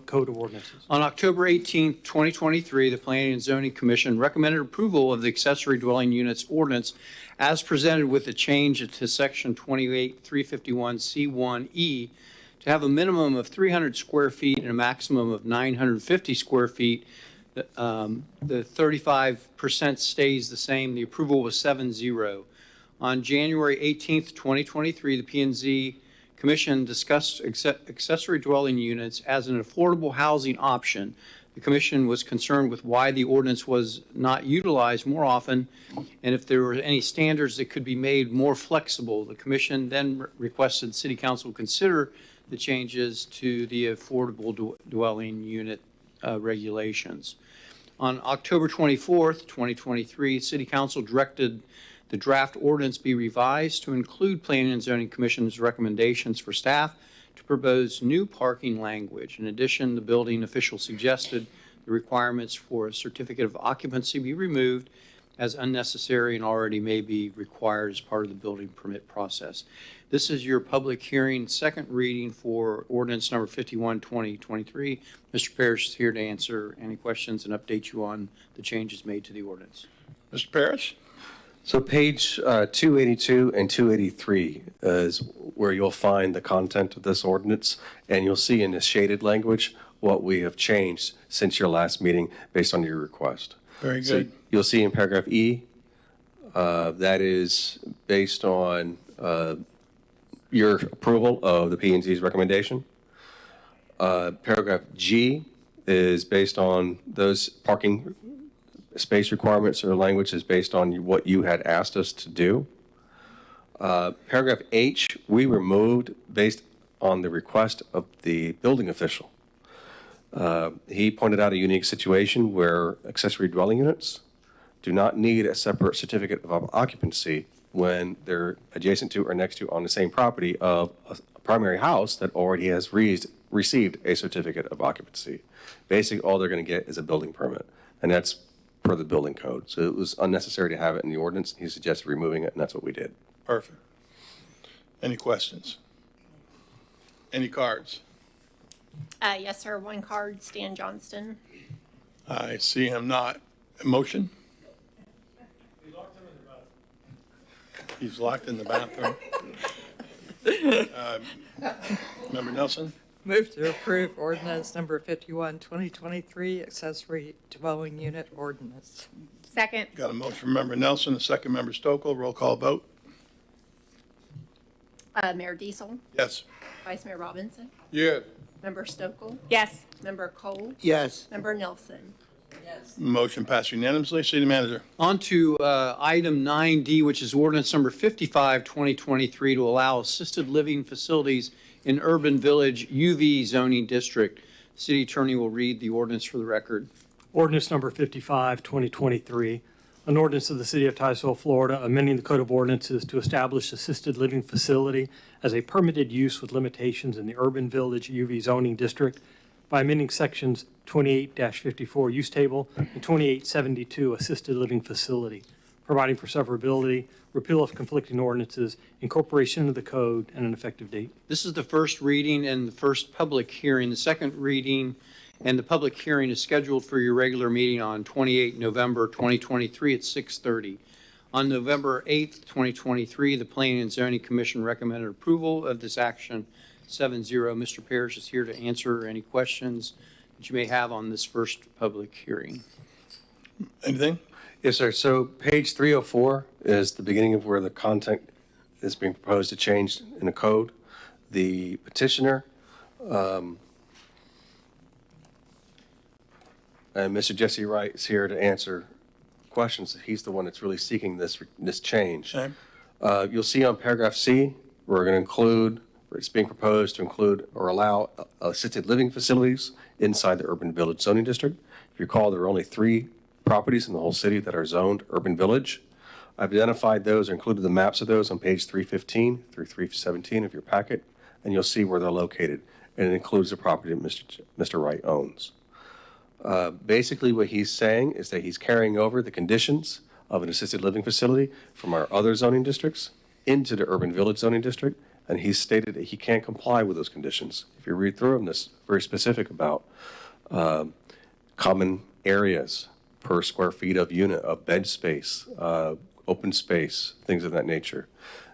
Code of Ordinances. On October 18, 2023, the Planning and Zoning Commission recommended approval of the accessory dwelling units ordinance as presented with a change to Section 28, 351 C1E to have a minimum of 300 square feet and a maximum of 950 square feet. The 35% stays the same. The approval was 7-0. On January 18th, 2023, the P&Z Commission discussed accessory dwelling units as an affordable housing option. The Commission was concerned with why the ordinance was not utilized more often and if there were any standards that could be made more flexible. The Commission then requested City Council consider the changes to the affordable dwelling unit regulations. On October 24th, 2023, City Council directed the draft ordinance be revised to include Planning and Zoning Commission's recommendations for staff to propose new parking language. In addition, the building official suggested the requirements for a certificate of occupancy be removed as unnecessary and already may be required as part of the building permit process. This is your public hearing, second reading for ordinance number 51, 2023. Mr. Parrish is here to answer any questions and update you on the changes made to the ordinance. Mr. Parrish? So page 282 and 283 is where you'll find the content of this ordinance, and you'll see in the shaded language what we have changed since your last meeting based on your request. Very So good. you'll see in paragraph E, that is based on your approval of the P&Z's recommendation. Paragraph G is based on those parking space requirements or language is based on what you had asked us to do. Paragraph H, we removed based on the request of the building official. He pointed out a unique situation where accessory dwelling units do not need a separate certificate of occupancy when they're adjacent to or next to on the same property of a primary house that already has received a certificate of occupancy. Basically, all they're going to get is a building permit, and that's per the building code. So it was unnecessary to have it in the ordinance. He suggested removing it, and that's what we did. Perfect. Any questions? Any cards? Yes, sir. One card, Stan Johnston. I see him not. A motion? He's locked in the bathroom. Member Nelson? Move to approve ordinance number 51, 2023, accessory dwelling unit ordinance. Second. Got a motion from Member Nelson, a second Member Stokel. Roll call vote. Mayor Diesel. Yes. Vice Mayor Robinson. Yes. Member Stokel. Yes. Member Cole. Yes. Member Nelson. Motion passed unanimously. City Manager. On to item 9D, which is ordinance number 55, 2023, to allow assisted living facilities in Urban Village UV zoning district. City Attorney will read the ordinance for the record. Ordinance number 55, 2023, an ordinance of the City of Titusville, Florida, amending the Code of Ordinances to establish assisted living facility as a permitted use with limitations in the Urban Village UV zoning district by amending sections 28-54 use table and 2872 assisted living facility, providing for severability, repeal of conflicting ordinances, incorporation into the code, and an effective date. This is the first reading and the first public hearing. The second reading and the public hearing is scheduled for your regular meeting on 28 November 2023 at 6:30. On November 8th, 2023, the Planning and Zoning Commission recommended approval of this action. 7-0. Mr. Parrish is here to answer any questions that you may have on this first public hearing. Anything? Yes, sir. So page 304 is the beginning of where the content is being proposed to change in the code. The petitioner, and Mr. Jesse Wright is here to answer questions. He's the one that's really seeking this change. Okay. You'll see on paragraph C, we're going to include, or it's being proposed to include or allow assisted living facilities inside the urban village zoning district. If you recall, there are only 3 properties in the whole city that are zoned urban village. I've identified those, or included the maps of those on page 315 through 317 of your packet, and you'll see where they're located. And it includes the property that Mr. Wright owns. Basically, what he's saying is that he's carrying over the conditions of an assisted living facility from our other zoning districts into the urban village zoning district, and he's stated that he can't comply with those conditions. If you read through them, this is very specific about common areas per square feet of unit, of bed space, open space, things of that nature.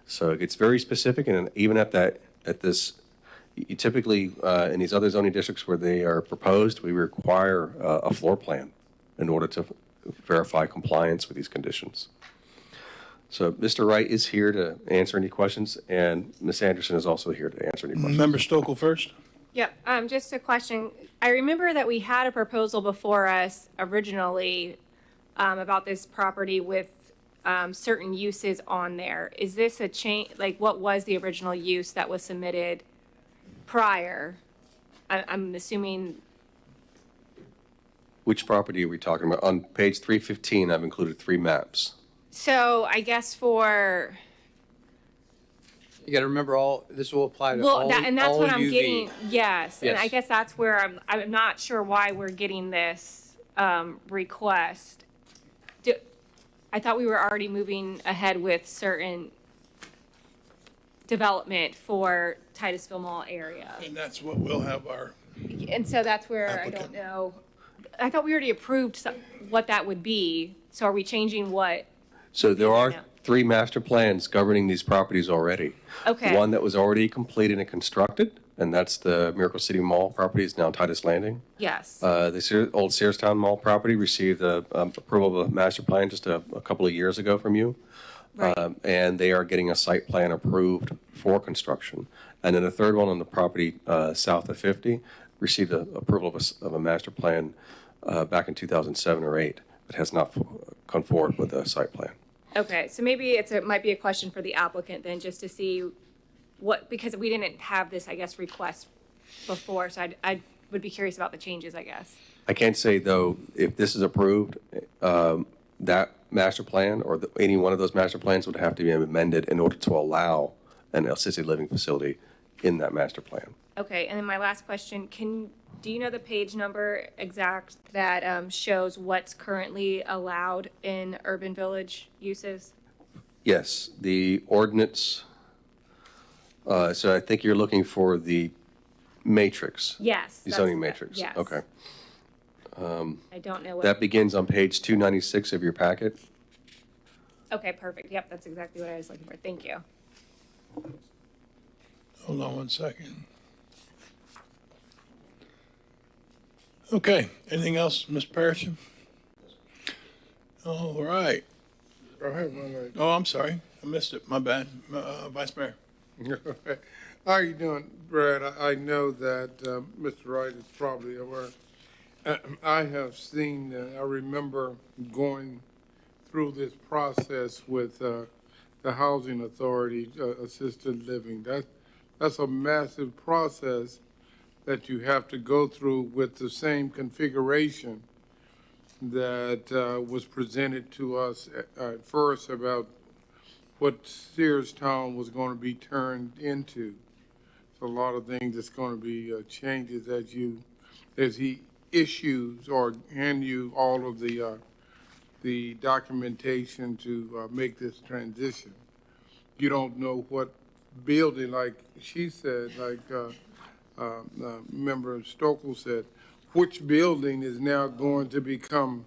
So it gets very specific, and even at this, you typically, in these other zoning districts where they are proposed, we require a floor plan in order to verify compliance with these conditions. So Mr. Wright is here to answer any questions, and Ms. Anderson is also here to answer any questions. Member Stokel first. Yep, just a question. I remember that we had a proposal before us originally about this property with certain uses on there. Is this a change, like what was the original use that was submitted prior? I'm assuming. Which property are we talking about? On page 315, I've included 3 maps. So I guess for. You got to remember this will apply to Well, all and that's all what I'm UV. getting. Yes, and I Yes. guess that's where I'm not sure why we're getting this request. I thought we were already moving ahead with certain development for Titusville Mall area, And that's what we'll have our. and so that's where I don't know. I thought we already approved what that would be. So are we changing what? So there are Yeah. 3 master plans governing these properties already. Okay. One that was already completed and constructed, and that's the Miracle City Mall property, is now Titus Landing. Yes. The old Searstown Mall property received approval of a master plan just a couple of years ago from you. Right. And they are getting a site plan approved for construction. And then the third one on the property south of 50 received approval of a master plan back in 2007 or 8, but has not come forward with a site plan. Okay, so maybe it might be a question for the applicant then, just to see what, because we didn't have this, I guess, request before, so I would be curious about the changes, I guess. I can't say, though, if this is approved, that master plan or any one of those master plans would have to be amended in order to allow an assisted living facility in that master plan. Okay, and then my last question, do you know the page number exact that shows what's currently allowed in urban village uses? Yes, the ordinance, so I think you're looking for the matrix. Yes. The zoning matrix. Yes. Okay. I don't know what. That begins on page 296 of your packet. Okay, perfect. Yep, that's exactly what I was looking for. Thank you. Hold on one second. Okay, anything else, Mr. Parrish? All right. Go ahead, Ronald. Oh, I'm sorry. I missed it. My bad. Vice Mayor. How are you doing, Brad? I know that Mr. Wright is probably aware. I have seen, I remember going through this process with the Housing Authority, assisted living. That's a massive process that you have to go through with the same configuration that was presented to us at first about what Searstown was going to be turned into. So a lot of things that's going to be changes as he issues or hand you all of the documentation to make this transition. You don't know what building, like she said, like Member Stokel said, which building is now going to become.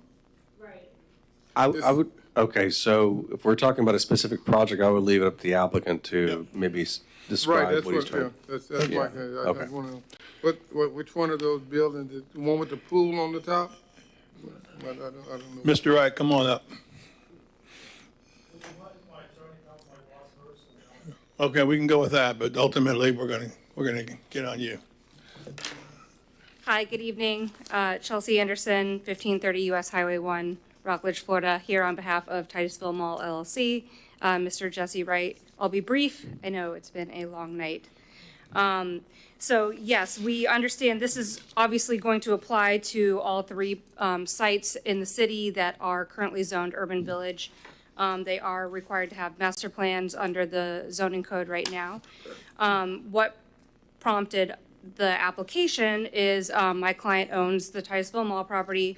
I would, okay, so if we're talking about a specific project, I would leave it up to the applicant to maybe describe that's what he's what, trying. yeah, that's Yeah. why I Okay. just want to, which one of those buildings, the one with the pool on the top? I don't know. Mr. Wright, come on up. Okay, we can go with that, but ultimately, we're gonna get on you. Hi, good evening. Chelsea Anderson, 1530 US Highway 1, Rockledge, Florida, here on behalf of Titusville Mall LLC. Mr. Jesse Wright, I'll be brief. I know it's been a long night. So yes, we understand this is obviously going to apply to all three sites in the city that are currently zoned urban village. They are required to have master plans under the zoning code right now. What prompted the application is my client owns the Titusville Mall property.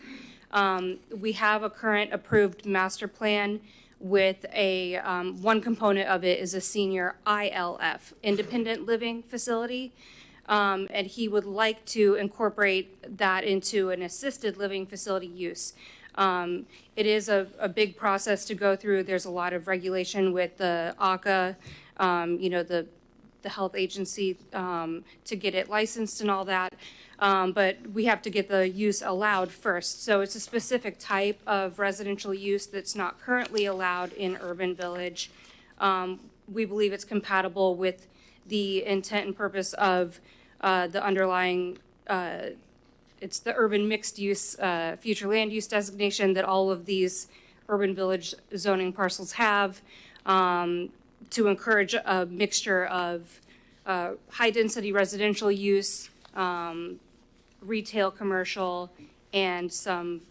We have a current approved master plan with a, one component of it is a senior ILF, independent living facility. And he would like to incorporate that into an assisted living facility use. It is a big process to go through. There's a lot of regulation with the ACA, the health agency to get it licensed and all that. But we have to get the use allowed first. So it's a specific type of residential use that's not currently allowed in urban village. We believe it's compatible with the intent and purpose of the underlying it's the urban mixed use future land use designation that all of these urban village zoning parcels have to encourage a mixture of high density residential use, retail, commercial, and some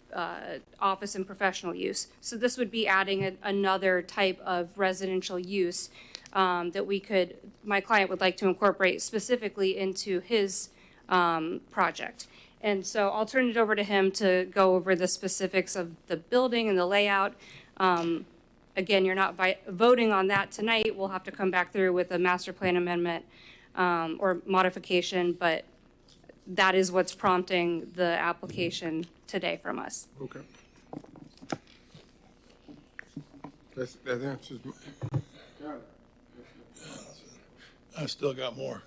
office and professional use. So this would be adding another type of residential use that my client would like to incorporate specifically into his project. And so I'll turn it over to him to go over the specifics of the building and the layout. Again, you're not voting on that tonight. We'll have to come back through with a master plan amendment or modification, but that is what's prompting the application today from us. Okay. That answers my. I still got more.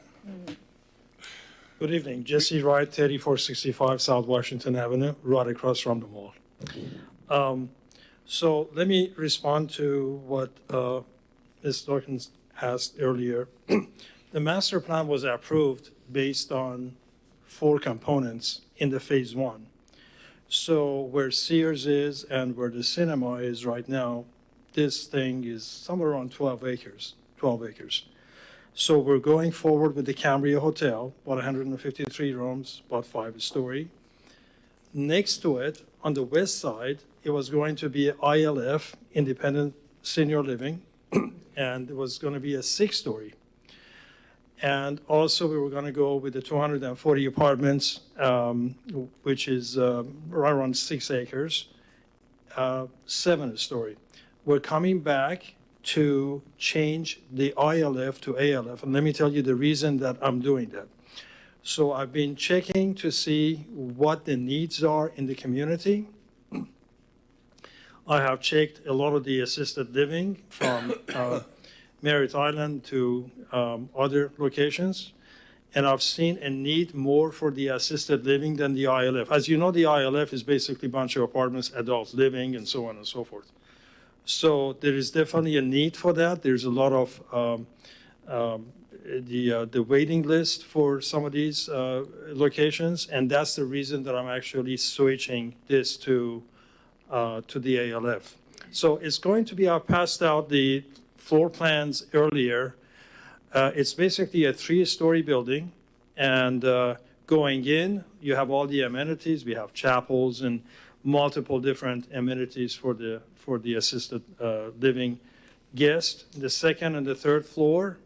Good evening, Jesse Wright, 3465 South Washington Avenue, right across from the mall. So let me respond to what Ms. Dawkins asked earlier. The master plan was approved based on 4 components in the phase 1. So where Sears is and where the cinema is right now, this thing is somewhere around 12 acres. So we're going forward with the Cambria Hotel, about 153 rooms, about 5-story. Next to it, on the west side, it was going to be ILF, independent senior living, and it was going to be a 6-story. And also, we were going to go with the 240 apartments, which is right around 6 acres, 7-story. We're coming back to change the ILF to ALF. And let me tell you the reason that I'm doing that. So I've been checking to see what the needs are in the community. I have checked a lot of the assisted living from Merritt Island to other locations. And I've seen a need more for the assisted living than the ILF. As you know, the ILF is basically a bunch of apartments, adult living, and so on and so forth. So there is definitely a need for that. There's a lot of the waiting list for some of these locations, and that's the reason that I'm actually switching this to the ALF. So it's going to be, I passed out the floor plans earlier. It's basically a 3-story building, and going in, you have all the amenities. We have chapels and multiple different amenities for the assisted living guest. The second and the third floor,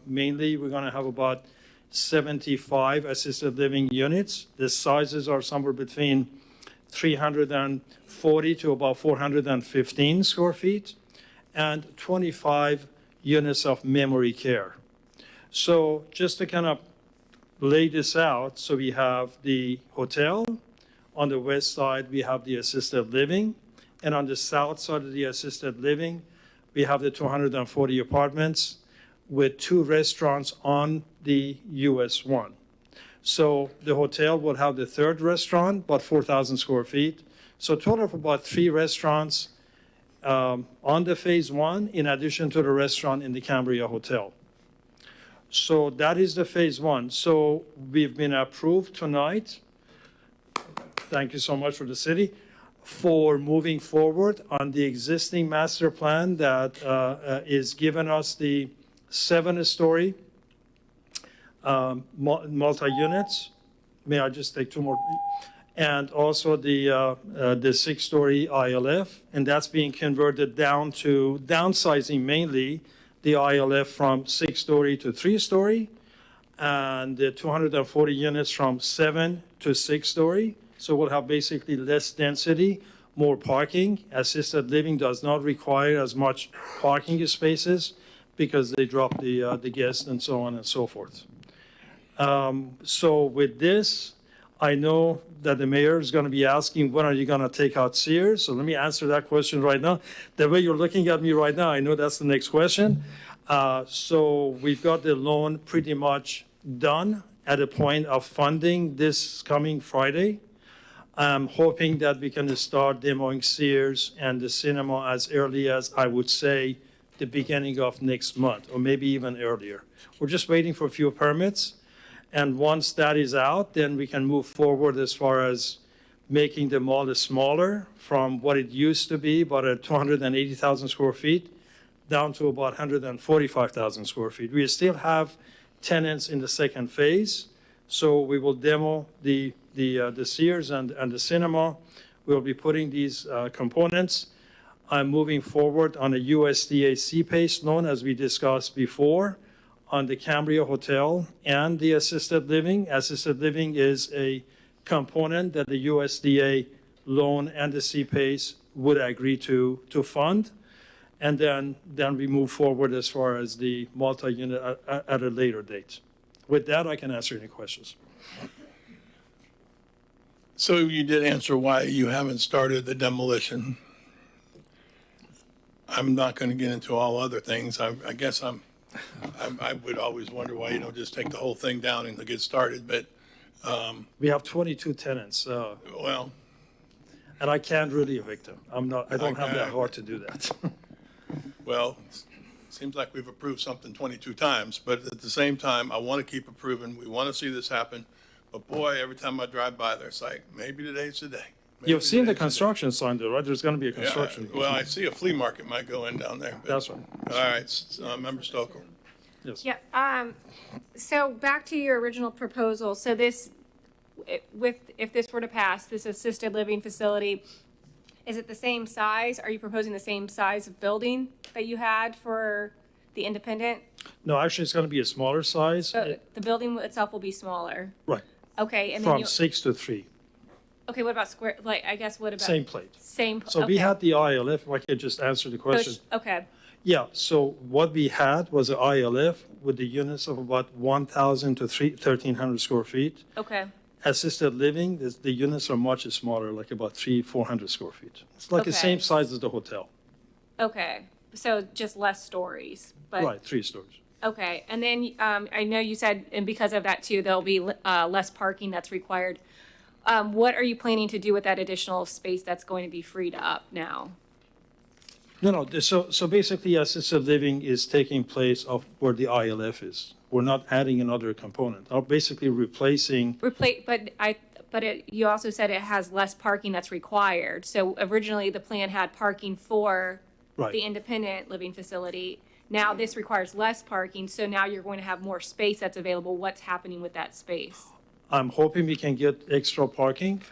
mainly we're going to have about 75 assisted living units. The sizes are somewhere between 340 to about 415 square feet, and 25 units of memory care. So just to kind of lay this out, so we have the hotel. On the west side, we have the assisted living. And on the south side of the assisted living, we have the 240 apartments with 2 restaurants on the US 1. So the hotel will have the 3rd restaurant, about 4,000 square feet. So total of about 3 restaurants on the phase 1, in addition to the restaurant in the Cambria Hotel. So that is the phase 1. So we've been approved tonight. Thank you so much for the city for moving forward on the existing master plan that is giving us the 7-story multi-units. May I just take 2 more? And also the 6-story ILF, and that's being converted down to downsizing mainly the ILF from 6-story to 3-story, and the 240 units from 7 to 6-story. So we'll have basically less density, more parking. Assisted living does not require as much parking spaces because they drop the guests and so on and so forth. So with this, I know that the mayor is going to be asking, when are you going to take out Sears? So let me answer that question right now. The way you're looking at me right now, I know that's the next question. So we've got the loan pretty much done at a point of funding this coming Friday. I'm hoping that we can start demoing Sears and the cinema as early as, I would say, the beginning of next month, or maybe even earlier. We're just waiting for a few permits. And once that is out, then we can move forward as far as making the mall smaller from what it used to be, about 280,000 square feet, down to about 145,000 square feet. We still have tenants in the second phase, so we will demo the Sears and the cinema. We'll be putting these components. I'm moving forward on a USDA CPACE loan, as we discussed before, on the Cambria Hotel and the assisted living. Assisted living is a component that the USDA loan and the CPACE would agree to fund. And then we move forward as far as the multi-unit at a later date. With that, I can answer any questions. So you did answer why you haven't started the demolition. I'm not going to get into all other things. I guess I would always wonder why you don't just take the whole thing down and get started, but. We have 22 tenants. Well. And I can't really evict them. I don't have that heart to do that. Well, seems like we've approved something 22 times, but at the same time, I want to keep approving. We want to see this happen. But boy, every time I drive by there, it's like, maybe today's the day. You've seen the construction sign though, right? There's going to be a construction. Yeah, well, I see a flea market might go in down there. That's right. All right, Member Stokel. Yes. Yeah, so back to your original proposal. So this, if this were to pass, this assisted living facility, is it the same size? Are you proposing the same size of building that you had for the independent? No, actually, it's going to be a smaller size. The building itself will be smaller. Right. Okay, and then From 6 to 3. Okay, what about square? Like, I guess what about Same plate. Same. So we had the ILF. If I could just answer the question. Okay. Yeah. So what we had was an ILF with the units of about 1,000 to 1,300 square feet. Okay. Assisted living, the units are much smaller, like about 300-400 square feet. It's like the same size as the hotel. Okay, so just less stories, but. Right, 3 stories. Okay, and then I know you said, and because of that too, there'll be less parking that's required. What are you planning to do with that additional space that's going to be freed up now? No. So basically, assisted living is taking place of where the ILF is. We're not adding another component. I'm basically replacing. You also said it has less parking that's required. So originally the plan had parking for the independent living facility. Now this requires less parking. So now you're going to have more space that's available. What's happening with that space? I'm hoping we can get extra parking.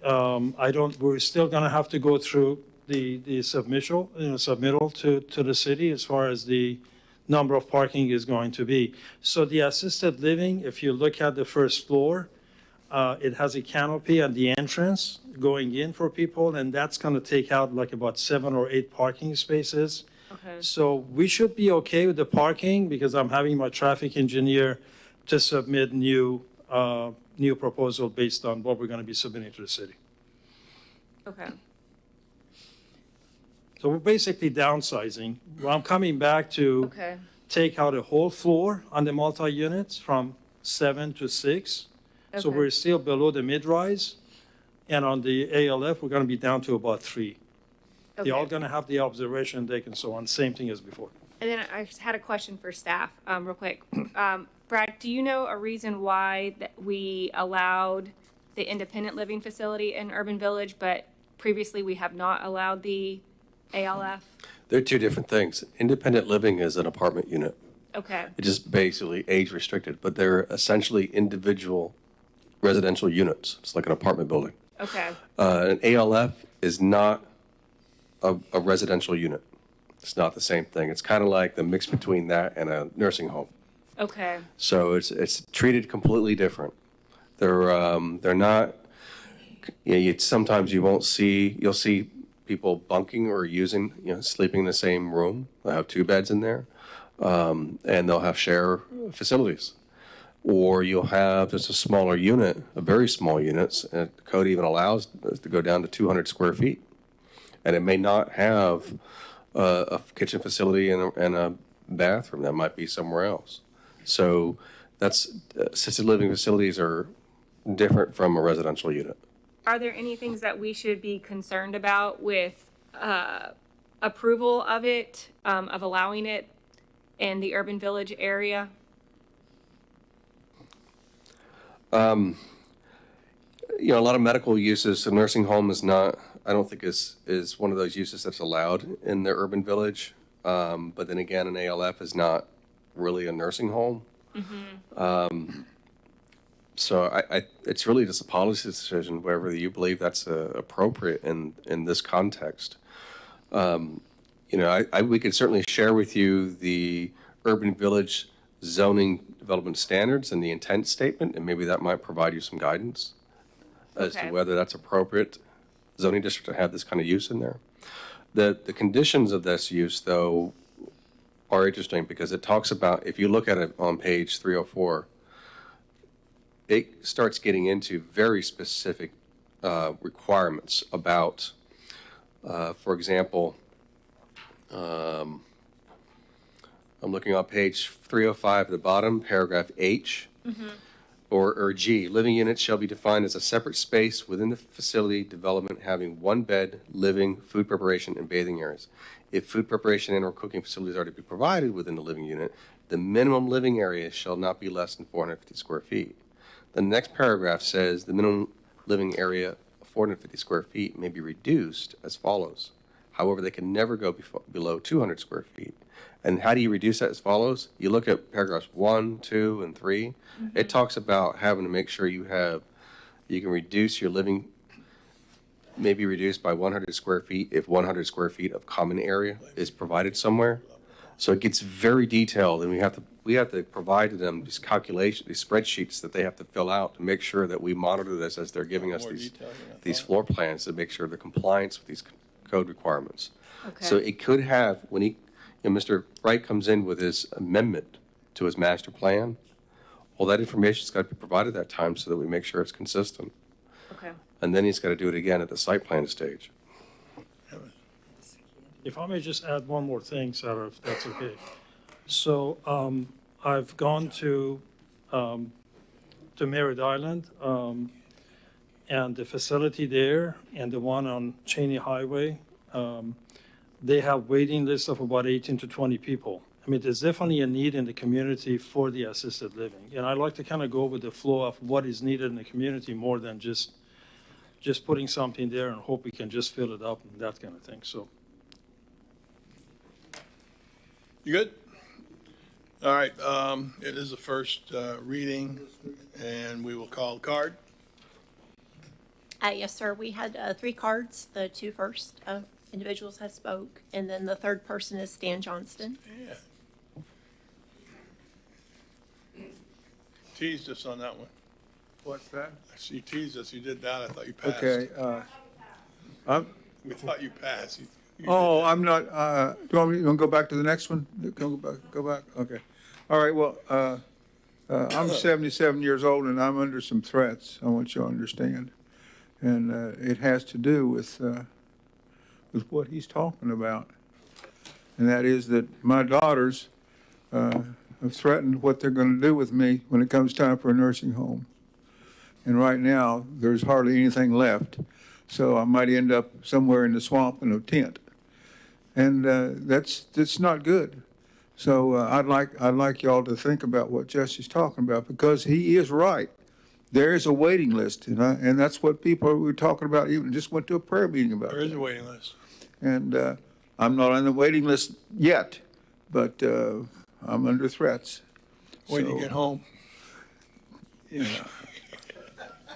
We're still going to have to go through the submittal to the city as far as the number of parking is going to be. So the assisted living, if you look at the first floor, it has a canopy at the entrance going in for people, and that's going to take out like about 7 or 8 parking spaces. Okay. So we should be okay with the parking because I'm having my traffic engineer to submit new proposal based on what we're going to be submitting to the city. Okay. So we're basically downsizing. Well, I'm coming back to take out a whole floor on the multi-units from 7 to 6. So Okay. we're still below the mid-rise. And on the ALF, we're going to be down to about 3. They're all Okay. going to have the observation deck and so on, same thing as before. And then I just had a question for staff, real quick. Brad, do you know a reason why that we allowed the independent living facility in Urban Village, but previously we have not allowed the ALF? They're two different things. Independent living is an apartment unit. Okay. It's just basically age restricted, but they're essentially individual residential units. It's like an apartment building. Okay. An ALF is not a residential unit. It's not the same thing. It's kind of like the mix between that and a nursing home. Okay. So it's treated completely different. They're not. Sometimes you'll see people bunking or using, sleeping in the same room. They'll have 2 beds in there, and they'll have share facilities. Or you'll have just a smaller unit, a very small units, and the code even allows us to go down to 200 square feet. And it may not have a kitchen facility and a bathroom. That might be somewhere else. So assisted living facilities are different from a residential unit. Are there any things that we should be concerned about with approval of it, of allowing it in the Urban Village area? A lot of medical uses. A nursing home is not, I don't think is one of those uses that's allowed in the urban village. But then again, an ALF is not really a nursing home. So it's really just a policy decision, whether you believe that's appropriate in this context. We could certainly share with you the urban village zoning development standards and the intent statement, and maybe that might provide you some guidance as to whether that's appropriate zoning district to have this kind of use in there. The conditions of this use, though, are interesting because it talks about, if you look at it on page 304, it starts getting into very specific requirements about, for example, I'm looking on page 305 at the bottom, paragraph H. Or G, living units shall be defined as a separate space within the facility development having 1 bed, living, food preparation, and bathing areas. If food preparation and/or cooking facilities are to be provided within the living unit, the minimum living area shall not be less than 450 square feet. The next paragraph says the minimum living area of 450 square feet may be reduced as follows. However, they can never go below 200 square feet. And how do you reduce that as follows? You look at paragraphs 1, 2, and 3. It talks about having to make sure you can reduce your living, maybe reduced by 100 square feet if 100 square feet of common area is provided somewhere. So it gets very detailed, and we have to provide to them these calculations, these spreadsheets that they have to fill out to make sure that we monitor this as they're giving us these floor plans to make sure they're compliance with these code requirements. Okay. So it could have, when Mr. Wright comes in with his amendment to his master plan, all that information's got to be provided at that time so that we make sure it's consistent. Okay. And then he's got to do it again at the site plan stage. If I may just add one more thing, Sarah, if that's okay. So I've gone to Merritt Island, and the facility there and the one on Cheney Highway, they have waiting lists of about 18 to 20 people. I mean, there's definitely a need in the community for the assisted living. And I like to kind of go with the flow of what is needed in the community more than just putting something there and hope we can just fill it up and that kind of thing. So. You good? All right, it is the first reading, and we will call card. Yes, sir. We had 3 cards. The 2 first individuals have spoke, and then the 3rd person is Stan Johnston. Yeah. Teased us on that one. What's that? You teased us, you did that, I thought you passed. Okay, We thought you passed. I'm not, do you want to go back to the next one? Go back, okay. All right, well, I'm 77 years old and I'm under some threats, I want you to understand. And it has to do with what he's talking about. And that is that my daughters have threatened what they're going to do with me when it comes time for a nursing home. And right now, there's hardly anything left. So I might end up somewhere in the swamp in a tent. And that's not good. So I'd like y'all to think about what Jesse's talking about, because he is right. There is a waiting list, and that's what people were talking about. Even just went to a prayer meeting about. There is a waiting list. And I'm not on the waiting list yet, but I'm under threats. When you get home. Yeah.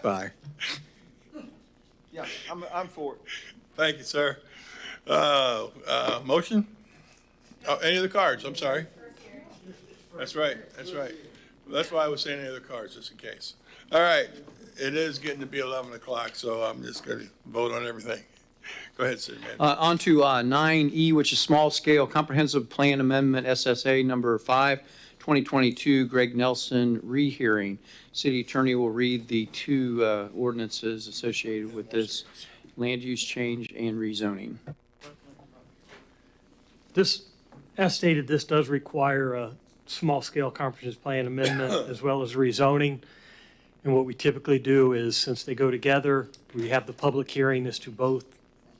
Bye. Yeah, I'm for it. Thank you, sir. Motion? Oh, any other cards? I'm sorry. That's right. That's right. That's why I was saying any other cards, just in case. All right. It is getting to be 11 o'clock, so I'm just going to vote on everything. Go ahead, City Manager. On to 9E, which is Small Scale Comprehensive Plan Amendment, SSA number 5, 2022, Greg Nelson rehearing. City Attorney will read the two ordinances associated with this land use change and rezoning. This, as stated, this does require a small-scale comprehensive plan amendment as well as rezoning. And what we typically do is, since they go together, we have the public hearing as to both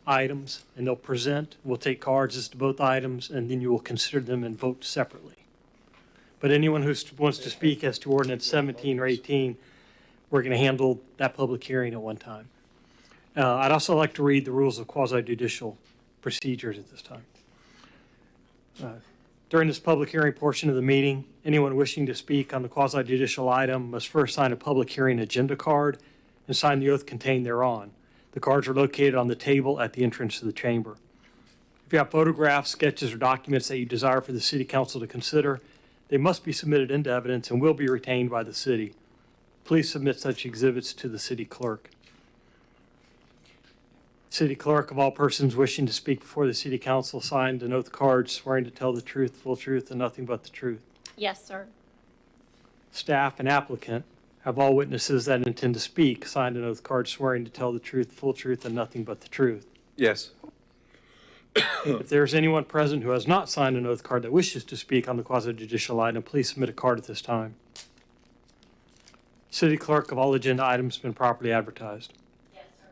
items, and they'll present. We'll take cards as to both items, and then you will consider them and vote separately. But anyone who wants to speak as to ordinance 17 or 18, we're going to handle that public hearing at one time. I'd also like to read the rules of quasi-judicial procedures at this time. During this public hearing portion of the meeting, anyone wishing to speak on the quasi-judicial item must first sign a public hearing agenda card and sign the oath contained thereon. The cards are located on the table at the entrance to the chamber. If you have photographs, sketches, or documents that you desire for the City Council to consider, they must be submitted into evidence and will be retained by the city. Please submit such exhibits to the city clerk. City clerk, of all persons wishing to speak before the City Council, signed an oath card swearing to tell the truth, full truth, and nothing but the truth. Yes, sir. Staff and applicant, have all witnesses that intend to speak signed an oath card swearing to tell the truth, full truth, and nothing but the truth. Yes. If there's anyone present who has not signed an oath card that wishes to speak on the quasi-judicial item, please submit a card at this time. City clerk, have all agenda items been properly advertised? Yes, sir.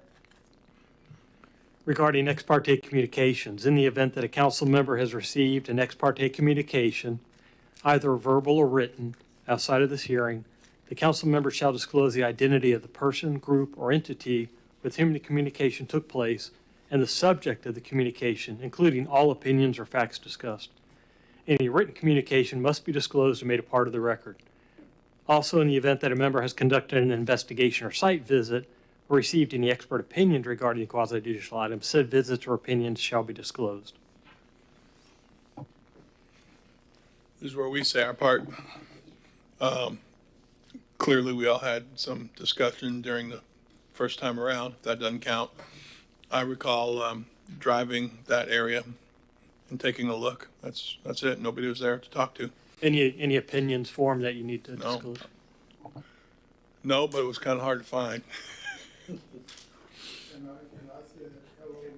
Regarding ex parte communications, in the event that a council member has received an ex parte communication, either verbal or written, outside of this hearing, the council member shall disclose the identity of the person, group, or entity with whom the communication took place and the subject of the communication, including all opinions or facts discussed. Any written communication must be disclosed and made a part of the record. Also, in the event that a member has conducted an investigation or site visit or received any expert opinions regarding the quasi-judicial items, said visits or opinions shall be disclosed. This is where we say our part. Clearly, we all had some discussion during the first time around. If that doesn't count, I recall driving that area and taking a look. That's it. Nobody was there to talk to. Any opinions formed that you need to disclose? No, but it was kind of hard to find. And I said hello to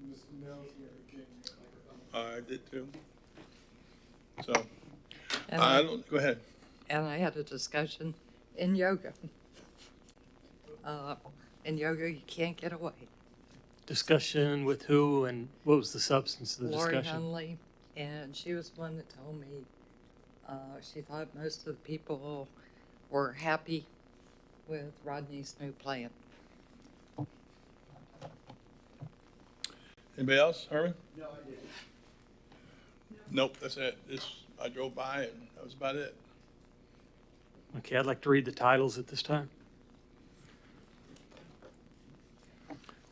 Mr. Nels here. I did too. So, I don't, go ahead. And I had a discussion in yoga. In yoga, you can't get away. Discussion with who and what was the substance of the Lori discussion? Hunley, and she was the one that told me she thought most of the people were happy with Rodney's new plan. Anybody else, Herman? No, I didn't. Nope, that's it. I drove by and that was about it. Okay, I'd like to read the titles at this time.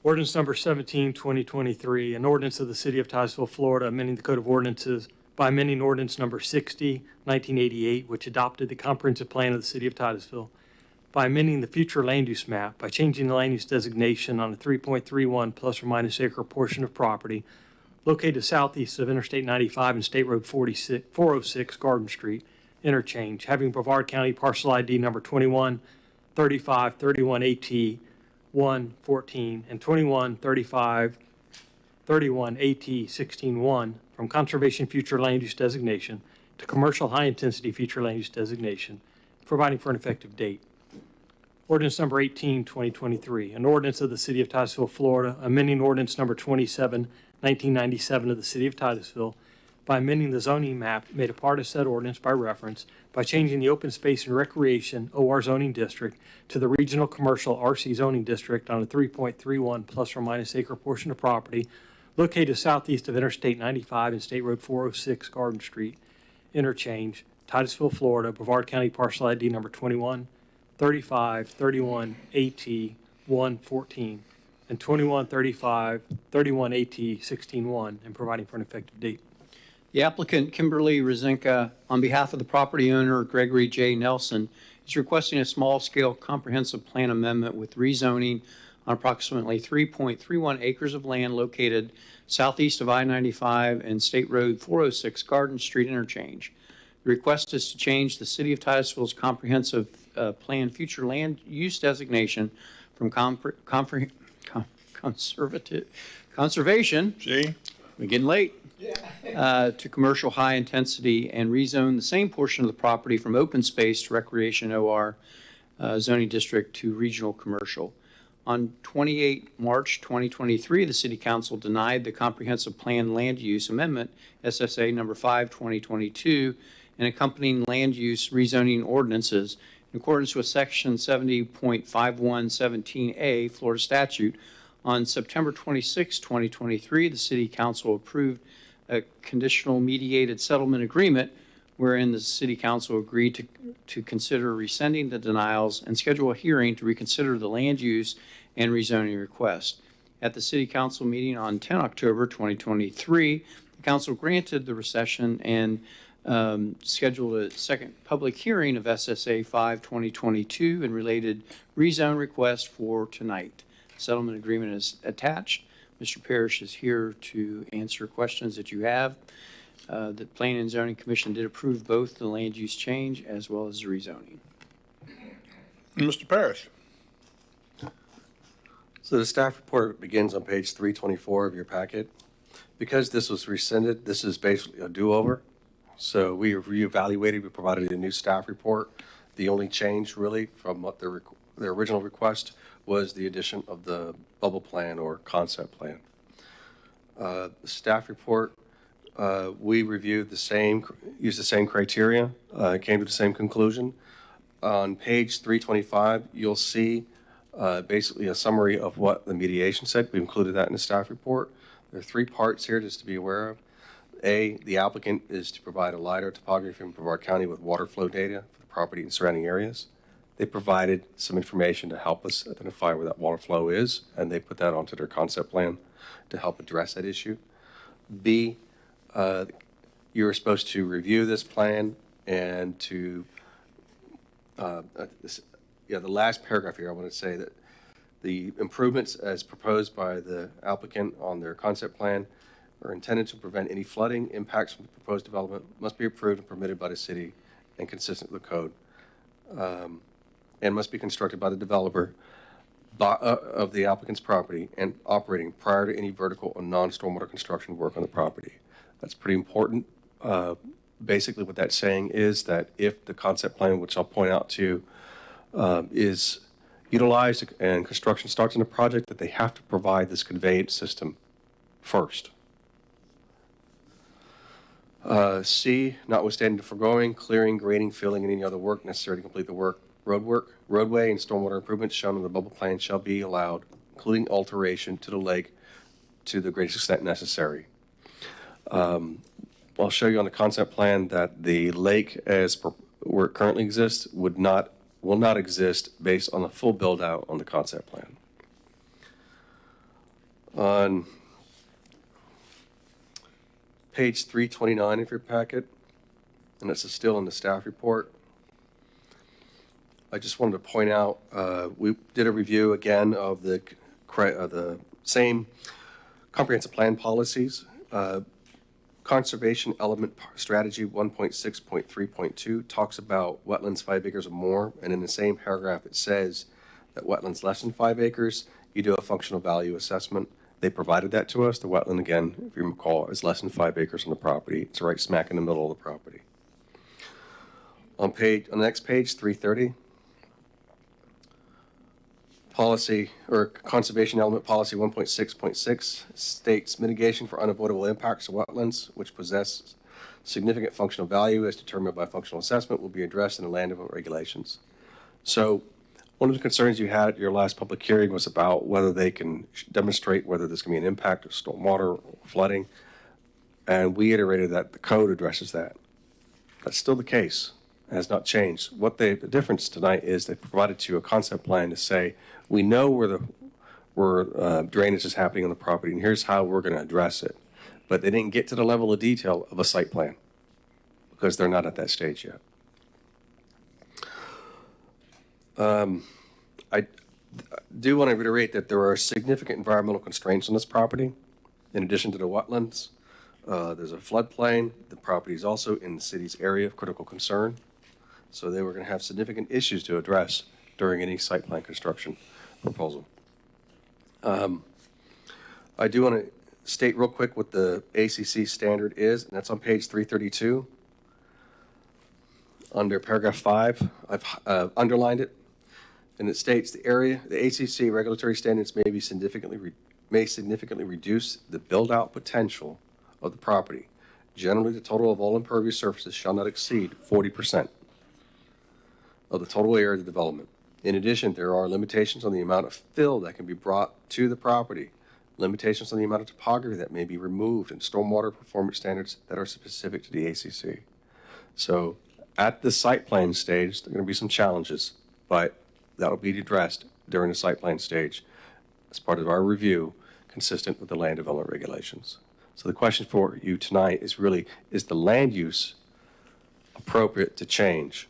Ordinance number 17, 2023, an ordinance of the City of Titusville, Florida, amending the Code of Ordinances by amending ordinance number 60, 1988, which adopted the comprehensive plan of the City of Titusville, by amending the future land use map, by changing the land use designation on a 3.31 plus or minus acre portion of property located southeast of Interstate 95 and State Road 406 Garden Street interchange, having Brevard County parcel ID number 21 35 31 AT 114 and 21 35 31 AT 16 1 from conservation future land use designation to commercial high-intensity future land use designation, providing for an effective date. Ordinance number 18, 2023, an ordinance of the City of Titusville, Florida, amending ordinance number 27, 1997 of the City of Titusville by amending the zoning map made a part of said ordinance by reference by changing the open space and recreation OR zoning district to the regional commercial RC zoning district on a 3.31 plus or minus acre portion of property located southeast of Interstate 95 and State Road 406 Garden Street interchange, Titusville, Florida, Brevard County parcel ID number 21 35 31 AT 114 and 21 35 31 AT 161 and providing for an effective date. The applicant, Kimberly Rosinka, on behalf of the property owner, Gregory J. Nelson, is requesting a small-scale comprehensive plan amendment with rezoning on approximately 3.31 acres of land located southeast of I-95 and State Road 406 Garden Street interchange. The request is to change the City of Titusville's comprehensive plan future land use designation from conservation. See? We're getting late. To commercial high intensity and rezone the same portion of the property from open space to recreation OR zoning district to regional commercial. On 28 March 2023, the City Council denied the Comprehensive Plan Land Use Amendment, SSA number 5, 2022, and accompanying land use rezoning ordinances in accordance with Section 70.5117A Florida statute. On September 26, 2023, the City Council approved a conditional mediated settlement agreement wherein the City Council agreed to consider rescinding the denials and schedule a hearing to reconsider the land use and rezoning request. At the City Council meeting on 10 October 2023, the Council granted the rescission and scheduled a second public hearing of SSA 5 2022 and related rezone request for tonight. The settlement agreement is attached. Mr. Parrish is here to answer questions that you have. The Planning and Zoning Commission did approve both the land use change as well as the rezoning. Mr. Parrish. So the staff report begins on page 324 of your packet. Because this was rescinded, this is basically a do-over. So we reevaluated, we provided a new staff report. The only change really from what their original request was the addition of the bubble plan or concept plan. The staff report, we reviewed used the same criteria, came to the same conclusion. On page 325, you'll see basically a summary of what the mediation said. We included that in the staff report. There are 3 parts here just to be aware of. A, the applicant is to provide a LiDAR topography from Brevard County with water flow data for the property and surrounding areas. They provided some information to help us identify where that water flow is, and they put that onto their concept plan to help address that issue. B, you're supposed to review this plan and to, the last paragraph here, I want to say that the improvements as proposed by the applicant on their concept plan are intended to prevent any flooding. Impacts from the proposed development must be approved and permitted by the city and consistent with the code. And must be constructed by the developer of the applicant's property and operating prior to any vertical or non-stormwater construction work on the property. That's pretty important. Basically what that's saying is that if the concept plan, which I'll point out to you, is utilized and construction starts in a project, that they have to provide this conveyance system first. C, notwithstanding the foregoing, clearing, grading, filling, and any other work necessary to complete the work, roadway, and stormwater improvements shown in the bubble plan shall be allowed, including alteration to the lake to the greatest extent necessary. I'll show you on the concept plan that the lake where it currently exists will not exist based on the full build out on the concept plan. On page 329 of your packet, and this is still in the staff report, I just wanted to point out, we did a review again of the same comprehensive plan policies. Conservation Element Strategy 1.6.3.2 talks about wetlands 5 acres or more, and in the same paragraph it says that wetlands less than 5 acres, you do a functional value assessment. They provided that to us. The wetland, again, if you recall, is less than 5 acres on the property. It's right smack in the middle of the property. On the next page, 330, policy or conservation element policy 1.6.6 states mitigation for unavoidable impacts to wetlands which possess significant functional value as determined by functional assessment will be addressed in the land development regulations. So one of the concerns you had at your last public hearing was about whether they can demonstrate whether there's going to be an impact of stormwater or flooding. And we iterated that the code addresses that. That's still the case. It has not changed. The difference tonight is they provided you a concept plan to say, we know where drainage is happening on the property, and here's how we're going to address it. But they didn't get to the level of detail of a site plan because they're not at that stage yet. I do want to reiterate that there are significant environmental constraints on this property. In addition to the wetlands, there's a floodplain. The property is also in the city's area of critical concern. So they were going to have significant issues to address during any site plan construction proposal. I do want to state real quick what the ACC standard is, and that's on page 332. Under paragraph 5, I've underlined it, and it states the ACC regulatory standards may significantly reduce the build-out potential of the property. Generally, the total of all impervious surfaces shall not exceed 40% of the total area of the development. In addition, there are limitations on the amount of fill that can be brought to the property, limitations on the amount of topography that may be removed, and stormwater performance standards that are specific to the ACC. So at the site plan stage, there are going to be some challenges, but that will be addressed during the site plan stage as part of our review consistent with the land development regulations. So the question for you tonight is really, is the land use appropriate to change?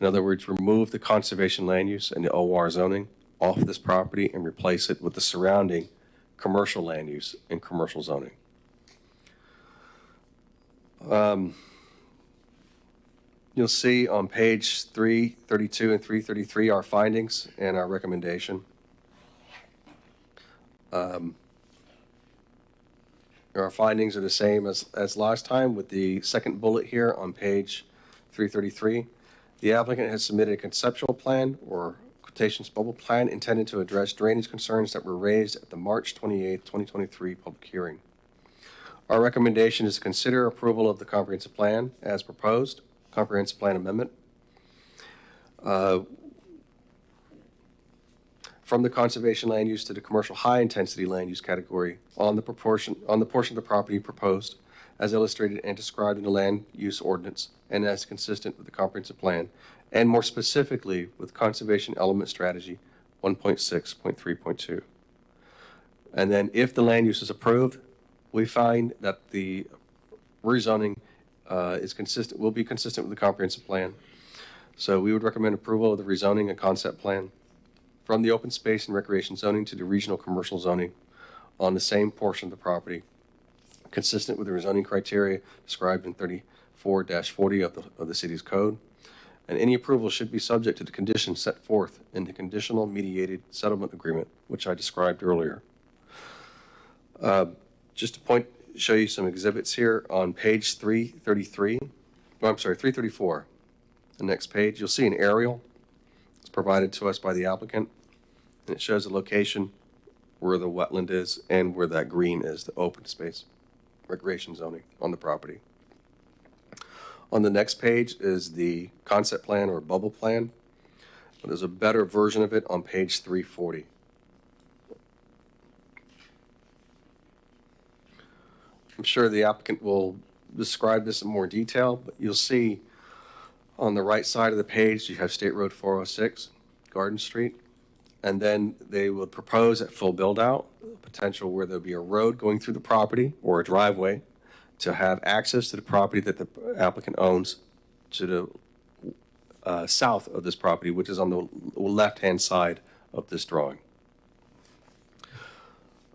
In other words, remove the conservation land use and the OR zoning off this property and replace it with the surrounding commercial land use and commercial zoning. You'll see on page 332 and 333 our findings and our recommendation. Our findings are the same as last time with the second bullet here on page 333. The applicant has submitted a conceptual plan or quotations bubble plan intended to address drainage concerns that were raised at the March 28, 2023 public hearing. Our recommendation is to consider approval of the comprehensive plan as proposed, comprehensive plan amendment. From the conservation land use to the commercial high intensity land use category on the portion of the property proposed as illustrated and described in the land use ordinance and as consistent with the comprehensive plan, and more specifically with conservation element strategy 1.6.3.2. And then if the land use is approved, we find that the rezoning will be consistent with the comprehensive plan. So we would recommend approval of the rezoning and concept plan from the open space and recreation zoning to the regional commercial zoning on the same portion of the property, consistent with the rezoning criteria described in 34-40 of the city's code. And any approval should be subject to the conditions set forth in the conditional mediated settlement agreement, which I described earlier. Just to show you some exhibits here on page 334. The next page, you'll see an aerial. It's provided to us by the applicant, and it shows the location where the wetland is and where that green is, the open space recreation zoning on the property. On the next page is the concept plan or bubble plan. There's a better version of it on page 340. I'm sure the applicant will describe this in more detail, but you'll see on the right side of the page, you have State Road 406, Garden Street, and then they will propose at full build out potential where there'll be a road going through the property or a driveway to have access to the property that the applicant owns to the south of this property, which is on the left-hand side of this drawing.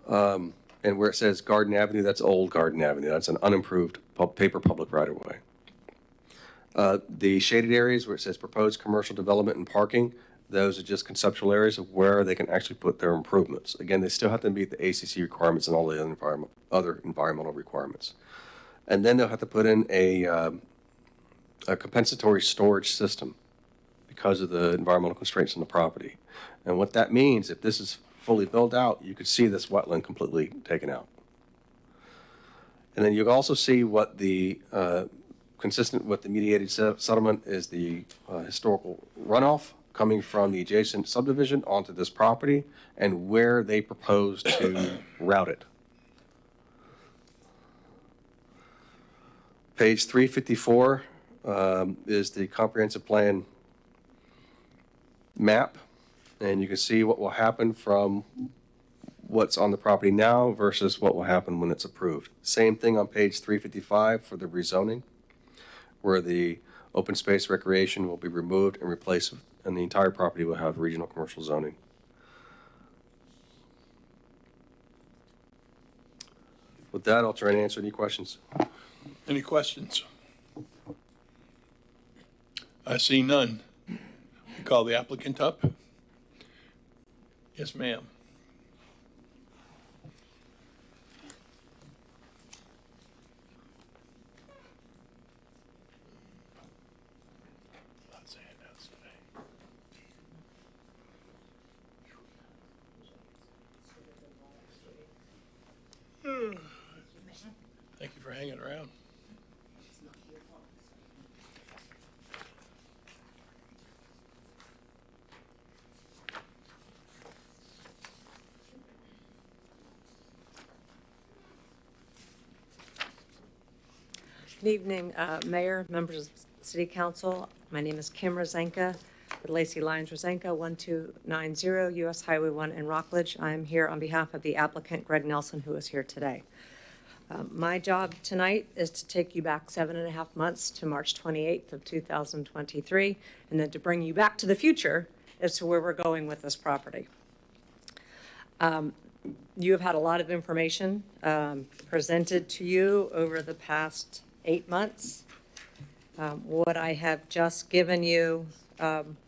And where it says Garden Avenue, that's Old Garden Avenue. That's an unimproved paper public right-of-way. The shaded areas where it says proposed commercial development and parking, those are just conceptual areas of where they can actually put their improvements. Again, they still have to meet the ACC requirements and all the other environmental requirements. And then they'll have to put in a a compensatory storage system because of the environmental constraints on the property. And what that means, if this is fully built out, you could see this wetland completely taken out. And then you can also see what the, consistent with the mediated settlement is the historical runoff coming from the adjacent subdivision onto this property and where they propose to route it. Page 354 is the comprehensive plan map, and you can see what will happen from what's on the property now versus what will happen when it's approved. Same thing on page 355 for the rezoning, where the open space recreation will be removed and replaced, and the entire property will have regional commercial zoning. With that, I'll try and answer any questions. Any questions? I see none. We call the applicant up. Yes, ma'am. Thank you for hanging around. Good evening, Mayor, members of City Council. My name is Kim Rosenka with Lacey Lyons Rosenka, 1290 US Highway 1 in Rockledge. I'm here on behalf of the applicant, Greg Nelson, who is here today. My job tonight is to take you back 7.5 months to March 28th of 2023, and then to bring you back to the future as to where we're going with this property. You have had a lot of information presented to you over the past 8 months. What I have just given you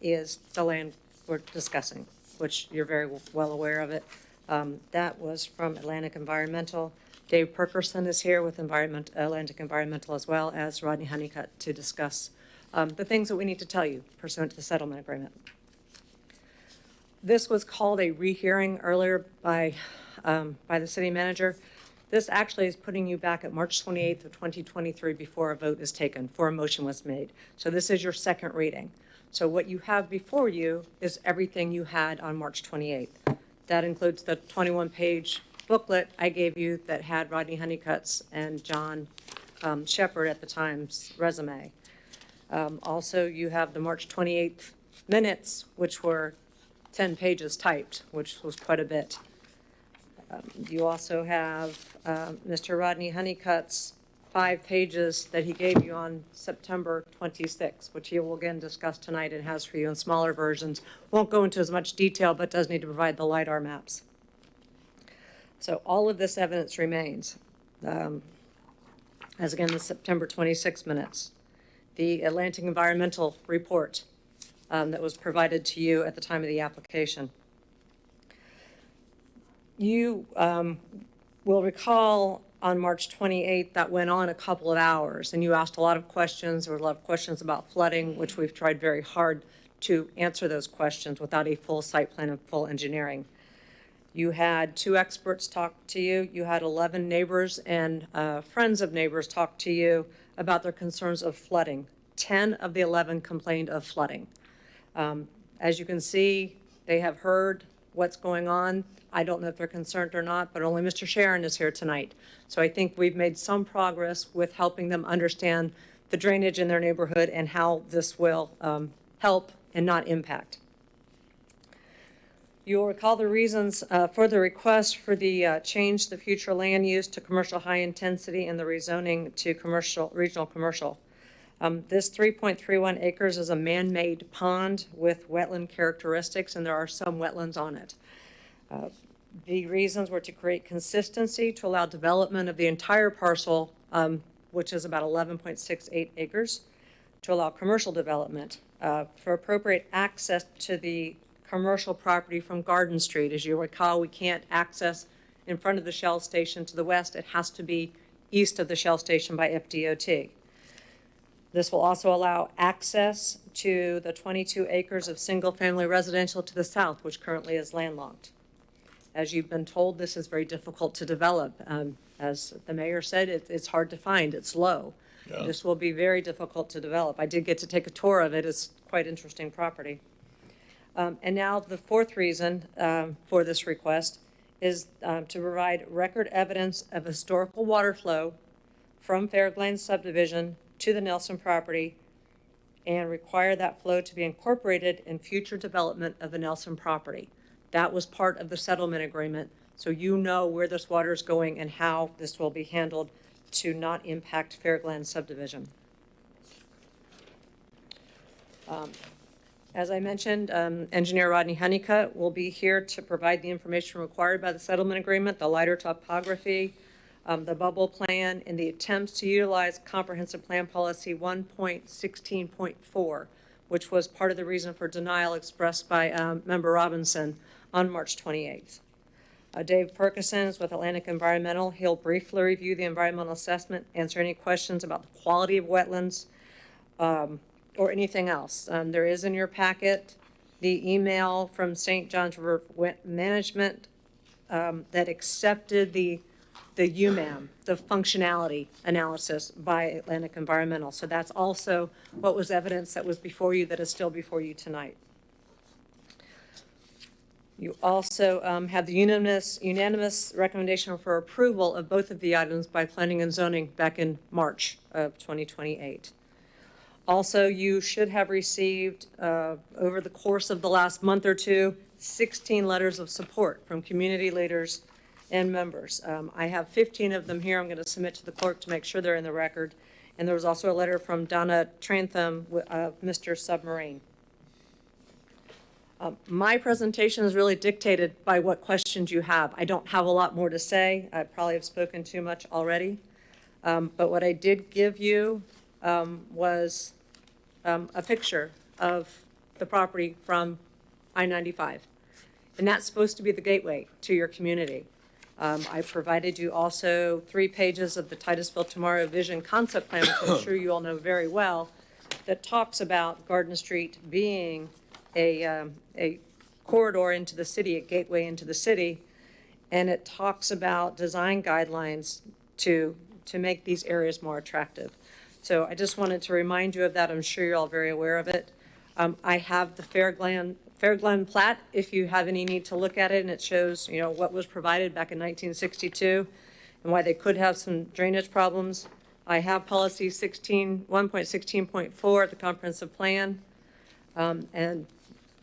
is the land we're discussing, which you're very well aware of it. That was from Atlantic Environmental. Dave Perkerson is here with Atlantic Environmental, as well as Rodney Honeycutt, to discuss the things that we need to tell you pursuant to the settlement agreement. This was called a rehearing earlier by the city manager. This actually is putting you back at March 28th of 2023 before a vote is taken, before a motion was made. So this is your second reading. So what you have before you is everything you had on March 28th. That includes the 21-page booklet I gave you that had Rodney Honeycutt's and John Shepard at the time's resume. Also, you have the March 28th minutes, which were 10 pages typed, which was quite a bit. You also have Mr. Rodney Honeycutt's 5 pages that he gave you on September 26th, which he will again discuss tonight and has for you in smaller versions. Won't go into as much detail, but does need to provide the LiDAR maps. So all of this evidence remains. As again, the September 26 minutes, the Atlantic Environmental report that was provided to you at the time of the application. You will recall on March 28th that went on a couple of hours, and you asked a lot of questions. There were a lot of questions about flooding, which we've tried very hard to answer those questions without a full site plan and full engineering. You had 2 experts talk to you. You had 11 neighbors and friends of neighbors talk to you about their concerns of flooding. 10 of the 11 complained of flooding. As you can see, they have heard what's going on. I don't know if they're concerned or not, but only Mr. Sharon is here tonight. So I think we've made some progress with helping them understand the drainage in their neighborhood and how this will help and not impact. You'll recall the reasons for the request for the change the future land use to commercial high intensity and the rezoning to commercial, regional commercial. This 3.31 acres is a man-made pond with wetland characteristics, and there are some wetlands on it. The reasons were to create consistency, to allow development of the entire parcel, which is about 11.68 acres, to allow commercial development, for appropriate access to the commercial property from Garden Street. As you recall, we can't access in front of the Shell station to the west. It has to be east of the Shell station by FDOT. This will also allow access to the 22 acres of single-family residential to the south, which currently is landlocked. As you've been told, this is very difficult to develop. As the mayor said, it's hard to find, it's low. Yeah. This will be very difficult to develop. I did get to take a tour of it. It's quite interesting property. And now the fourth reason for this request is to provide record evidence of historical water flow from Fairglen subdivision to the Nelson property and require that flow to be incorporated in future development of the Nelson property. That was part of the settlement agreement, so you know where this water is going and how this will be handled to not impact Fairglen subdivision. As I mentioned, Engineer Rodney Honeycutt will be here to provide the information required by the settlement agreement, the lighter topography, the bubble plan, and the attempts to utilize Comprehensive Plan Policy 1.16.4, which was part of the reason for denial expressed by Member Robinson on March 28th. Dave Perkins with Atlantic Environmental, he'll briefly review the environmental assessment, answer any questions about the quality of wetlands, or anything else. There is in your packet the email from St. John's River Management that accepted the UMAM, the functionality analysis by Atlantic Environmental. So that's also what was evidence that was before you that is still before you tonight. You also have the unanimous recommendation for approval of both of the items by Planning and Zoning back in March of 2028. Also, you should have received, over the course of the last month or two, 16 letters of support from community leaders and members. I have 15 of them here. I'm going to submit to the clerk to make sure they're in the record. And there was also a letter from Donna Trantham of Mr. Submarine. My presentation is really dictated by what questions you have. I don't have a lot more to say. I probably have spoken too much already. But what I did give you was a picture of the property from I-95. And that's supposed to be the gateway to your community. I provided you also 3 pages of the Titusville Tomorrow Vision Concept Plan, which I'm sure you all know very well, that talks about Garden Street being a corridor into the city, a gateway into the city, and it talks about design guidelines to make these areas more attractive. So I just wanted to remind you of that. I'm sure you're all very aware of it. I have the Fairglen plat if you have any need to look at it, and it shows, you know, what was provided back in 1962 and why they could have some drainage problems. I have policy 1.16.4, the comprehensive plan, and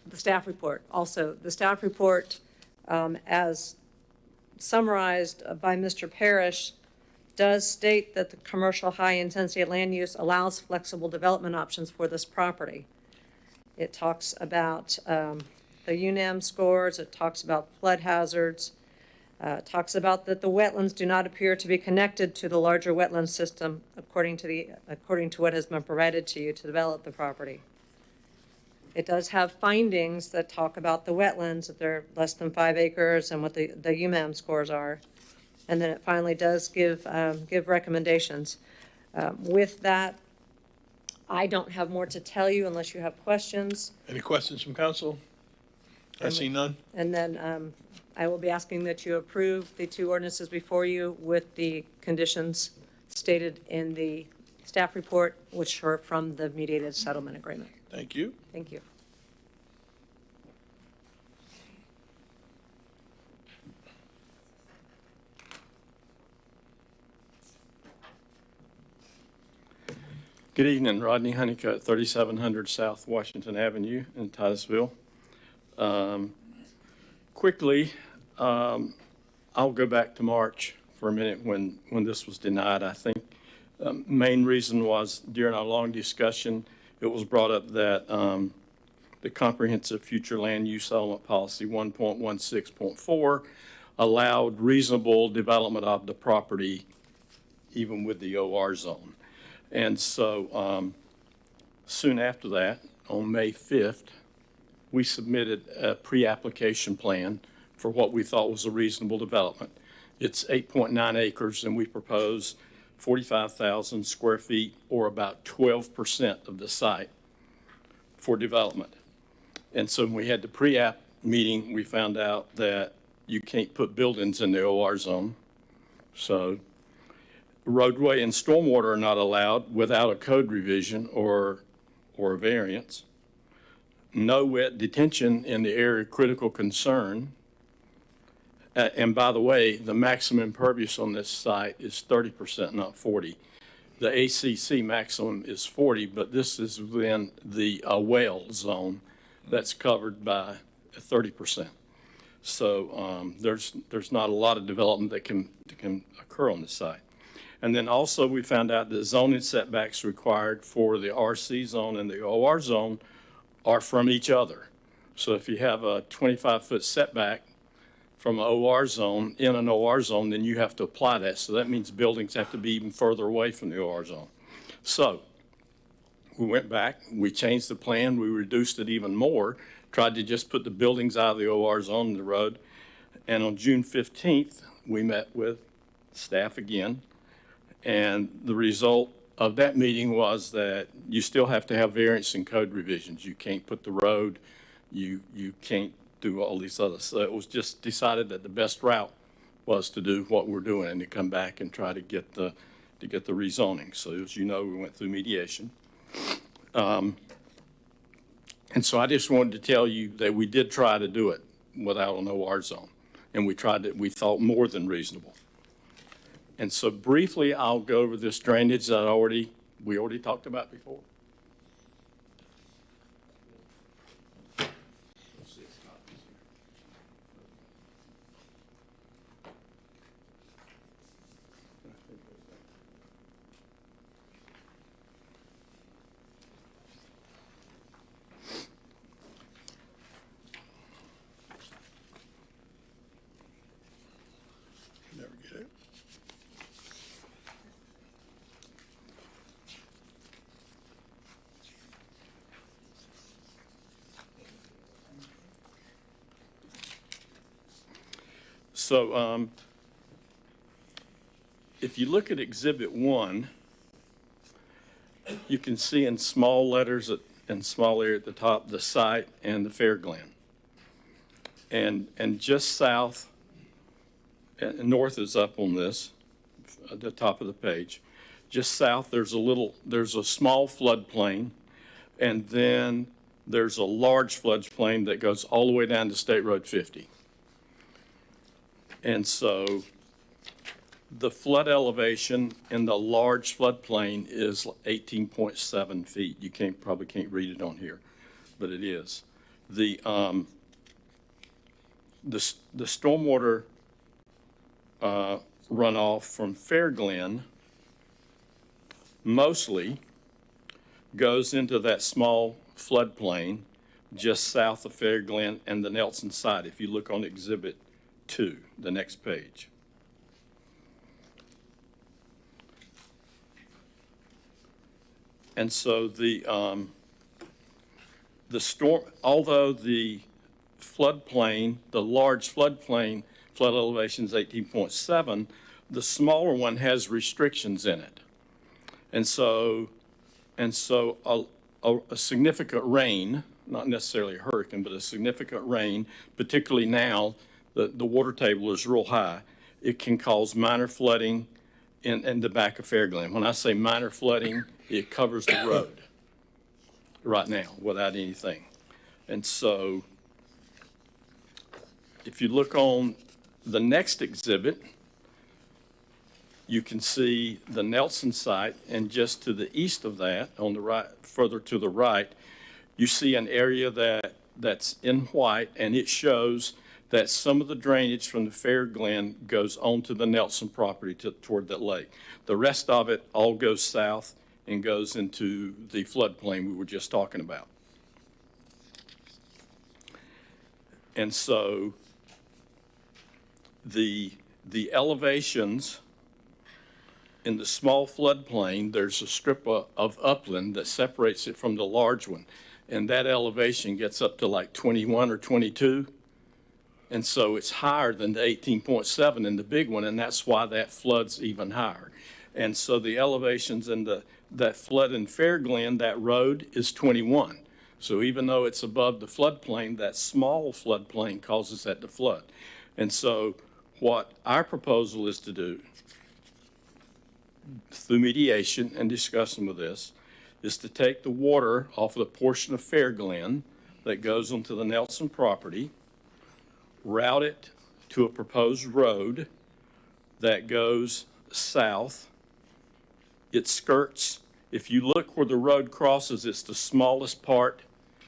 the staff report. Also, the staff report, as summarized by Mr. Parrish, does state that the commercial high-intensity land use allows flexible development options for this property. It talks about the UNAM scores, it talks about flood hazards, talks about that the wetlands do not appear to be connected to the larger wetland system according to what has been provided to you to develop the property. It does have findings that talk about the wetlands, that they're less than 5 acres and what the UMAM scores are. And then it finally does give recommendations. With that, I don't have more to tell you unless you have questions. Any questions from council? I see none. And then I will be asking that you approve the 2 ordinances before you with the conditions stated in the staff report, which are from the mediated settlement agreement. Thank you. Thank you. Good evening, Rodney Honeycutt, 3700 South Washington Avenue in Titusville. Quickly, I'll go back to March for a minute when this was denied. I think main reason was during our long discussion, it was brought up that the Comprehensive Future Land Use Element Policy 1.16.4 allowed reasonable development of the property even with the OR zone. And so soon after that, on May 5th, we submitted a pre-application plan for what we thought was a reasonable development. It's 8.9 acres, and we propose 45,000 square feet, or about 12% of the site for development. And so when we had the pre-app meeting, we found out that you can't put buildings in the OR zone. So roadway and stormwater are not allowed without a code revision or a variance. No wet detention in the area of critical concern. And by the way, the maximum impervious on this site is 30%, not 40. The ACC maximum is 40, but this is within the whale zone that's covered by 30%. So there's not a lot of development that can occur on this site. And then also we found out that zoning setbacks required for the RC zone and the OR zone are from each other. So if you have a 25-foot setback from an OR zone in an OR zone, then you have to apply that. So that means buildings have to be even further away from the OR zone. So we went back, we changed the plan, we reduced it even more, tried to just put the buildings out of the OR zone in the road. And on June 15th, we met with staff again. And the result of that meeting was that you still have to have variance and code revisions. You can't put the road, you can't do all these others. So it was just decided that the best route was to do what we're doing and to come back and try to get the rezoning. So as you know, we went through mediation. And so I just wanted to tell you that we did try to do it without an OR zone. And we tried it, we thought more than reasonable. And so briefly, I'll go over this drainage that we already talked about before. Never get it. So if you look at Exhibit 1, you can see in small letters and small area at the top, the site and the fair glen. And just south, and north is up on this, at the top of the page. Just south, there's a small floodplain, and then there's a large floodplain that goes all the way down to State Road 50. And so the flood elevation in the large floodplain is 18.7 feet. You probably can't read it on here, but it is. The stormwater runoff from Fair Glen mostly goes into that small floodplain just south of Fair Glen and the Nelson site. If you look on Exhibit 2, the next page. And so the storm, although the floodplain, the large floodplain, flood elevation is 18.7, the smaller one has restrictions in it. And so a significant rain, not necessarily a hurricane, but a significant rain, particularly now, the water table is real high, it can cause minor flooding in the back of Fair Glen. When I say minor flooding, it covers the road right now without anything. And so if you look on the next exhibit, you can see the Nelson site, and just to the east of that, on the right, further to the right, you see an area that's in white, and it shows that some of the drainage from the Fair Glen goes onto the Nelson property toward that lake. The rest of it all goes south and goes into the floodplain we were just talking about. And so the elevations in the small floodplain, there's a strip of upland that separates it from the large one. And that elevation gets up to like 21 or 22. And so it's higher than the 18.7 in the big one, and that's why that floods even higher. And so the elevations in that flood in Fair Glen, that road is 21. So even though it's above the floodplain, that small floodplain causes that to flood. And so what our proposal is to do, through mediation and discussion with this, is to take the water off of the portion of Fair Glen that goes onto the Nelson property, route it to a proposed road that goes south. It skirts, if you look where the road crosses, it's the smallest part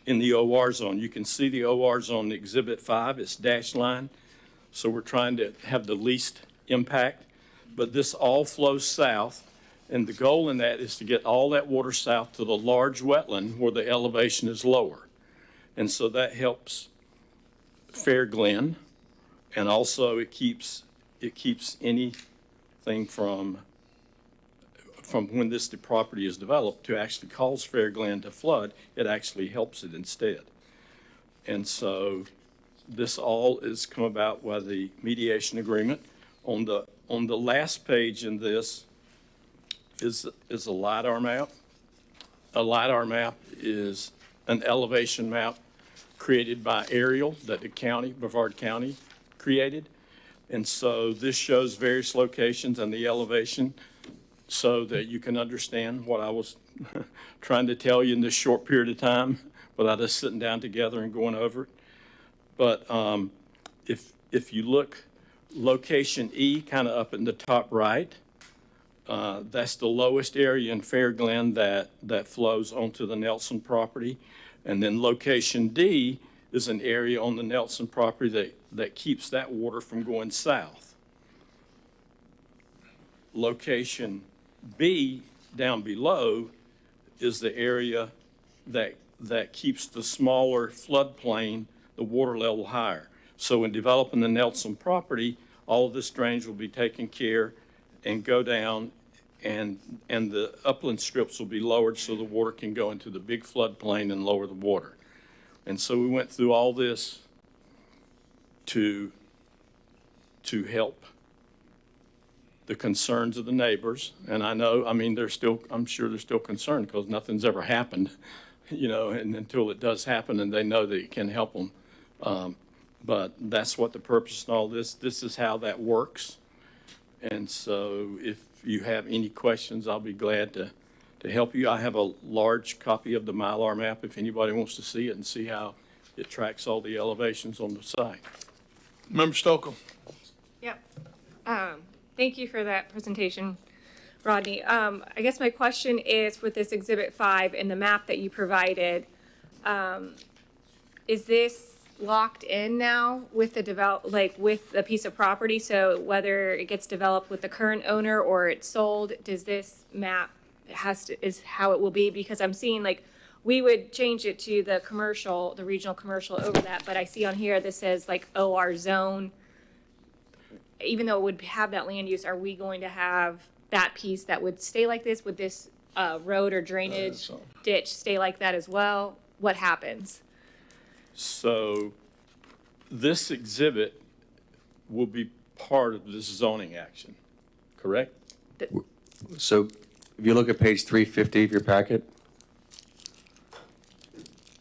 in the OR zone. You can see the OR zone in Exhibit 5, it's dashed line. So we're trying to have the least impact, but this all flows south. And the goal in that is to get all that water south to the large wetland where the elevation is lower. And so that helps Fair Glen. And also it keeps anything from when this property is developed to actually cause Fair Glen to flood, it actually helps it instead. And so this all is come about by the mediation agreement. On the last page in this is a LiDAR map. A LiDAR map is an elevation map created by Ariel that the county, Brevard County, created. And so this shows various locations and the elevation so that you can understand what I was trying to tell you in this short period of time without us sitting down together and going over it. But if you look, location E, kind of up in the top right, that's the lowest area in Fair Glen that flows onto the Nelson property. And then location D is an area on the Nelson property that keeps that water from going south. Location B down below is the area that keeps the smaller floodplain, the water level higher. So in developing the Nelson property, all of this drainage will be taken care and go down, and the upland strips will be lowered so the water can go into the big floodplain and lower the water. And so we went through all this to help the concerns of the neighbors. And I know, I mean, I'm sure they're still concerned because nothing's ever happened, and until it does happen and they know that it can help them. But that's what the purpose in all this is how that works. And so if you have any questions, I'll be glad to help you. I have a large copy of the Mylar map if anybody wants to see it and see how it tracks all the elevations on the site. Member Stokel. Yep. Thank you for that presentation, Rodney. I guess my question is with this Exhibit 5 and the map that you provided, is this locked in now with the with a piece of property? So whether it gets developed with the current owner or it's sold, does this map is how it will be? Because I'm seeing we would change it to the commercial, the regional commercial over that, but I see on here this says OR zone. Even though it would have that land use, are we going to have that piece that would stay like this? Would this road or drainage ditch stay like that as well? What happens? So this exhibit will be part of this zoning action, correct? So if you look at page 350 of your packet,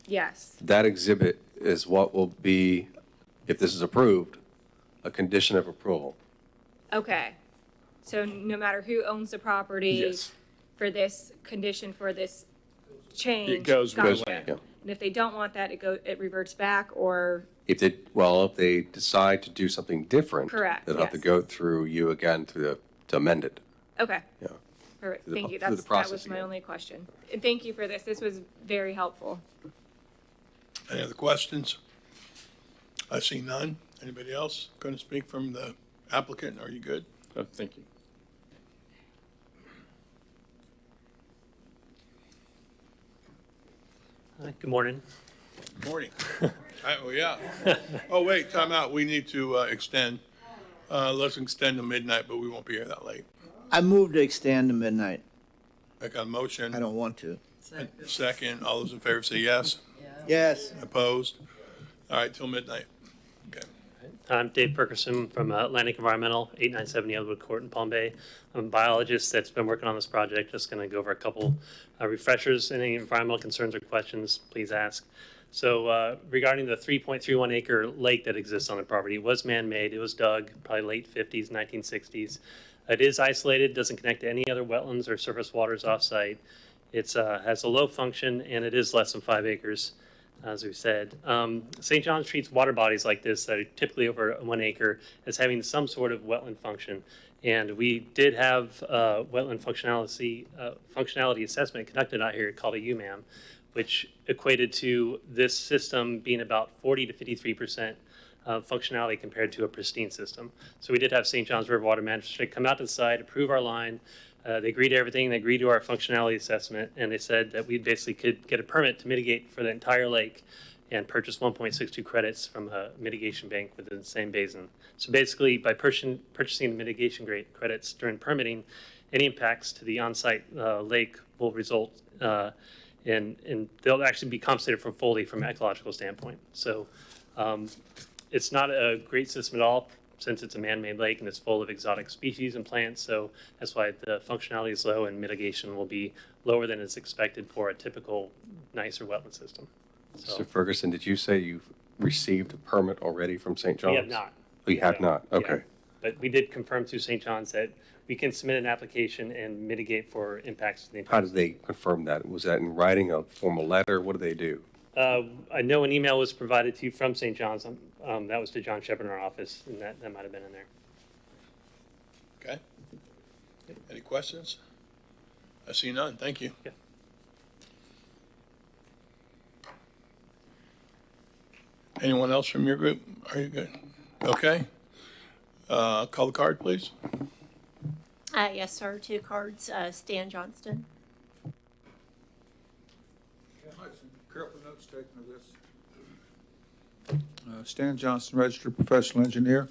Yes. that exhibit is what will be, if this is approved, a condition of approval. Okay. So no matter who owns the property, Yes. for this condition, for this change. It goes with gotcha. the land. Yeah. And if they don't want that, it reverts back, or? If they decide to do something different. Correct, They'll have to yes. go through you again to amend it. Okay. Yeah. Perfect. Through the- Thank you. through the That process was my again. only question. And thank you for this. This was very helpful. Any other questions? I see none. Anybody else going to speak from the applicant? Are you good? Thank you. Good morning. Morning. Oh, yeah. Oh, wait, time out. We need to extend. Let's extend to midnight, but we won't be here that late. I move to extend to midnight. I got a motion. I don't want to. Second. All those in favor say yes. Yes. Opposed? All right, till midnight. Okay. I'm Dave Perkerson from Atlantic Environmental, 897 Yellowwood Court in Palm Bay. I'm a biologist that's been working on this project. Just going to go over a couple refreshers. Any environmental concerns or questions, please ask. So regarding the 3.31 acre lake that exists on the property, it was man-made. It was dug probably late 50s, 1960s. It is isolated, doesn't connect to any other wetlands or surface waters off-site. It has a low function, and it is less than 5 acres. As we said, St. John's treats water bodies like this that are typically over 1 acre as having some sort of wetland function. And we did have wetland functionality assessment conducted out here called a UMAM, which equated to this system being about 40 to 53% functionality compared to a pristine system. So we did have St. John's River Water Management come out to the site, approve our line. They agreed to everything. They agreed to our functionality assessment, and they said that we basically could get a permit to mitigate for the entire lake and purchase 1.62 credits from a mitigation bank within the same basin. So basically, by purchasing the mitigation credits during permitting, any impacts to the on-site lake will result in they'll actually be compensated for fully from an ecological standpoint. So it's not a great system at all, since it's a man-made lake and it's full of exotic species and plants. So that's why the functionality is low and mitigation will be lower than is expected for a typical nicer wetland system. So, Mr. Ferguson, did you say you've received a permit already from St. John's? We have not. Oh, you have not? Okay. Yeah. But we did confirm through St. John's that we can submit an application and mitigate for impacts to the How entire. did they confirm that? Was that in writing, a formal letter? What do they do? I know an email was provided to you from St. John's. That was to John Shepard in our office, and that might have been in there. Okay. Any questions? I see none. Thank you. Yeah. Anyone else from your group? Are you good? Okay. Call the card, please. Yes, sir. 2 cards. Stan Johnston. Careful notes taken of this. Stan Johnson, registered professional engineer,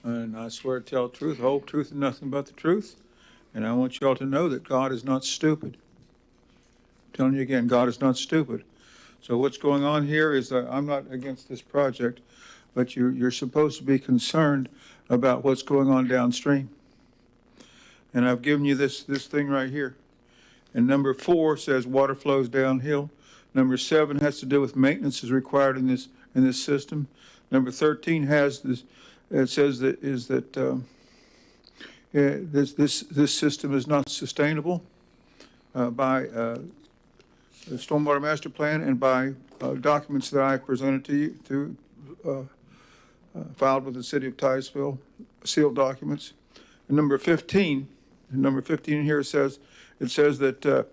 and I swear to tell the truth, whole truth, and nothing but the truth. And I want you all to know that God is not stupid. I'm telling you again, God is not stupid. So what's going on here is that I'm not against this project, but you're supposed to be concerned about what's going on downstream. And I've given you this thing right here. And number 4 says water flows downhill. Number 7 has to do with maintenance is required in this system. Number 13 has this. It says that this system is not sustainable by the Stormwater Master Plan and by documents that I presented to you filed with the City of Titusville, sealed documents. And number 15 here says that.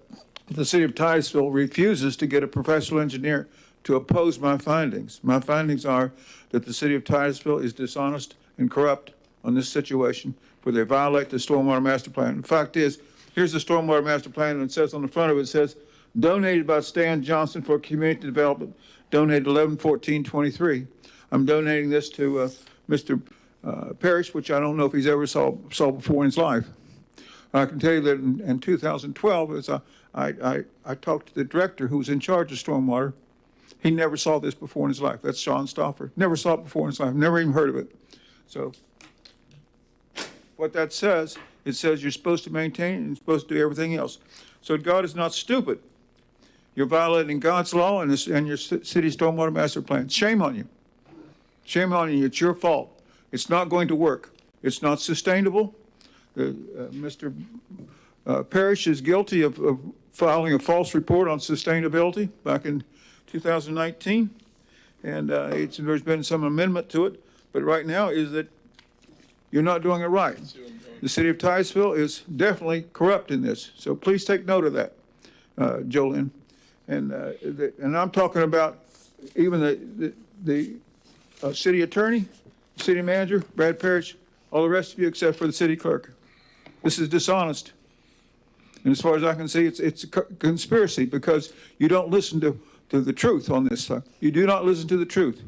The City of Titusville refuses to get a professional engineer to oppose my findings. My findings are that the City of Titusville is dishonest and corrupt on this situation where they violate the Stormwater Master Plan. The fact is, here's the Stormwater Master Plan, and it says on the front of it, donated by Stan Johnson for community development, donated 11/14/23. I'm donating this to Mr. Parrish, which I don't know if he's ever saw before in his life. I can tell you that in 2012, as I talked to the director who was in charge of stormwater. He never saw this before in his life. That's Sean Stauffer. Never saw it before in his life. Never even heard of it. So what that says, it says you're supposed to maintain and you're supposed to do everything else. So God is not stupid. You're violating God's law and your city stormwater master plan. Shame on you. Shame on you. It's your fault. It's not going to work. It's not sustainable. Mr. Parrish is guilty of filing a false report on sustainability back in 2019. And there's been some amendment to it. But right now is that you're not doing it right. The City of Titusville is definitely corrupt in this. So please take note of that, Jolynn. And I'm talking about even the city attorney, city manager, Brad Parrish, all the rest of you except for the city clerk. This is dishonest. And as far as I can see, it's a conspiracy because you don't listen to the truth on this stuff. You do not listen to the truth.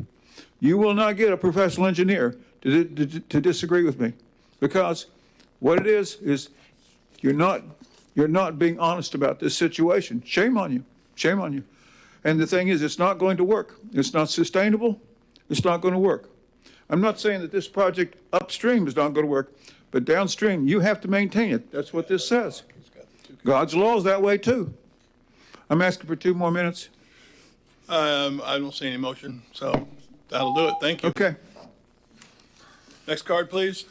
You will not get a professional engineer to disagree with me because what it is you're not being honest about this situation. Shame on you. Shame on you. And the thing is, it's not going to work. It's not sustainable. It's not going to work. I'm not saying that this project upstream is not going to work, but downstream, you have to maintain it. That's what this says. God's law is that way too. I'm asking for 2 more minutes. I don't see any motion, so that'll do it. Thank you. Okay. Next card, please.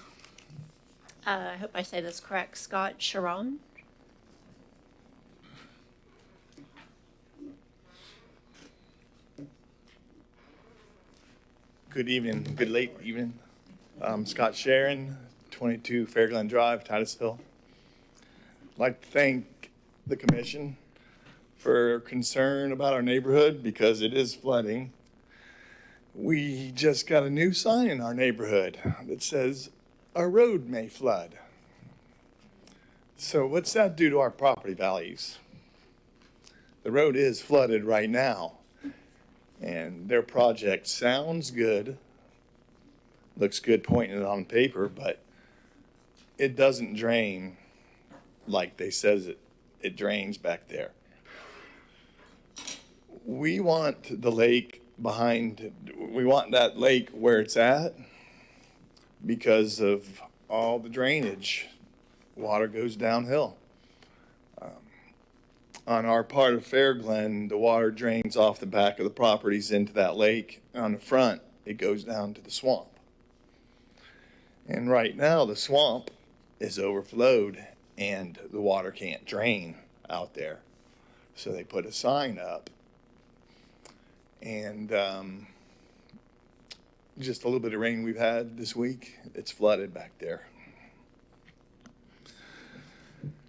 I hope I say this correct, Scott Sharon. Good evening, good late evening. I'm Scott Sharon, 22 Fairglen Drive, Titusville. I'd like to thank the commission for concern about our neighborhood because it is flooding. We just got a new sign in our neighborhood that says our road may flood. So what's that do to our property values? The road is flooded right now, and their project sounds good, looks good pointing it on paper, but it doesn't drain like they says it drains back there. We want the lake we want that lake where it's at because of all the drainage. Water goes downhill. On our part of Fairglen, the water drains off the back of the properties into that lake. On the front, it goes down to the swamp. And right now, the swamp is overflowed and the water can't drain out there. So they put a sign up. And just a little bit of rain we've had this week, it's flooded back there.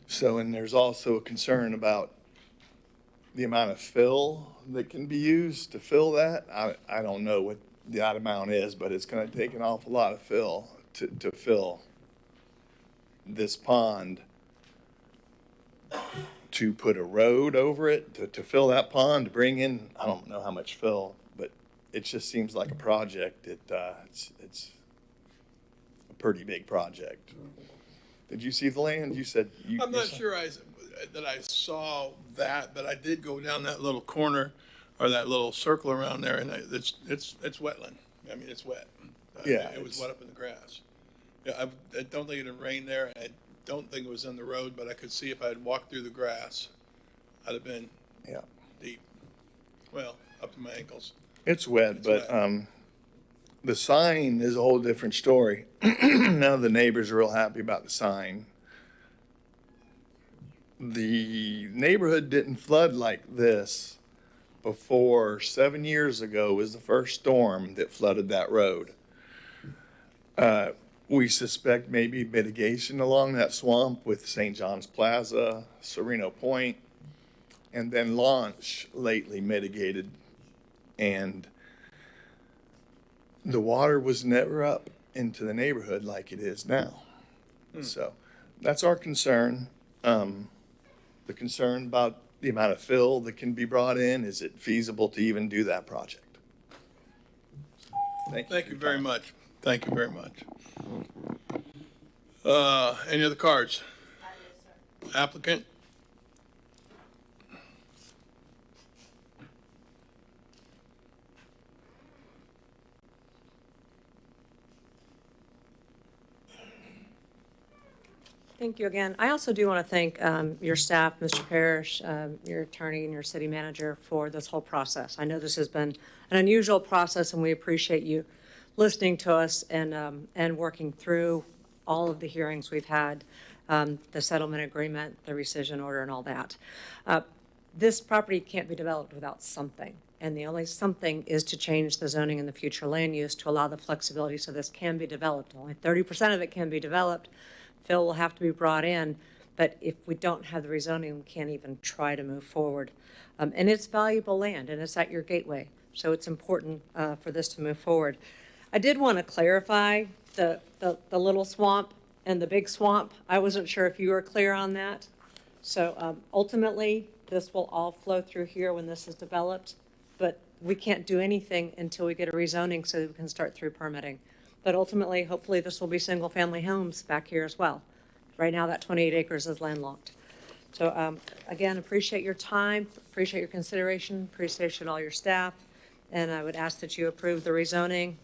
So, and there's also a concern about the amount of fill that can be used to fill that. I don't know what that amount is, but it's going to take an awful lot of fill to fill this pond, to put a road over it, to fill that pond, to bring in, I don't know how much fill, but it just seems like a project. It's a pretty big project. Did you see the land? You said you. I'm not sure that I saw that, but I did go down that little corner or that little circle around there, and it's wetland. I mean, it's wet. Yeah, it was wet up in the grass. Yeah, I don't think it had rained there. I don't think it was in the road, but I could see if I had walked through the grass, I'd have been deep. Well, up to my ankles. It's wet, but the sign is a whole different story. None of the neighbors are real happy about the sign. The neighborhood didn't flood like this before 7 years ago was the first storm that flooded that road. We suspect maybe mitigation along that swamp with St. John's Plaza, Sereno Point, and then Launch lately mitigated. And the water was never up into the neighborhood like it is now. So that's our concern. The concern about the amount of fill that can be brought in, is it feasible to even do that project? Thank you very much. Thank you very much. Any other cards? Applicant? Thank you again. I also do want to thank your staff, Mr. Parrish, your attorney, and your city manager for this whole process. I know this has been an unusual process, and we appreciate you listening to us and working through all of the hearings we've had, the settlement agreement, the rescission order, and all that. This property can't be developed without something, and the only something is to change the zoning and the future land use to allow the flexibility so this can be developed. Only 30% of it can be developed. Fill will have to be brought in, but if we don't have the rezoning, we can't even try to move forward. And it's valuable land, and it's at your gateway, so it's important for this to move forward. I did want to clarify the little swamp and the big swamp. I wasn't sure if you were clear on that. So ultimately, this will all flow through here when this is developed, but we can't do anything until we get a rezoning so that we can start through permitting. But ultimately, hopefully, this will be single-family homes back here as well. Right now, that 28 acres is landlocked. So again, appreciate your time, appreciate your consideration, appreciate all your staff, and I would ask that you approve the rezoning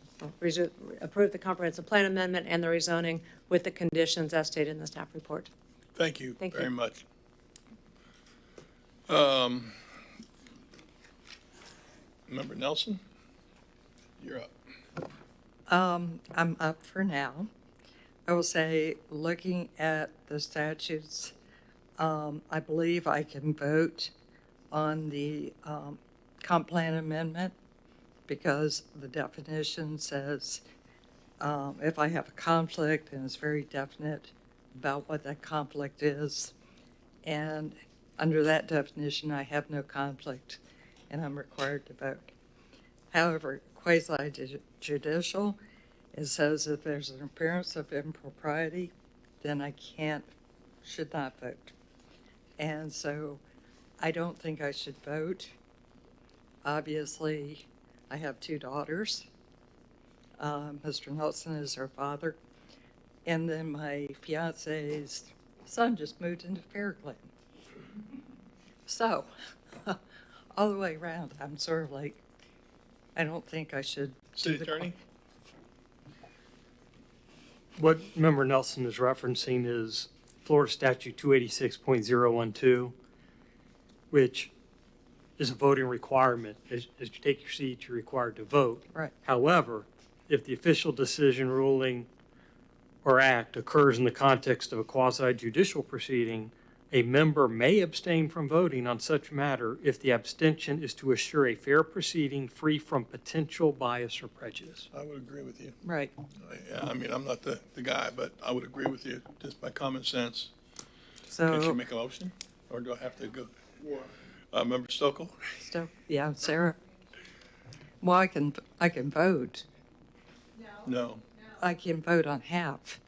approve the comprehensive plan amendment and the rezoning with the conditions as stated in the staff report. Thank you Thank you. very much. Member Nelson, you're up. I'm up for now. I will say, looking at the statutes, I believe I can vote on the comp plan amendment because the definition says if I have a conflict, and it's very definite about what that conflict is, and under that definition, I have no conflict, and I'm required to vote. However, quasi-judicial, it says if there's an appearance of impropriety, then I should not vote. And so I don't think I should vote. Obviously, I have 2 daughters. Mr. Nelson is her father. And then my fiance's son just moved into Fairglen. So, all the way around, I'm sort of like, I don't think I should. City Attorney? What Member Nelson is referencing is Florida Statute 286.012, which is a voting requirement. As you take your seat, you're required to vote. Right. However, if the official decision, ruling, or act occurs in the context of a quasi-judicial proceeding, a member may abstain from voting on such matter if the abstention is to assure a fair proceeding free from potential bias or prejudice. I would agree with you. Right. I mean, I'm not the guy, but I would agree with you, just by common sense. So. Can you make a motion, or do I have to go? Member Stokel? Yeah, Sarah. Well, I can vote. No. I can vote on half.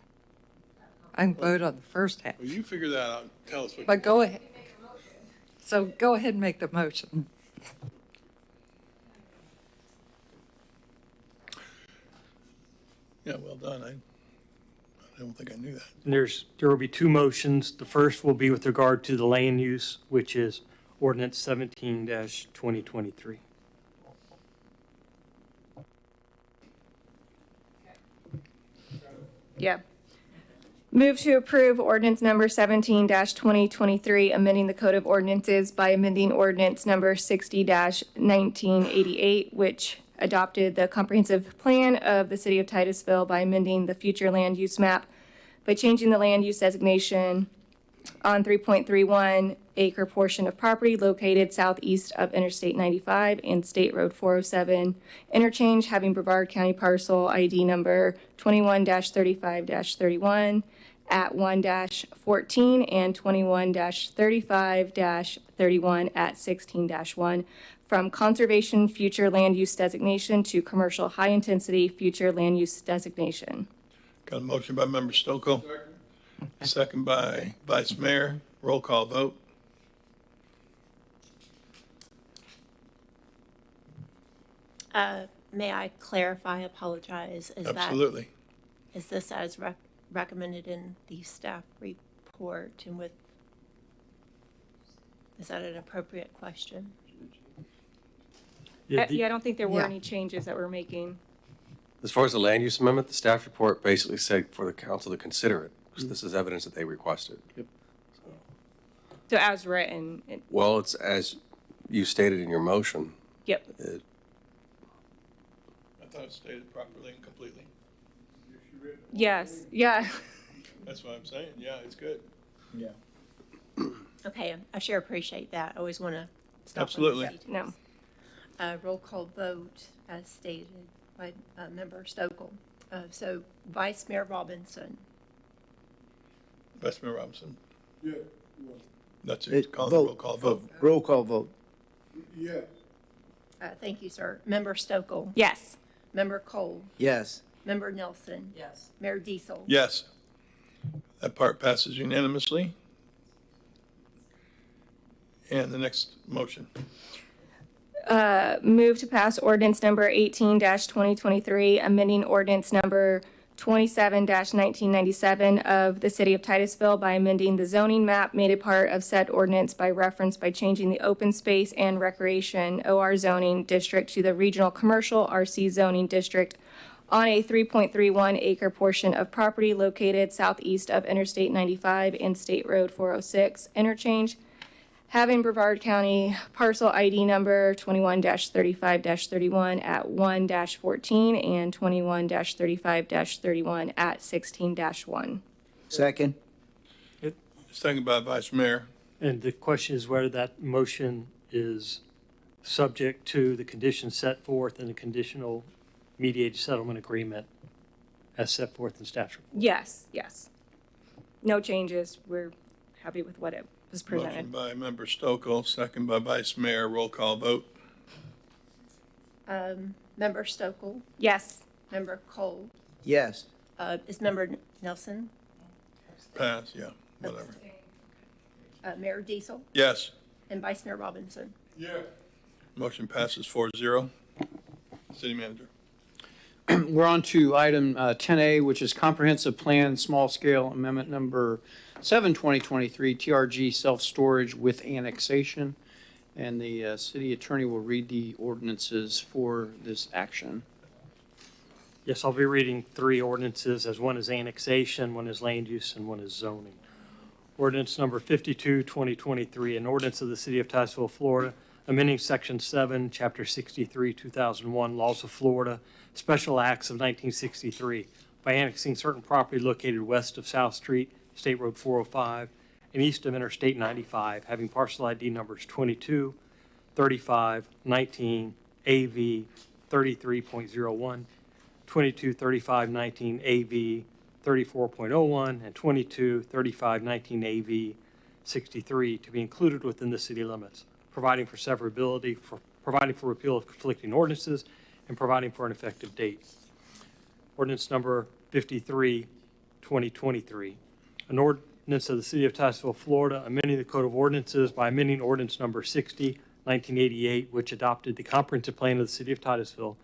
I can vote on the first half. Well, you figure that out. Tell us what. But go ahead. So go ahead and make the motion. Yeah, well done. I don't think I knew that. And there will be 2 motions. The first will be with regard to the land use, which is ordinance 17-2023. Yeah. Move to approve ordinance number 17-2023, amending the Code of Ordinances by amending ordinance number 60-1988, which adopted the comprehensive plan of the city of Titusville by amending the future land use map by changing the land use designation on 3.31 acre portion of property located southeast of Interstate 95 and State Road 407 interchange, having Brevard County parcel ID number 21-35-31 at 1-14 and 21-35-31 at 16-1 from conservation future land use designation to commercial high-intensity future land use designation. Got a motion by Member Stokel. Second by Vice Mayor. Roll call vote. May I clarify, apologize? Absolutely. Is this as recommended in the staff report and is that an appropriate question? Yeah, I don't think there were any changes that we're making. As far as the land use amendment, the staff report basically said for the council to consider it, because this is evidence that they requested. Yep. So as written, Well, it's as you stated in your motion. yep. I thought it stated properly and completely. Yes, yeah. That's what I'm saying. Yeah, it's good. Yeah. Okay, I sure appreciate that. I always want to stop. Absolutely. No. Roll call vote as stated by Member Stokel. So Vice Mayor Robinson. Vice Mayor Robinson. Yeah. That's it. Call the roll call vote. Roll call vote. Yeah. Thank you, sir. Member Stokel. Yes. Member Cole. Yes. Member Nelson. Yes. Mayor Diesel. Yes. That part passes unanimously. And the next motion. Move to pass ordinance number 18-2023, amending ordinance number 27-1997 of the city of Titusville by amending the zoning map made a part of said ordinance by reference by changing the open space and recreation OR zoning district to the regional commercial RC zoning district on a 3.31 acre portion of property located southeast of Interstate 95 and State Road 406 interchange, having Brevard County parcel ID number 21-35-31 at 1-14 and 21-35-31 at 16-1. Second. Second by Vice Mayor. And the question is whether that motion is subject to the conditions set forth in the conditional mediated settlement agreement as set forth in staff's report. Yes, yes. No changes. We're happy with what it was Motion presented. by Member Stokel, second by Vice Mayor. Roll call vote. Member Stokel, Yes. Member Cole, Yes. is Member Nelson, Pass, yeah, whatever. Mayor Diesel, Yes. and Vice Mayor Robinson. Motion passes 4-0. City Manager. We're on to item 10A, which is Comprehensive Plan Small Scale Amendment Number 7, 2023, TRG Self-Storage with Annexation. And the city attorney will read the ordinances for this action. Yes, I'll be reading three ordinances, as one is annexation, one is land use, and one is zoning. Ordinance number 52, 2023, an ordinance of the City of Titusville, Florida, amending Section 7, Chapter 63, 2001, Laws of Florida, Special Acts of 1963, by annexing certain property located west of South Street, State Road 405, and east of Interstate 95, having parcel ID numbers 22, 35, 19, AV 33.01, 22, 35, 19, AV 34.01, and 22, 35, 19, AV 63 to be included within the city limits, providing for severability, providing for repeal of conflicting ordinances, and providing for an effective date. Ordinance number 53, 2023, an ordinance of the City of Titusville, Florida, amending the Code of Ordinances by amending ordinance number 60, 1988, which adopted the comprehensive plan of the City of Titusville,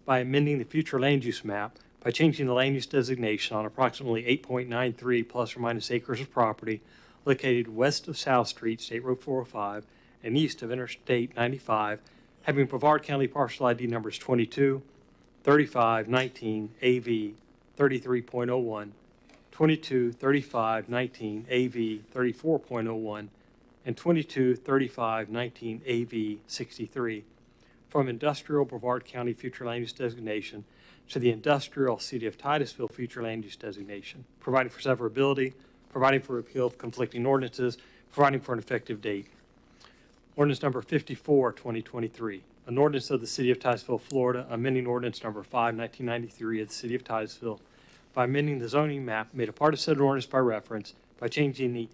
by amending the future land use map, by changing the land use designation on approximately 8.93 plus or minus acres of property located west of South Street, State Road 405, and east of Interstate 95, having Brevard County parcel ID numbers 22, 35, 19, AV 33.01, 22, 35, 19, AV 34.01, and 22, 35, 19, AV 63, from industrial Brevard County future land use designation to the industrial City of Titusville future land use designation, providing for severability, providing for repeal of conflicting ordinances, providing for an effective date. Ordinance number 54, 2023, an ordinance of the City of Titusville, Florida, amending ordinance number 5, 1993 of the City of Titusville by amending the zoning map made a part of said ordinance by reference by changing the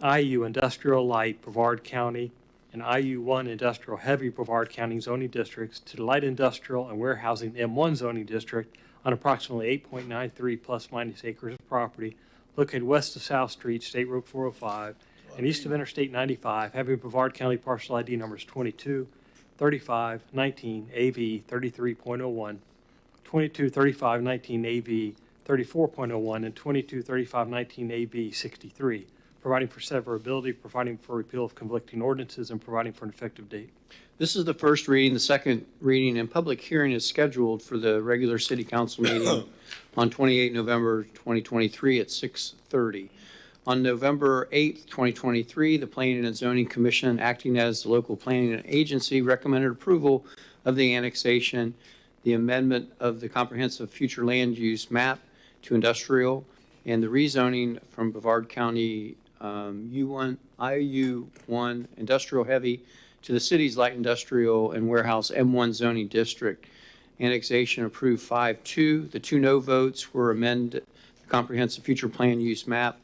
IU Industrial Light Brevard County and IU1 Industrial Heavy Brevard County zoning districts to the Light Industrial and Warehousing M1 zoning district on approximately 8.93 plus minus acres of property located west of South Street, State Road 405, and east of Interstate 95, having Brevard County parcel ID numbers 22, 35, 19, AV 33.01, 22, 35, 19, AV 34.01, and 22, 35, 19, AV 63, providing for severability, providing for repeal of conflicting ordinances, and providing for an effective date. This is the first reading. The second reading and public hearing is scheduled for the regular city council meeting on 28 November 2023 at 6:30. On November 8th, 2023, the Planning and Zoning Commission, acting as the local planning agency, recommended approval of the annexation, the amendment of the comprehensive future land use map to industrial, and the rezoning from Brevard County IU1 industrial heavy to the city's light industrial and warehouse M1 zoning district. Annexation approved 5-2. The 2 no votes were amend the comprehensive future plan use map,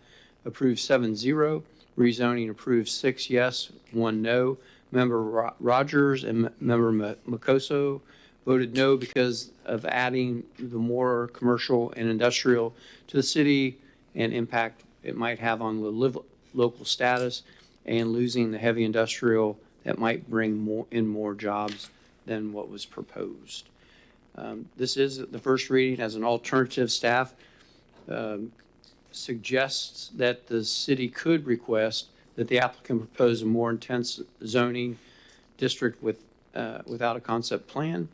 approved 7-0. Rezoning approved 6 yes, 1 no. Member Rogers and Member Macoso voted no because of adding the more commercial and industrial to the city and impact it might have on the local status, and losing the heavy industrial that might bring more jobs than what was proposed. This is the first reading. As an alternative, staff suggests that the city could request that the applicant propose a more intense zoning district without a concept plan.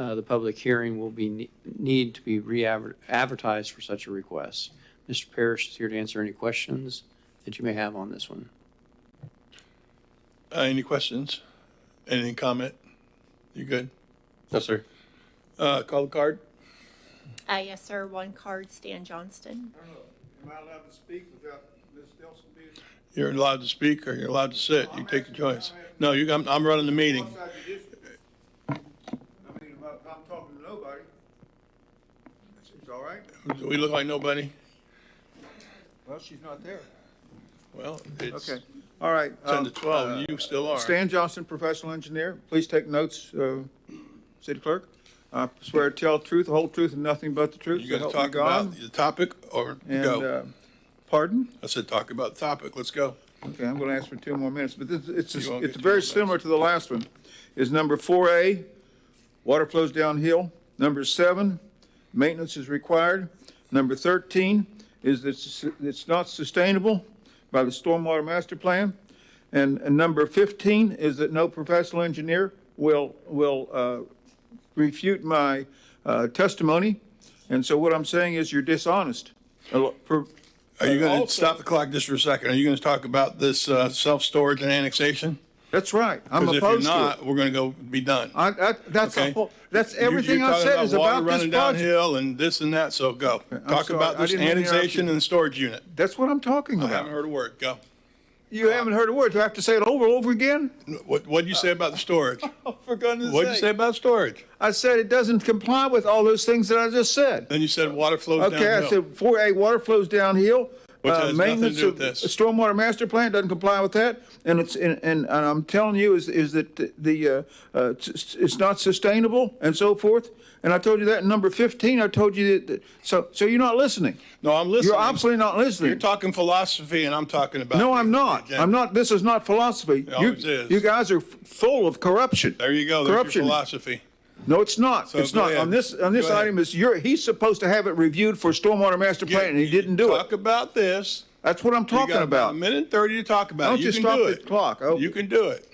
the public hearing will be, need to be re-advertised for such a request. Mr. Parrish is here to answer any questions that you may have on this one. Any questions? Any comment? You good? No, sir. Call the card. Yes, sir. One card, Stan Johnston. Am I allowed to speak without Ms. Nelson being? You're allowed to speak or you're allowed to sit. You take your choice. No, I'm running the meeting. I mean, I'm talking to nobody. It's all right? Do we look like nobody? Well, she's not there. Well, it's Okay, all right. 10 to 12, and you still are. Stan Johnson, professional engineer. Please take notes, city clerk. I swear to tell the truth, the whole truth, and nothing but the truth. You so gonna help me talk God. about the topic or And, go? Pardon? I said talk about the topic. Let's go. Okay, I'm gonna ask for 2 more minutes, but it's You won't it's get 2 very more similar to the last one. Is number 4A, water flows downhill. Number 7, maintenance is required. Number 13 is that it's not sustainable by the stormwater master plan. And number 15 is that no professional engineer will refute my testimony. And so what I'm saying is you're dishonest. Are you going to Also- stop the clock just for a second? Are you going to talk about this self-storage and annexation? That's right. I'm Because opposed if you're to not, it. we're going to go be done. That's Okay. a whole, that's everything You're I said talking is about water this running project. downhill and this and that, so go. Talk sorry, about I this didn't mean to interrupt annexation you. and the storage unit. That's what I'm talking I about. haven't heard a word. Go. You haven't heard a word. Do I have to say it over and over again? What'd you say about the storage? For goodness sake. What'd you say about storage? I said it doesn't comply with all those things that I just said. Then you said water flows Okay, downhill. I said 4A, water flows downhill. Which has nothing to Maintenance do of with this. stormwater master plan doesn't comply with that. And and I'm telling you is that it's not sustainable and so forth. And I told you that in number 15. I told you that, so you're not listening. No, I'm listening. You're absolutely not listening. You're talking philosophy and I'm talking about. No, the I'm not. agenda. I'm not. This is not philosophy. It always is. You guys are full of corruption. There you go. There's Corruption. your philosophy. No, it's not. So It's go not. ahead. On this Go ahead. item is he's supposed to have it reviewed for stormwater master plan, and he didn't do it. Talk about this. That's what I'm You talking got about. a minute and 30 to talk about Don't it. You just can stop do the it. clock. Oh. You can do it.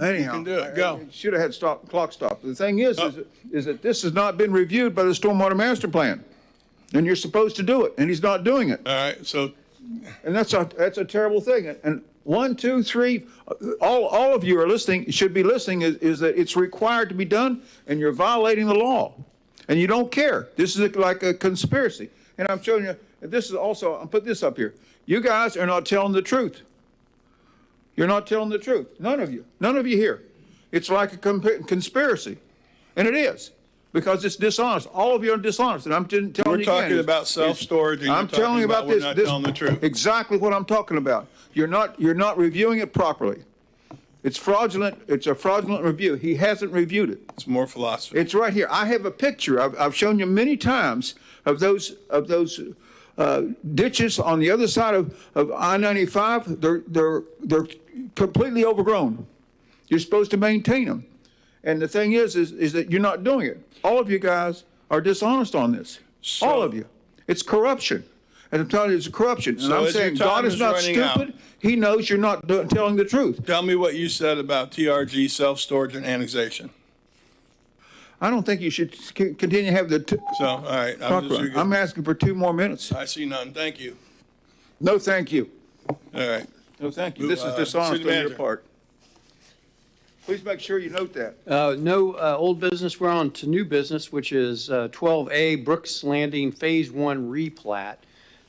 Anyhow, can do it. Go. Should have had clock stop. The thing is that this has not been reviewed by the stormwater master plan, and you're supposed to do it, and he's not doing it. All right. So And that's a terrible thing. And 1, 2, 3, all of you are listening, should be listening, is that it's required to be done, and you're violating the law. And you don't care. This is like a conspiracy. And I'm showing you, this is also, I'll put this up here. You guys are not telling the truth. You're not telling the truth. None of you. None of you here. It's like a conspiracy. And it is. Because it's dishonest. All of you are dishonest. And I'm telling you we're again, talking about self-storage and I'm you're telling you talking about we're this. not telling the truth. Exactly what I'm talking about. You're not reviewing it properly. It's fraudulent. It's a fraudulent review. He hasn't reviewed it. It's more philosophy. It's right here. I have a picture. I've shown you many times of those ditches on the other side of I-95. They're completely overgrown. You're supposed to maintain them. And the thing is that you're not doing it. All of you guys are dishonest on this. All of you. It's corruption. And I'm telling you, it's corruption. And So I'm as your saying time God is is not running out- stupid. He knows you're not telling the truth. Tell me what you said about TRG, self-storage, and annexation. I don't think you should continue to have the. So, all right. I'm asking for 2 more minutes. I see none. Thank you. No, thank you. All right. No, thank you. This is dishonest City on your Manager. part. Please make sure you note that. No old business. We're on to new business, which is 12A Brooks Landing Phase 1 replat.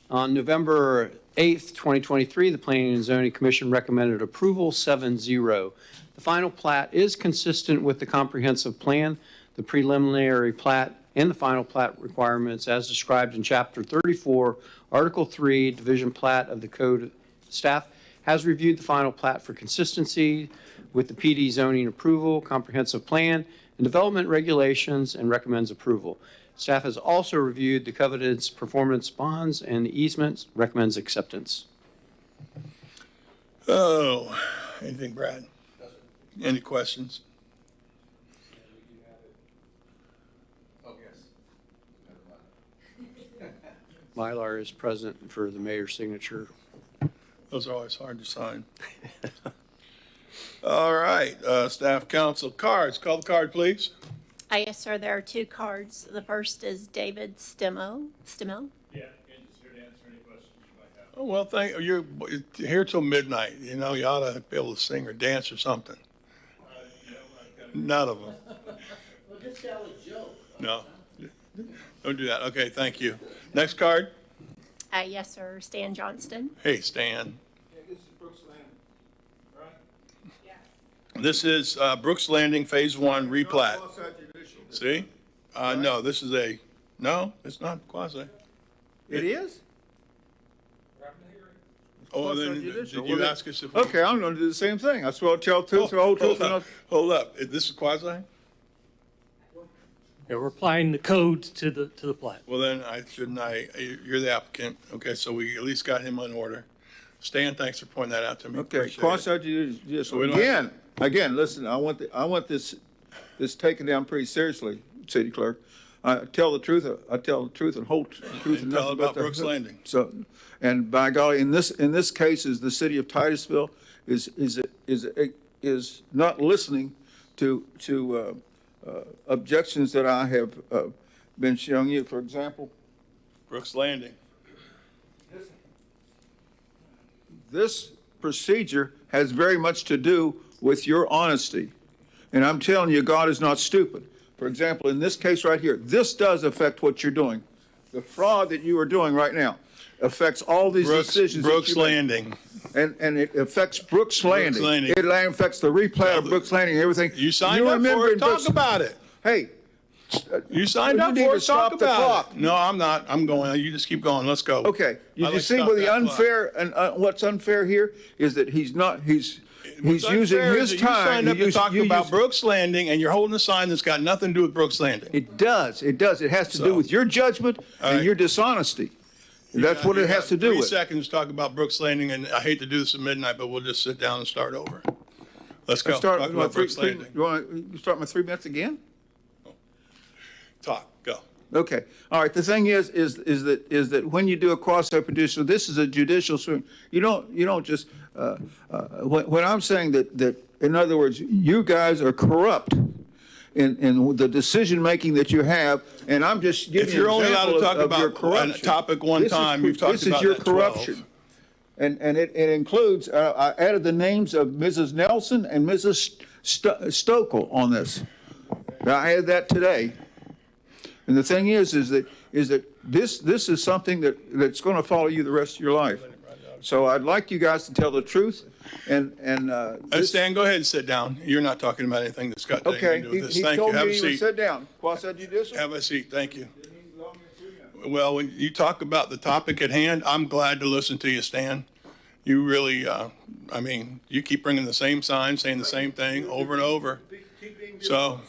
On November 8th, 2023, the Planning and Zoning Commission recommended approval 7-0. The final plat is consistent with the comprehensive plan, the preliminary plat, and the final plat requirements as described in Chapter 34, Article 3, Division Plat of the Code. Staff has reviewed the final plat for consistency with the PD zoning approval, comprehensive plan, and development regulations, and recommends approval. Staff has also reviewed the covenants, performance bonds, and the easements, recommends acceptance. Oh, anything, Brad? Any questions? Mylar is present for the mayor's signature. Those are always hard to sign. All right, staff council cards. Call the card, please. Yes, sir, there are two cards. The first is David Stimo. Yeah, and just here to answer any questions you might have. Oh, well, you're here till midnight. You know, you ought to be able to sing or dance or something. None of them. Well, just tell a joke. No. Don't do that. Okay, thank you. Next card. Yes, sir, Stan Johnston. Hey, Stan. This is Brooks Landing, right? This is Brooks Landing Phase 1 replat. See? No, this is no, it's not quasi. It is? Oh, then, Quasi-judicial. did you Well, ask us if? Okay, I'm gonna do the same thing. I swear I'll tell the truth, the whole truth, and nothing. Hold up. This is quasi? Yeah, we're applying the code to the plat. Well, then you're the applicant. Okay, so we at least got him on order. Stan, thanks for pointing that out to me. Okay, Appreciate it. quasi-judicial. So we don't Again, listen, I want this taken down pretty seriously, City Clerk. I tell the truth and whole truth and Tell nothing about but the Brooks Landing. So, and by golly, in this case, is the city of Titusville is not listening to objections that I have been showing you. For example, Brooks Landing. this procedure has very much to do with your honesty. And I'm telling you, God is not stupid. For example, in this case right here, this does affect what you're doing. The fraud that you are doing right now affects all these decisions. Brooks Landing. And it affects Brooks Landing. Landing. It affects the replat of Brooks Landing and everything. You signed up for it. Talk about it. Hey. You signed up for it. Talk about it. No, I'm not. I'm going. You just keep going. Let's go. Okay. You see what the unfair and what's unfair here is that he's using his time. You signed up to talk about Brooks Landing, and you're holding a sign that's got nothing to do with Brooks Landing. It does. It does. It has to do with your judgment and your dishonesty. That's what it has to do 3 with. seconds to talk about Brooks Landing, and I hate to do this at midnight, but we'll just sit down and start over. Let's go. Start Talk with about Brooks Landing. You want to start my 3 minutes again? Talk. Go. Okay. All right. The thing is that when you do a quasi-judicial, this is a judicial swing. You don't just when I'm saying that in other words, you guys are corrupt in the decision making that you have, and I'm just giving If you're you an only allowed to example talk of your about corruption. a topic one time, you've talked about This is your that 12. corruption. And it includes, I added the names of Mrs. Nelson and Mrs. Stokel on this. Now, I added that today. And the thing is that this is something that's going to follow you the rest of your life. So I'd like you guys to tell the truth and Stan, go ahead and sit down. You're not talking about anything that's got anything to do with this. he Thank told you. Have me a he would seat. sit down. Quasi-judicial? Have a seat. Thank you. Well, when you talk about the topic at hand, I'm glad to listen to you, Stan. You really, you keep bringing the same sign, saying the same thing over and over. So,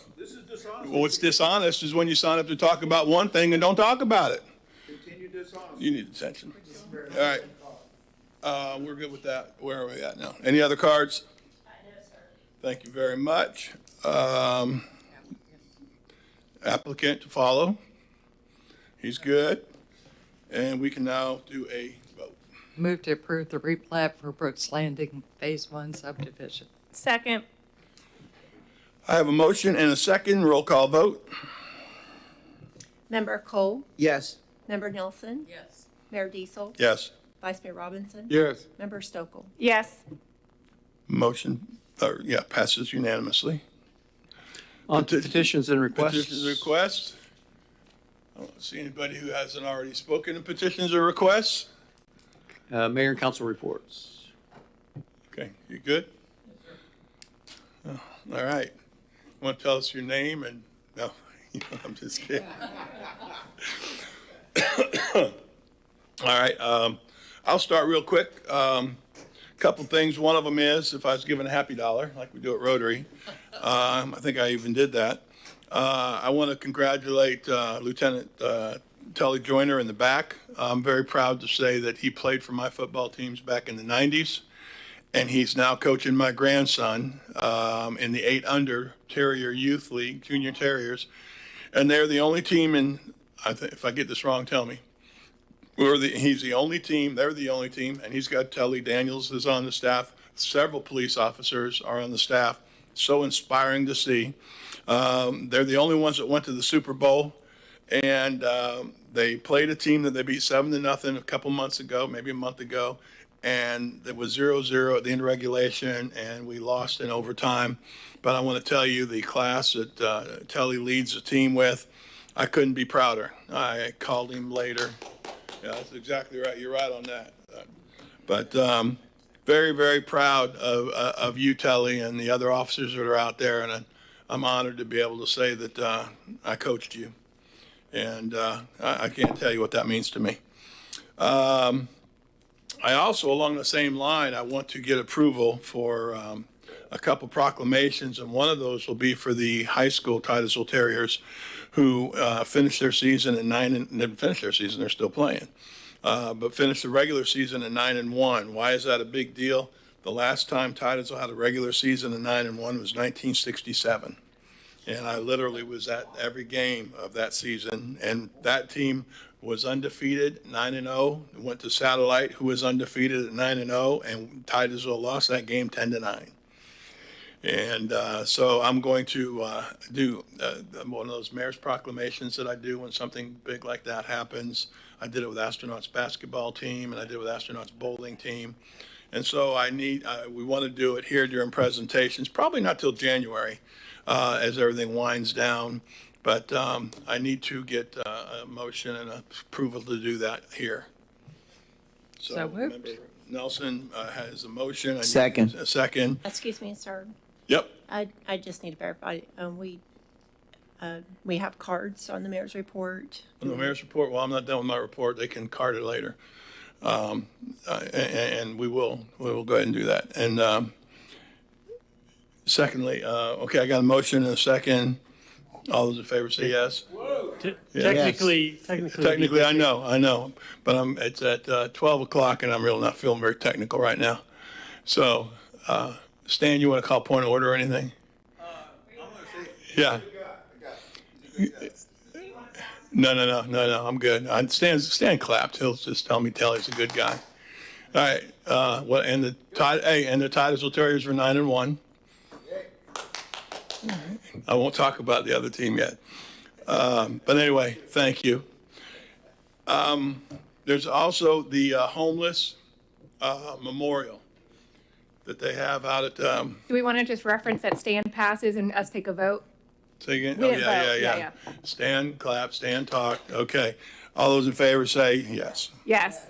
what's dishonest is when you sign up to talk about one thing and don't talk about it. You need attention. All right. We're good with that. Where are we at now? Any other cards? Thank you very much. Applicant to follow. He's good. And we can now do a vote. Move to approve the replat for Brooks Landing Phase 1 subdivision. Second. I have a motion and a second. Roll call vote. Member Cole? Yes. Member Nelson? Yes. Mayor Diesel? Yes. Vice Mayor Robinson? Yes. Member Stokel? Yes. Motion, passes unanimously. On to petitions and requests. Petitions and requests. I don't see anybody who hasn't already spoken in petitions or requests. Mayor and council reports. Okay, you good? Oh, all right. Want to tell us your name and, no, I'm just kidding. All right, I'll start real quick. Couple things. One of them is, if I was given a happy dollar, like we do at Rotary, I think I even did that. I want to congratulate Lieutenant Tully Joyner in the back. I'm very proud to say that he played for my football teams back in the 90s, and he's now coaching my grandson in the 8-under Terrier Youth League, Junior Terriers, and they're the only team in, if I get this wrong, tell me. He's the only team, they're the only team, and he's got Tully Daniels is on the staff, several police officers are on the staff. So inspiring to see. They're the only ones that went to the Super Bowl, and they played a team that they beat 7-0 a couple months ago, maybe a month ago, and it was 0-0 at the end of regulation, and we lost in overtime. But I want to tell you, the class that Telly leads the team with, I couldn't be prouder. I called him later. Yeah, that's exactly right. You're right on that. But very, very proud of you, Telly, and the other officers that are out there, and I'm honored to be able to say that I coached you. And I can't tell you what that means to me. I also, along the same line, I want to get approval for a couple proclamations, and one of those will be for the high school Titusville Terriers who finished their season at 9 and didn't finish their season, they're still playing, but finished the regular season at 9-1. Why is that a big deal? The last time Titusville had a regular season at 9-1 was 1967. And I literally was at every game of that season, and that team was undefeated, 9-0. Went to Satellite, who was undefeated at 9-0, and Titusville lost that game 10-9. And so I'm going to do one of those mayor's proclamations that I do when something big like that happens. I did it with Astronauts basketball team, and I did it with Astronauts bowling team. And so we want to do it here during presentations, probably not till January as everything winds down. But I need to get a motion and approval to do that here. So moved. Member Nelson has a motion. I need Second. A second. Excuse me, sir. Yep. I just need to verify, we have cards on the mayor's report. On the mayor's report, well, I'm not done with my report. They can card it later. And we will go ahead and do that. And secondly, okay, I got a motion and a second. All those in favor say yes. Technically, I know, but it's at 12 o'clock and I'm really not feeling very technical right now. So, Stan, you want to call point of order or anything? Yeah. No, I'm good. Stan clapped. He'll just tell me Telly's a good guy. All right, and the Titusville Terriers were 9-1. I won't talk about the other team yet. But anyway, thank you. There's also the homeless memorial that they have out at. Do we want to just reference that Stan passes and us take a vote? Say again? We Oh, didn't vote. Yeah. Stan clapped, Stan talked. Okay. All those in favor say yes. Yes.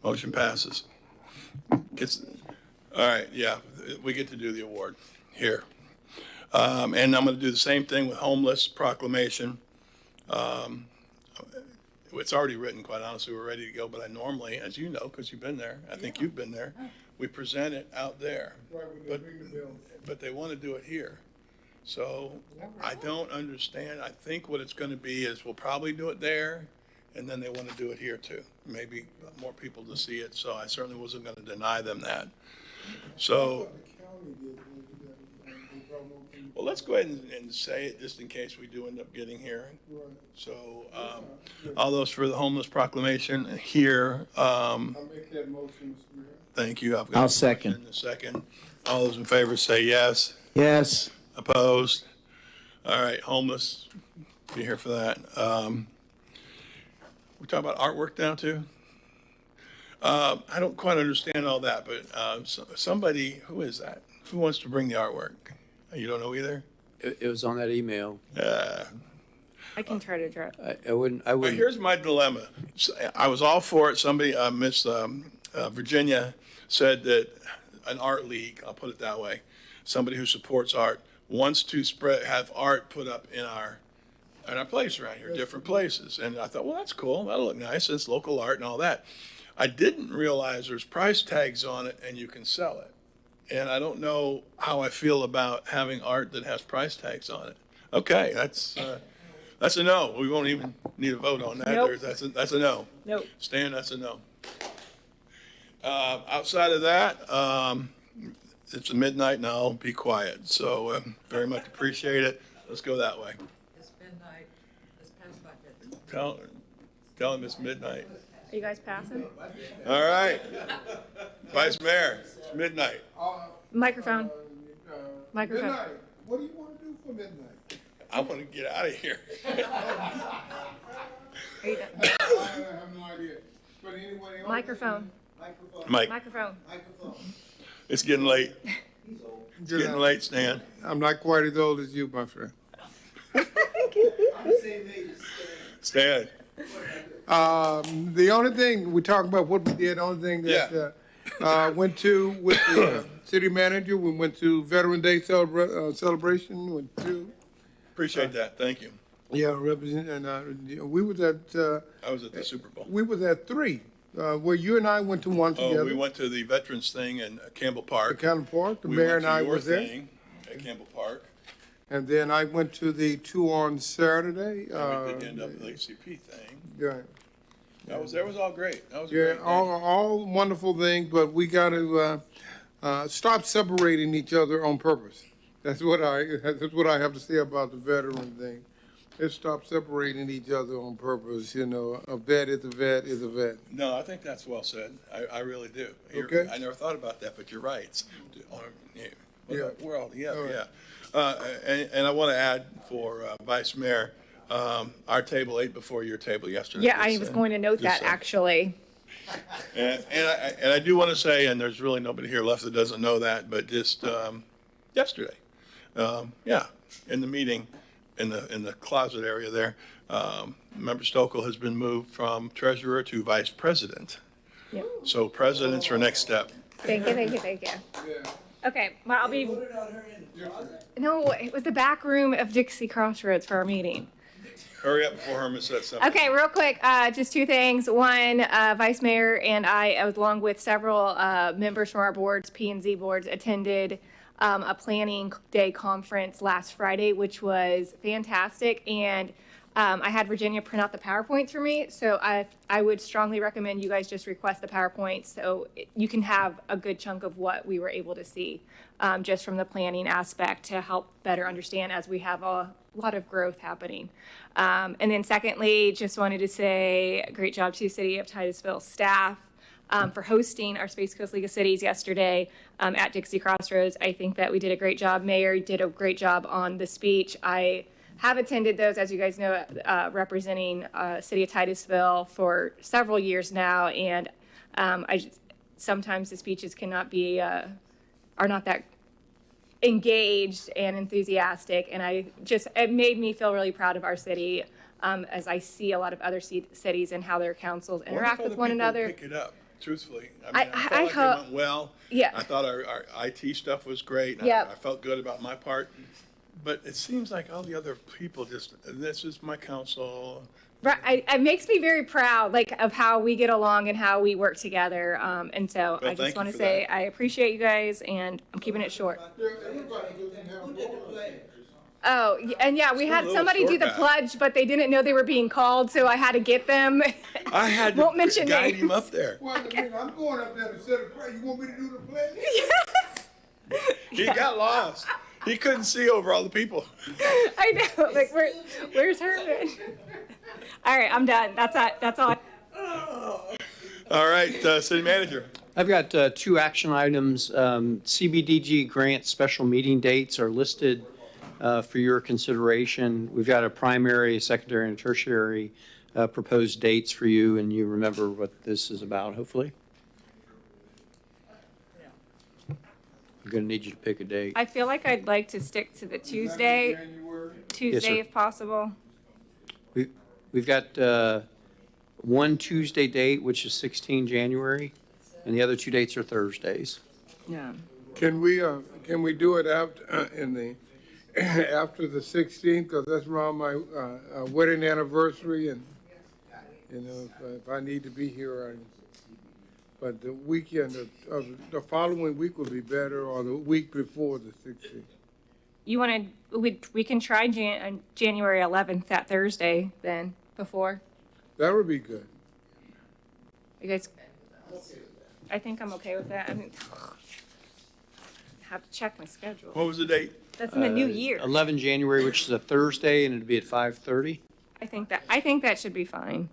Motion passes. All right, yeah, we get to do the award here. And I'm going to do the same thing with homeless proclamation. It's already written, quite honestly, we're ready to go, but I normally, as you know, because you've been there, I think you've been there, we present it out there. But they want to do it here. So I don't understand. I think what it's going to be is we'll probably do it there, and then they want to do it here too. Maybe more people to see it, so I certainly wasn't going to deny them that. So, well, let's go ahead and say it just in case we do end up getting here. So, all those for the homeless proclamation here. I'll make that motion, Mr. Mayor. Thank you. I'll second. In a second. All those in favor say yes. Yes. Opposed? All right, homeless, be here for that. We talk about artwork now too? I don't quite understand all that, but somebody, who is that? Who wants to bring the artwork? You don't know either? It was on that email. I can try to draw. I wouldn't. Well, here's my dilemma. I was all for it. Somebody, Miss Virginia, said that an art league, I'll put it that way, somebody who supports art, wants to have art put up in our place around here, different places. And I thought, well, that's cool. That'll look nice. It's local art and all that. I didn't realize there's price tags on it and you can sell it. And I don't know how I feel about having art that has price tags on it. Okay, that's a no. We won't even need a vote on that. Nope. That's a no. Nope. Stan, that's a no. Outside of that, it's midnight and I'll be quiet. So very much appreciate it. Let's go that way. It's midnight. It's past 5 minutes. Tell him it's midnight. Are you guys passing? All right. Vice Mayor, it's midnight. Microphone. Microphone. Midnight, what do you want to do for midnight? I want to get out of here. Are you done? I have no idea. But anyway. Microphone. Mike, Microphone. it's getting late. It's getting late, Stan. I'm not quite as old as you, my friend. Stan. The only thing, we talk about what we did, the only thing that went to with the city manager, we went to Veteran Day celebration, went to. Appreciate that. Thank you. Yeah, represent, and we was at. I was at the Super Bowl. We was at 3, where you and I went to one together. Oh, we went to the Veterans thing in Campbell Park. Campbell Park, the We mayor went and to I your was there. thing at Campbell Park. And then I went to the 2 on Saturday. And we did end up at the HCP thing. Yeah. That was all great. That was a Yeah, great day. all wonderful things, but we got to stop separating each other on purpose. That's what I have to say about the veteran thing. Let's stop separating each other on purpose. You know, a vet is a vet is a vet. No, I think that's well said. I really do. Okay. I never thought about that, but you're right. Yeah. We're all, yeah, All right. yeah. And I want to add for Vice Mayor, our table ate before your table yesterday. Yeah, I was going to note that actually. And I do want to say, and there's really nobody here left that doesn't know that, but just yesterday, in the meeting, in the closet area there, Member Stokel has been moved from treasurer to vice president. Yep. So president's her next step. Thank you, thank you, thank you. Okay, well, I'll be. No, it was the back room of Dixie Crossroads for our meeting. Hurry up before Herman says something. Okay, real quick, just 2 things. One, Vice Mayor and I, along with several members from our boards, P and Z boards, attended a planning day conference last Friday, which was fantastic. And I had Virginia print out the PowerPoints for me, so I would strongly recommend you guys just request the PowerPoints so you can have a good chunk of what we were able to see just from the planning aspect to help better understand as we have a lot of growth happening. And then secondly, just wanted to say great job to City of Titusville staff for hosting our Space Coast League of Cities yesterday at Dixie Crossroads. I think that we did a great job. Mayor did a great job on the speech. I have attended those, as you guys know, representing City of Titusville for several years now, and sometimes the speeches cannot be, are not that engaged and enthusiastic, and it made me feel really proud of our city as I see a lot of other cities and how their councils interact with one another. Pick it up, truthfully. I felt like hope- it went well. Yeah. I thought our IT stuff was great. Yep. I felt good about my part. But it seems like all the other people this is my council. Right, it makes me very proud, like, of how we get along and how we work together. And so Well, I thank just you want to for say that. I appreciate you guys, and I'm keeping it short. Oh, and yeah, we had little somebody do short the guy. pledge, but they didn't know they were being called, so I had to get them. I had Won't to mention guide names. him up there. Well, I mean, I'm going up there to say the prayer. You want me to do the pledge? He got lost. He couldn't see over all the people. I know, like, where's Herman? All right, I'm done. That's all. All right, city manager. I've got 2 action items. CBDG grant special meeting dates are listed for your consideration. We've got a primary, secondary, and tertiary proposed dates for you, and you remember what this is about, hopefully. I'm going to need you to pick a date. I feel like I'd like to stick to the Tuesday Yes, sir. if possible. We've got one Tuesday date, which is 16 January, and the other 2 dates are Thursdays. Yeah. Can we do it after after the 16th? Because that's around my wedding anniversary, and if I need to be here, but the weekend of the following week would be better, or the week before the 16th. You want to? We can try January 11th, that Thursday, then before. That would be good. You guys. I think I'm okay with that. I mean, have to check my schedule. What was the date? That's in the new year. 11 January, which is a Thursday, and it'd be at 5:30. I think that should be fine.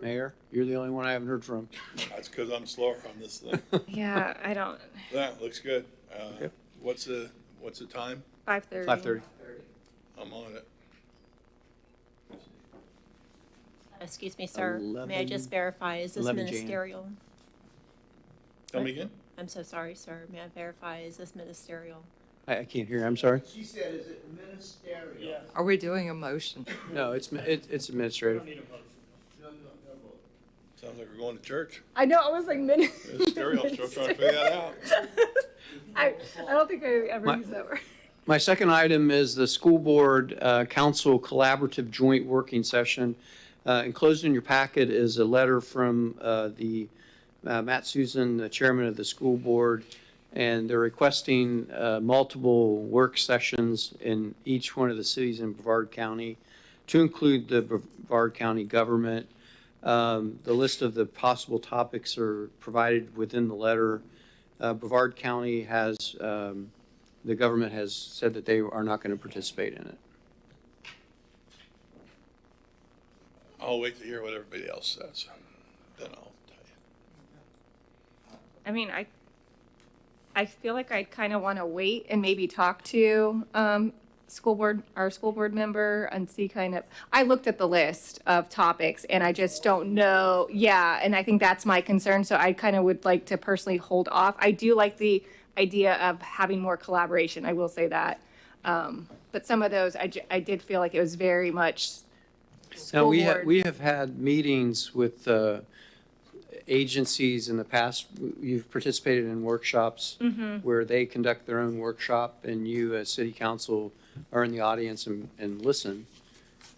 Mayor, you're the only one I haven't heard from. That's because I'm slower on this thing. Yeah, I don't, That looks good. Okay. What's the time? 5:30. 5:30. I'm on it. Excuse me, sir. May I 11 just verify, is this 11 Jan. ministerial? Tell me again? I'm so sorry, sir. May I verify, is this ministerial? I can't hear, I'm sorry. She said, is it ministerial? Are we doing a motion? No, it's administrative. Sounds like we're going to church. I know, I was like Stereo, I'm still trying to figure that out. I don't think I ever My- used that word. My second item is the school board council collaborative joint working session. Enclosed in your packet is a letter from the Matt Susan, the chairman of the school board, and they're requesting multiple work sessions in each one of the cities in Brevard County to include the Brevard County government. The list of the possible topics are provided within the letter. Brevard County has, the government has said that they are not going to participate in it. I'll wait to hear what everybody else says. Then I'll tell you. I mean, I feel like I kind of want to wait and maybe talk to our school board member and see kind of, I looked at the list of topics and I just don't know. Yeah, and I think that's my concern. So I kind of would like to personally hold off. I do like the idea of having more collaboration. I will say that. But some of those, I did feel like it was very much Now, school board. we have had meetings with agencies in the past. You've participated in workshops where they conduct their own workshop and you as city council are in the audience and listen,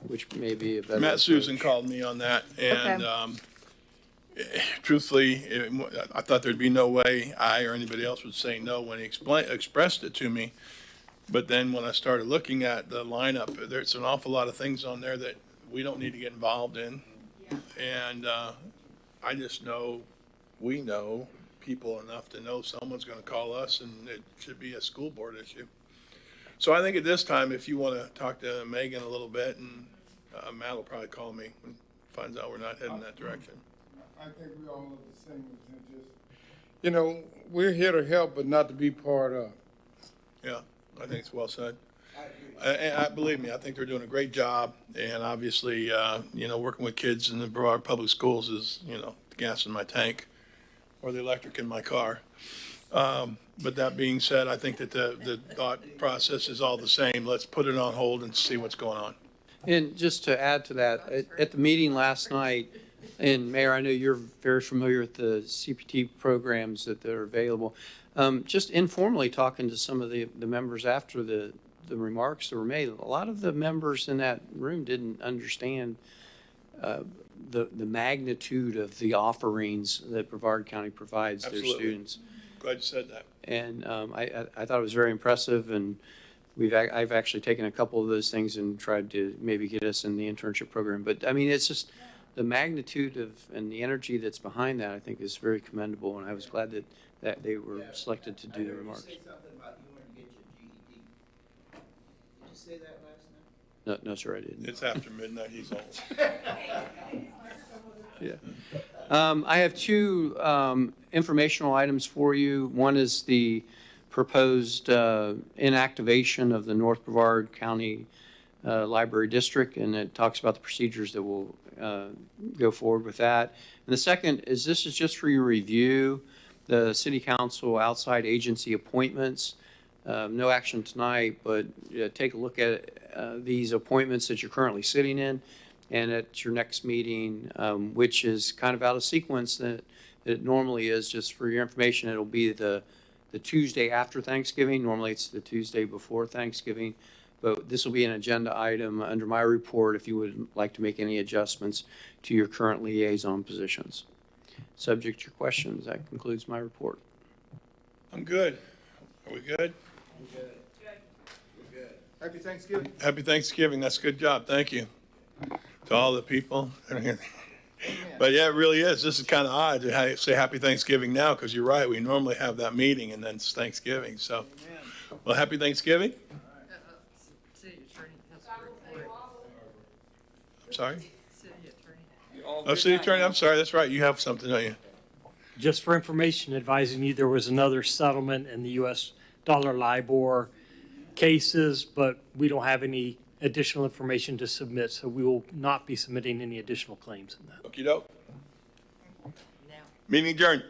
which may be a better Matt approach. Susan called me on that, and truthfully, I thought there'd be no way I or anybody else would say no when he expressed it to me. But then when I started looking at the lineup, there's an awful lot of things on there that we don't need to get involved in. And I just know, we know people enough to know someone's going to call us, and it should be a school board issue. So I think at this time, if you want to talk to Megan a little bit, and Matt will probably call me when he finds out we're not heading that direction. I think we all look the same, we're here to help, but not to be part of. Yeah, I think it's well said. And believe me, I think they're doing a great job, and obviously, working with kids in the Brevard Public Schools is, the gas in my tank or the electric in my car. But that being said, I think that the thought process is all the same. Let's put it on hold and see what's going on. And just to add to that, at the meeting last night, and Mayor, I know you're very familiar with the CPT programs that are available. Just informally talking to some of the members after the remarks that were made, a lot of the members in that room didn't understand the magnitude of the offerings that Brevard County provides their Absolutely. students. Glad you said that. And I thought it was very impressive, and I've actually taken a couple of those things and tried to maybe get us in the internship program. But I mean, it's just the magnitude of and the energy that's behind that, I think, is very commendable, and I was glad that they were selected to do the remarks. You said something about you wanted to get your GED. Did you say that last night? No, sir, I didn't. It's after midnight, he's old. Yeah. I have two informational items for you. One is the proposed inactivation of the North Brevard County Library District, and it talks about the procedures that will go forward with that. And the second is, this is just for your review, the City Council outside agency appointments. No action tonight, but take a look at these appointments that you're currently sitting in, and at your next meeting, which is kind of out of sequence that it normally is. Just for your information, it'll be the Tuesday after Thanksgiving. Normally it's the Tuesday before Thanksgiving, but this will be an agenda item under my report if you would like to make any adjustments to your current liaison positions. Subject to your questions, that concludes my report. I'm good. Are we good? We're good. We're good. Happy Thanksgiving. Happy Thanksgiving. That's a good job. Thank you to all the people. But yeah, it really is. This is kind of odd to say Happy Thanksgiving now, because you're right. We normally have that meeting and then it's Thanksgiving. So, well, Happy Thanksgiving. City attorney has a report. Sorry. City attorney. Oh, City Attorney, I'm sorry, that's right, you have something, don't you? Just for information, advising you there was another settlement in the U.S. dollar LIBOR cases, but we don't have any additional information to submit, so we will not be submitting any additional claims in that. Okey-doke. Meeting adjourned.